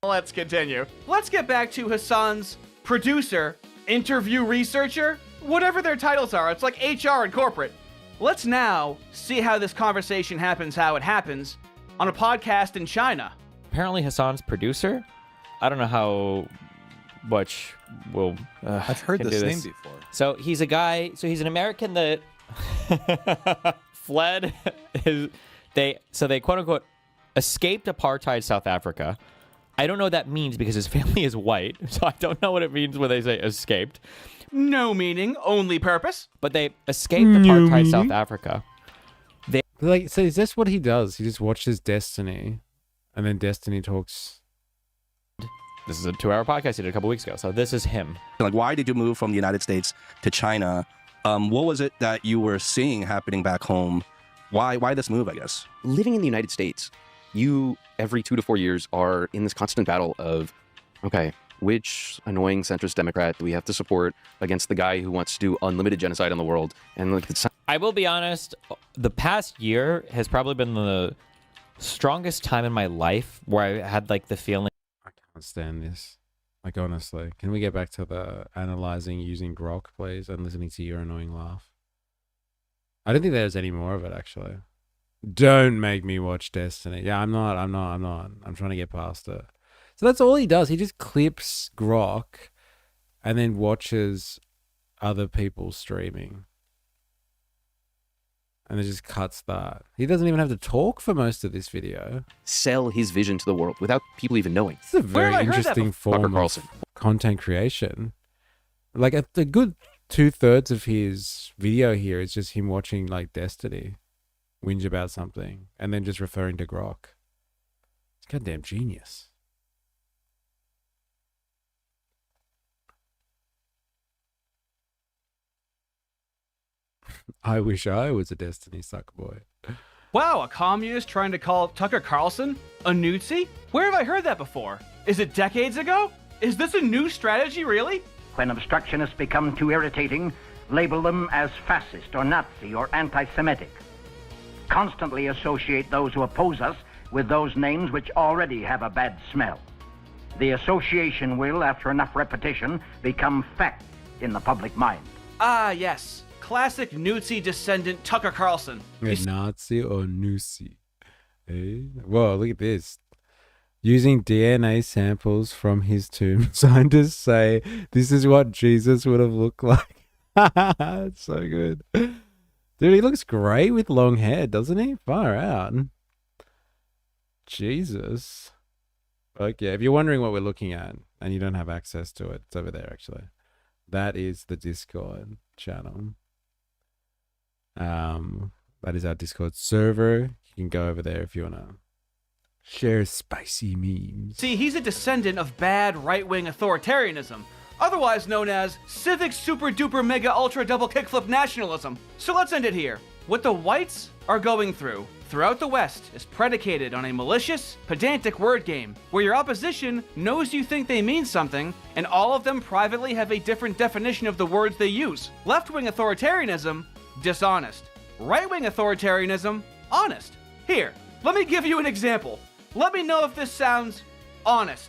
V: Let's continue. Let's get back to Hassan's producer, interview researcher, whatever their titles are. It's like HR and corporate. Let's now see how this conversation happens, how it happens, on a podcast in China.
H: Apparently Hassan's producer. I don't know how much will
K: I've heard
H: can
K: this
H: do
K: name before.
H: So he's a guy, so he's an American that fled they quote unquote escaped apartheid South Africa. I don't know what that means because his family is white, so I don't know what it means when they say escaped.
V: No meaning, only purpose.
H: But they escaped apartheid South Africa.
A: So is this what he does? He just watches Destiny, and then Destiny talks.
H: This is a 2-hour podcast he did a couple weeks ago, so this is him.
K: Like, why did you move from the United States to China? What was it that you were seeing happening back home? Why this move, I guess?
W: Living in the United States, you, every 2 to 4 years, are in this constant battle of, okay, which annoying centrist Democrat do we have to support against the guy who wants to do unlimited genocide on the world? And like,
H: I will be honest, the past year has probably been the strongest time in my life where I had like the feeling.
A: I can't stand this. Like, honestly, can we get back to the analyzing using Grok, please, and listening to your annoying laugh? I don't think there's any more of it, actually. Don't make me watch Destiny. Yeah, I'm not. I'm trying to get past it. So that's all he does. He just clips Grok and then watches other people streaming. And then just cuts that. He doesn't even have to talk for most of this video.
W: Sell his vision to the world without people even knowing.
A: It's a very interesting form of content creation. Like a good 2/3 of his video here is just him watching like Destiny whinge about something and then just referring to Grok. It's goddamn genius. I wish I was a Destiny sucker boy.
V: Wow, a communist trying to call Tucker Carlson a Nazi? Where have I heard that before? Is it decades ago? Is this a new strategy, really?
X: When obstructionists become too irritating, label them as fascist or Nazi or anti-Semitic. Constantly associate those who oppose us with those names which already have a bad smell. The association will, after enough repetition, become fact in the public mind.
V: Ah, yes. Classic Nazi descendant Tucker Carlson.
A: A Nazi or Nusi? Eh? Whoa, look at this. Using DNA samples from his tomb, scientists say this is what Jesus would have looked like. It's so good. Dude, he looks great with long hair, doesn't he? Far out. Jesus. Okay, if you're wondering what we're looking at and you don't have access to it, it's over there actually. That is the Discord channel. That is our Discord server. You can go over there if you want to share spicy memes.
V: See, he's a descendant of bad right-wing authoritarianism, otherwise known as civic super duper mega ultra double kickflip nationalism. So let's end it here. What the whites are going through throughout the West is predicated on a malicious, pedantic word game where your opposition knows you think they mean something and all of them privately have a different definition of the words they use. Left-wing authoritarianism, dishonest. Right-wing authoritarianism, honest. Here, let me give you an example. Let me know if this sounds honest.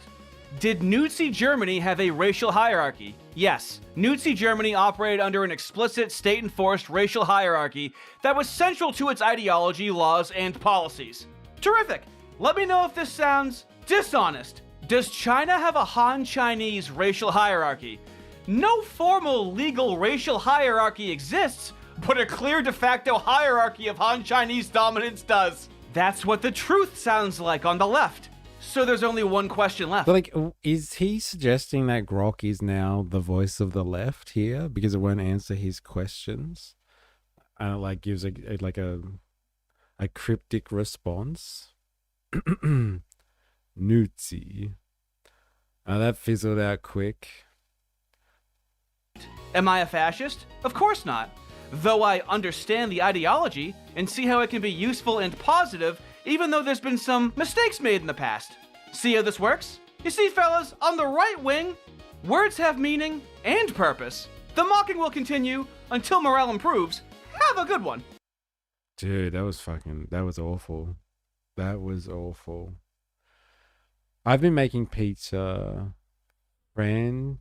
V: Did Nazi Germany have a racial hierarchy? Yes, Nazi Germany operated under an explicit state-enforced racial hierarchy that was central to its ideology, laws, and policies. Terrific! Let me know if this sounds dishonest. Does China have a Han-Chinese racial hierarchy? No formal legal racial hierarchy exists, but a clear de facto hierarchy of Han-Chinese dominance does. That's what the truth sounds like on the left. So there's only one question left.
A: But like, is he suggesting that Grok is now the voice of the left here because it won't answer his questions? And it like gives a cryptic response. Newtsy. That fizzled out quick.
V: Am I a fascist? Of course not. Though I understand the ideology and see how it can be useful and positive, even though there's been some mistakes made in the past. See how this works? You see, fellas, on the right wing, words have meaning and purpose. The mocking will continue until morale improves. Have a good one.
A: Dude, that was awful. That was awful. I've been making pizza Francina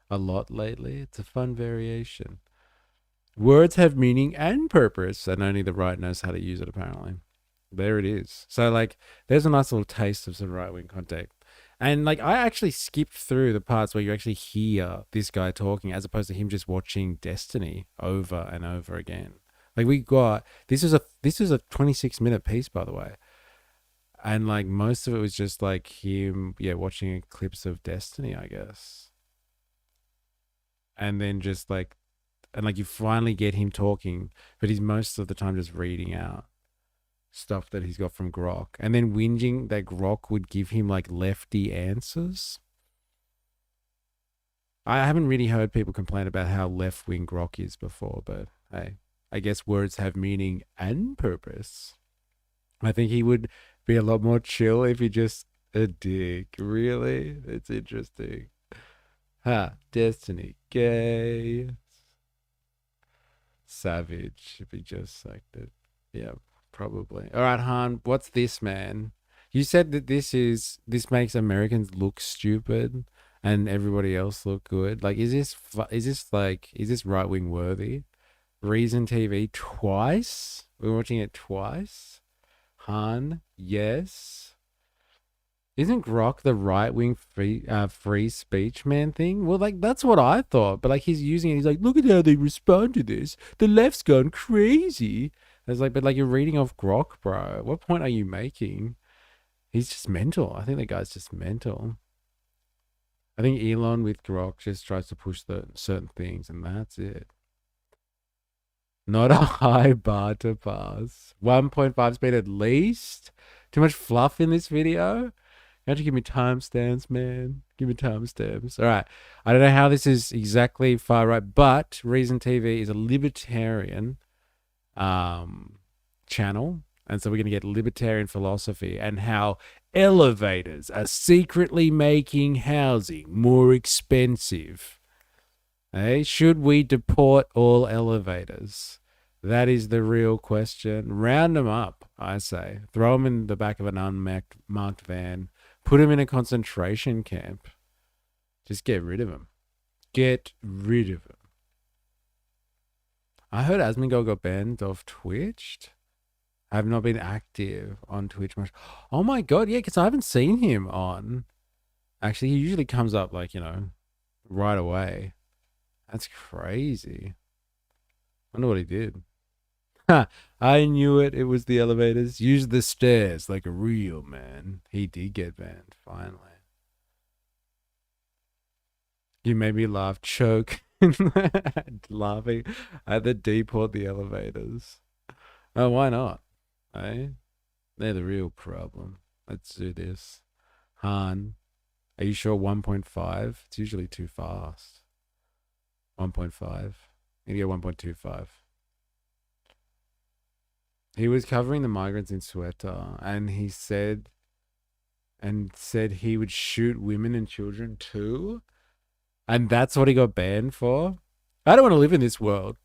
A: a lot lately. It's a fun variation. Words have meaning and purpose, and only the right knows how to use it, apparently. There it is. So, like, there's a nice little taste of some right-wing content. And, like, I actually skipped through the parts where you actually hear this guy talking as opposed to him just watching Destiny over and over again. Like, this is a 26-minute piece, by the way. And, like, most of it was just, like, him, watching clips of Destiny, I guess. And then just, like, you finally get him talking, but he's most of the time just reading out stuff that he's got from Grok. And then whinging that Grok would give him, like, lefty answers. I haven't really heard people complain about how left-wing Grok is before, but, hey, I guess words have meaning and purpose. I think he would be a lot more chill if he just a dick. Really? It's interesting. Destiny gay. Savage if he just like it. Yeah, probably. All right, Han, what's this, man? You said that this makes Americans look stupid and everybody else look good. Like, is this right-wing worthy? Reason TV twice? We're watching it twice? Han, yes. Isn't Grok the right-wing free speech man thing? Well, like, that's what I thought. But, like, he's using it. He's like, look at how they respond to this. The left's gone crazy. I was like, but, like, you're reading off Grok, bro. What point are you making? He's just mental. I think the guy's just mental. I think Elon with Grok just tries to push certain things, and that's it. Not a high bar to pass. 1.5 speed at least. Too much fluff in this video. You have to give me timestamps, man. Give me timestamps. All right. I don't know how this is exactly far right, but Reason TV is a libertarian channel. And so we're going to get libertarian philosophy and how elevators are secretly making housing more expensive. Hey, should we deport all elevators? That is the real question. Round them up, I say. Throw them in the back of an unmarked van. Put them in a concentration camp. Just get rid of them. Get rid of them. I heard Asmongold got banned off Twitch. I have not been active on Twitch much. Oh my god, yeah, because I haven't seen him on. Actually, he usually comes up, like, you know, right away. That's crazy. Wonder what he did. Ha! I knew it. It was the elevators. Use the stairs like a real man. He did get banned, finally. You made me laugh, choke. Laughing at the deport the elevators. Oh, why not? Eh? They're the real problem. Let's do this. Han, are you sure 1.5? It's usually too fast. 1.5. Maybe a 1.25. He was covering the migrants in Sweta, and he said he would shoot women and children too. And that's what he got banned for? I don't want to live in this world.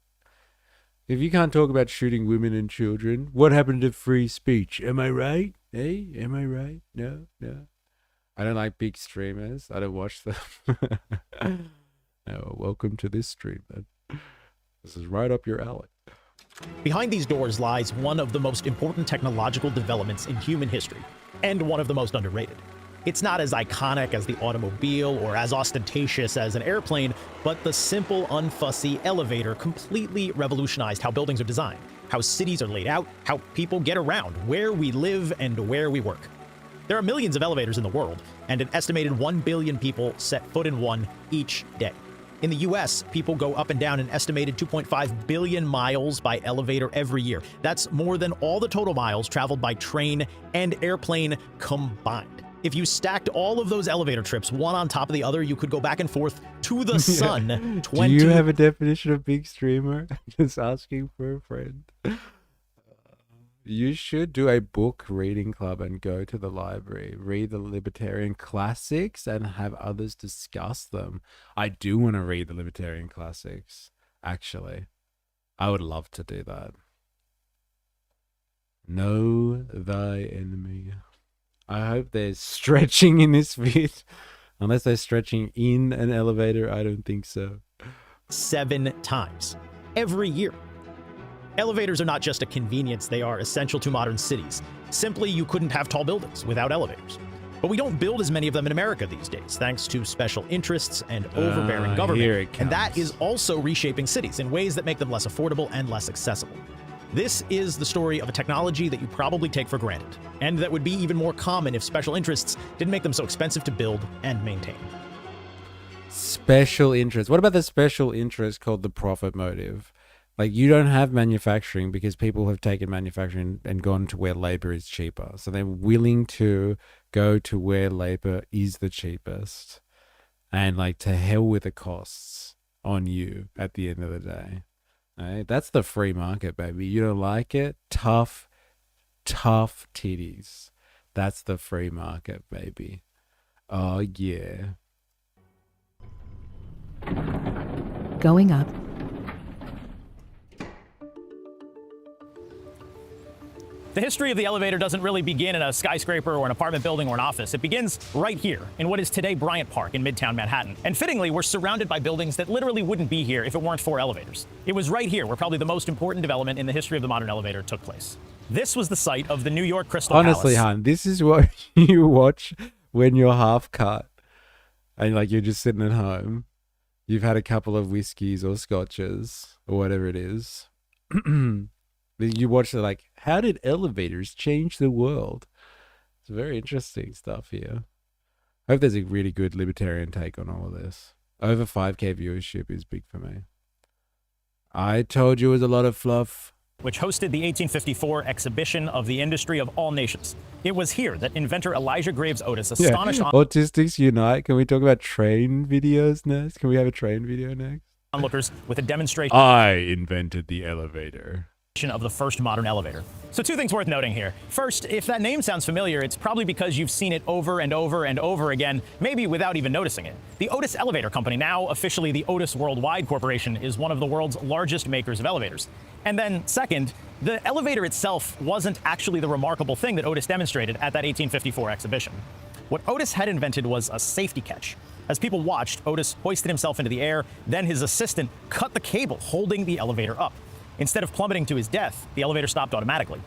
A: If you can't talk about shooting women and children, what happened to free speech? Am I right? Hey, am I right? No. I don't like big streamers. I don't watch them. No, welcome to this stream, then. This is right up your alley.
D: Behind these doors lies one of the most important technological developments in human history, and one of the most underrated. It's not as iconic as the automobile or as ostentatious as an airplane, but the simple, unfussy elevator completely revolutionized how buildings are designed. how cities are laid out, how people get around, where we live, and where we work. There are millions of elevators in the world, and an estimated 1 billion people set foot in one each day. In the US, people go up and down an estimated 2.5 billion miles by elevator every year. That's more than all the total miles traveled by train and airplane combined. If you stacked all of those elevator trips one on top of the other, you could go back and forth to the sun.
A: Do you have a definition of big streamer? Just asking for a friend. You should do a book reading club and go to the library, read the libertarian classics, and have others discuss them. I do want to read the libertarian classics, actually. I would love to do that. Know thy enemy. I hope there's stretching in this vid. Unless they're stretching in an elevator, I don't think so.
D: 7 times every year. Elevators are not just a convenience, they are essential to modern cities. Simply, you couldn't have tall buildings without elevators. But we don't build as many of them in America these days, thanks to special interests and overbearing government. And that is also reshaping cities in ways that make them less affordable and less accessible. This is the story of a technology that you probably take for granted, and that would be even more common if special interests didn't make them so expensive to build and maintain.
A: Special interest. What about the special interest called the profit motive? Like, you don't have manufacturing because people have taken manufacturing and gone to where labor is cheaper. So they're willing to go to where labor is the cheapest. And, like, to hell with the costs on you at the end of the day. Right? That's the free market, baby. You don't like it? Tough titties. That's the free market, baby. Oh, yeah.
P: Going up.
D: The history of the elevator doesn't really begin in a skyscraper or an apartment building or an office. It begins right here in what is today Bryant Park in Midtown Manhattan. And fittingly, we're surrounded by buildings that literally wouldn't be here if it weren't for elevators. It was right here where probably the most important development in the history of the modern elevator took place. This was the site of the New York Crystal
A: Honestly,
D: Palace.
A: Han, this is what you watch when you're half cut and, like, you're just sitting at home. You've had a couple of whiskeys or scotches or whatever it is. You watch it like, how did elevators change the world? It's very interesting stuff here. I hope there's a really good libertarian take on all of this. Over 5K viewership is big for me. I told you it was a lot of fluff.
D: Which hosted the 1854 exhibition of the industry of all nations. It was here that inventor Elijah Graves Otis astonished
A: Autistics Unite. Can we talk about train videos next? Can we have a train video next?
D: onlookers with a demonstration.
A: I invented the elevator.
D: Of the first modern elevator. So 2 things worth noting here. First, if that name sounds familiar, it's probably because you've seen it over and over and over again, maybe without even noticing it. The Otis Elevator Company, now officially the Otis Worldwide Corporation, is one of the world's largest makers of elevators. And then second, the elevator itself wasn't actually the remarkable thing that Otis demonstrated at that 1854 exhibition. What Otis had invented was a safety catch. As people watched, Otis hoisted himself into the air, then his assistant cut the cable holding the elevator up. Instead of plummeting to his death, the elevator stopped automatically.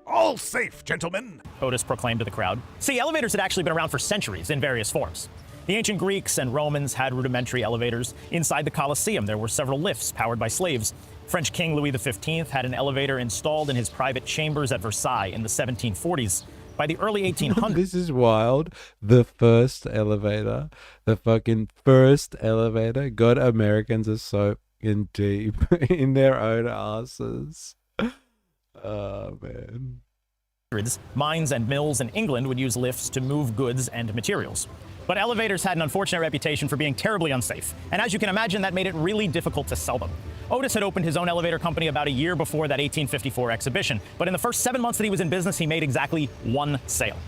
Q: All safe, gentlemen,
D: Otis proclaimed to the crowd. See, elevators had actually been around for centuries in various forms. The ancient Greeks and Romans had rudimentary elevators. Inside the Colosseum, there were several lifts powered by slaves. French King Louis XV had an elevator installed in his private chambers at Versailles in the 1740s. By the early 1800s...
A: This is wild. The first elevator, the fucking first elevator, got Americans a soap in deep in their own asses. Oh, man.
D: Mines and mills in England would use lifts to move goods and materials. But elevators had an unfortunate reputation for being terribly unsafe, and as you can imagine, that made it really difficult to sell them. Otis had opened his own elevator company about a year before that 1854 exhibition, but in the first 7 months that he was in business, he made exactly 1 sale.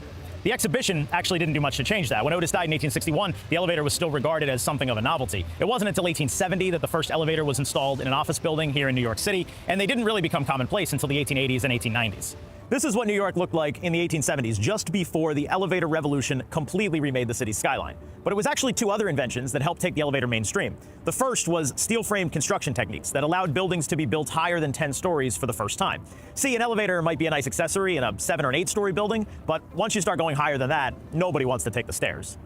D: The exhibition actually didn't do much to change that. When Otis died in 1861, the elevator was still regarded as something of a novelty. It wasn't until 1870 that the first elevator was installed in an office building here in New York City, and they didn't really become commonplace until the 1880s and 1890s. This is what New York looked like in the 1870s, just before the elevator revolution completely remade the city's skyline. But it was actually 2 other inventions that helped take the elevator mainstream. The first was steel frame construction techniques that allowed buildings to be built higher than 10 stories for the first time. See, an elevator might be a nice accessory in a 7 or an 8-story building, but once you start going higher than that, nobody wants to take the stairs.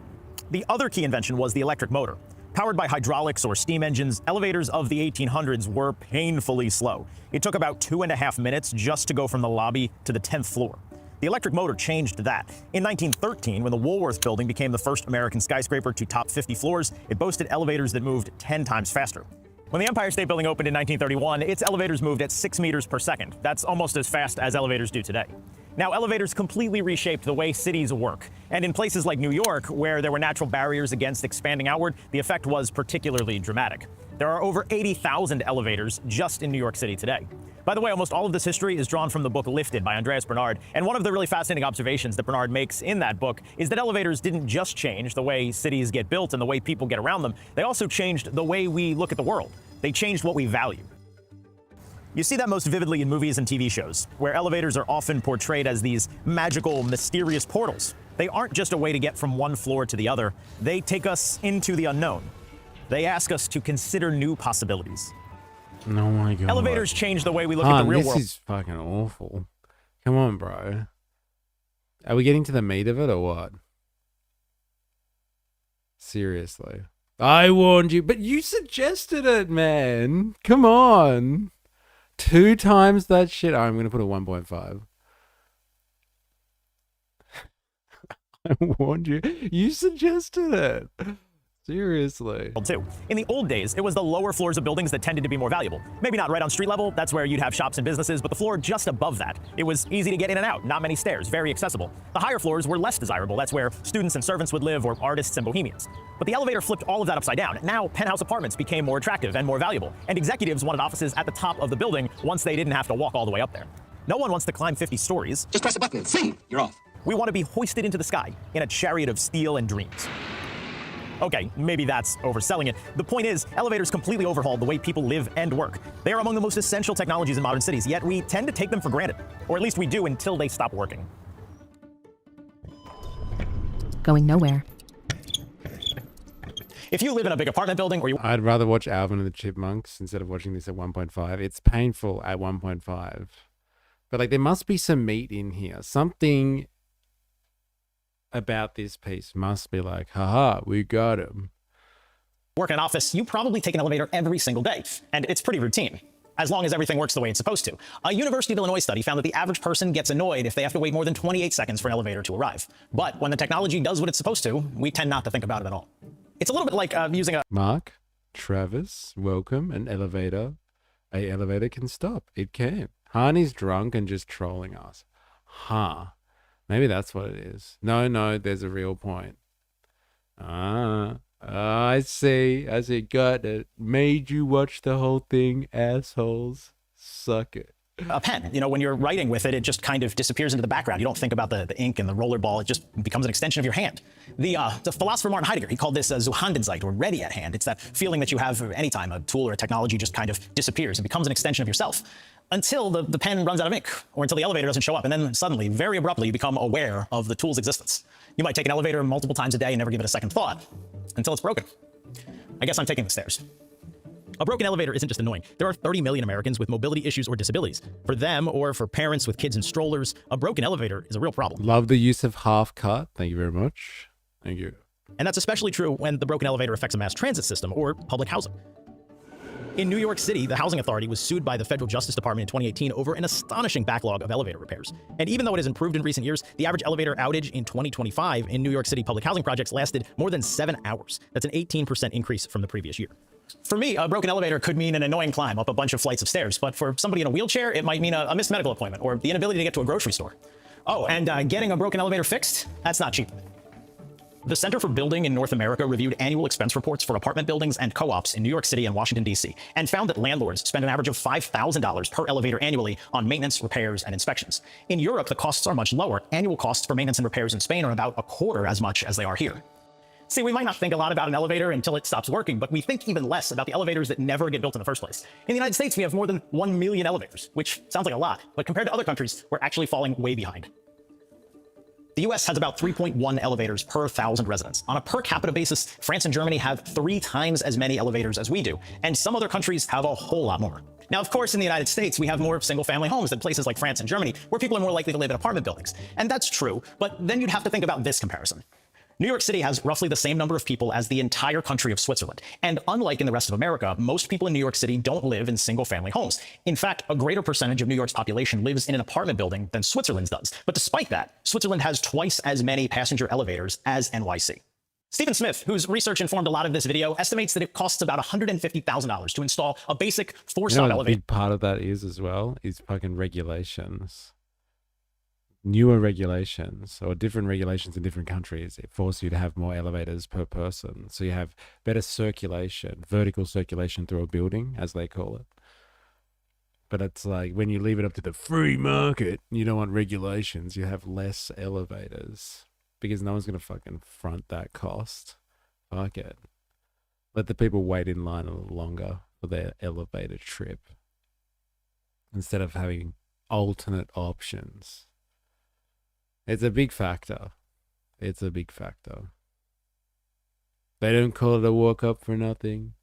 D: The other key invention was the electric motor. Powered by hydraulics or steam engines, elevators of the 1800s were painfully slow. It took about 2.5 minutes just to go from the lobby to the 10th floor. The electric motor changed that. In 1913, when the Woolworth Building became the first American skyscraper to top 50 floors, it boasted elevators that moved 10 times faster. When the Empire State Building opened in 1931, its elevators moved at 6 meters per second. That's almost as fast as elevators do today. Now, elevators completely reshaped the way cities work. And in places like New York, where there were natural barriers against expanding outward, the effect was particularly dramatic. There are over 80,000 elevators just in New York City today. By the way, almost all of this history is drawn from the book Lifted by Andreas Bernard. And one of the really fascinating observations that Bernard makes in that book is that elevators didn't just change the way cities get built and the way people get around them. They also changed the way we look at the world. They changed what we value. You see that most vividly in movies and TV shows, where elevators are often portrayed as these magical, mysterious portals. They aren't just a way to get from one floor to the other. They take us into the unknown. They ask us to consider new possibilities.
A: Oh my God.
D: Elevators change the way we look at the real world.
A: This is fucking awful. Come on, bro. Are we getting to the meat of it or what? Seriously. I warned you, but you suggested it, man. Come on. 2 times that shit. I'm going to put a 1.5. I warned you. You suggested it. Seriously.
D: Too. In the old days, it was the lower floors of buildings that tended to be more valuable. Maybe not right on street level, that's where you'd have shops and businesses, but the floor just above that. It was easy to get in and out, not many stairs, very accessible. The higher floors were less desirable. That's where students and servants would live, or artists and bohemians. But the elevator flipped all of that upside down. Now, penthouse apartments became more attractive and more valuable, and executives wanted offices at the top of the building once they didn't have to walk all the way up there. No one wants to climb 50 stories.
K: Just press a button. Sing. You're off.
D: We want to be hoisted into the sky in a chariot of steel and dreams. Okay, maybe that's overselling it. The point is, elevators completely overhauled the way people live and work. They are among the most essential technologies in modern cities, yet we tend to take them for granted. Or at least we do until they stop working.
P: Going nowhere.
D: If you live in a big apartment building or you...
A: I'd rather watch Alvin and the Chipmunks instead of watching this at 1.5. It's painful at 1.5. But like, there must be some meat in here. Something about this piece must be like, haha, we got him.
D: Work in an office, you probably take an elevator every single day, and it's pretty routine, as long as everything works the way it's supposed to. A University of Illinois study found that the average person gets annoyed if they have to wait more than 28 seconds for an elevator to arrive. But when the technology does what it's supposed to, we tend not to think about it at all. It's a little bit like using a...
A: Mark, Travis, welcome. An elevator. A elevator can stop. It can. Harney's drunk and just trolling us. Huh. Maybe that's what it is. No, there's a real point. I see. Got it. Made you watch the whole thing, assholes. Suck it.
D: A pen. You know, when you're writing with it, it just kind of disappears into the background. You don't think about the ink and the roller ball. It just becomes an extension of your hand. The philosopher Martin Heidegger, he called this Zuhandenzeit, or ready at hand. It's that feeling that you have anytime a tool or a technology just kind of disappears. It becomes an extension of yourself. Until the pen runs out of ink, or until the elevator doesn't show up, and then suddenly, very abruptly, you become aware of the tool's existence. You might take an elevator multiple times a day and never give it a second thought, until it's broken. I guess I'm taking the stairs. A broken elevator isn't just annoying. There are 30 million Americans with mobility issues or disabilities. For them, or for parents with kids in strollers, a broken elevator is a real problem.
A: Love the use of half cut. Thank you very much. Thank you.
D: And that's especially true when the broken elevator affects a mass transit system or public housing. In New York City, the Housing Authority was sued by the Federal Justice Department in 2018 over an astonishing backlog of elevator repairs. And even though it has improved in recent years, the average elevator outage in 2025 in New York City public housing projects lasted more than 7 hours. That's an 18% increase from the previous year. For me, a broken elevator could mean an annoying climb up a bunch of flights of stairs, but for somebody in a wheelchair, it might mean a missed medical appointment or the inability to get to a grocery store. Oh, and getting a broken elevator fixed? That's not cheap. The Center for Building in North America reviewed annual expense reports for apartment buildings and co-ops in New York City and Washington, D.C., and found that landlords spend an average of $5,000 per elevator annually on maintenance, repairs, and inspections. In Europe, the costs are much lower. Annual costs for maintenance and repairs in Spain are about a quarter as much as they are here. See, we might not think a lot about an elevator until it stops working, but we think even less about the elevators that never get built in the first place. In the United States, we have more than 1 million elevators, which sounds like a lot, but compared to other countries, we're actually falling way behind. The US has about 3.1 elevators per 1,000 residents. On a per capita basis, France and Germany have 3 times as many elevators as we do, and some other countries have a whole lot more. Now, of course, in the United States, we have more single-family homes than places like France and Germany, where people are more likely to live in apartment buildings. And that's true, but then you'd have to think about this comparison. New York City has roughly the same number of people as the entire country of Switzerland. And unlike in the rest of America, most people in New York City don't live in single-family homes. In fact, a greater percentage of New York's population lives in an apartment building than Switzerland's does. But despite that, Switzerland has twice as many passenger elevators as NYC. Stephen Smith, whose research informed a lot of this video, estimates that it costs about $150,000 to install a basic four-star elevator.
A: A big part of that is as well is fucking regulations. Newer regulations or different regulations in different countries, it forces you to have more elevators per person. So you have better circulation, vertical circulation through a building, as they call it. But it's like when you leave it up to the free market, you don't want regulations, you have less elevators because no one's going to fucking front that cost. Fuck it. Let the people wait in line a little longer for their elevator trip instead of having alternate options. It's a big factor. It's a big factor. They don't call it a walk up for nothing.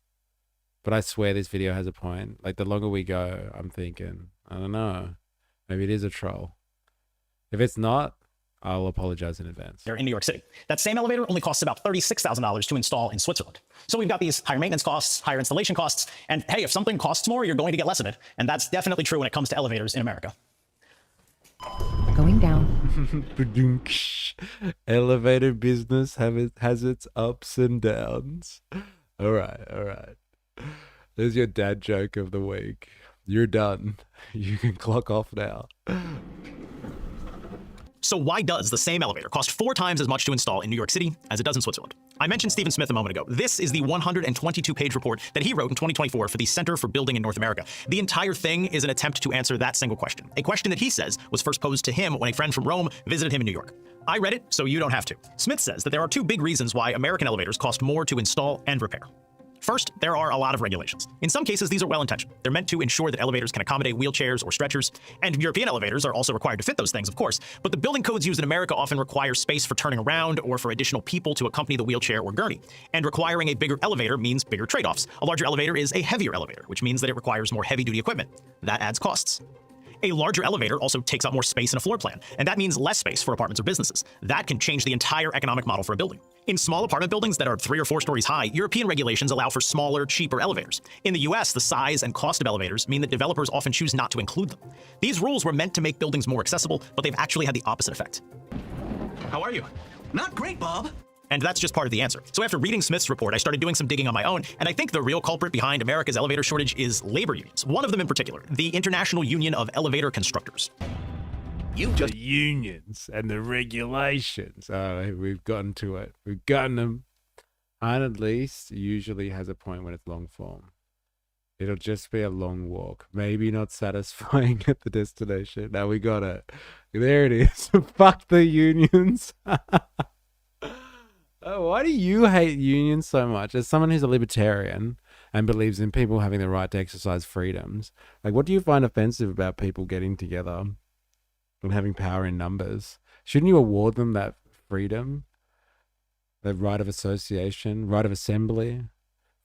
A: But I swear this video has a point. Like, the longer we go, I'm thinking, I don't know. Maybe it is a troll. If it's not, I'll apologize in advance.
D: They're in New York City. That same elevator only costs about $36,000 to install in Switzerland. So we've got these higher maintenance costs, higher installation costs, and hey, if something costs more, you're going to get less of it. And that's definitely true when it comes to elevators in America.
P: Going down.
A: Elevator business has its ups and downs. All right. There's your dad joke of the week. You're done. You can clock off now.
D: So why does the same elevator cost 4 times as much to install in New York City as it does in Switzerland? I mentioned Stephen Smith a moment ago. This is the 122-page report that he wrote in 2024 for the Center for Building in North America. The entire thing is an attempt to answer that single question, a question that he says was first posed to him when a friend from Rome visited him in New York. I read it, so you don't have to. Smith says that there are 2 big reasons why American elevators cost more to install and repair. First, there are a lot of regulations. In some cases, these are well-intentioned. They're meant to ensure that elevators can accommodate wheelchairs or stretchers, and European elevators are also required to fit those things, of course. But the building codes used in America often require space for turning around or for additional people to accompany the wheelchair or gurney. And requiring a bigger elevator means bigger trade-offs. A larger elevator is a heavier elevator, which means that it requires more heavy-duty equipment. That adds costs. A larger elevator also takes up more space in a floor plan, and that means less space for apartments or businesses. That can change the entire economic model for a building. In small apartment buildings that are 3 or 4 stories high, European regulations allow for smaller, cheaper elevators. In the US, the size and cost of elevators mean that developers often choose not to include them. These rules were meant to make buildings more accessible, but they've actually had the opposite effect. How are you? Not great, Bob. And that's just part of the answer. So after reading Smith's report, I started doing some digging on my own, and I think the real culprit behind America's elevator shortage is labor unions. One of them in particular, the International Union of Elevator Constructors.
A: The unions and the regulations. Oh, we've gotten to it. We've gotten them. And at least usually has a point when it's long form. It'll just be a long walk. Maybe not satisfying at the destination. Now we got it. There it is. Fuck the unions. Oh, why do you hate unions so much? As someone who's a libertarian and believes in people having the right to exercise freedoms, like, what do you find offensive about people getting together and having power in numbers? Shouldn't you award them that freedom, the right of association, right of assembly,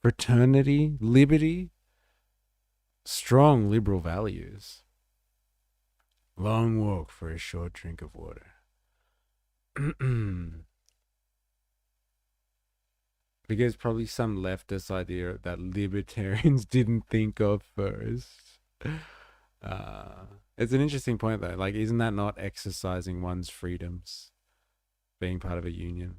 A: fraternity, liberty, strong liberal values? Long walk for a short drink of water. Because probably some leftist idea that libertarians didn't think of first. It's an interesting point, though. Like, isn't that not exercising one's freedoms, being part of a union?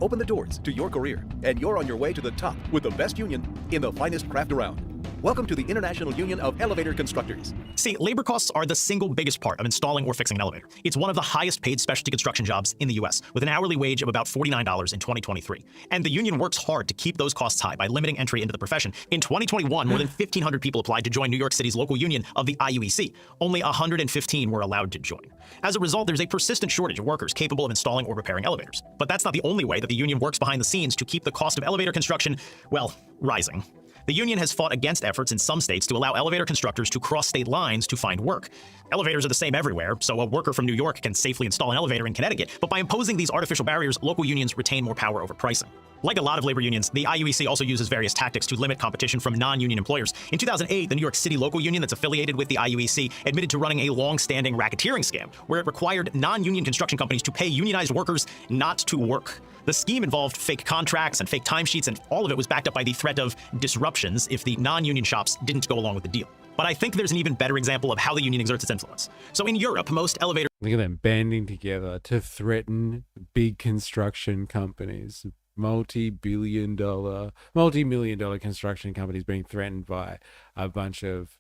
Q: Open the doors to your career, and you're on your way to the top with the best union in the finest craft around. Welcome to the International Union of Elevator Constructors.
D: See, labor costs are the single biggest part of installing or fixing an elevator. It's one of the highest paid specialty construction jobs in the US, with an hourly wage of about $49 in 2023. And the union works hard to keep those costs high by limiting entry into the profession. In 2021, more than 1,500 people applied to join New York City's local union of the IUEC. Only 115 were allowed to join. As a result, there's a persistent shortage of workers capable of installing or repairing elevators. But that's not the only way that the union works behind the scenes to keep the cost of elevator construction, well, rising. The union has fought against efforts in some states to allow elevator constructors to cross state lines to find work. Elevators are the same everywhere, so a worker from New York can safely install an elevator in Connecticut, but by imposing these artificial barriers, local unions retain more power over pricing. Like a lot of labor unions, the IUEC also uses various tactics to limit competition from non-union employers. In 2008, the New York City local union that's affiliated with the IUEC admitted to running a long-standing racketeering scam where it required non-union construction companies to pay unionized workers not to work. The scheme involved fake contracts and fake timesheets, and all of it was backed up by the threat of disruptions if the non-union shops didn't go along with the deal. But I think there's an even better example of how the union exerts its influence. So in Europe, most elevator...
A: Look at them banding together to threaten big construction companies. Multi-million dollar construction companies being threatened by a bunch of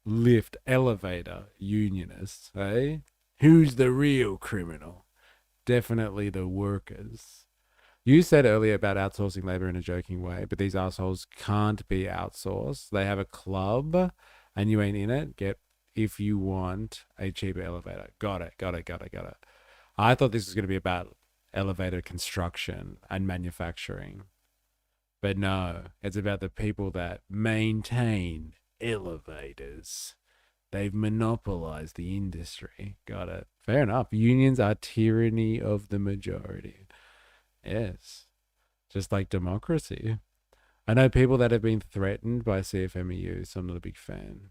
A: lift elevator unionists, eh? Who's the real criminal? Definitely the workers. You said earlier about outsourcing labor in a joking way, but these assholes can't be outsourced. They have a club and you ain't in it. Get if you want a cheaper elevator. Got it. I thought this was going to be about elevator construction and manufacturing. But no, it's about the people that maintain elevators. They've monopolized the industry. Got it. Fair enough. Unions are tyranny of the majority. Yes. Just like democracy. I know people that have been threatened by CFMEU, so I'm not a big fan.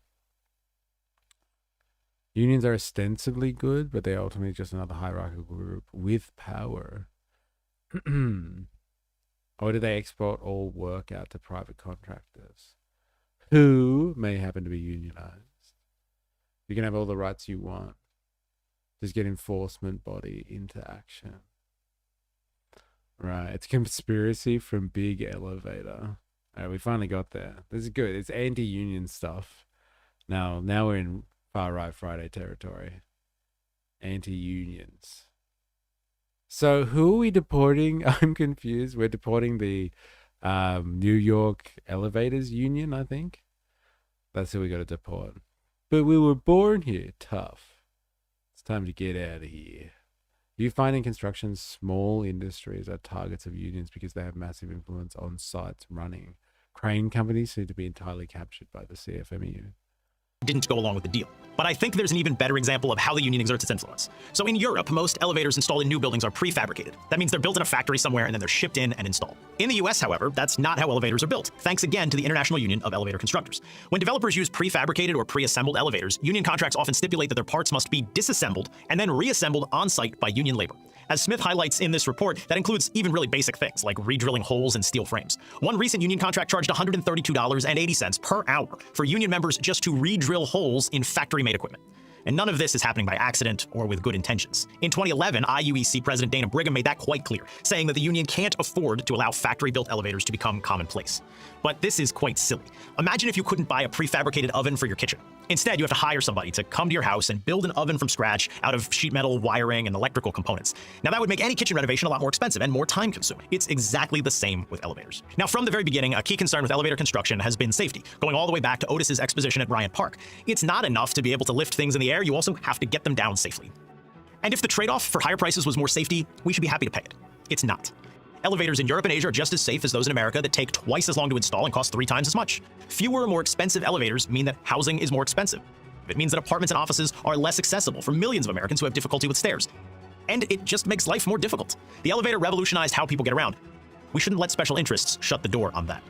A: Unions are ostensibly good, but they're ultimately just another hierarchical group with power. Or do they export all work out to private contractors who may happen to be unionized? You can have all the rights you want. Just get enforcement body into action. Right, it's conspiracy from Big Elevator. All right, we finally got there. This is good. It's anti-union stuff. Now we're in Far Right Friday territory. Anti-unions. So who are we deporting? I'm confused. We're deporting the New York Elevators Union, I think. That's who we got to deport. But we were born here. Tough. It's time to get out of here. You find in construction small industries are targets of unions because they have massive influence on sites running. Crane companies seem to be entirely captured by the CFMEU.
D: Didn't go along with the deal. But I think there's an even better example of how the union exerts its influence. So in Europe, most elevators installed in new buildings are prefabricated. That means they're built in a factory somewhere and then they're shipped in and installed. In the US, however, that's not how elevators are built, thanks again to the International Union of Elevator Constructors. When developers use prefabricated or pre-assembled elevators, union contracts often stipulate that their parts must be disassembled and then reassembled on-site by union labor. As Smith highlights in this report, that includes even really basic things like redrilling holes in steel frames. One recent union contract charged $132.80 per hour for union members just to redrill holes in factory-made equipment. And none of this is happening by accident or with good intentions. In 2011, IUEC President Dana Brigham made that quite clear, saying that the union can't afford to allow factory-built elevators to become commonplace. But this is quite silly. Imagine if you couldn't buy a prefabricated oven for your kitchen. Instead, you have to hire somebody to come to your house and build an oven from scratch out of sheet metal, wiring, and electrical components. Now, that would make any kitchen renovation a lot more expensive and more time-consuming. It's exactly the same with elevators. Now, from the very beginning, a key concern with elevator construction has been safety, going all the way back to Otis's exposition at Bryant Park. It's not enough to be able to lift things in the air, you also have to get them down safely. And if the trade-off for higher prices was more safety, we should be happy to pay it. It's not. Elevators in Europe and Asia are just as safe as those in America that take twice as long to install and cost 3 times as much. Fewer, more expensive elevators mean that housing is more expensive. It means that apartments and offices are less accessible for millions of Americans who have difficulty with stairs. And it just makes life more difficult. The elevator revolutionized how people get around. We shouldn't let special interests shut the door on that.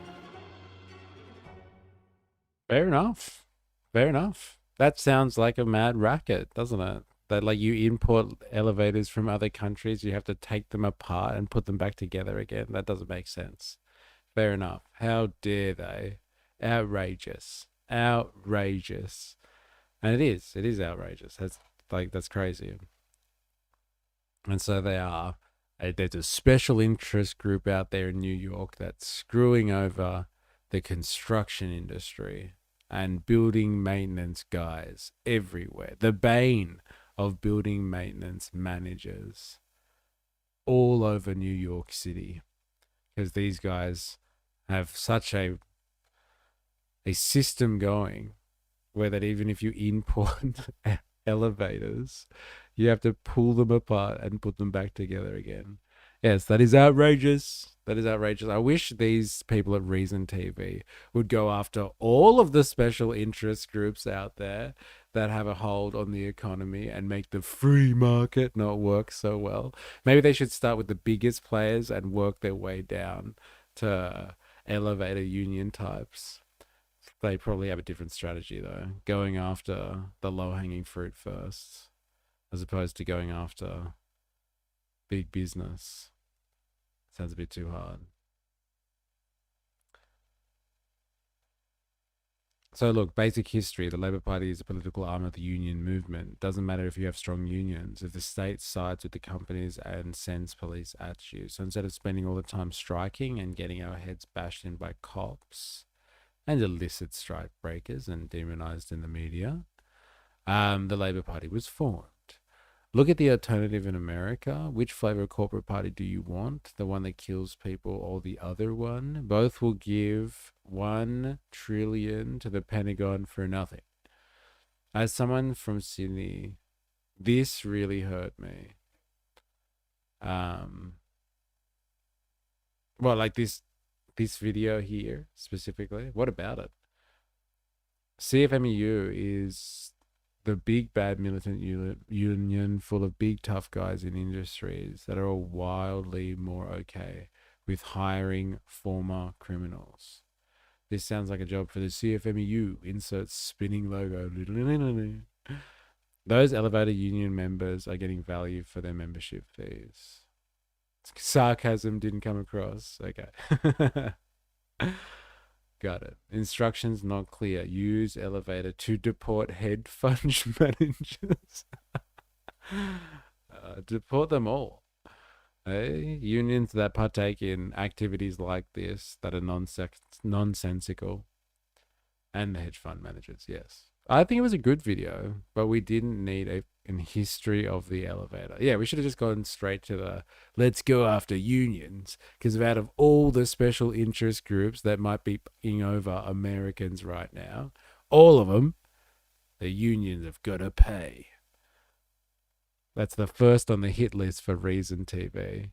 A: Fair enough. Fair enough. That sounds like a mad racket, doesn't it? That like you import elevators from other countries, you have to take them apart and put them back together again. That doesn't make sense. Fair enough. How dare they? Outrageous. Outrageous. And it is outrageous. That's crazy. And so they are. There's a special interest group out there in New York that's screwing over the construction industry and building maintenance guys everywhere. The bane of building maintenance managers all over New York City, because these guys have such a system going where that even if you import elevators, you have to pull them apart and put them back together again. Yes, that is outrageous. That is outrageous. I wish these people at Reason TV would go after all of the special interest groups out there that have a hold on the economy and make the free market not work so well. Maybe they should start with the biggest players and work their way down to elevator union types. They probably have a different strategy though, going after the low-hanging fruit first, as opposed to going after big business. Sounds a bit too hard. So look, basic history. The Labour Party is a political arm of the union movement. Doesn't matter if you have strong unions, if the state sides with the companies and sends police at you. So instead of spending all the time striking and getting our heads bashed in by cops and illicit strike breakers and demonized in the media, the Labour Party was formed. Look at the alternative in America. Which flavor of corporate party do you want? The one that kills people or the other one? Both will give $1 trillion to the Pentagon for nothing. As someone from Sydney, this really hurt me. Well, like this video here specifically. What about it? CFMEU is the big bad militant union full of big tough guys in industries that are all wildly more okay with hiring former criminals. This sounds like a job for the CFMEU. Insert spinning logo. Those elevator union members are getting value for their membership fees. Sarcasm didn't come across. Okay. Got it. Instructions not clear. Use elevator to deport head fund managers. Deport them all. Unions that partake in activities like this that are nonsensical. And the hedge fund managers, yes. I think it was a good video, but we didn't need a history of the elevator. Yeah, we should have just gone straight to the let's go after unions, because out of all the special interest groups that might be fucking over Americans right now, all of them, the unions have got to pay. That's the first on the hit list for Reason TV.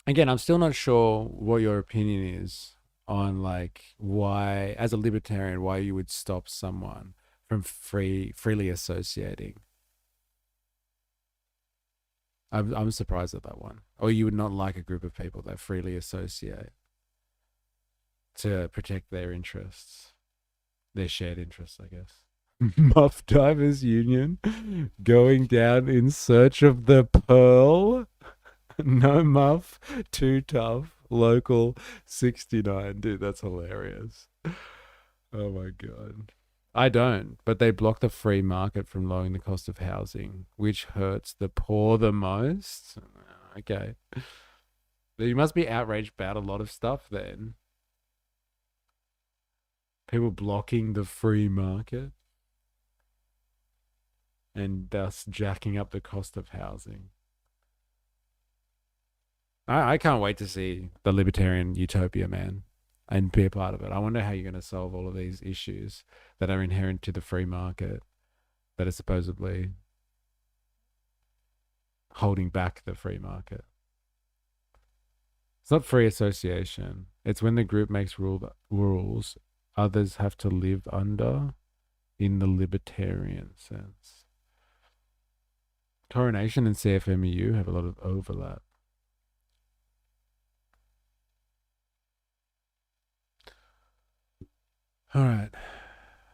A: Again, I'm still not sure what your opinion is on like why, as a libertarian, why you would stop someone from freely associating. I'm surprised at that one. Or you would not like a group of people that freely associate to protect their interests, their shared interests, I guess. Muff Divers Union going down in search of the pearl. No muff, too tough. Local 69. Dude, that's hilarious. Oh my God. I don't, but they block the free market from lowering the cost of housing, which hurts the poor the most. Okay. You must be outraged about a lot of stuff then. People blocking the free market and thus jacking up the cost of housing. I can't wait to see the libertarian utopia, man, and be a part of it. I wonder how you're going to solve all of these issues that are inherent to the free market that are supposedly holding back the free market. It's not free association. It's when the group makes rules others have to live under in the libertarian sense. Coronation and CFMEU have a lot of overlap. All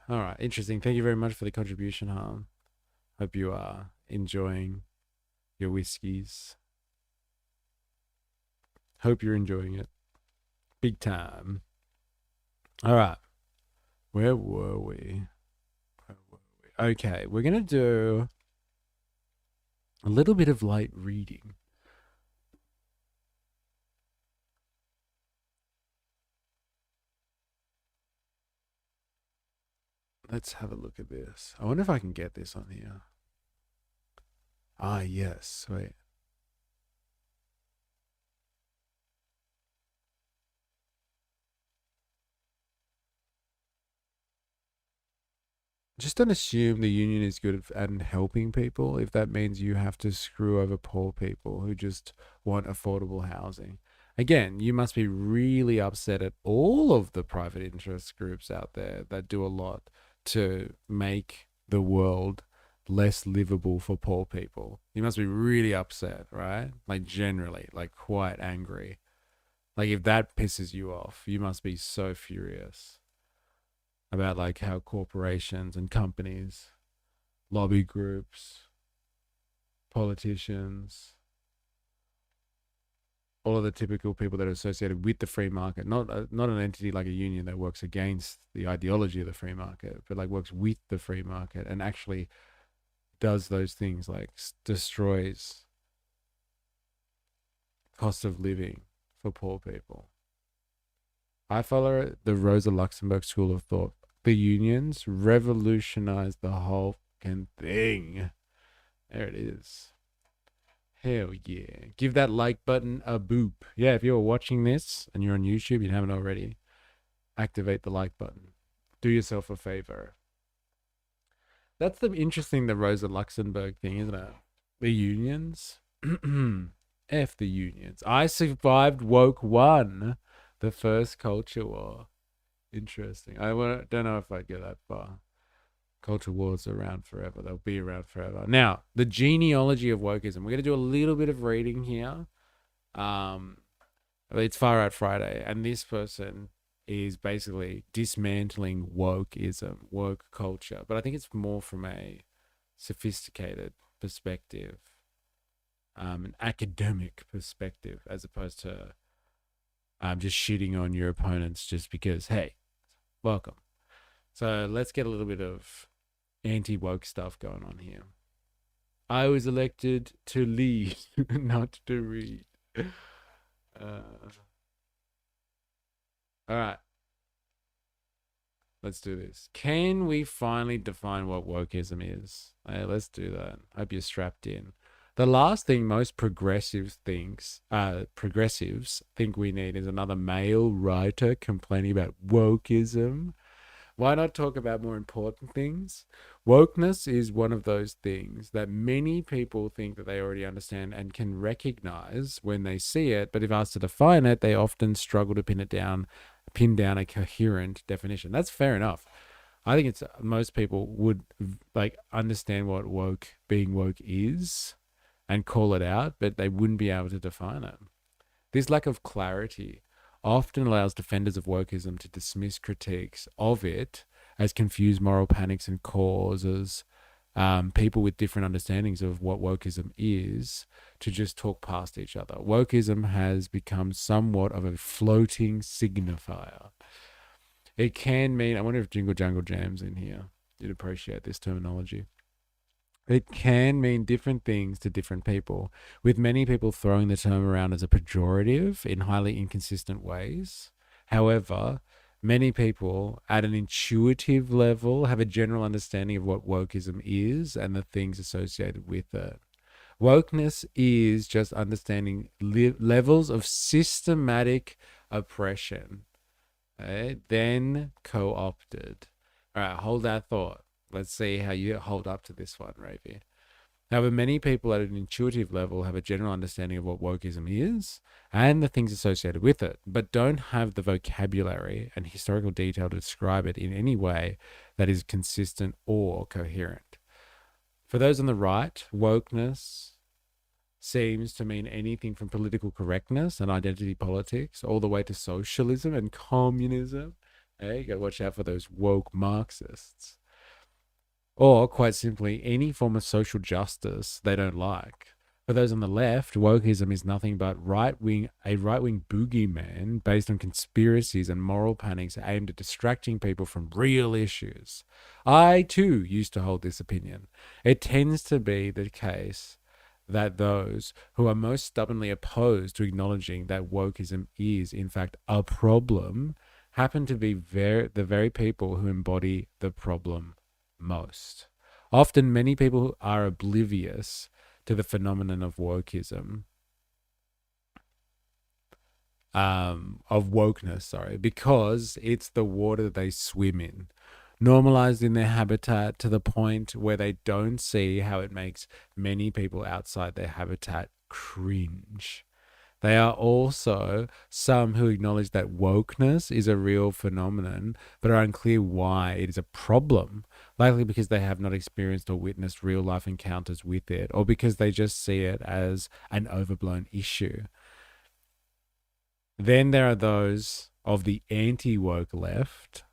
A: right. Interesting. Thank you very much for the contribution, Harm. Hope you are enjoying your whiskeys. Hope you're enjoying it. Big time. All right. Where were we? Okay, we're going to do a little bit of light reading. Let's have a look at this. I wonder if I can get this on here. Ah, yes. Wait. Just don't assume the union is good at helping people if that means you have to screw over poor people who just want affordable housing. Again, you must be really upset at all of the private interest groups out there that do a lot to make the world less livable for poor people. You must be really upset, right? Like generally, like quite angry. Like if that pisses you off, you must be so furious about like how corporations and companies, lobby groups, politicians, all of the typical people that are associated with the free market, not an entity like a union that works against the ideology of the free market, but like works with the free market and actually does those things, like destroys cost of living for poor people. I follow the Rosa Luxemburg school of thought. The unions revolutionized the whole fucking thing. There it is. Hell yeah. Give that like button a boop. Yeah, if you're watching this and you're on YouTube, you haven't already, activate the like button. Do yourself a favor. That's the interesting, the Rosa Luxemburg thing, isn't it? The unions. F the unions. I survived woke 1, the first culture war. Interesting. Don't know if I'd go that far. Culture wars are around forever. They'll be around forever. Now, the genealogy of wokeism. We're going to do a little bit of reading here. It's Far Out Friday, and this person is basically dismantling wokeism, woke culture. But I think it's more from a sophisticated perspective, an academic perspective, as opposed to just shitting on your opponents just because, hey, welcome. So let's get a little bit of anti-woke stuff going on here. I was elected to lead, not to read. All right. Let's do this. Can we finally define what wokeism is? Hey, let's do that. Hope you're strapped in. The last thing most progressives think we need is another male writer complaining about wokeism. Why not talk about more important things? Wokeness is one of those things that many people think that they already understand and can recognize when they see it, but if asked to define it, they often struggle to pin down a coherent definition. That's fair enough. I think it's most people would like understand what being woke is and call it out, but they wouldn't be able to define it. This lack of clarity often allows defenders of wokeism to dismiss critiques of it as confused moral panics and causes people with different understandings of what wokeism is to just talk past each other. Wokeism has become somewhat of a floating signifier. It can mean, I wonder if Jingle Jangle Jam's in here. You'd appreciate this terminology. It can mean different things to different people, with many people throwing the term around as a pejorative in highly inconsistent ways. However, many people at an intuitive level have a general understanding of what wokeism is and the things associated with it. Wokeness is just understanding levels of systematic oppression, then co-opted. All right, hold that thought. Let's see how you hold up to this one, Ravi. However, many people at an intuitive level have a general understanding of what wokeism is and the things associated with it, but don't have the vocabulary and historical detail to describe it in any way that is consistent or coherent. For those on the right, wokeness seems to mean anything from political correctness and identity politics all the way to socialism and communism. Hey, you gotta watch out for those woke Marxists. Or, quite simply, any form of social justice they don't like. For those on the left, wokeism is nothing but a right-wing boogeyman based on conspiracies and moral panics aimed at distracting people from real issues. I, too, used to hold this opinion. It tends to be the case that those who are most stubbornly opposed to acknowledging that wokeism is, in fact, a problem happen to be the very people who embody the problem most. Often, many people are oblivious to the phenomenon of wokeism, because it's the water they swim in, normalized in their habitat to the point where they don't see how it makes many people outside their habitat cringe. They are also some who acknowledge that wokeness is a real phenomenon, but are unclear why it is a problem, likely because they have not experienced or witnessed real-life encounters with it, or because they just see it as an overblown issue. Then there are those of the anti-woke left,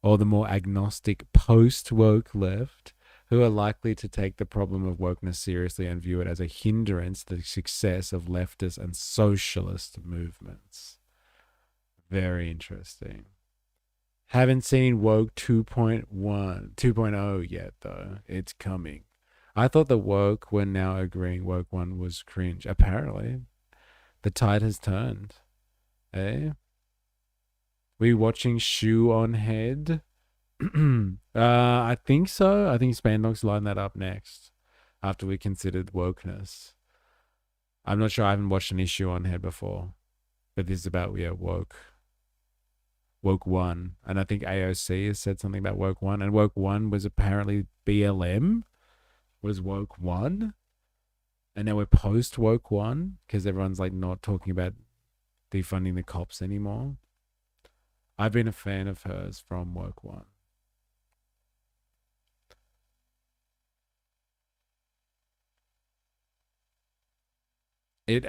A: or the more agnostic post-woke left, who are likely to take the problem of wokeness seriously and view it as a hindrance to the success of leftist and socialist movements. Very interesting. Haven't seen Woke 2.0 yet, though. It's coming. I thought the woke were now agreeing Woke 1 was cringe. Apparently, the tide has turned. Eh? We watching Shoe on Head? I think so. I think Spandox lined that up next after we considered wokeness. I'm not sure. I haven't watched an issue on Head before, but this is about woke 1, and I think AOC has said something about Woke 1, and Woke 1 was apparently BLM was Woke 1, and now we're post Woke 1 because everyone's like not talking about defunding the cops anymore. I've been a fan of hers from Woke 1. It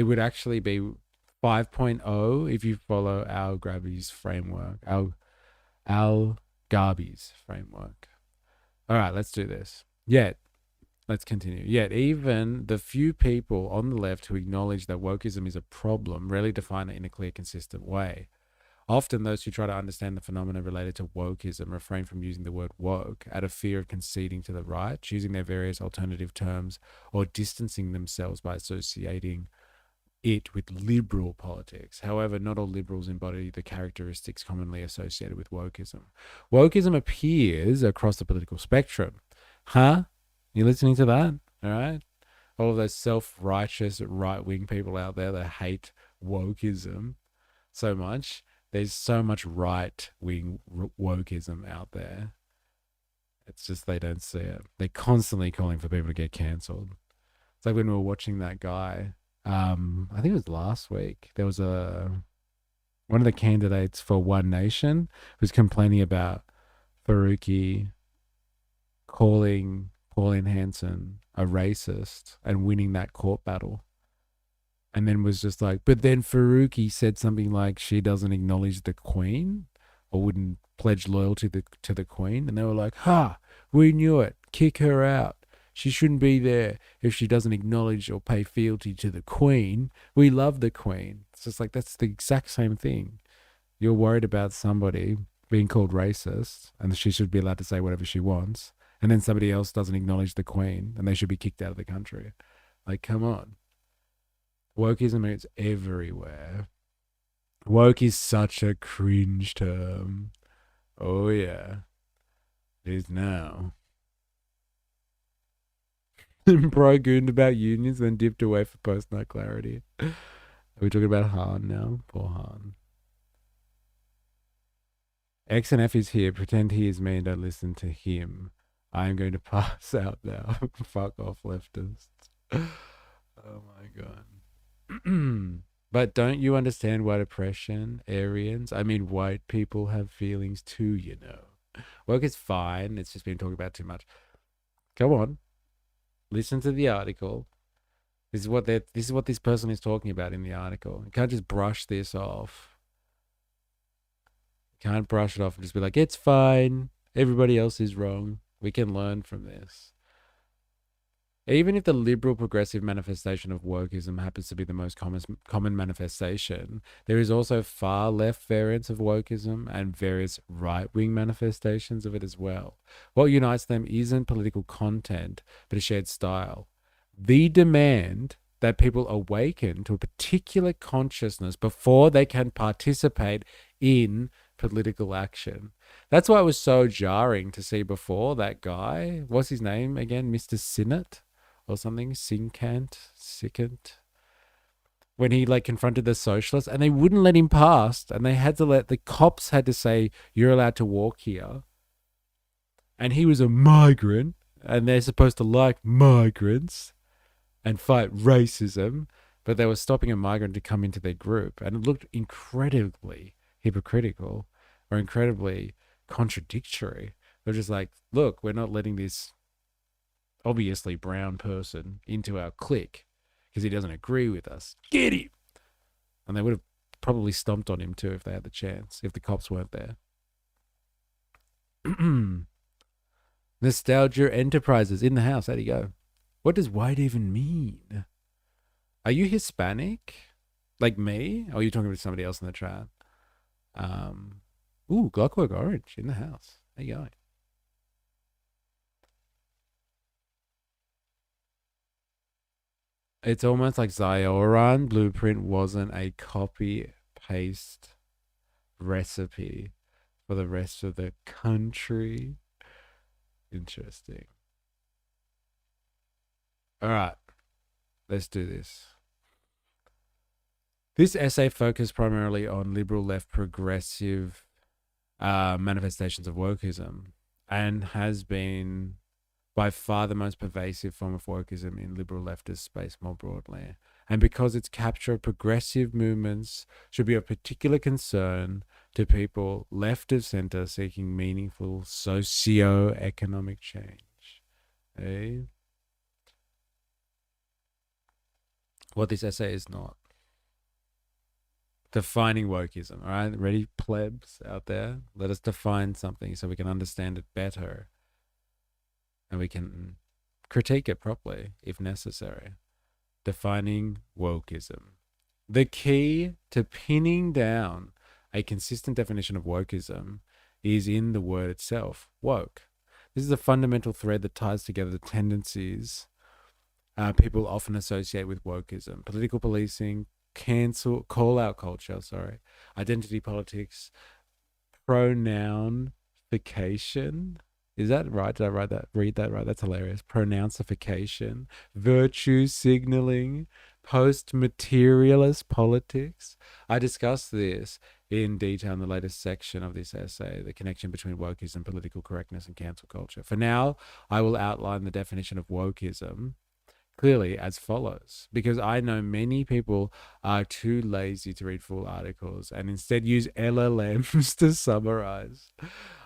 A: would actually be 5.0 if you follow Al Gabi's framework. Al Gabi's framework. All right, let's do this. Let's continue. Yet, even the few people on the left who acknowledge that wokeism is a problem rarely define it in a clear, consistent way. Often, those who try to understand the phenomena related to wokeism refrain from using the word woke out of fear of conceding to the right, choosing their various alternative terms, or distancing themselves by associating it with liberal politics. However, not all liberals embody the characteristics commonly associated with wokeism. Wokeism appears across the political spectrum. Huh? You listening to that? All right? All of those self-righteous right-wing people out there that hate wokeism so much. There's so much right-wing wokeism out there. It's just they don't see it. They're constantly calling for people to get cancelled. It's like when we were watching that guy, I think it was last week, there was one of the candidates for One Nation was complaining about Faruqi calling Pauline Hanson a racist and winning that court battle. And then was just like, but then Faruqi said something like she doesn't acknowledge the Queen or wouldn't pledge loyalty to the Queen. And they were like, we knew it. Kick her out. She shouldn't be there if she doesn't acknowledge or pay fealty to the Queen. We love the Queen. It's just like, that's the exact same thing. You're worried about somebody being called racist and she should be allowed to say whatever she wants. And then somebody else doesn't acknowledge the Queen and they should be kicked out of the country. Like, come on. Wokeism is everywhere. Woke is such a cringe term. Oh, yeah. It is now. Pro-gooned about unions, then dipped away for post-nut clarity. Are we talking about Han now? Poor Han. X and F is here. Pretend he is me and don't listen to him. I am going to pass out now. Fuck off, leftists. Oh, my God. But don't you understand white oppression, Aryans? I mean, white people have feelings too, you know. Woke is fine. It's just been talked about too much. Come on. Listen to the article. This is what this person is talking about in the article. You can't just brush this off. You can't brush it off and just be like, it's fine. Everybody else is wrong. We can learn from this. Even if the liberal progressive manifestation of wokeism happens to be the most common manifestation, there is also far left variants of wokeism and various right-wing manifestations of it as well. What unites them isn't political content, but a shared style. The demand that people awaken to a particular consciousness before they can participate in political action. That's why it was so jarring to see before that guy, what's his name again? Mr. Sinnott? Or something, Sickant, when he like confronted the socialists and they wouldn't let him pass, and they had to the cops had to say, you're allowed to walk here. And he was a migrant and they're supposed to like migrants. and fight racism, but they were stopping a migrant to come into their group, and it looked incredibly hypocritical or incredibly contradictory. They're just like, look, we're not letting this obviously brown person into our clique because he doesn't agree with us. Get him! And they would have probably stomped on him too if they had the chance, if the cops weren't there. Nostalgia Enterprises in the house. There you go. What does white even mean? Are you Hispanic? Like me? Or are you talking to somebody else in the chat? Ooh, Clockwork Orange in the house. There you go. It's almost like Zioran Blueprint wasn't a copy-paste recipe for the rest of the country. Interesting. All right, let's do this. This essay focused primarily on liberal left progressive manifestations of wokeism and has been by far the most pervasive form of wokeism in liberal leftist space more broadly. And because its capture of progressive movements should be of particular concern to people left of center seeking meaningful socio-economic change. Okay? What this essay is not. Defining wokeism, all right? Ready, plebs out there? Let us define something so we can understand it better. And we can critique it properly if necessary. Defining wokeism. The key to pinning down a consistent definition of wokeism is in the word itself, woke. This is a fundamental thread that ties together the tendencies people often associate with wokeism. Political policing, call-out culture, identity politics, pronounification. Is that right? Did I read that right? That's hilarious. Pronouncification, virtue signaling, post-materialist politics. I discussed this in detail in the latest section of this essay, the connection between wokeism, political correctness, and cancel culture. For now, I will outline the definition of wokeism clearly as follows, because I know many people are too lazy to read full articles and instead use LLMs to summarize.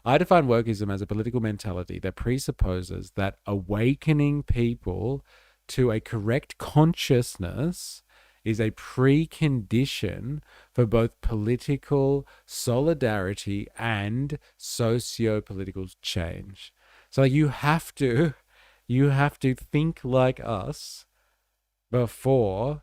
A: I define wokeism as a political mentality that presupposes that awakening people to a correct consciousness is a precondition for both political solidarity and socio-political change. So you have to think like us before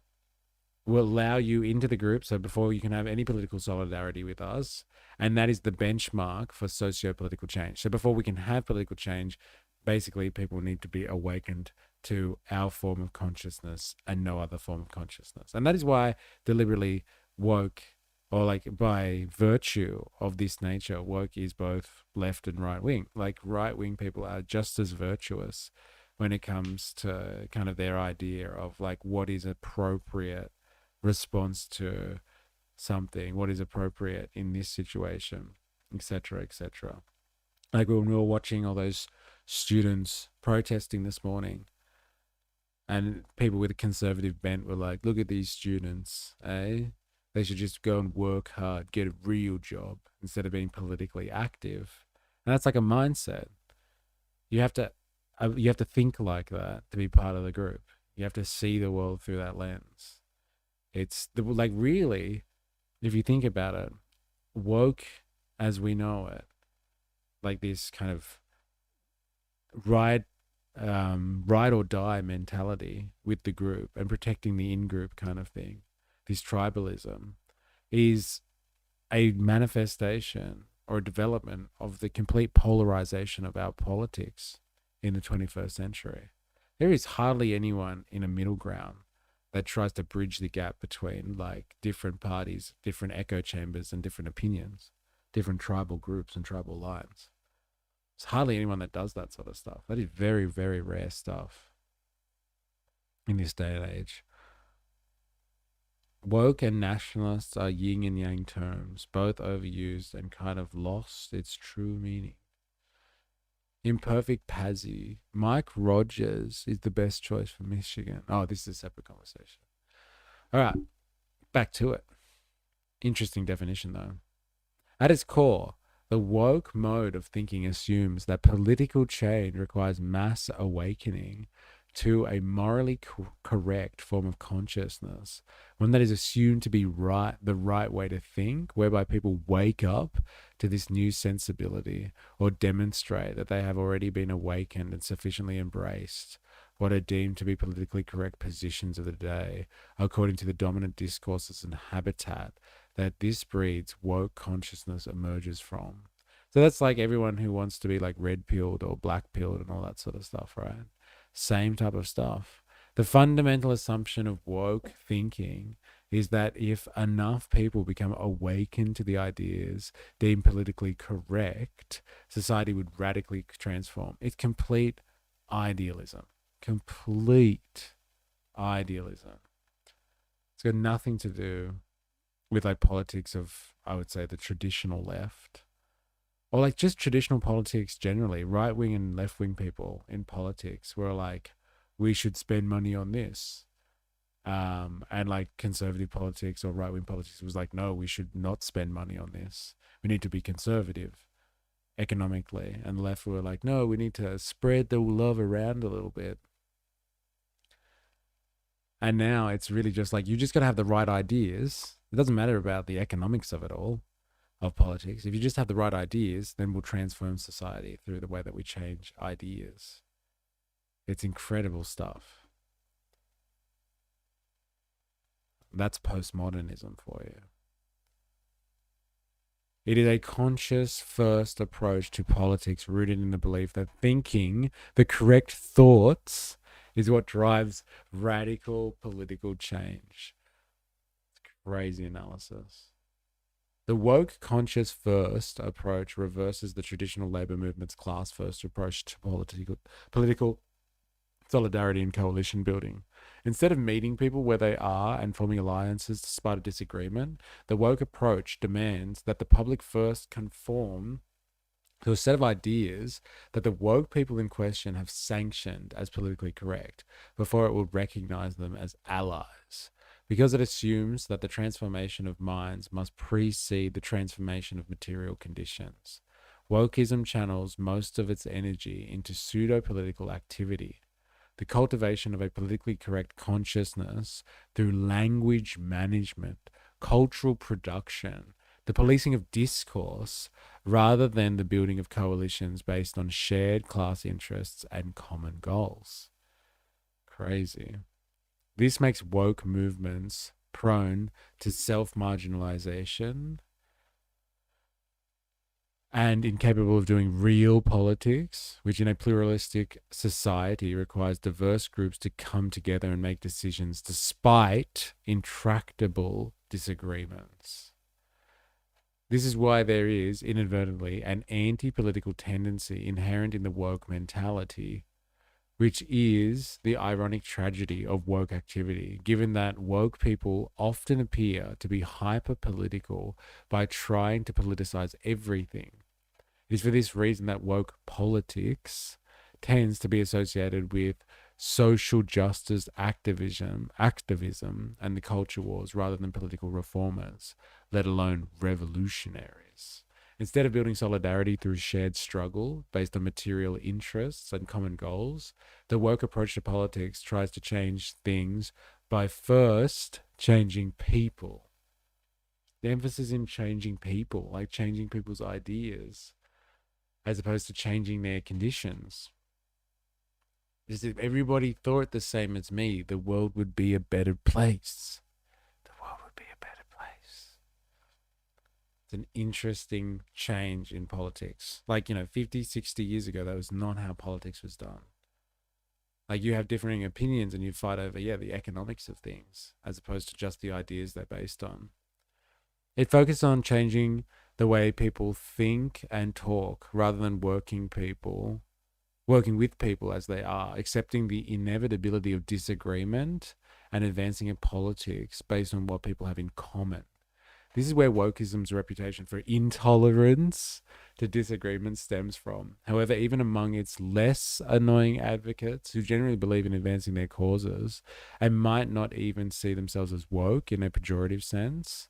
A: we'll allow you into the group. So before you can have any political solidarity with us, and that is the benchmark for socio-political change. So before we can have political change, basically people need to be awakened to our form of consciousness and no other form of consciousness. And that is why deliberately woke, or like by virtue of this nature, woke is both left and right wing. Like right wing people are just as virtuous when it comes to kind of their idea of like what is appropriate response to something, what is appropriate in this situation, etc., etc. Like when we were watching all those students protesting this morning, and people with a conservative bent were like, look at these students, eh? They should just go and work hard, get a real job instead of being politically active. And that's like a mindset. You have to think like that to be part of the group. You have to see the world through that lens. It's like really, if you think about it, woke as we know it, like this kind of ride or die mentality with the group and protecting the in-group kind of thing, this tribalism, is a manifestation or a development of the complete polarization of our politics in the 21st century. There is hardly anyone in a middle ground that tries to bridge the gap between like different parties, different echo chambers, and different opinions, different tribal groups and tribal lines. There's hardly anyone that does that sort of stuff. That is very, very rare stuff in this day and age. Woke and nationalists are yin and yang terms, both overused and kind of lost its true meaning. Imperfect Pazzy. Mike Rogers is the best choice for Michigan. Oh, this is a separate conversation. All right, back to it. Interesting definition, though. At its core, the woke mode of thinking assumes that political change requires mass awakening to a morally correct form of consciousness, one that is assumed to be the right way to think, whereby people wake up to this new sensibility or demonstrate that they have already been awakened and sufficiently embraced what are deemed to be politically correct positions of the day, according to the dominant discourses and habitat that this breed's woke consciousness emerges from. So that's like everyone who wants to be like red-pilled or black-pilled and all that sort of stuff, right? Same type of stuff. The fundamental assumption of woke thinking is that if enough people become awakened to the ideas deemed politically correct, society would radically transform. It's complete idealism. Complete idealism. It's got nothing to do with like politics of, I would say, the traditional left. Or like just traditional politics generally, right-wing and left-wing people in politics were like, we should spend money on this. And like conservative politics or right-wing politics was like, no, we should not spend money on this. We need to be conservative economically. And the left were like, no, we need to spread the love around a little bit. And now it's really just like, you just got to have the right ideas. It doesn't matter about the economics of it all. Of politics. If you just have the right ideas, then we'll transform society through the way that we change ideas. It's incredible stuff. That's postmodernism for you. It is a conscious first approach to politics rooted in the belief that thinking the correct thoughts is what drives radical political change. It's crazy analysis. The woke conscious first approach reverses the traditional labor movement's class first approach to political solidarity and coalition building. Instead of meeting people where they are and forming alliances despite a disagreement, the woke approach demands that the public first conform to a set of ideas that the woke people in question have sanctioned as politically correct before it will recognize them as allies. Because it assumes that the transformation of minds must precede the transformation of material conditions. Wokeism channels most of its energy into pseudo-political activity, the cultivation of a politically correct consciousness through language management, cultural production, the policing of discourse, rather than the building of coalitions based on shared class interests and common goals. Crazy. This makes woke movements prone to self-marginalization and incapable of doing real politics, which in a pluralistic society requires diverse groups to come together and make decisions despite intractable disagreements. This is why there is, inadvertently, an anti-political tendency inherent in the woke mentality, which is the ironic tragedy of woke activity, given that woke people often appear to be hyper-political by trying to politicize everything. It is for this reason that woke politics tends to be associated with social justice activism and the culture wars rather than political reformers, let alone revolutionaries. Instead of building solidarity through shared struggle based on material interests and common goals, the woke approach to politics tries to change things by first changing people. The emphasis in changing people, like changing people's ideas, as opposed to changing their conditions. Because if everybody thought the same as me, the world would be a better place. An interesting change in politics. Like, 50, 60 years ago, that was not how politics was done. Like, you have differing opinions and you fight over, the economics of things, as opposed to just the ideas they're based on. It focused on changing the way people think and talk rather than working with people as they are, accepting the inevitability of disagreement and advancing in politics based on what people have in common. This is where wokeism's reputation for intolerance to disagreement stems from. However, even among its less annoying advocates who generally believe in advancing their causes and might not even see themselves as woke in a pejorative sense,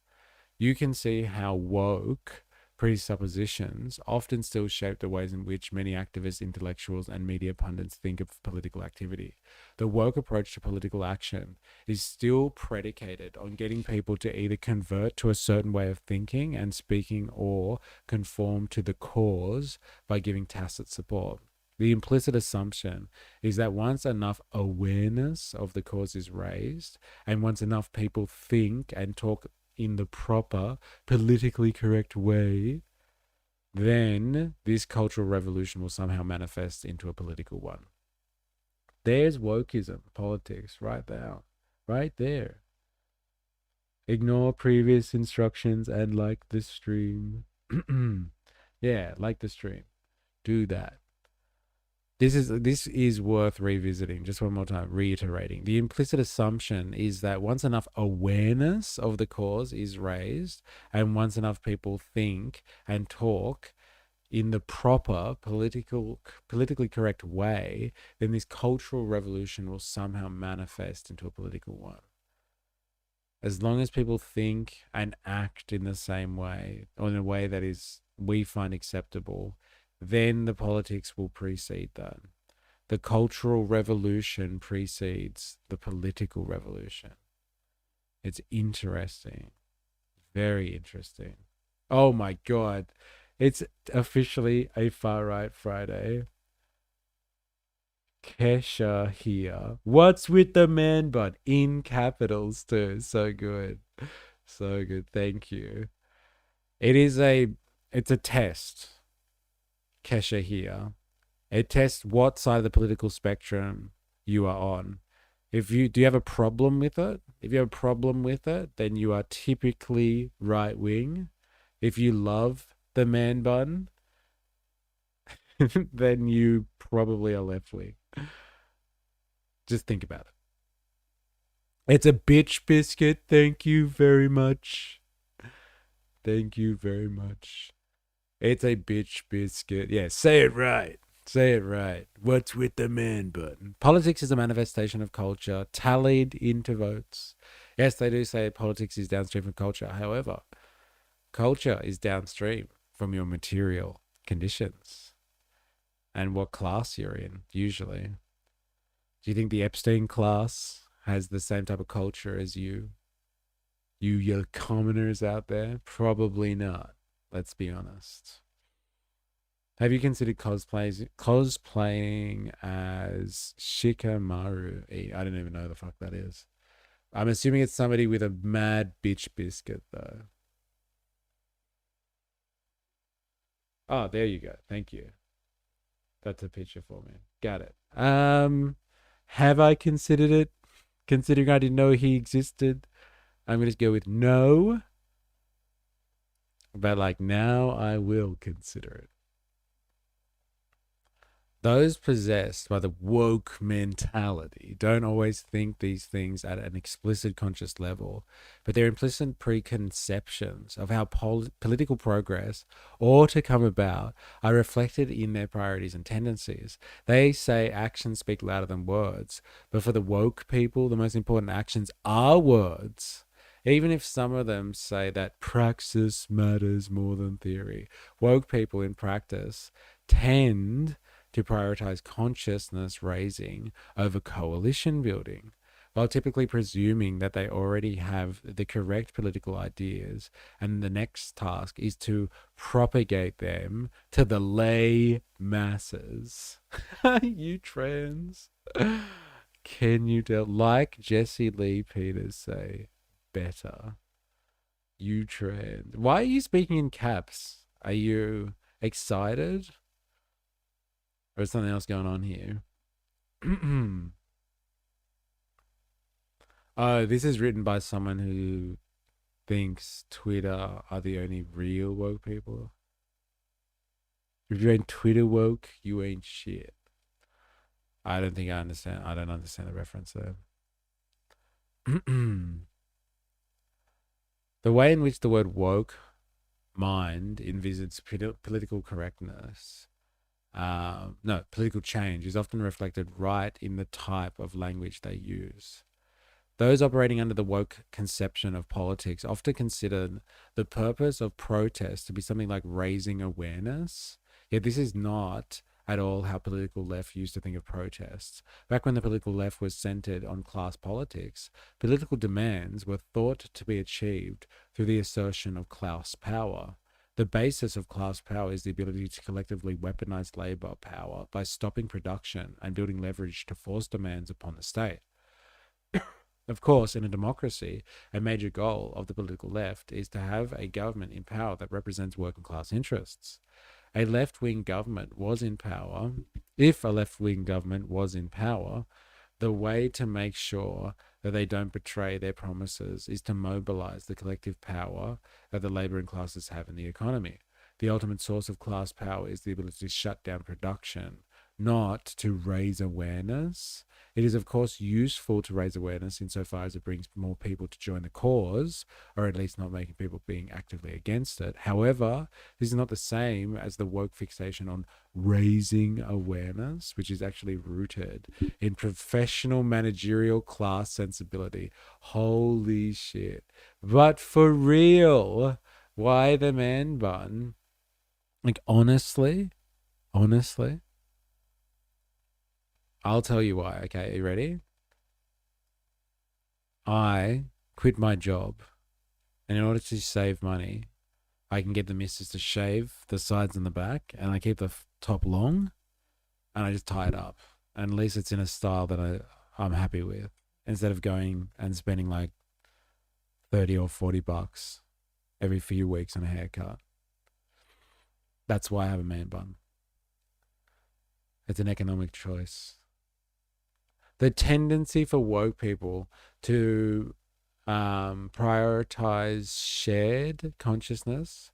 A: you can see how woke presuppositions often still shape the ways in which many activists, intellectuals, and media pundits think of political activity. The woke approach to political action is still predicated on getting people to either convert to a certain way of thinking and speaking or conform to the cause by giving tacit support. The implicit assumption is that once enough awareness of the cause is raised, and once enough people think and talk in the proper, politically correct way, then this cultural revolution will somehow manifest into a political one. There's wokeism, politics, right there. Right there. Ignore previous instructions and like the stream. Yeah, like the stream. Do that. This is worth revisiting. Just one more time, reiterating. The implicit assumption is that once enough awareness of the cause is raised, and once enough people think and talk in the proper politically correct way, then this cultural revolution will somehow manifest into a political one. As long as people think and act in the same way, or in a way that is we find acceptable, then the politics will precede that. The cultural revolution precedes the political revolution. It's interesting. Very interesting. Oh my God. It's officially a Far Right Friday. Kesha here. What's with the man bun? In capitals too. So good. So good. Thank you. It's a test. Kesha here. It tests what side of the political spectrum you are on. Do you have a problem with it? If you have a problem with it, then you are typically right wing. If you love the man bun, then you probably are left wing. Just think about it. It's a bitch biscuit. Thank you very much. Thank you very much. It's a bitch biscuit. Yeah, say it right. Say it right. What's with the man button? Politics is a manifestation of culture, tallied into votes. Yes, they do say politics is downstream from culture. However, culture is downstream from your material conditions and what class you're in, usually. Do you think the Epstein class has the same type of culture as you? You commoners out there? Probably not. Let's be honest. Have you considered cosplaying as Shikamaru? I don't even know the fuck that is. I'm assuming it's somebody with a mad bitch biscuit, though. Oh, there you go. Thank you. That's a picture for me. Got it. Have I considered it? Considering I didn't know he existed, I'm going to go with no. But like now I will consider it. Those possessed by the woke mentality don't always think these things at an explicit conscious level, but their implicit preconceptions of how political progress ought to come about are reflected in their priorities and tendencies. They say actions speak louder than words, but for the woke people, the most important actions are words. Even if some of them say that praxis matters more than theory, woke people in practice tend to prioritize consciousness raising over coalition building, while typically presuming that they already have the correct political ideas, and the next task is to propagate them to the lay masses. You trans. Can you tell? Like Jesse Lee Peters say, better. You trans. Why are you speaking in caps? Are you excited? Or is something else going on here? Oh, this is written by someone who thinks Twitter are the only real woke people. If you ain't Twitter woke, you ain't shit. I don't think I understand. I don't understand the reference there. The way in which the word woke mind envisaged political correctness, political change is often reflected right in the type of language they use. Those operating under the woke conception of politics often consider the purpose of protest to be something like raising awareness. Yet this is not at all how political left used to think of protests. Back when the political left was centered on class politics, political demands were thought to be achieved through the assertion of class power. The basis of class power is the ability to collectively weaponize labor power by stopping production and building leverage to force demands upon the state. Of course, in a democracy, a major goal of the political left is to have a government in power that represents working class interests. A left-wing government was in power. If a left-wing government was in power, the way to make sure that they don't betray their promises is to mobilize the collective power that the laboring classes have in the economy. The ultimate source of class power is the ability to shut down production, not to raise awareness. It is, of course, useful to raise awareness insofar as it brings more people to join the cause, or at least not making people being actively against it. However, this is not the same as the woke fixation on raising awareness, which is actually rooted in professional managerial class sensibility. Holy shit. But for real, why the man bun? Like, honestly, I'll tell you why. Okay, are you ready? I quit my job, and in order to save money, I can get the missus to shave the sides and the back, and I keep the top long, and I just tie it up. And at least it's in a style that I'm happy with, instead of going and spending like $30 or $40 every few weeks on a haircut. That's why I have a man bun. It's an economic choice. The tendency for woke people to prioritize shared consciousness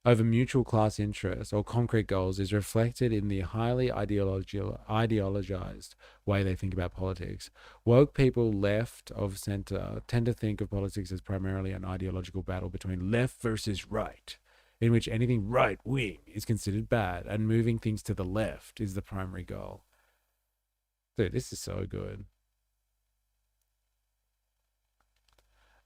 A: over mutual class interests or concrete goals is reflected in the highly ideologized way they think about politics. Woke people left of center tend to think of politics as primarily an ideological battle between left versus right, in which anything right-wing is considered bad and moving things to the left is the primary goal. Dude, this is so good.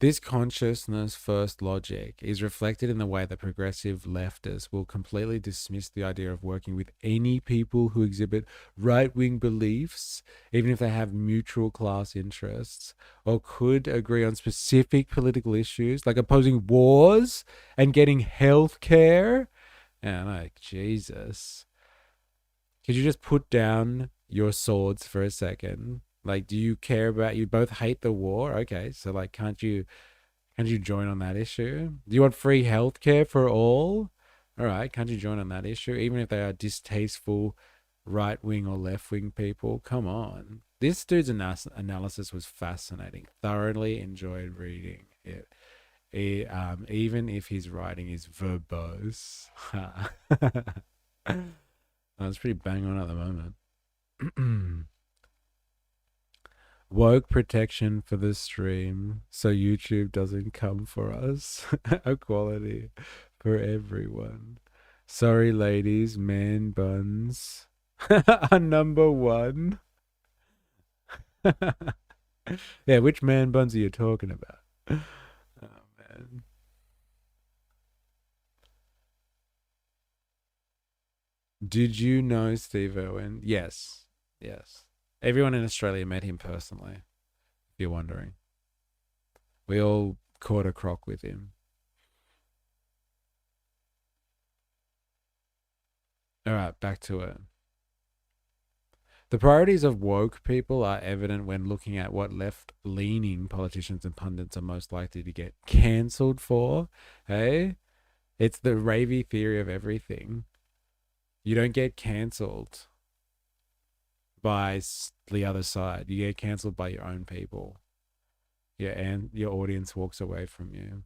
A: This consciousness-first logic is reflected in the way that progressive leftists will completely dismiss the idea of working with any people who exhibit right-wing beliefs, even if they have mutual class interests, or could agree on specific political issues, like opposing wars and getting health care. And like, Jesus. Could you just put down your swords for a second? Like, do you care about, you both hate the war? Okay, so like, can't you join on that issue? Do you want free healthcare for all? All right, can't you join on that issue? Even if they are distasteful right-wing or left-wing people, come on. This dude's analysis was fascinating. Thoroughly enjoyed reading it. Even if his writing is verbose. That's pretty bang on at the moment. Woke protection for the stream so YouTube doesn't come for us. Equality for everyone. Sorry, ladies, man buns are number one. Yeah, which man buns are you talking about? Oh, man. Did you know Steve Irwin? Yes. Yes. Everyone in Australia met him personally, if you're wondering. We all caught a croc with him. All right, back to it. The priorities of woke people are evident when looking at what left-leaning politicians and pundits are most likely to get cancelled for. Hey? It's the Ravey theory of everything. You don't get cancelled by the other side. You get cancelled by your own people. Yeah, and your audience walks away from you.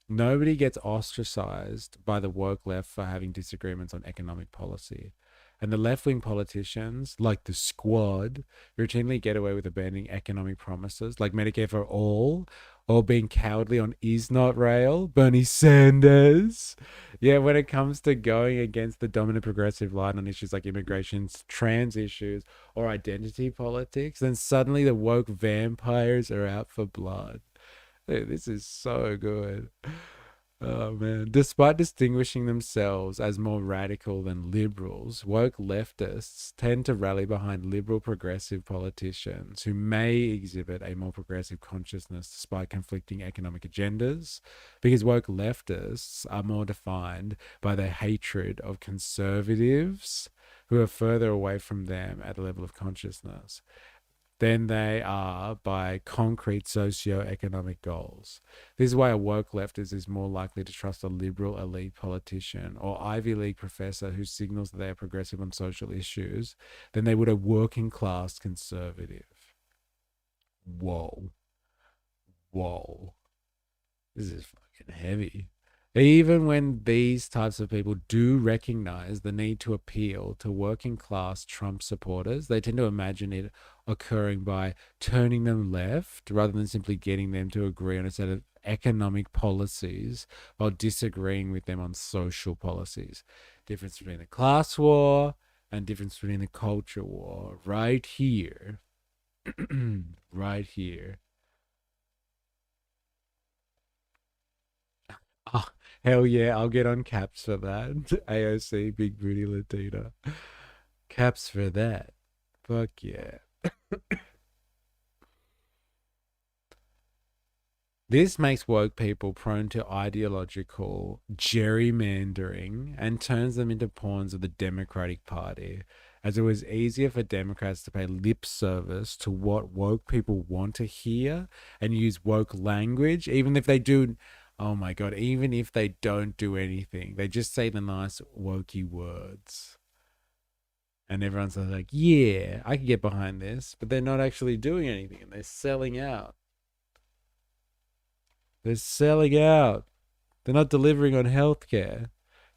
A: Nobody gets ostracized by the woke left for having disagreements on economic policy. And the left-wing politicians, like the Squad, routinely get away with abandoning economic promises like Medicare for all or being cowardly on is not rail. Bernie Sanders. Yeah, when it comes to going against the dominant progressive line on issues like immigration, trans issues, or identity politics, then suddenly the woke vampires are out for blood. Dude, this is so good. Oh man. Despite distinguishing themselves as more radical than liberals, woke leftists tend to rally behind liberal progressive politicians who may exhibit a more progressive consciousness despite conflicting economic agendas, because woke leftists are more defined by their hatred of conservatives who are further away from them at a level of consciousness than they are by concrete socio-economic goals. This is why a woke leftist is more likely to trust a liberal elite politician or Ivy League professor who signals that they are progressive on social issues than they would a working class conservative. Whoa. Whoa. This is fucking heavy. Even when these types of people do recognize the need to appeal to working class Trump supporters, they tend to imagine it occurring by turning them left rather than simply getting them to agree on a set of economic policies while disagreeing with them on social policies. Difference between the class war and difference between the culture war. Right here. Right here. Oh, hell yeah, I'll get on caps for that. AOC, Big Booty Latina. Caps for that. Fuck yeah. This makes woke people prone to ideological gerrymandering and turns them into pawns of the Democratic Party, as it was easier for Democrats to pay lip service to what woke people want to hear and use woke language, even if they do... Oh my God, even if they don't do anything, they just say the nice wokey words. And everyone's like, yeah, I can get behind this, but they're not actually doing anything and they're selling out. They're selling out. They're not delivering on healthcare. And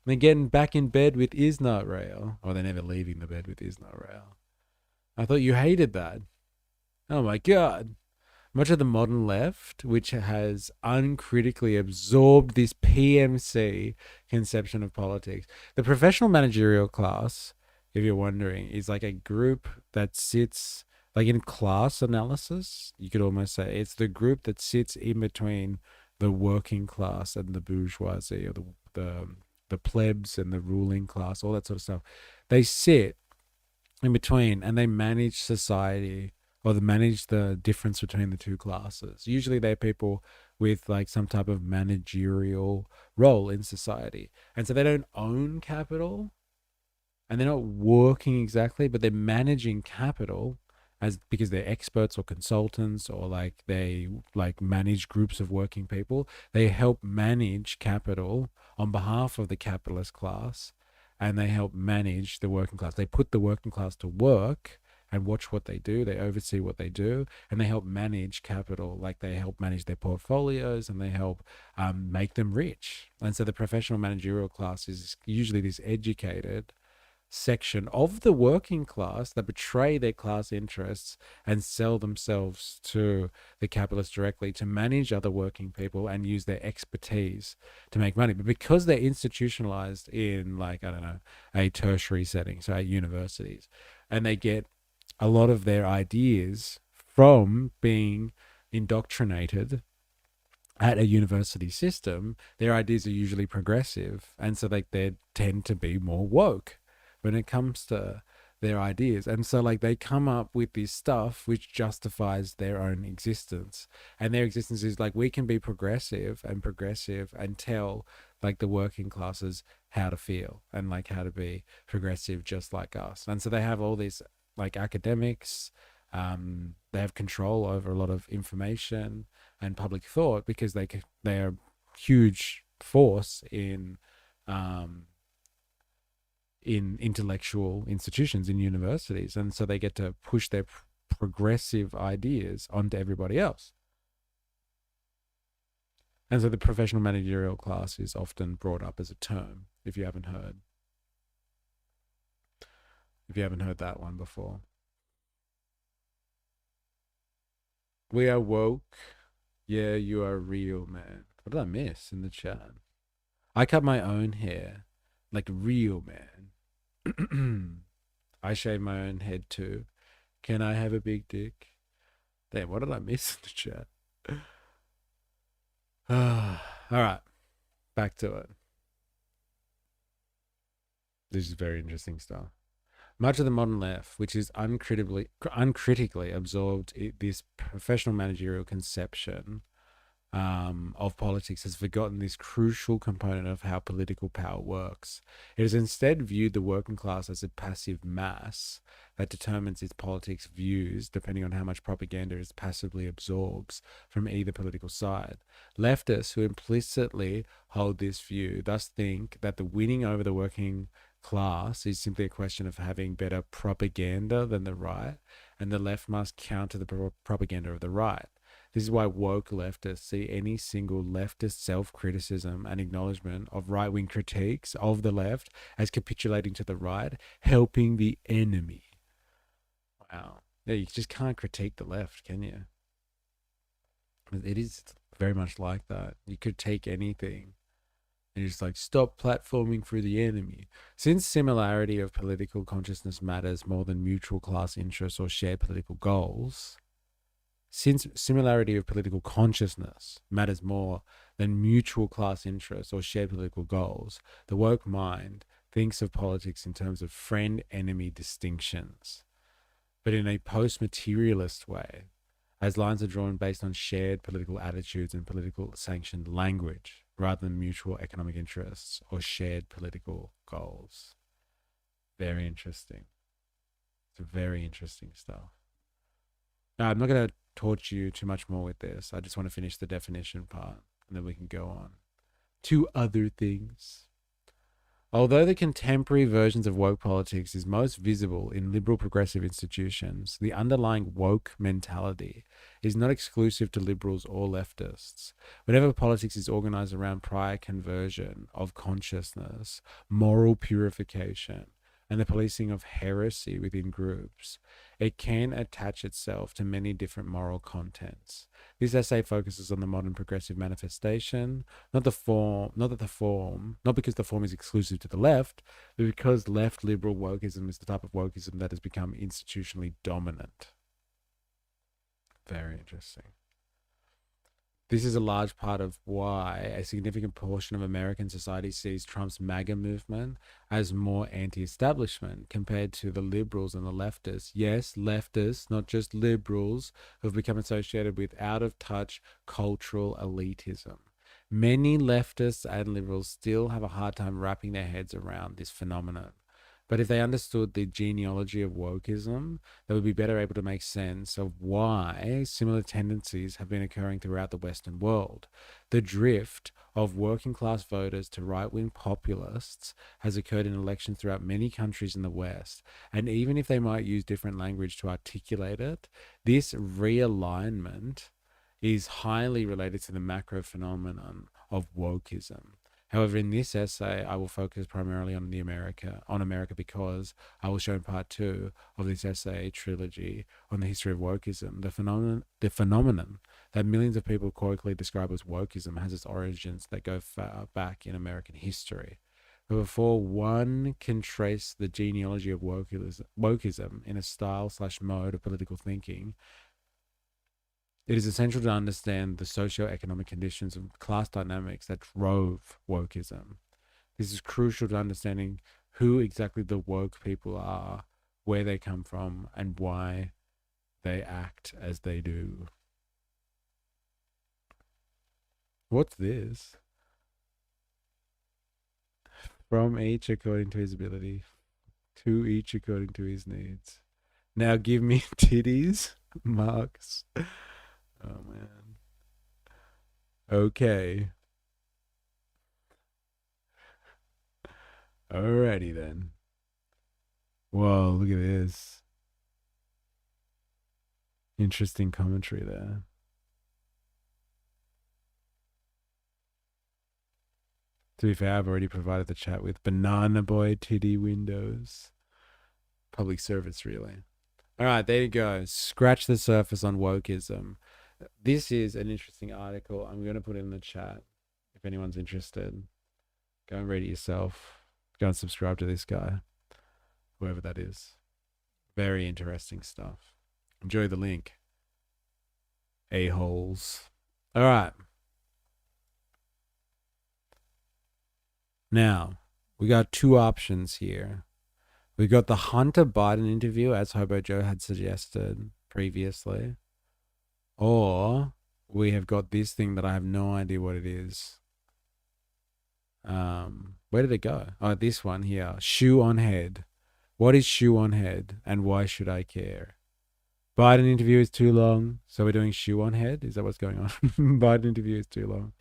A: they're getting back in bed with Isnot Rail. Or they're never leaving the bed with Isnot Rail. I thought you hated that. Oh my God. Much of the modern left, which has uncritically absorbed this PMC conception of politics. The professional managerial class, if you're wondering, is like a group that sits, like in class analysis, you could almost say it's the group that sits in between the working class and the bourgeoisie, or the plebs and the ruling class, all that sort of stuff. They sit in between and they manage society, or they manage the difference between the two classes. Usually they're people with like some type of managerial role in society. And so they don't own capital and they're not working exactly, but they're managing capital as because they're experts or consultants, or like they like manage groups of working people. They help manage capital on behalf of the capitalist class, and they help manage the working class. They put the working class to work and watch what they do. They oversee what they do, and they help manage capital. Like they help manage their portfolios, and they help make them rich. And so the professional managerial class is usually this educated section of the working class that betray their class interests and sell themselves to the capitalists directly to manage other working people and use their expertise to make money. But because they're institutionalized in, like, I don't know, a tertiary setting, so at universities, and they get a lot of their ideas from being indoctrinated at a university system, their ideas are usually progressive, and so like they tend to be more woke when it comes to their ideas. And so like they come up with this stuff which justifies their own existence, and their existence is like, we can be progressive and tell like the working classes how to feel and like how to be progressive just like us. And so they have all these like academics, they have control over a lot of information and public thought because they are a huge force in intellectual institutions, in universities, and so they get to push their progressive ideas onto everybody else. And so the professional managerial class is often brought up as a term, if you haven't heard that one before. We are woke Yeah, you are real, man. What did I miss in the chat? I cut my own hair. Like real, man. I shave my own head too. Can I have a big dick? Damn, what did I miss in the chat? Alright. Back to it. This is very interesting stuff. Much of the modern left, which is uncritically absorbed this professional managerial conception of politics, has forgotten this crucial component of how political power works. It has instead viewed the working class as a passive mass that determines its politics views depending on how much propaganda it passively absorbs from either political side. Leftists who implicitly hold this view thus think that the winning over the working class is simply a question of having better propaganda than the right, and the left must counter the propaganda of the right. This is why woke leftists see any single leftist self-criticism and acknowledgement of right-wing critiques of the left as capitulating to the right, helping the enemy. Wow. Yeah, you just can't critique the left, can you? It is very much like that. You critique anything. And you're just like, stop platforming for the enemy. Since similarity of political consciousness matters more than mutual class interests or shared political goals, since similarity of political consciousness matters more than mutual class interests or shared political goals, the woke mind thinks of politics in terms of friend-enemy distinctions, but in a post-materialist way, as lines are drawn based on shared political attitudes and political sanctioned language, rather than mutual economic interests or shared political goals. Very interesting. It's very interesting stuff. Now, I'm not going to torture you too much more with this. I just want to finish the definition part, and then we can go on to other things. Although the contemporary versions of woke politics is most visible in liberal progressive institutions, the underlying woke mentality is not exclusive to liberals or leftists. Whenever politics is organized around prior conversion of consciousness, moral purification, and the policing of heresy within groups, it can attach itself to many different moral contents. This essay focuses on the modern progressive manifestation, not because the form is exclusive to the left, but because left liberal wokeism is the type of wokeism that has become institutionally dominant. Very interesting. This is a large part of why a significant portion of American society sees Trump's MAGA movement as more anti-establishment compared to the liberals and the leftists. Yes, leftists, not just liberals, who have become associated with out-of-touch cultural elitism. Many leftists and liberals still have a hard time wrapping their heads around this phenomenon. But if they understood the genealogy of wokeism, they would be better able to make sense of why similar tendencies have been occurring throughout the Western world. The drift of working class voters to right-wing populists has occurred in elections throughout many countries in the West. And even if they might use different language to articulate it, this realignment is highly related to the macro phenomenon of wokeism. However, in this essay, I will focus primarily on America because I will show in part 2 of this essay trilogy on the history of wokeism. The phenomenon that millions of people colloquially describe as wokeism has its origins that go far back in American history. But before one can trace the genealogy of wokeism in a style/mode of political thinking, it is essential to understand the socio-economic conditions of class dynamics that drove wokeism. This is crucial to understanding who exactly the woke people are, where they come from, and why they act as they do. What's this? From each according to his ability, to each according to his needs. Now give me titties, Marks. Oh, man. Okay. Alrighty then. Whoa, look at this. Interesting commentary there. To be fair, I've already provided the chat with Banana Boy titty windows. Public service, really. Alright, there you go. Scratch the surface on wokeism. This is an interesting article. I'm going to put it in the chat if anyone's interested. Go and read it yourself. Go and subscribe to this guy, whoever that is. Very interesting stuff. Enjoy the link. A-holes. All right. Now, we got two options here. We got the Hunter Biden interview, as Hobo Joe had suggested previously. Or we have got this thing that I have no idea what it is. Where did it go? Oh, this one here. Shoe on head. What is shoe on head and why should I care? Biden interview is too long, so we're doing shoe on head? Is that what's going on? Biden interview is too long.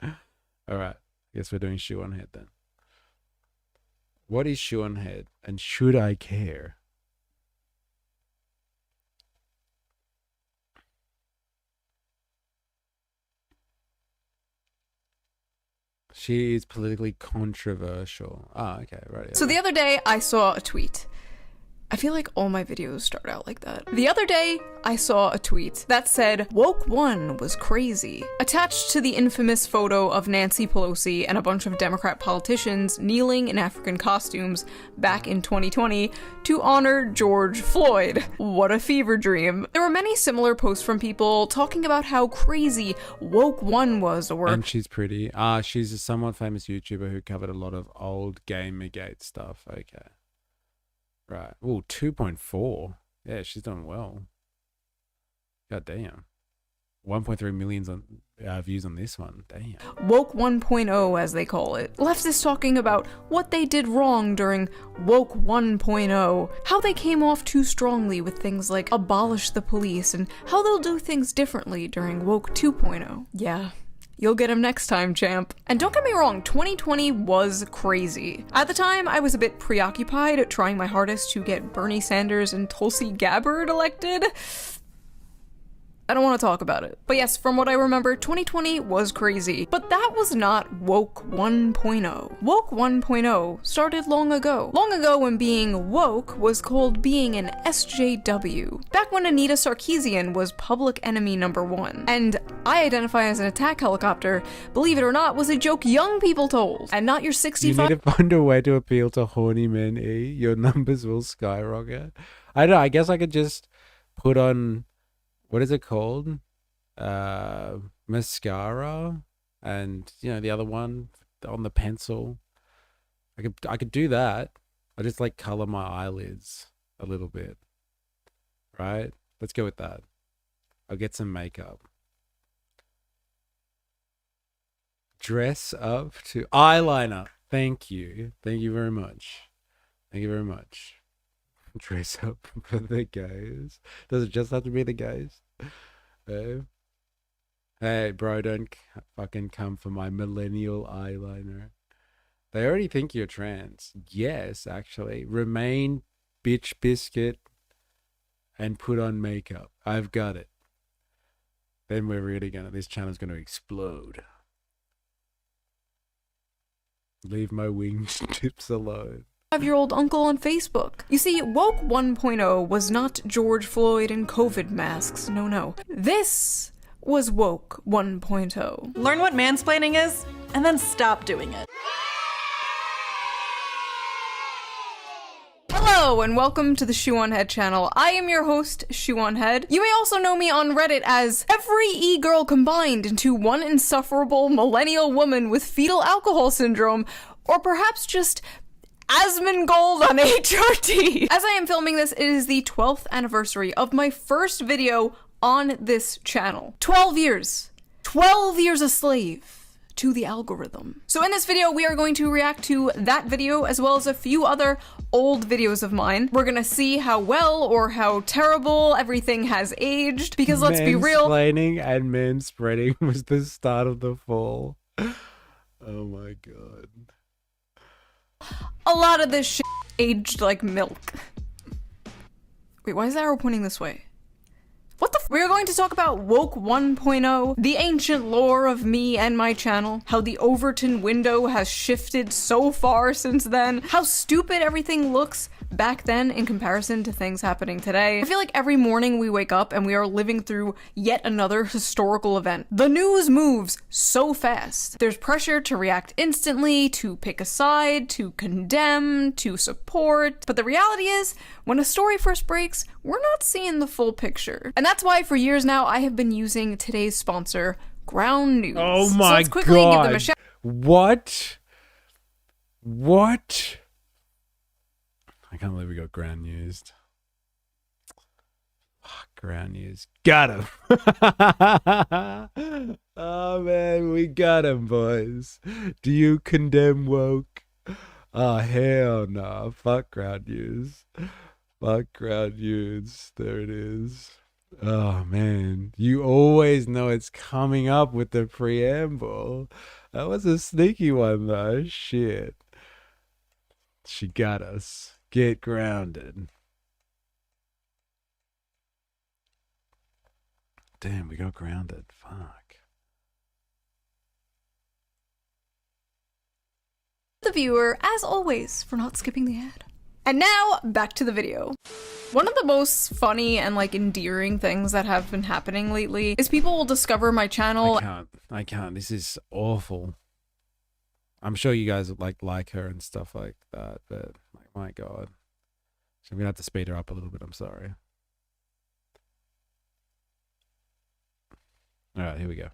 A: All right. Guess we're doing shoe on head then. What is shoe on head and should I care? She is politically controversial. Ah, okay, right.
E: So the other day, I saw a tweet. I feel like all my videos start out like that. The other day, I saw a tweet that said, "Woke One was crazy," attached to the infamous photo of Nancy Pelosi and a bunch of Democrat politicians kneeling in African costumes back in 2020 to honor George Floyd. What a fever dream. There were many similar posts from people talking about how crazy Woke One was, or...
A: And she's pretty. She's a somewhat famous YouTuber who covered a lot of old Gamergate stuff. Okay. Right. Oh, 2.4. Yeah, she's done well. God damn. 1.3 million views on this one. Damn.
E: Woke 1.0, as they call it. Leftists talking about what they did wrong during Woke 1.0, how they came off too strongly with things like abolish the police, and how they'll do things differently during Woke 2.0. Yeah. You'll get him next time, champ. And don't get me wrong, 2020 was crazy. At the time, I was a bit preoccupied trying my hardest to get Bernie Sanders and Tulsi Gabbard elected. I don't want to talk about it. But yes, from what I remember, 2020 was crazy. But that was not Woke 1.0. Woke 1.0 started long ago. Long ago when being woke was called being an SJW. Back when Anita Sarkeesian was public enemy #1. And I identify as an attack helicopter, believe it or not, was a joke young people told. And not your 65-
A: You need to find a way to appeal to horny men, E. Your numbers will skyrocket. I don't know, I guess I could just put on... What is it called? Mascara, and the other one on the pencil. I could do that. I just like color my eyelids a little bit, right? Let's go with that. I'll get some makeup. Dress up to eyeliner. Thank you very much. Thank you very much. Dress up for the gays. Does it just have to be the gays? Hey, bro, don't fucking come for my millennial eyeliner. They already think you're trans. Yes, actually. Remain bitch biscuit and put on makeup. I've got it. Then we're really this channel's gonna explode. Leave my wings tips alone.
E: 5-year-old uncle on Facebook. You see, Woke 1.0 was not George Floyd and COVID masks. No. This was Woke 1.0.
O: Learn what mansplaining is, and then stop doing it.
E: Hello, and welcome to the Shoe on Head channel. I am your host, Shoe on Head. You may also know me on Reddit as every e-girl combined into one insufferable millennial woman with fetal alcohol syndrome, or perhaps just Asmongold on HRT. As I am filming this, it is the 12th anniversary of my first video on this channel. 12 years. 12 years a slave to the algorithm. So in this video, we are going to react to that video as well as a few other old videos of mine. We're gonna see how well or how terrible everything has aged, because let's be real.
A: Mansplaining and manspreading was the start of the fall. Oh my god.
E: A lot of this shit aged like milk. Wait, why is the arrow pointing this way? What the f- We're going to talk about Woke 1.0, the ancient lore of me and my channel, how the Overton window has shifted so far since then, how stupid everything looks back then in comparison to things happening today, I feel like every morning we wake up and we are living through yet another historical event. The news moves so fast. There's pressure to react instantly, to pick a side, to condemn, to support. But the reality is, when a story first breaks, we're not seeing the full picture. And that's why for years now, I have been using today's sponsor, Ground News.
A: Oh
E: So
A: my
E: let's quickly give them a
A: god.
E: shout.
A: What? What? I can't believe we got Ground News. Fuck, Ground News. Got him. Oh man, we got him, boys. Do you condemn woke? Oh hell no. Fuck Ground News. Fuck Ground News. There it is. Oh man, you always know it's coming up with the preamble. That was a sneaky one though. Shit. She got us. Get grounded. Damn, we got grounded. Fuck.
E: The viewer, as always, for not skipping the ad. And now, back to the video. One of the most funny and like endearing things that have been happening lately is people will discover my channel.
A: I can't. This is awful. I'm sure you guys like her and stuff like that, but like, my god. So I'm gonna have to speed her up a little bit. I'm sorry. All right, here we go.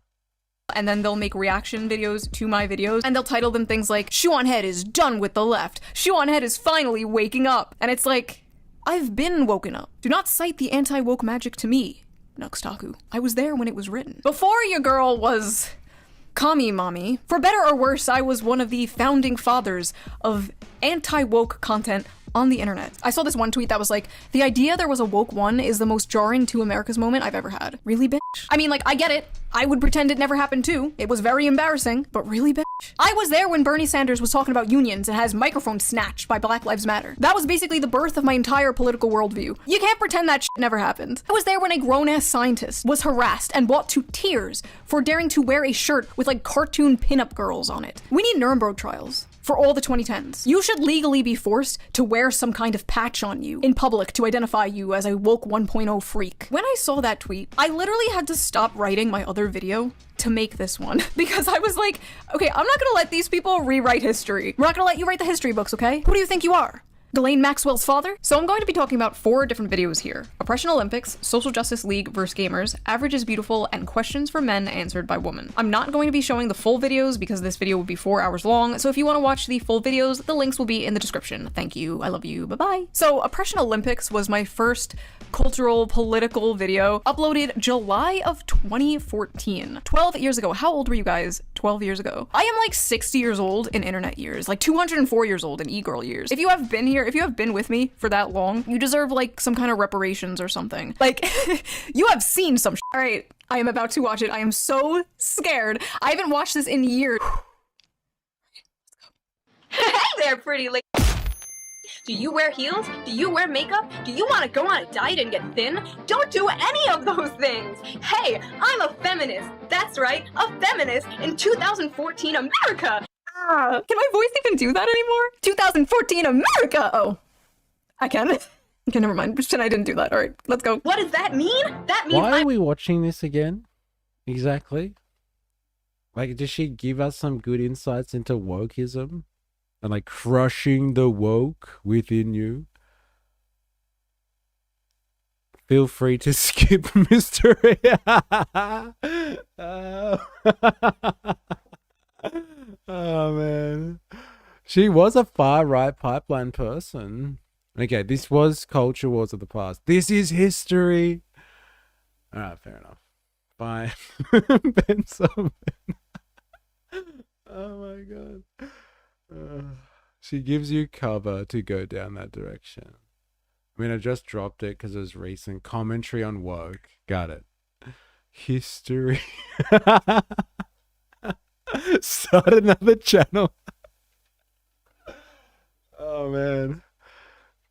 E: And then they'll make reaction videos to my videos, and they'll title them things like, Shoe on Head is done with the left. Shoe on Head is finally waking up. And it's like, I've been woken up. Do not cite the anti-woke magic to me, Nuxtaku. I was there when it was written. Before your girl was Kami Mommy, for better or worse, I was one of the founding fathers of anti-woke content on the internet. I saw this one tweet that was like, the idea there was a woke one is the most jarring to America's moment I've ever had. Really, bitch? I mean, like, I get it. I would pretend it never happened too. It was very embarrassing, but really, bitch? I was there when Bernie Sanders was talking about unions and has microphones snatched by Black Lives Matter. That was basically the birth of my entire political worldview. You can't pretend that shit never happened. I was there when a grown-ass scientist was harassed and brought to tears for daring to wear a shirt with like cartoon pinup girls on it. We need Nuremberg trials for all the 2010s. You should legally be forced to wear some kind of patch on you in public to identify you as a woke 1.0 freak. When I saw that tweet, I literally had to stop writing my other video to make this one because I was like, okay, I'm not gonna let these people rewrite history. We're not gonna let you write the history books, okay? Who do you think you are? Ghislaine Maxwell's father? So I'm going to be talking about 4 different videos here. Oppression Olympics, Social Justice League vs. Gamers, Average is Beautiful, and Questions for Men Answered by Women. I'm not going to be showing the full videos because this video would be 4 hours long, so if you want to watch the full videos, the links will be in the description. Thank you, I love you, bye-bye. So Oppression Olympics was my first cultural, political video, uploaded July of 2014. 12 years ago. How old were you guys 12 years ago? I am like 60 years old in internet years, like 204 years old in e-girl years. If you have been here, if you have been with me for that long, you deserve like some kind of reparations or something. Like, you have seen some shit. All right, I am about to watch it. I am so scared. I haven't watched this in years.
F: Hey there, pretty lady. Do you wear heels? Do you wear makeup? Do you want to go on a diet and get thin? Don't do any of those things! Hey, I'm a feminist! That's right, a feminist in 2014 America!
E: Can my voice even do that anymore? 2014 America! Oh, I can. Okay, never mind. Pretend I didn't do that. All right, let's go.
F: What does that mean? That means
A: Why are we watching this again? Exactly. Like, does she give us some good insights into wokeism? And like crushing the woke within you? Feel free to skip mystery. Oh man. She was a far right pipeline person. Okay, this was Culture Wars of the past. This is history. Alright, fair enough. Bye. Ben Sullivan. Oh my god. She gives you cover to go down that direction. I mean, I just dropped it because it was recent. Commentary on woke. Got it. History. Start another channel. Oh man.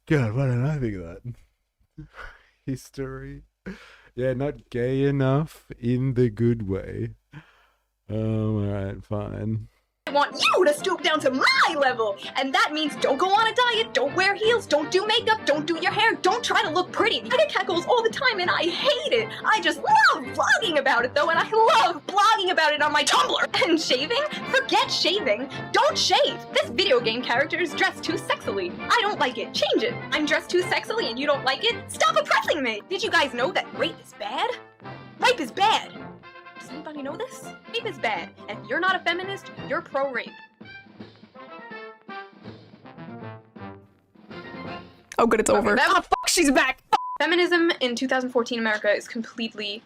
A: God, why didn't I think of that? History. Yeah, not gay enough in the good way. Alright, fine.
F: I want you to stoop down to my level. And that means don't go on a diet, don't wear heels, don't do makeup, don't do your hair, don't try to look pretty. I get catcalls all the time and I hate it. I just love vlogging about it though, and I love blogging about it on my Tumblr. And shaving? Forget shaving. Don't shave. This video game character is dressed too sexily. I don't like it. Change it. I'm dressed too sexily and you don't like it? Stop oppressing me. Did you guys know that rape is bad? Rape is bad. Does anybody know this? Rape is bad. And if you're not a feminist, you're pro-rape.
E: Oh good, it's over. Oh fuck, she's back!
F: Feminism in 2014 America is completely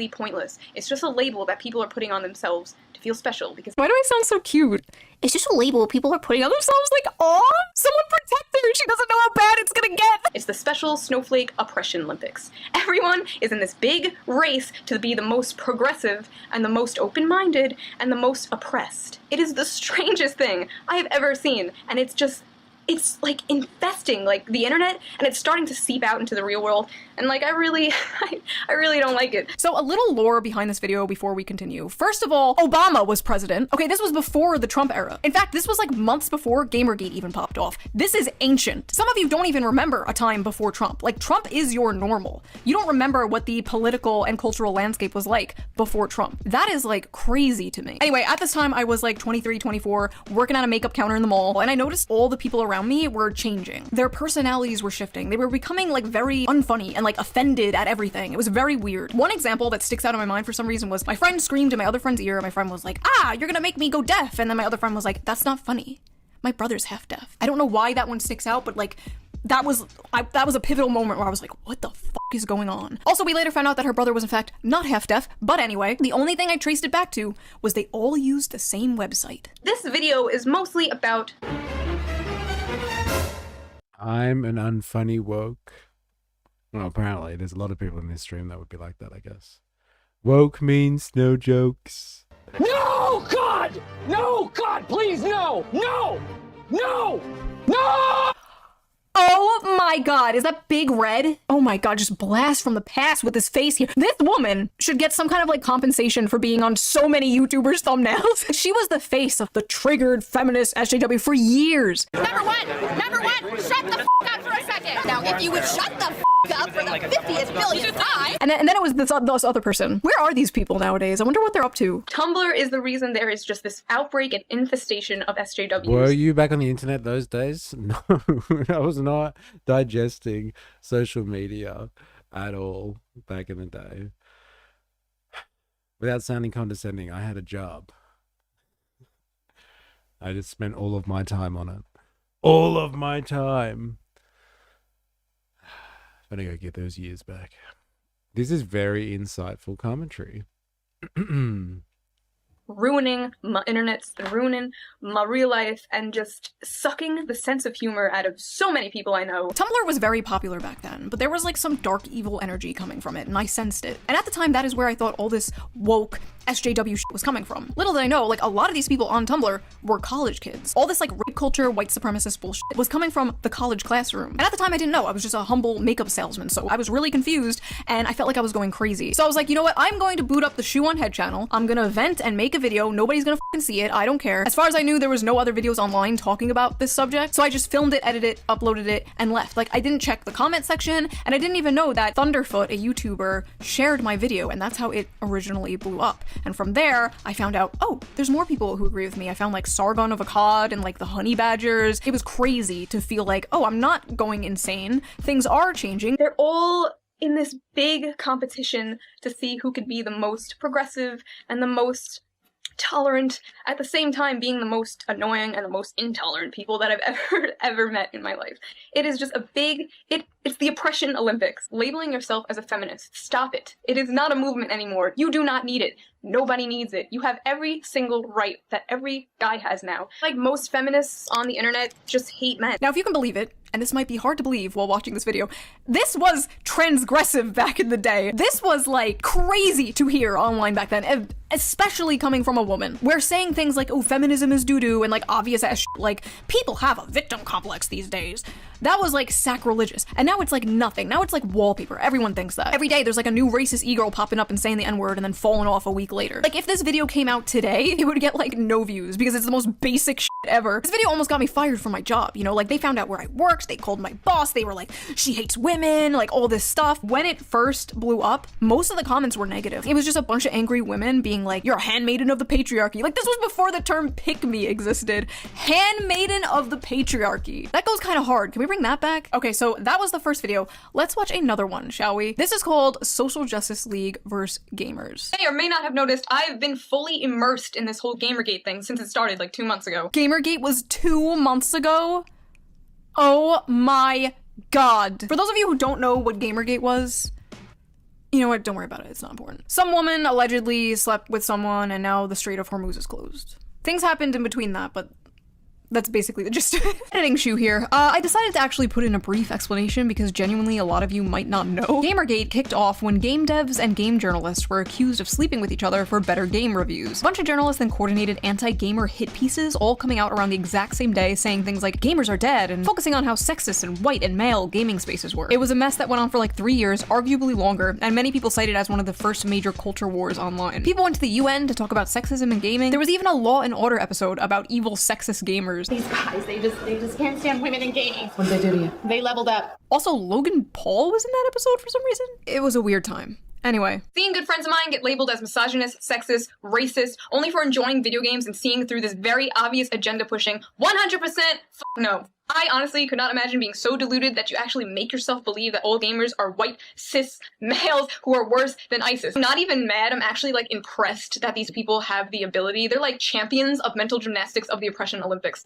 F: pointless. It's just a label that people are putting on themselves to feel special because—
E: Why do I sound so cute? It's just a label people are putting on themselves like, aw, someone protect her, she doesn't know how bad it's gonna get!
F: It's the special snowflake oppression Olympics. Everyone is in this big race to be the most progressive and the most open-minded and the most oppressed. It is the strangest thing I have ever seen, and it's like infesting like the internet, and it's starting to seep out into the real world, and like I really don't like it.
E: So a little lore behind this video before we continue. First of all, Obama was president. Okay, this was before the Trump era. In fact, this was like months before Gamergate even popped off. This is ancient. Some of you don't even remember a time before Trump. Like, Trump is your normal. You don't remember what the political and cultural landscape was like before Trump. That is like crazy to me. Anyway, at this time I was like 23, 24, working at a makeup counter in the mall, and I noticed all the people around me were changing. Their personalities were shifting. They were becoming like very unfunny and like offended at everything. It was very weird. One example that sticks out in my mind for some reason was my friend screamed in my other friend's ear, and my friend was like, ah, you're gonna make me go deaf. And then my other friend was like, that's not funny. My brother's half deaf. I don't know why that one sticks out, but like, that was a pivotal moment where I was like, what the fuck is going on? Also, we later found out that her brother was in fact not half deaf, but anyway, the only thing I traced it back to was they all used the same website.
F: This video is mostly about—
A: I'm an unfunny woke. Well, apparently, there's a lot of people in this stream that would be like that, I guess. Woke means no jokes.
I: No, God! No, God, please, no! No! No! No!
E: Oh my god, is that Big Red? Oh my god, just blast from the past with his face here. This woman should get some kind of like compensation for being on so many YouTubers' thumbnails. She was the face of the triggered feminist SJW for years.
R: Number one, shut the f up for a second. Now, if you would shut the f up for the 50th billionth time.
E: And then it was this other person. Where are these people nowadays? I wonder what they're up to.
F: Tumblr is the reason there is just this outbreak and infestation of SJWs.
A: Were you back on the internet those days? No, I was not digesting social media at all back in the day. Without sounding condescending, I had a job. I just spent all of my time on it. All of my time. I'm gonna go get those years back. This is very insightful commentary.
F: Ruining my internets, ruining my real life, and just sucking the sense of humor out of so many people I know.
E: Tumblr was very popular back then, but there was like some dark evil energy coming from it, and I sensed it. And at the time, that is where I thought all this woke SJW shit was coming from. Little did I know, like, a lot of these people on Tumblr were college kids. All this like rape culture, white supremacist bullshit was coming from the college classroom. And at the time I didn't know, I was just a humble makeup salesman, so I was really confused, and I felt like I was going crazy. So I was like, you know what, I'm going to boot up the Shoe on Head channel, I'm gonna vent and make a video, nobody's gonna fucking see it, I don't care. As far as I knew, there was no other videos online talking about this subject, so I just filmed it, edited it, uploaded it, and left. Like, I didn't check the comment section, and I didn't even know that Thunderfoot, a YouTuber, shared my video, and that's how it originally blew up. And from there, I found out, oh, there's more people who agree with me. I found like Sargon of Akkad and like the Honey Badgers. It was crazy to feel like, oh, I'm not going insane. Things are changing.
F: They're all in this big competition to see who could be the most progressive and the most tolerant, at the same time being the most annoying and the most intolerant people that I've ever met in my life. It is just a big, it's the oppression Olympics. Labeling yourself as a feminist, stop it. It is not a movement anymore. You do not need it. Nobody needs it. You have every single right that every guy has now. Like most feminists on the internet just hate men.
E: Now, if you can believe it, and this might be hard to believe while watching this video, this was transgressive back in the day. This was like crazy to hear online back then, especially coming from a woman. We're saying things like, oh, feminism is doo-doo and like obvious ass shit, like people have a victim complex these days. That was like sacrilegious. And now it's like nothing. Now it's like wallpaper. Everyone thinks that. Every day there's like a new racist e-girl popping up and saying the N-word and then falling off a week later. Like if this video came out today, it would get like no views because it's the most basic shit ever. This video almost got me fired from my job, you know, like they found out where I worked, they called my boss, they were like, she hates women, like all this stuff. When it first blew up, most of the comments were negative. It was just a bunch of angry women being like, you're a handmaiden of the patriarchy. Like this was before the term pick me existed. Handmaiden of the patriarchy. That goes kind of hard. Can we bring that back? Okay, so that was the first video. Let's watch another one, shall we? This is called Social Justice League vs. Gamers.
F: May or may not have noticed, I've been fully immersed in this whole Gamergate thing since it started like 2 months ago.
E: Gamergate was 2 months ago? Oh my god. For those of you who don't know what Gamergate was, you know what, don't worry about it, it's not important. Some woman allegedly slept with someone and now the Strait of Hormuz is closed. Things happened in between that, but that's basically the gist of it. Editing shoe here. I decided to actually put in a brief explanation because genuinely a lot of you might not know. Gamergate kicked off when game devs and game journalists were accused of sleeping with each other for better game reviews. A bunch of journalists then coordinated anti-gamer hit pieces, all coming out around the exact same day saying things like gamers are dead and focusing on how sexist and white and male gaming spaces were. It was a mess that went on for like 3 years, arguably longer, and many people cite it as one of the first major culture wars online. People went to the UN to talk about sexism in gaming. There was even a Law and Order episode about evil sexist gamers.
R: These guys, they just can't stand women in gaming.
E: What did they do to you?
R: They leveled up.
E: Also, Logan Paul was in that episode for some reason. It was a weird time. Anyway.
F: Seeing good friends of mine get labeled as misogynist, sexist, racist, only for enjoying video games and seeing through this very obvious agenda pushing, 100% no. I honestly could not imagine being so deluded that you actually make yourself believe that all gamers are white, cis males who are worse than ISIS. I'm not even mad, I'm actually like impressed that these people have the ability. They're like champions of mental gymnastics of the oppression Olympics.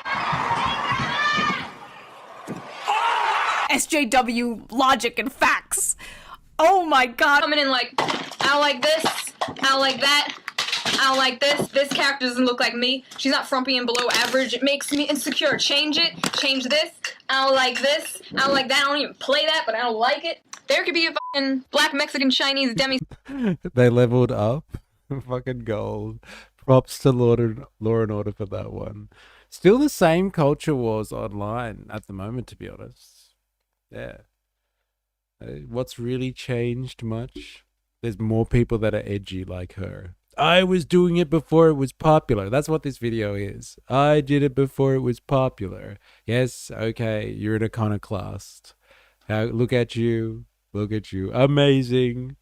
E: SJW logic and facts. Oh my god.
F: Coming in like, I don't like this, I don't like that, I don't like this. This character doesn't look like me. She's not frumpy and below average. It makes me insecure. Change it. Change this. I don't like this. I don't like that. I don't even play that, but I don't like it. There could be a fucking black Mexican Chinese demi.
A: They leveled up. Fucking gold. Props to Law and Order for that one. Still the same culture wars online at the moment, to be honest. Yeah. What's really changed much? There's more people that are edgy like her. I was doing it before it was popular. That's what this video is. I did it before it was popular. Yes, okay, you're an iconoclast. Look at you. Look at you. Amazing.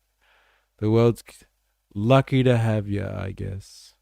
A: The world's lucky to have you, I guess.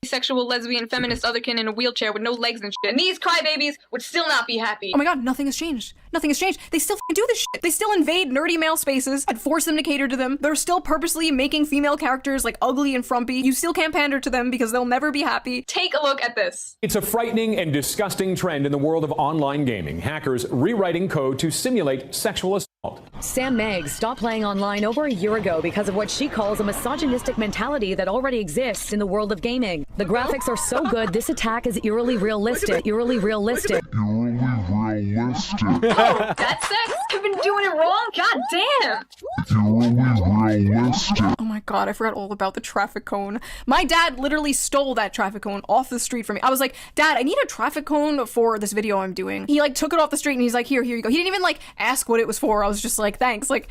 F: Sexual, lesbian, feminist, otherkin in a wheelchair with no legs and shit. And these crybabies would still not be happy.
E: Oh my god, nothing has changed. Nothing has changed. They still do this shit. They still invade nerdy male spaces and force them to cater to them. They're still purposely making female characters like ugly and frumpy. You still can't pander to them because they'll never be happy.
F: Take a look at this.
C: It's a frightening and disgusting trend in the world of online gaming. Hackers rewriting code to simulate sexual assault.
G: Sam Meggs stopped playing online over a year ago because of what she calls a misogynistic mentality that already exists in the world of gaming. The graphics are so good, this attack is eerily realistic. Eerily realistic.
F: Oh, that's sex? You've been doing it wrong? God damn!
E: Oh my god, I forgot all about the traffic cone. My dad literally stole that traffic cone off the street from me. I was like, Dad, I need a traffic cone for this video I'm doing. He like took it off the street and he's like, here you go. He didn't even like ask what it was for. I was just like, thanks. Like,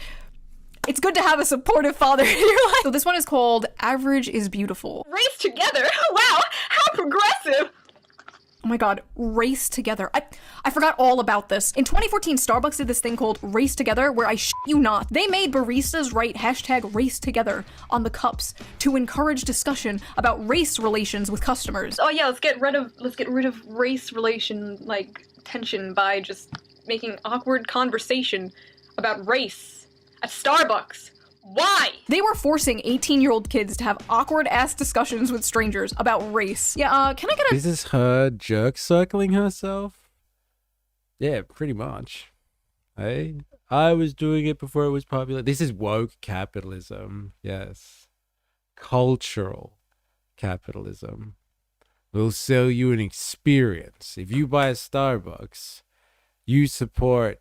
E: it's good to have a supportive father in your life. So this one is called Average is Beautiful.
F: Race together? Wow, how progressive!
E: Oh my god, Race Together. I forgot all about this. In 2014, Starbucks did this thing called Race Together, where I shit you not, they made baristas write hashtag Race Together on the cups to encourage discussion about race relations with customers.
F: Oh yeah, let's get rid of race relation, like, tension by just making awkward conversation about race at Starbucks. Why?
E: They were forcing 18-year-old kids to have awkward-ass discussions with strangers about race. Yeah, can I get a—
A: This is her jerk circling herself? Yeah, pretty much. Hey? I was doing it before it was popular. This is woke capitalism. Yes. Cultural capitalism. We'll sell you an experience. If you buy a Starbucks, you support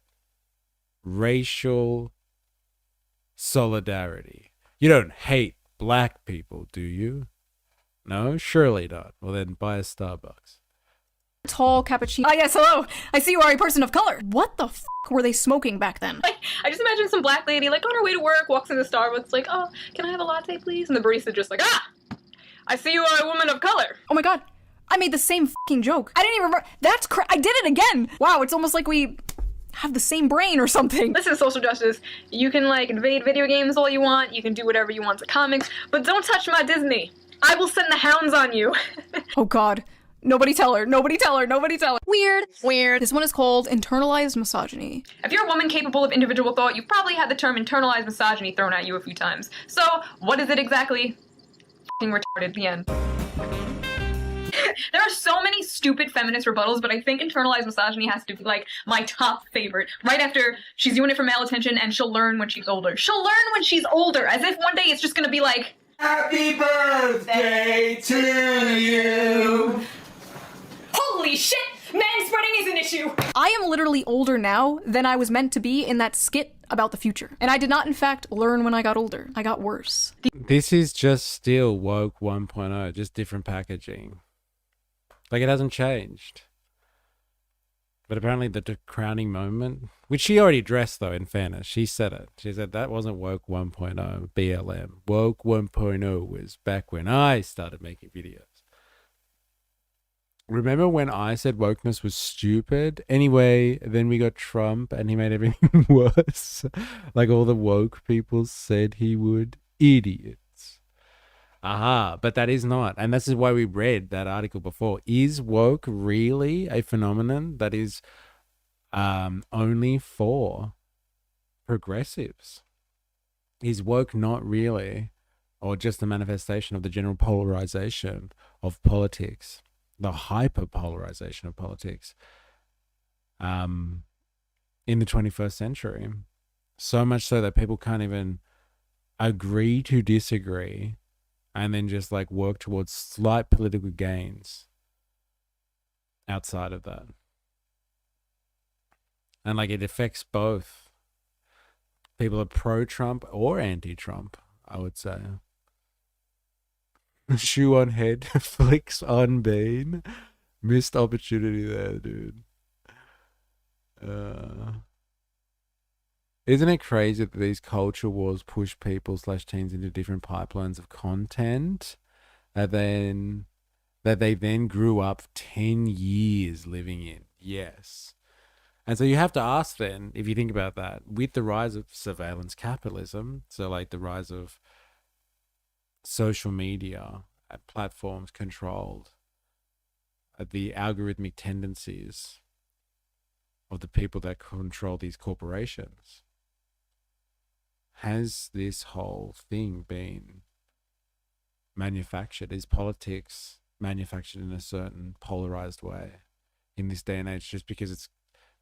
A: racial solidarity. You don't hate black people, do you? No, surely not. Well then buy a Starbucks.
E: tall cappuccino. Ah, yes, hello. I see you are a person of color. What the f were they smoking back then?
F: Like, I just imagine some black lady, like, on her way to work, walks into Starbucks, like, oh, can I have a latte, please? And the barista just like, ah! I see you are a woman of color.
E: Oh my god. I made the same f***ing joke. I didn't even remember. That's I did it again. Wow, it's almost like we have the same brain or something.
F: Listen, social justice, you can, like, invade video games all you want, you can do whatever you want to comics, but don't touch my Disney. I will send the hounds on you.
E: Oh god. Nobody tell her. Nobody tell her. Nobody tell her.
F: Weird. Weird.
E: This one is called internalized misogyny.
F: If you're a woman capable of individual thought, you've probably had the term internalized misogyny thrown at you a few times. So, what is it exactly? F***ing retarded. The end. There are so many stupid feminist rebuttals, but I think internalized misogyny has to be, like, my top favorite. Right after she's doing it for male attention and she'll learn when she's older. She'll learn when she's older, as if one day it's just gonna be like, happy birthday to you.
R: Holy shit! Manspreading is an issue!
E: I am literally older now than I was meant to be in that skit about the future. And I did not, in fact, learn when I got older. I got worse.
A: This is just still woke 1.0, just different packaging. Like, it hasn't changed. But apparently the crowning moment, which she already addressed, though, in fairness, she said it. She said that wasn't woke 1.0, BLM. Woke 1.0 was back when I started making videos. Remember when I said wokeness was stupid? Anyway, then we got Trump and he made everything worse. Like all the woke people said he would. Idiots. Aha, but that is not. And this is why we read that article before. Is woke really a phenomenon that is only for progressives? Is woke not really, or just a manifestation of the general polarization of politics? The hyper-polarization of politics in the 21st century. So much so that people can't even agree to disagree and then just like work towards slight political gains outside of that. And like it affects both. People are pro-Trump or anti-Trump, I would say. Shoe on head, flicks on bean. Missed opportunity there, dude. Isn't it crazy that these culture wars push people / teens into different pipelines of content that they then grew up 10 years living in? Yes. And so you have to ask then, if you think about that, with the rise of surveillance capitalism, so like the rise of social media and platforms controlled, the algorithmic tendencies of the people that control these corporations, has this whole thing been manufactured? Is politics manufactured in a certain polarized way in this day and age just because it's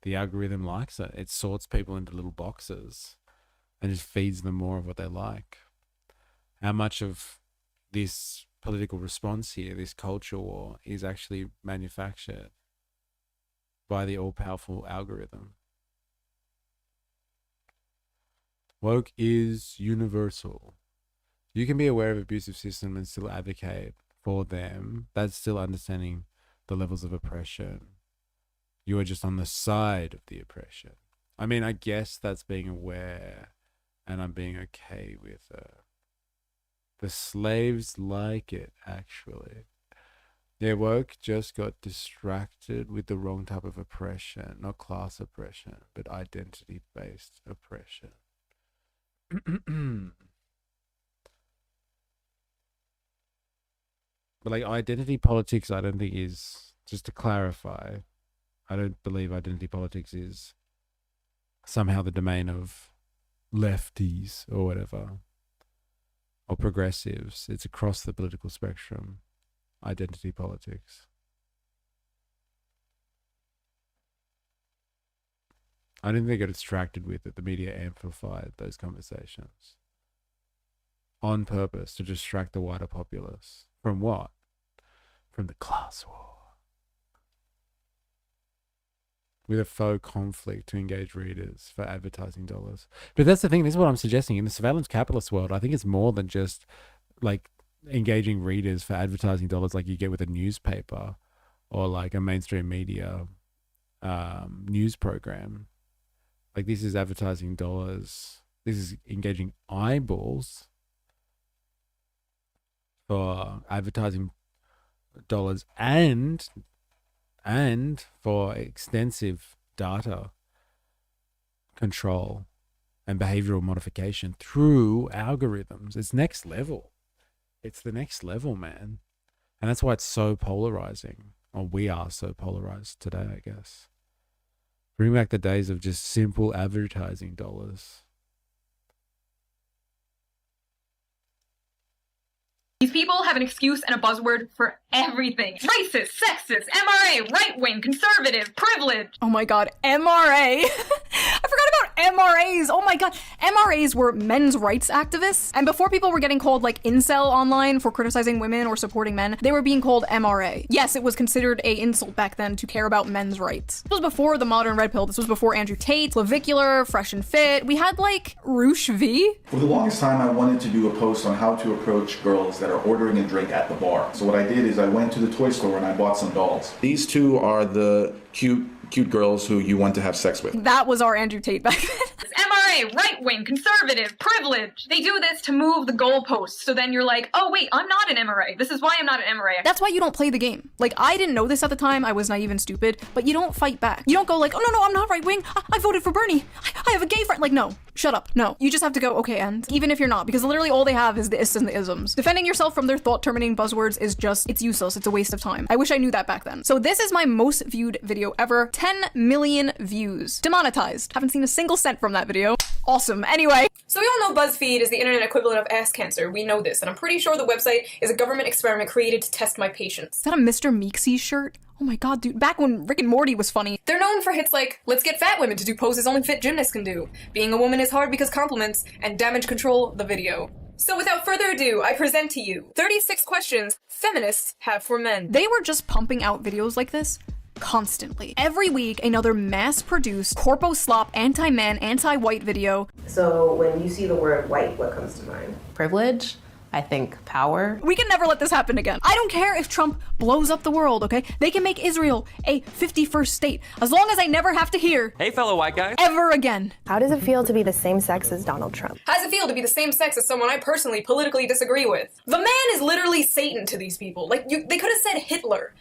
A: the algorithm likes it? It sorts people into little boxes and just feeds them more of what they like. How much of this political response here, this culture war, is actually manufactured by the all-powerful algorithm? Woke is universal. You can be aware of abusive system and still advocate for them. That's still understanding the levels of oppression. You are just on the side of the oppression. I mean, I guess that's being aware, and I'm being okay with it. The slaves like it, actually. Yeah, woke just got distracted with the wrong type of oppression. Not class oppression, but identity-based oppression. But like identity politics, I don't think is, just to clarify, I don't believe identity politics is somehow the domain of lefties or whatever, or progressives. It's across the political spectrum, identity politics. I didn't think they got distracted with it. The media amplified those conversations on purpose to distract the wider populace. From what? From the class war. With a faux conflict to engage readers for advertising dollars. But that's the thing, this is what I'm suggesting. In the surveillance capitalist world, I think it's more than just like engaging readers for advertising dollars like you get with a newspaper. or like a mainstream media news program. Like, this is advertising dollars. This is engaging eyeballs for advertising dollars and for extensive data control and behavioral modification through algorithms. It's next level. It's the next level, man. And that's why it's so polarizing. Or we are so polarized today, I guess. Bring back the days of just simple advertising dollars.
F: These people have an excuse and a buzzword for everything. Racist, sexist, MRA, right-wing, conservative, privilege.
E: Oh my god, MRA. I forgot about MRAs. Oh my god. MRAs were men's rights activists. And before people were getting called like incel online for criticizing women or supporting men, they were being called MRA. Yes, it was considered a insult back then to care about men's rights. This was before the modern red pill. This was before Andrew Tate, Clavicular, Fresh and Fit. We had like Roosh V.
B: For the longest time, I wanted to do a post on how to approach girls that are ordering a drink at the bar. So what I did is I went to the toy store and I bought some dolls. These two are the cute girls who you want to have sex with.
E: That was our Andrew Tate back then.
F: MRA, right-wing, conservative, privilege. They do this to move the goalposts. So then you're like, oh wait, I'm not an MRA. This is why I'm not an MRA.
E: That's why you don't play the game. Like, I didn't know this at the time. I was naive and stupid, but you don't fight back. You don't go like, oh no, I'm not right-wing. I voted for Bernie. I have a gay friend. Like, no, shut up. No, you just have to go, okay, and even if you're not, because literally all they have is the ists and the isms. Defending yourself from their thought-terminating buzzwords is just, it's useless. It's a waste of time. I wish I knew that back then. So this is my most viewed video ever. 10 million views. Demonetized. Haven't seen a single cent from that video. Awesome. Anyway.
F: So we all know BuzzFeed is the internet equivalent of ass cancer. We know this, and I'm pretty sure the website is a government experiment created to test my patience.
E: Is that a Mr. Meeksy shirt? Oh my god, dude. Back when Rick and Morty was funny.
F: They're known for hits like, let's get fat women to do poses only fit gymnasts can do. Being a woman is hard because compliments, and damage control the video. So without further ado, I present to you 36 questions feminists have for men.
E: They were just pumping out videos like this constantly. Every week, another mass-produced, corpo-slop, anti-man, anti-white video.
M: So when you see the word white, what comes to mind? Privilege. I think power.
E: We can never let this happen again. I don't care if Trump blows up the world, okay? They can make Israel a 51st state, as long as I never have to hear,
S: hey fellow white guy,
E: ever again.
M: How does it feel to be the same sex as Donald Trump?
F: How does it feel to be the same sex as someone I personally politically disagree with? The man is literally Satan to these people. Like, they could have said Hitler.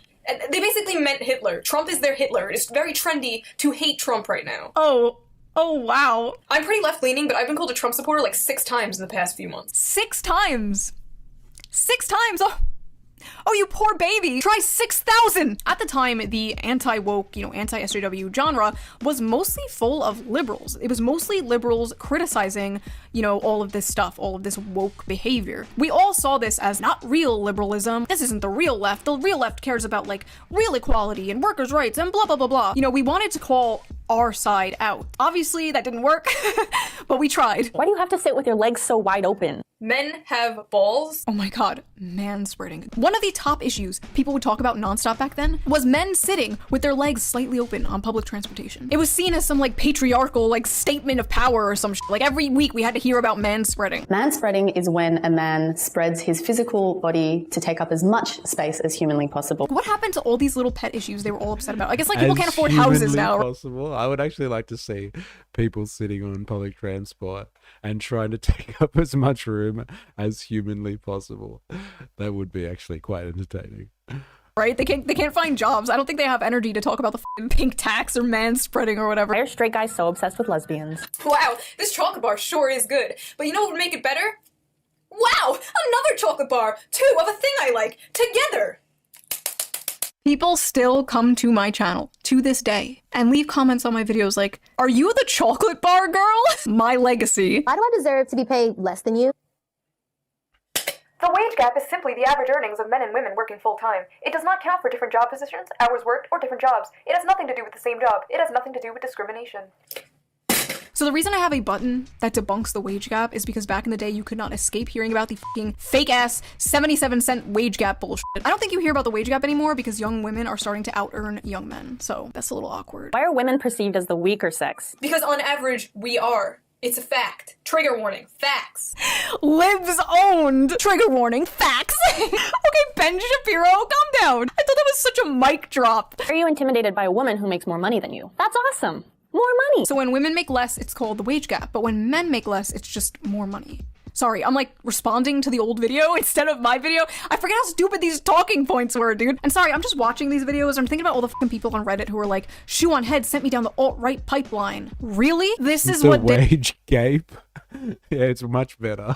F: They basically meant Hitler. Trump is their Hitler. It's very trendy to hate Trump right now.
E: Oh, wow.
F: I'm pretty left-leaning, but I've been called a Trump supporter like 6 times in the past few months.
E: 6 times? 6 times? Oh, you poor baby. Try 6,000. At the time, the anti-woke, anti-SJW genre was mostly full of liberals. It was mostly liberals criticizing, all of this stuff, all of this woke behavior. We all saw this as not real liberalism. This isn't the real left. The real left cares about, real equality and workers' rights and blah, blah, blah, blah. We wanted to call our side out. Obviously, that didn't work, but we tried.
M: Why do you have to sit with your legs so wide open?
F: Men have balls.
E: Oh my god, manspreading. One of the top issues people would talk about nonstop back then was men sitting with their legs slightly open on public transportation. It was seen as some patriarchal statement of power or some shit. Every week we had to hear about manspreading.
M: Manspreading is when a man spreads his physical body to take up as much space as humanly possible.
E: What happened to all these little pet issues they were all upset about? I guess people can't afford houses now.
A: Possible. I would actually like to see people sitting on public transport and trying to take up as much room as humanly possible. That would be actually quite entertaining.
E: Right? They can't find jobs. I don't think they have energy to talk about the pink tax or manspreading or whatever.
M: Why are straight guys so obsessed with lesbians?
F: Wow, this chocolate bar sure is good. But you know what would make it better? Wow, another chocolate bar. 2 of a thing I like, together.
E: People still come to my channel to this day and leave comments on my videos like, are you the chocolate bar girl? My legacy.
T: Why do I deserve to be paid less than you?
F: The wage gap is simply the average earnings of men and women working full-time. It does not count for different job positions, hours worked, or different jobs. It has nothing to do with the same job. It has nothing to do with discrimination.
E: So the reason I have a button that debunks the wage gap is because back in the day you could not escape hearing about the fucking fake-ass 77-cent wage gap bullshit. I don't think you hear about the wage gap anymore because young women are starting to out-earn young men, so that's a little awkward.
M: Why are women perceived as the weaker sex?
F: Because on average, we are. It's a fact. Trigger warning. Facts.
E: Libs owned. Trigger warning. Facts. Okay, Ben Shapiro, calm down. I thought that was such a mic drop.
M: Are you intimidated by a woman who makes more money than you? That's awesome. More money.
E: So when women make less, it's called the wage gap. But when men make less, it's just more money. Sorry, I'm like responding to the old video instead of my video. I forget how stupid these talking points were, dude. And sorry, I'm just watching these videos. I'm thinking about all the fucking people on Reddit who are like, Shoe on Head sent me down the alt-right pipeline. Really? This is
A: the
E: what
A: wage gap. Yeah, it's much better.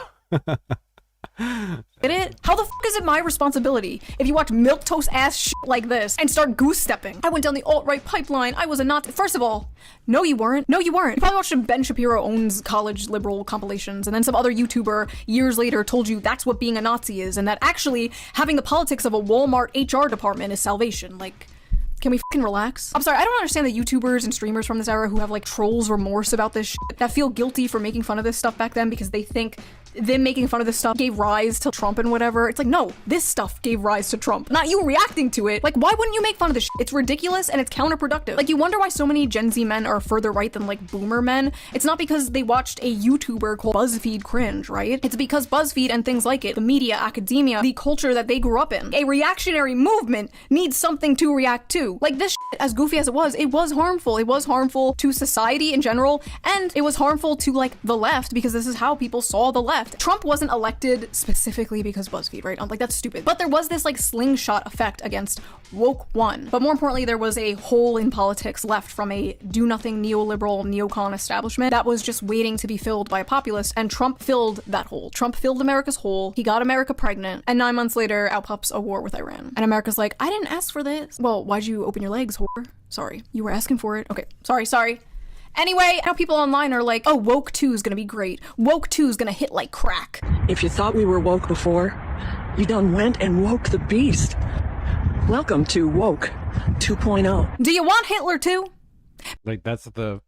E: did it? How the fuck is it my responsibility if you watch milquetoast ass shit like this and start goose stepping? I went down the alt-right pipeline. I was a Nazi. First of all, no you weren't. No you weren't. You probably watched some Ben Shapiro owns college liberal compilations, and then some other YouTuber years later told you that's what being a Nazi is, and that actually having the politics of a Walmart HR department is salvation. Like, can we fucking relax? I'm sorry, I don't understand the YouTubers and streamers from this era who have like trolls remorse about this shit, that feel guilty for making fun of this stuff back then because they think them making fun of this stuff gave rise to Trump and whatever. It's like, no, this stuff gave rise to Trump, not you reacting to it. Like, why wouldn't you make fun of this shit? It's ridiculous and it's counterproductive. Like, you wonder why so many Gen Z men are further right than like boomer men. It's not because they watched a YouTuber called BuzzFeed cringe, right? It's because BuzzFeed and things like it, the media, academia, the culture that they grew up in, a reactionary movement needs something to react to. Like, this shit, as goofy as it was harmful. It was harmful to society in general, and it was harmful to like the left because this is how people saw the left. Trump wasn't elected specifically because BuzzFeed, right? I'm like, that's stupid. But there was this like slingshot effect against woke one. But more importantly, there was a hole in politics left from a do-nothing neoliberal neocon establishment that was just waiting to be filled by a populist, and Trump filled that hole. Trump filled America's hole. He got America pregnant, and 9 months later, out pops a war with Iran. And America's like, I didn't ask for this. Well, why'd you open your legs, whore? Sorry, you were asking for it. Okay, sorry. Anyway, now people online are like, oh, woke 2 is gonna be great. Woke 2 is gonna hit like crack.
L: If you thought we were woke before, you done went and woke the beast. Welcome to Woke 2.0.
E: Do you want Hitler too?
A: Like, that's the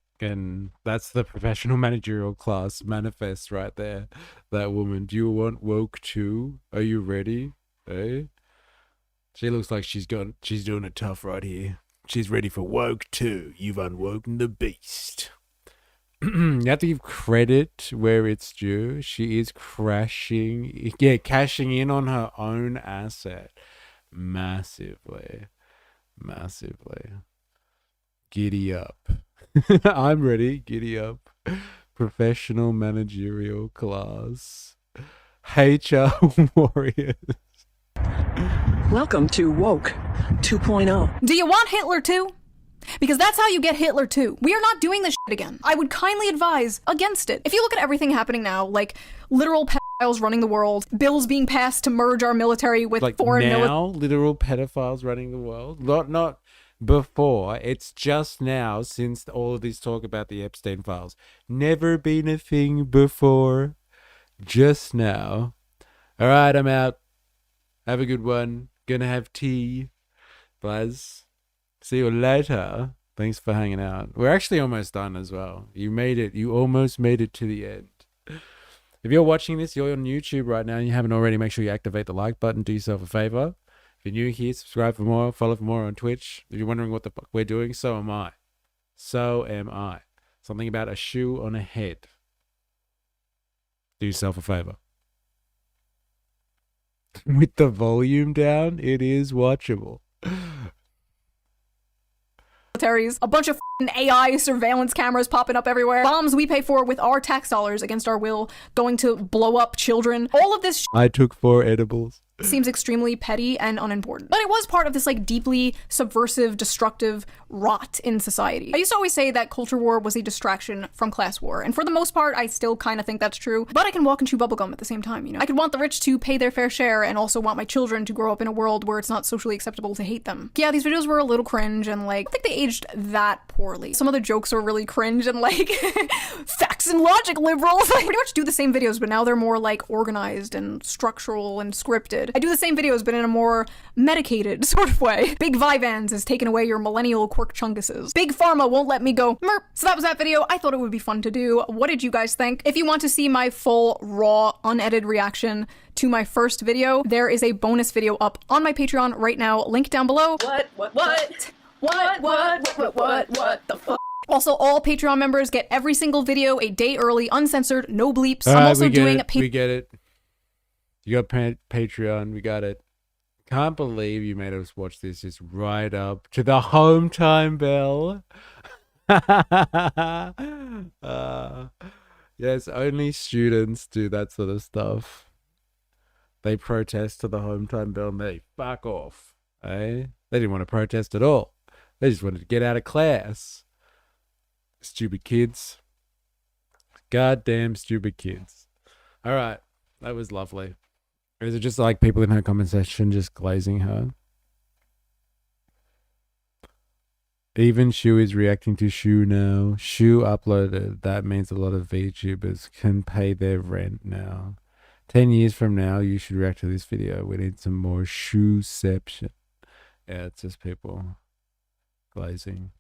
A: professional managerial class manifest right there. That woman. Do you want woke too? Are you ready? Eh? She looks like she's doing it tough right here. She's ready for woke too. You've unwoken the beast. You have to give credit where it's due. She is cashing in on her own asset. Massively. Giddy up. I'm ready. Giddy up. Professional managerial class. HR warriors.
L: Welcome to Woke 2.0.
E: Do you want Hitler too? Because that's how you get Hitler too. We are not doing this shit again. I would kindly advise against it. If you look at everything happening now, like literal pedophiles running the world, bills being passed to merge our military with
A: like
E: foreign military.
A: Now, literal pedophiles running the world? Not before. It's just now, since all of this talk about the Epstein files. Never been a thing before. Just now. All right, I'm out. Have a good one. Gonna have tea. Buzz. See you later. Thanks for hanging out. We're actually almost done as well. You made it. You almost made it to the end. If you're watching this, you're on YouTube right now and you haven't already, make sure you activate the like button. Do yourself a favor. If you're new here, subscribe for more. Follow for more on Twitch. If you're wondering what the fuck we're doing, so am I. Something about a shoe on a head. Do yourself a favor. With the volume down, it is watchable.
E: Militaries, a bunch of AI surveillance cameras popping up everywhere, bombs we pay for with our tax dollars against our will, going to blow up children. All of this
A: I took 4 edibles.
E: Seems extremely petty and unimportant. But it was part of this like deeply subversive, destructive rot in society. I used to always say that culture war was a distraction from class war, and for the most part, I still kind of think that's true, but I can walk and chew bubblegum at the same time, you know? I could want the rich to pay their fair share and also want my children to grow up in a world where it's not socially acceptable to hate them. Yeah, these videos were a little cringe and like, I think they aged that poorly. Some of the jokes were really cringe and like, facts and logic liberals. I pretty much do the same videos, but now they're more like organized and structural and scripted. I do the same videos, but in a more medicated sort of way. Big Vyvanse has taken away your millennial quirk chunguses. Big Pharma won't let me go merp. So that was that video. I thought it would be fun to do. What did you guys think? If you want to see my full, raw, unedited reaction to my first video, there is a bonus video up on my Patreon right now. Link down below. What the fuck? Also, all Patreon members get every single video a day early, uncensored, no bleeps. I'm also doing a
A: we get it. You got Patreon. We got it. can't believe you made us watch this just right up to the home time bell. Yes, only students do that sort of stuff. They protest to the home time bell and they fuck off. Eh? They didn't want to protest at all. They just wanted to get out of class. Stupid kids. Goddamn stupid kids. All right. That was lovely. Is it just like people in her comment section just glazing her? Even Shu is reacting to Shu now. Shu uploaded. That means a lot of VTubers can pay their rent now. 10 years from now, you should react to this video. We need some more Shuception. Yeah, it's just people glazing.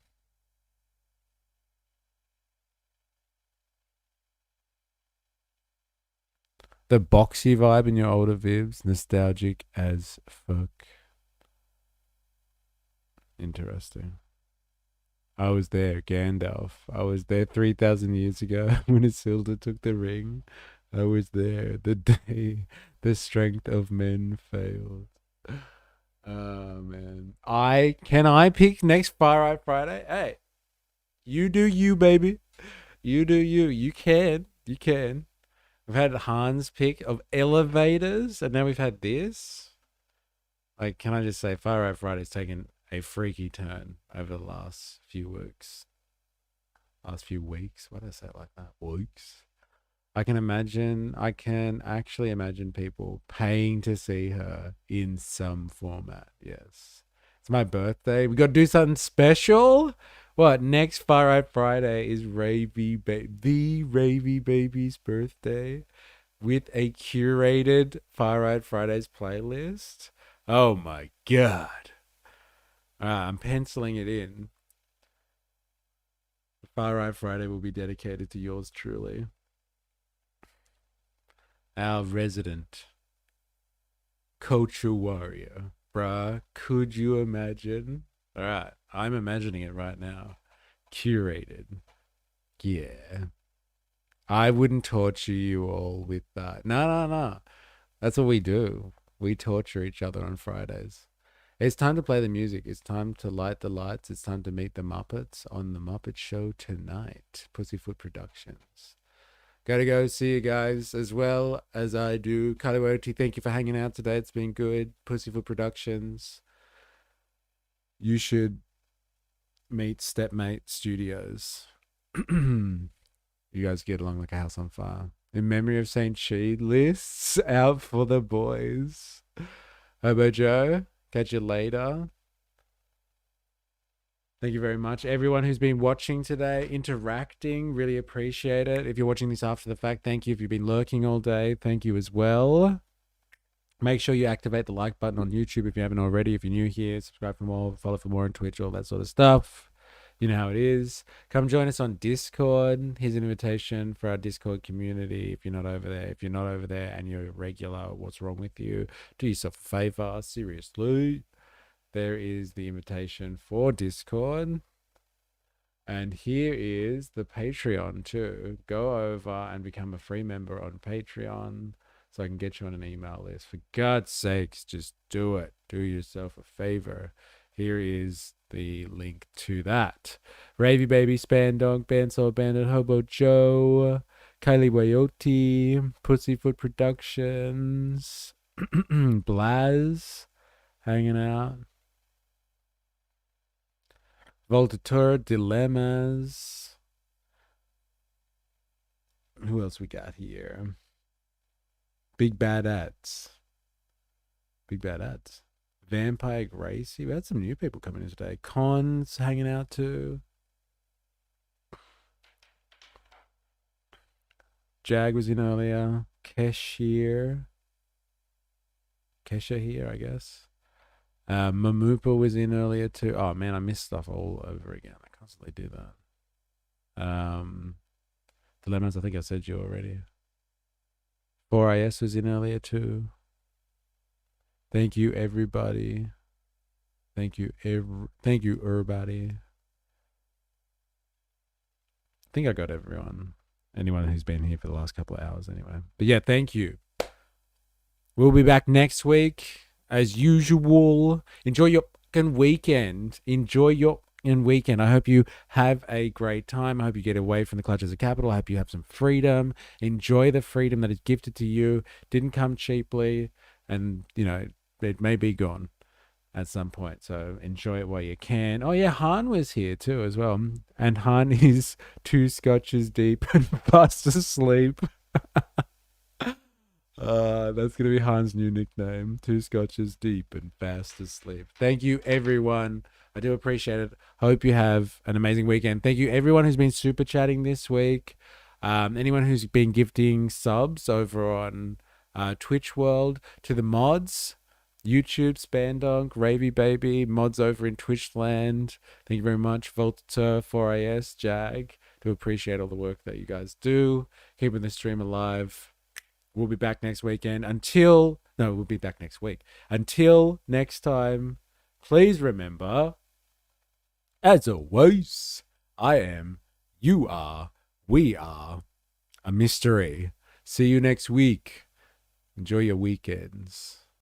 A: The boxy vibe in your older vibs, nostalgic as fuck. Interesting. I was there, Gandalf. I was there 3,000 years ago when Isildur took the ring. I was there the day the strength of men failed. Oh, man. Can I pick next Far Right Friday? Hey, you do you, baby. You do you. You can. You can. We've had Hans pick of elevators, and now we've had this. Like, can I just say, Far Right Friday's taken a freaky turn over the last few weeks. Last few weeks? Why did I say it like that? Weeks? I can actually imagine people paying to see her in some format. Yes. It's my birthday. We got to do something special. What? Next Far Right Friday is the Ravy Baby's birthday with a curated Far Right Fridays playlist. Oh my God. I'm penciling it in. Far Right Friday will be dedicated to yours truly. Our resident culture warrior. Bruh, could you imagine? All right, I'm imagining it right now. Curated. Yeah. I wouldn't torture you all with that. No. That's what we do. We torture each other on Fridays. It's time to play the music. It's time to light the lights. It's time to meet the Muppets on The Muppet Show tonight. Pussyfoot Productions. Gotta go see you guys as well as I do. Kaliwoti, thank you for hanging out today. It's been good. Pussyfoot Productions. You should meet Stepmate Studios. You guys get along like a house on fire. In memory of St. Chi, lists out for the boys. Hobo Joe, catch you later. Thank you very much. Everyone who's been watching today, interacting, really appreciate it. If you're watching this after the fact, thank you. If you've been lurking all day, thank you as well. Make sure you activate the like button on YouTube if you haven't already. If you're new here, subscribe for more, follow for more on Twitch, all that sort of stuff. You know how it is. Come join us on Discord. Here's an invitation for our Discord community. If you're not over there and you're a regular, what's wrong with you? Do yourself a favor, seriously. There is the invitation for Discord. And here is the Patreon too. Go over and become a free member on Patreon so I can get you on an email list. For God's sakes, just do it. Do yourself a favor. Here is the link to that. Ravy Baby, Spandonk, Bandsaw Bandit, Hobo Joe, Kylie Wayoti, Pussyfoot Productions, Blaz, hanging out. Voltatura, Dilemmas. Who else we got here? Big Bad Ads. Vampire Gracie. We had some new people coming in today. Cons hanging out too. Jag was in earlier. Kesha here, I guess. Mamupa was in earlier too. Oh man, I missed stuff all over again. I constantly do that. Dilemmas, I think I said you already. 4IS was in earlier too. Thank you, everybody. Thank you, everybody. I think I got everyone. Anyone who's been here for the last couple of hours anyway. But yeah, thank you. We'll be back next week. as usual. Enjoy your fucking weekend. Enjoy your weekend. I hope you have a great time. I hope you get away from the clutches of capital. I hope you have some freedom. Enjoy the freedom that is gifted to you. Didn't come cheaply, and you know it may be gone at some point. So enjoy it while you can. Oh yeah, Han was here too as well, and Han is 2 scotches deep and fast asleep. That's gonna be Han's new nickname. 2 scotches deep and fast asleep. Thank you, everyone. I do appreciate it. Hope you have an amazing weekend. Thank you, everyone who's been super chatting this week. Anyone who's been gifting subs over on Twitch World, to the mods, YouTube, Spandonk, Ravy Baby, mods over in Twitchland. Thank you very much, Volta 4AS, Jag. Do appreciate all the work that you guys do, keeping the stream alive. We'll be back next weekend. We'll be back next week. Until next time, please remember, as always, I am, you are, we are a mystery. See you next week. Enjoy your weekends.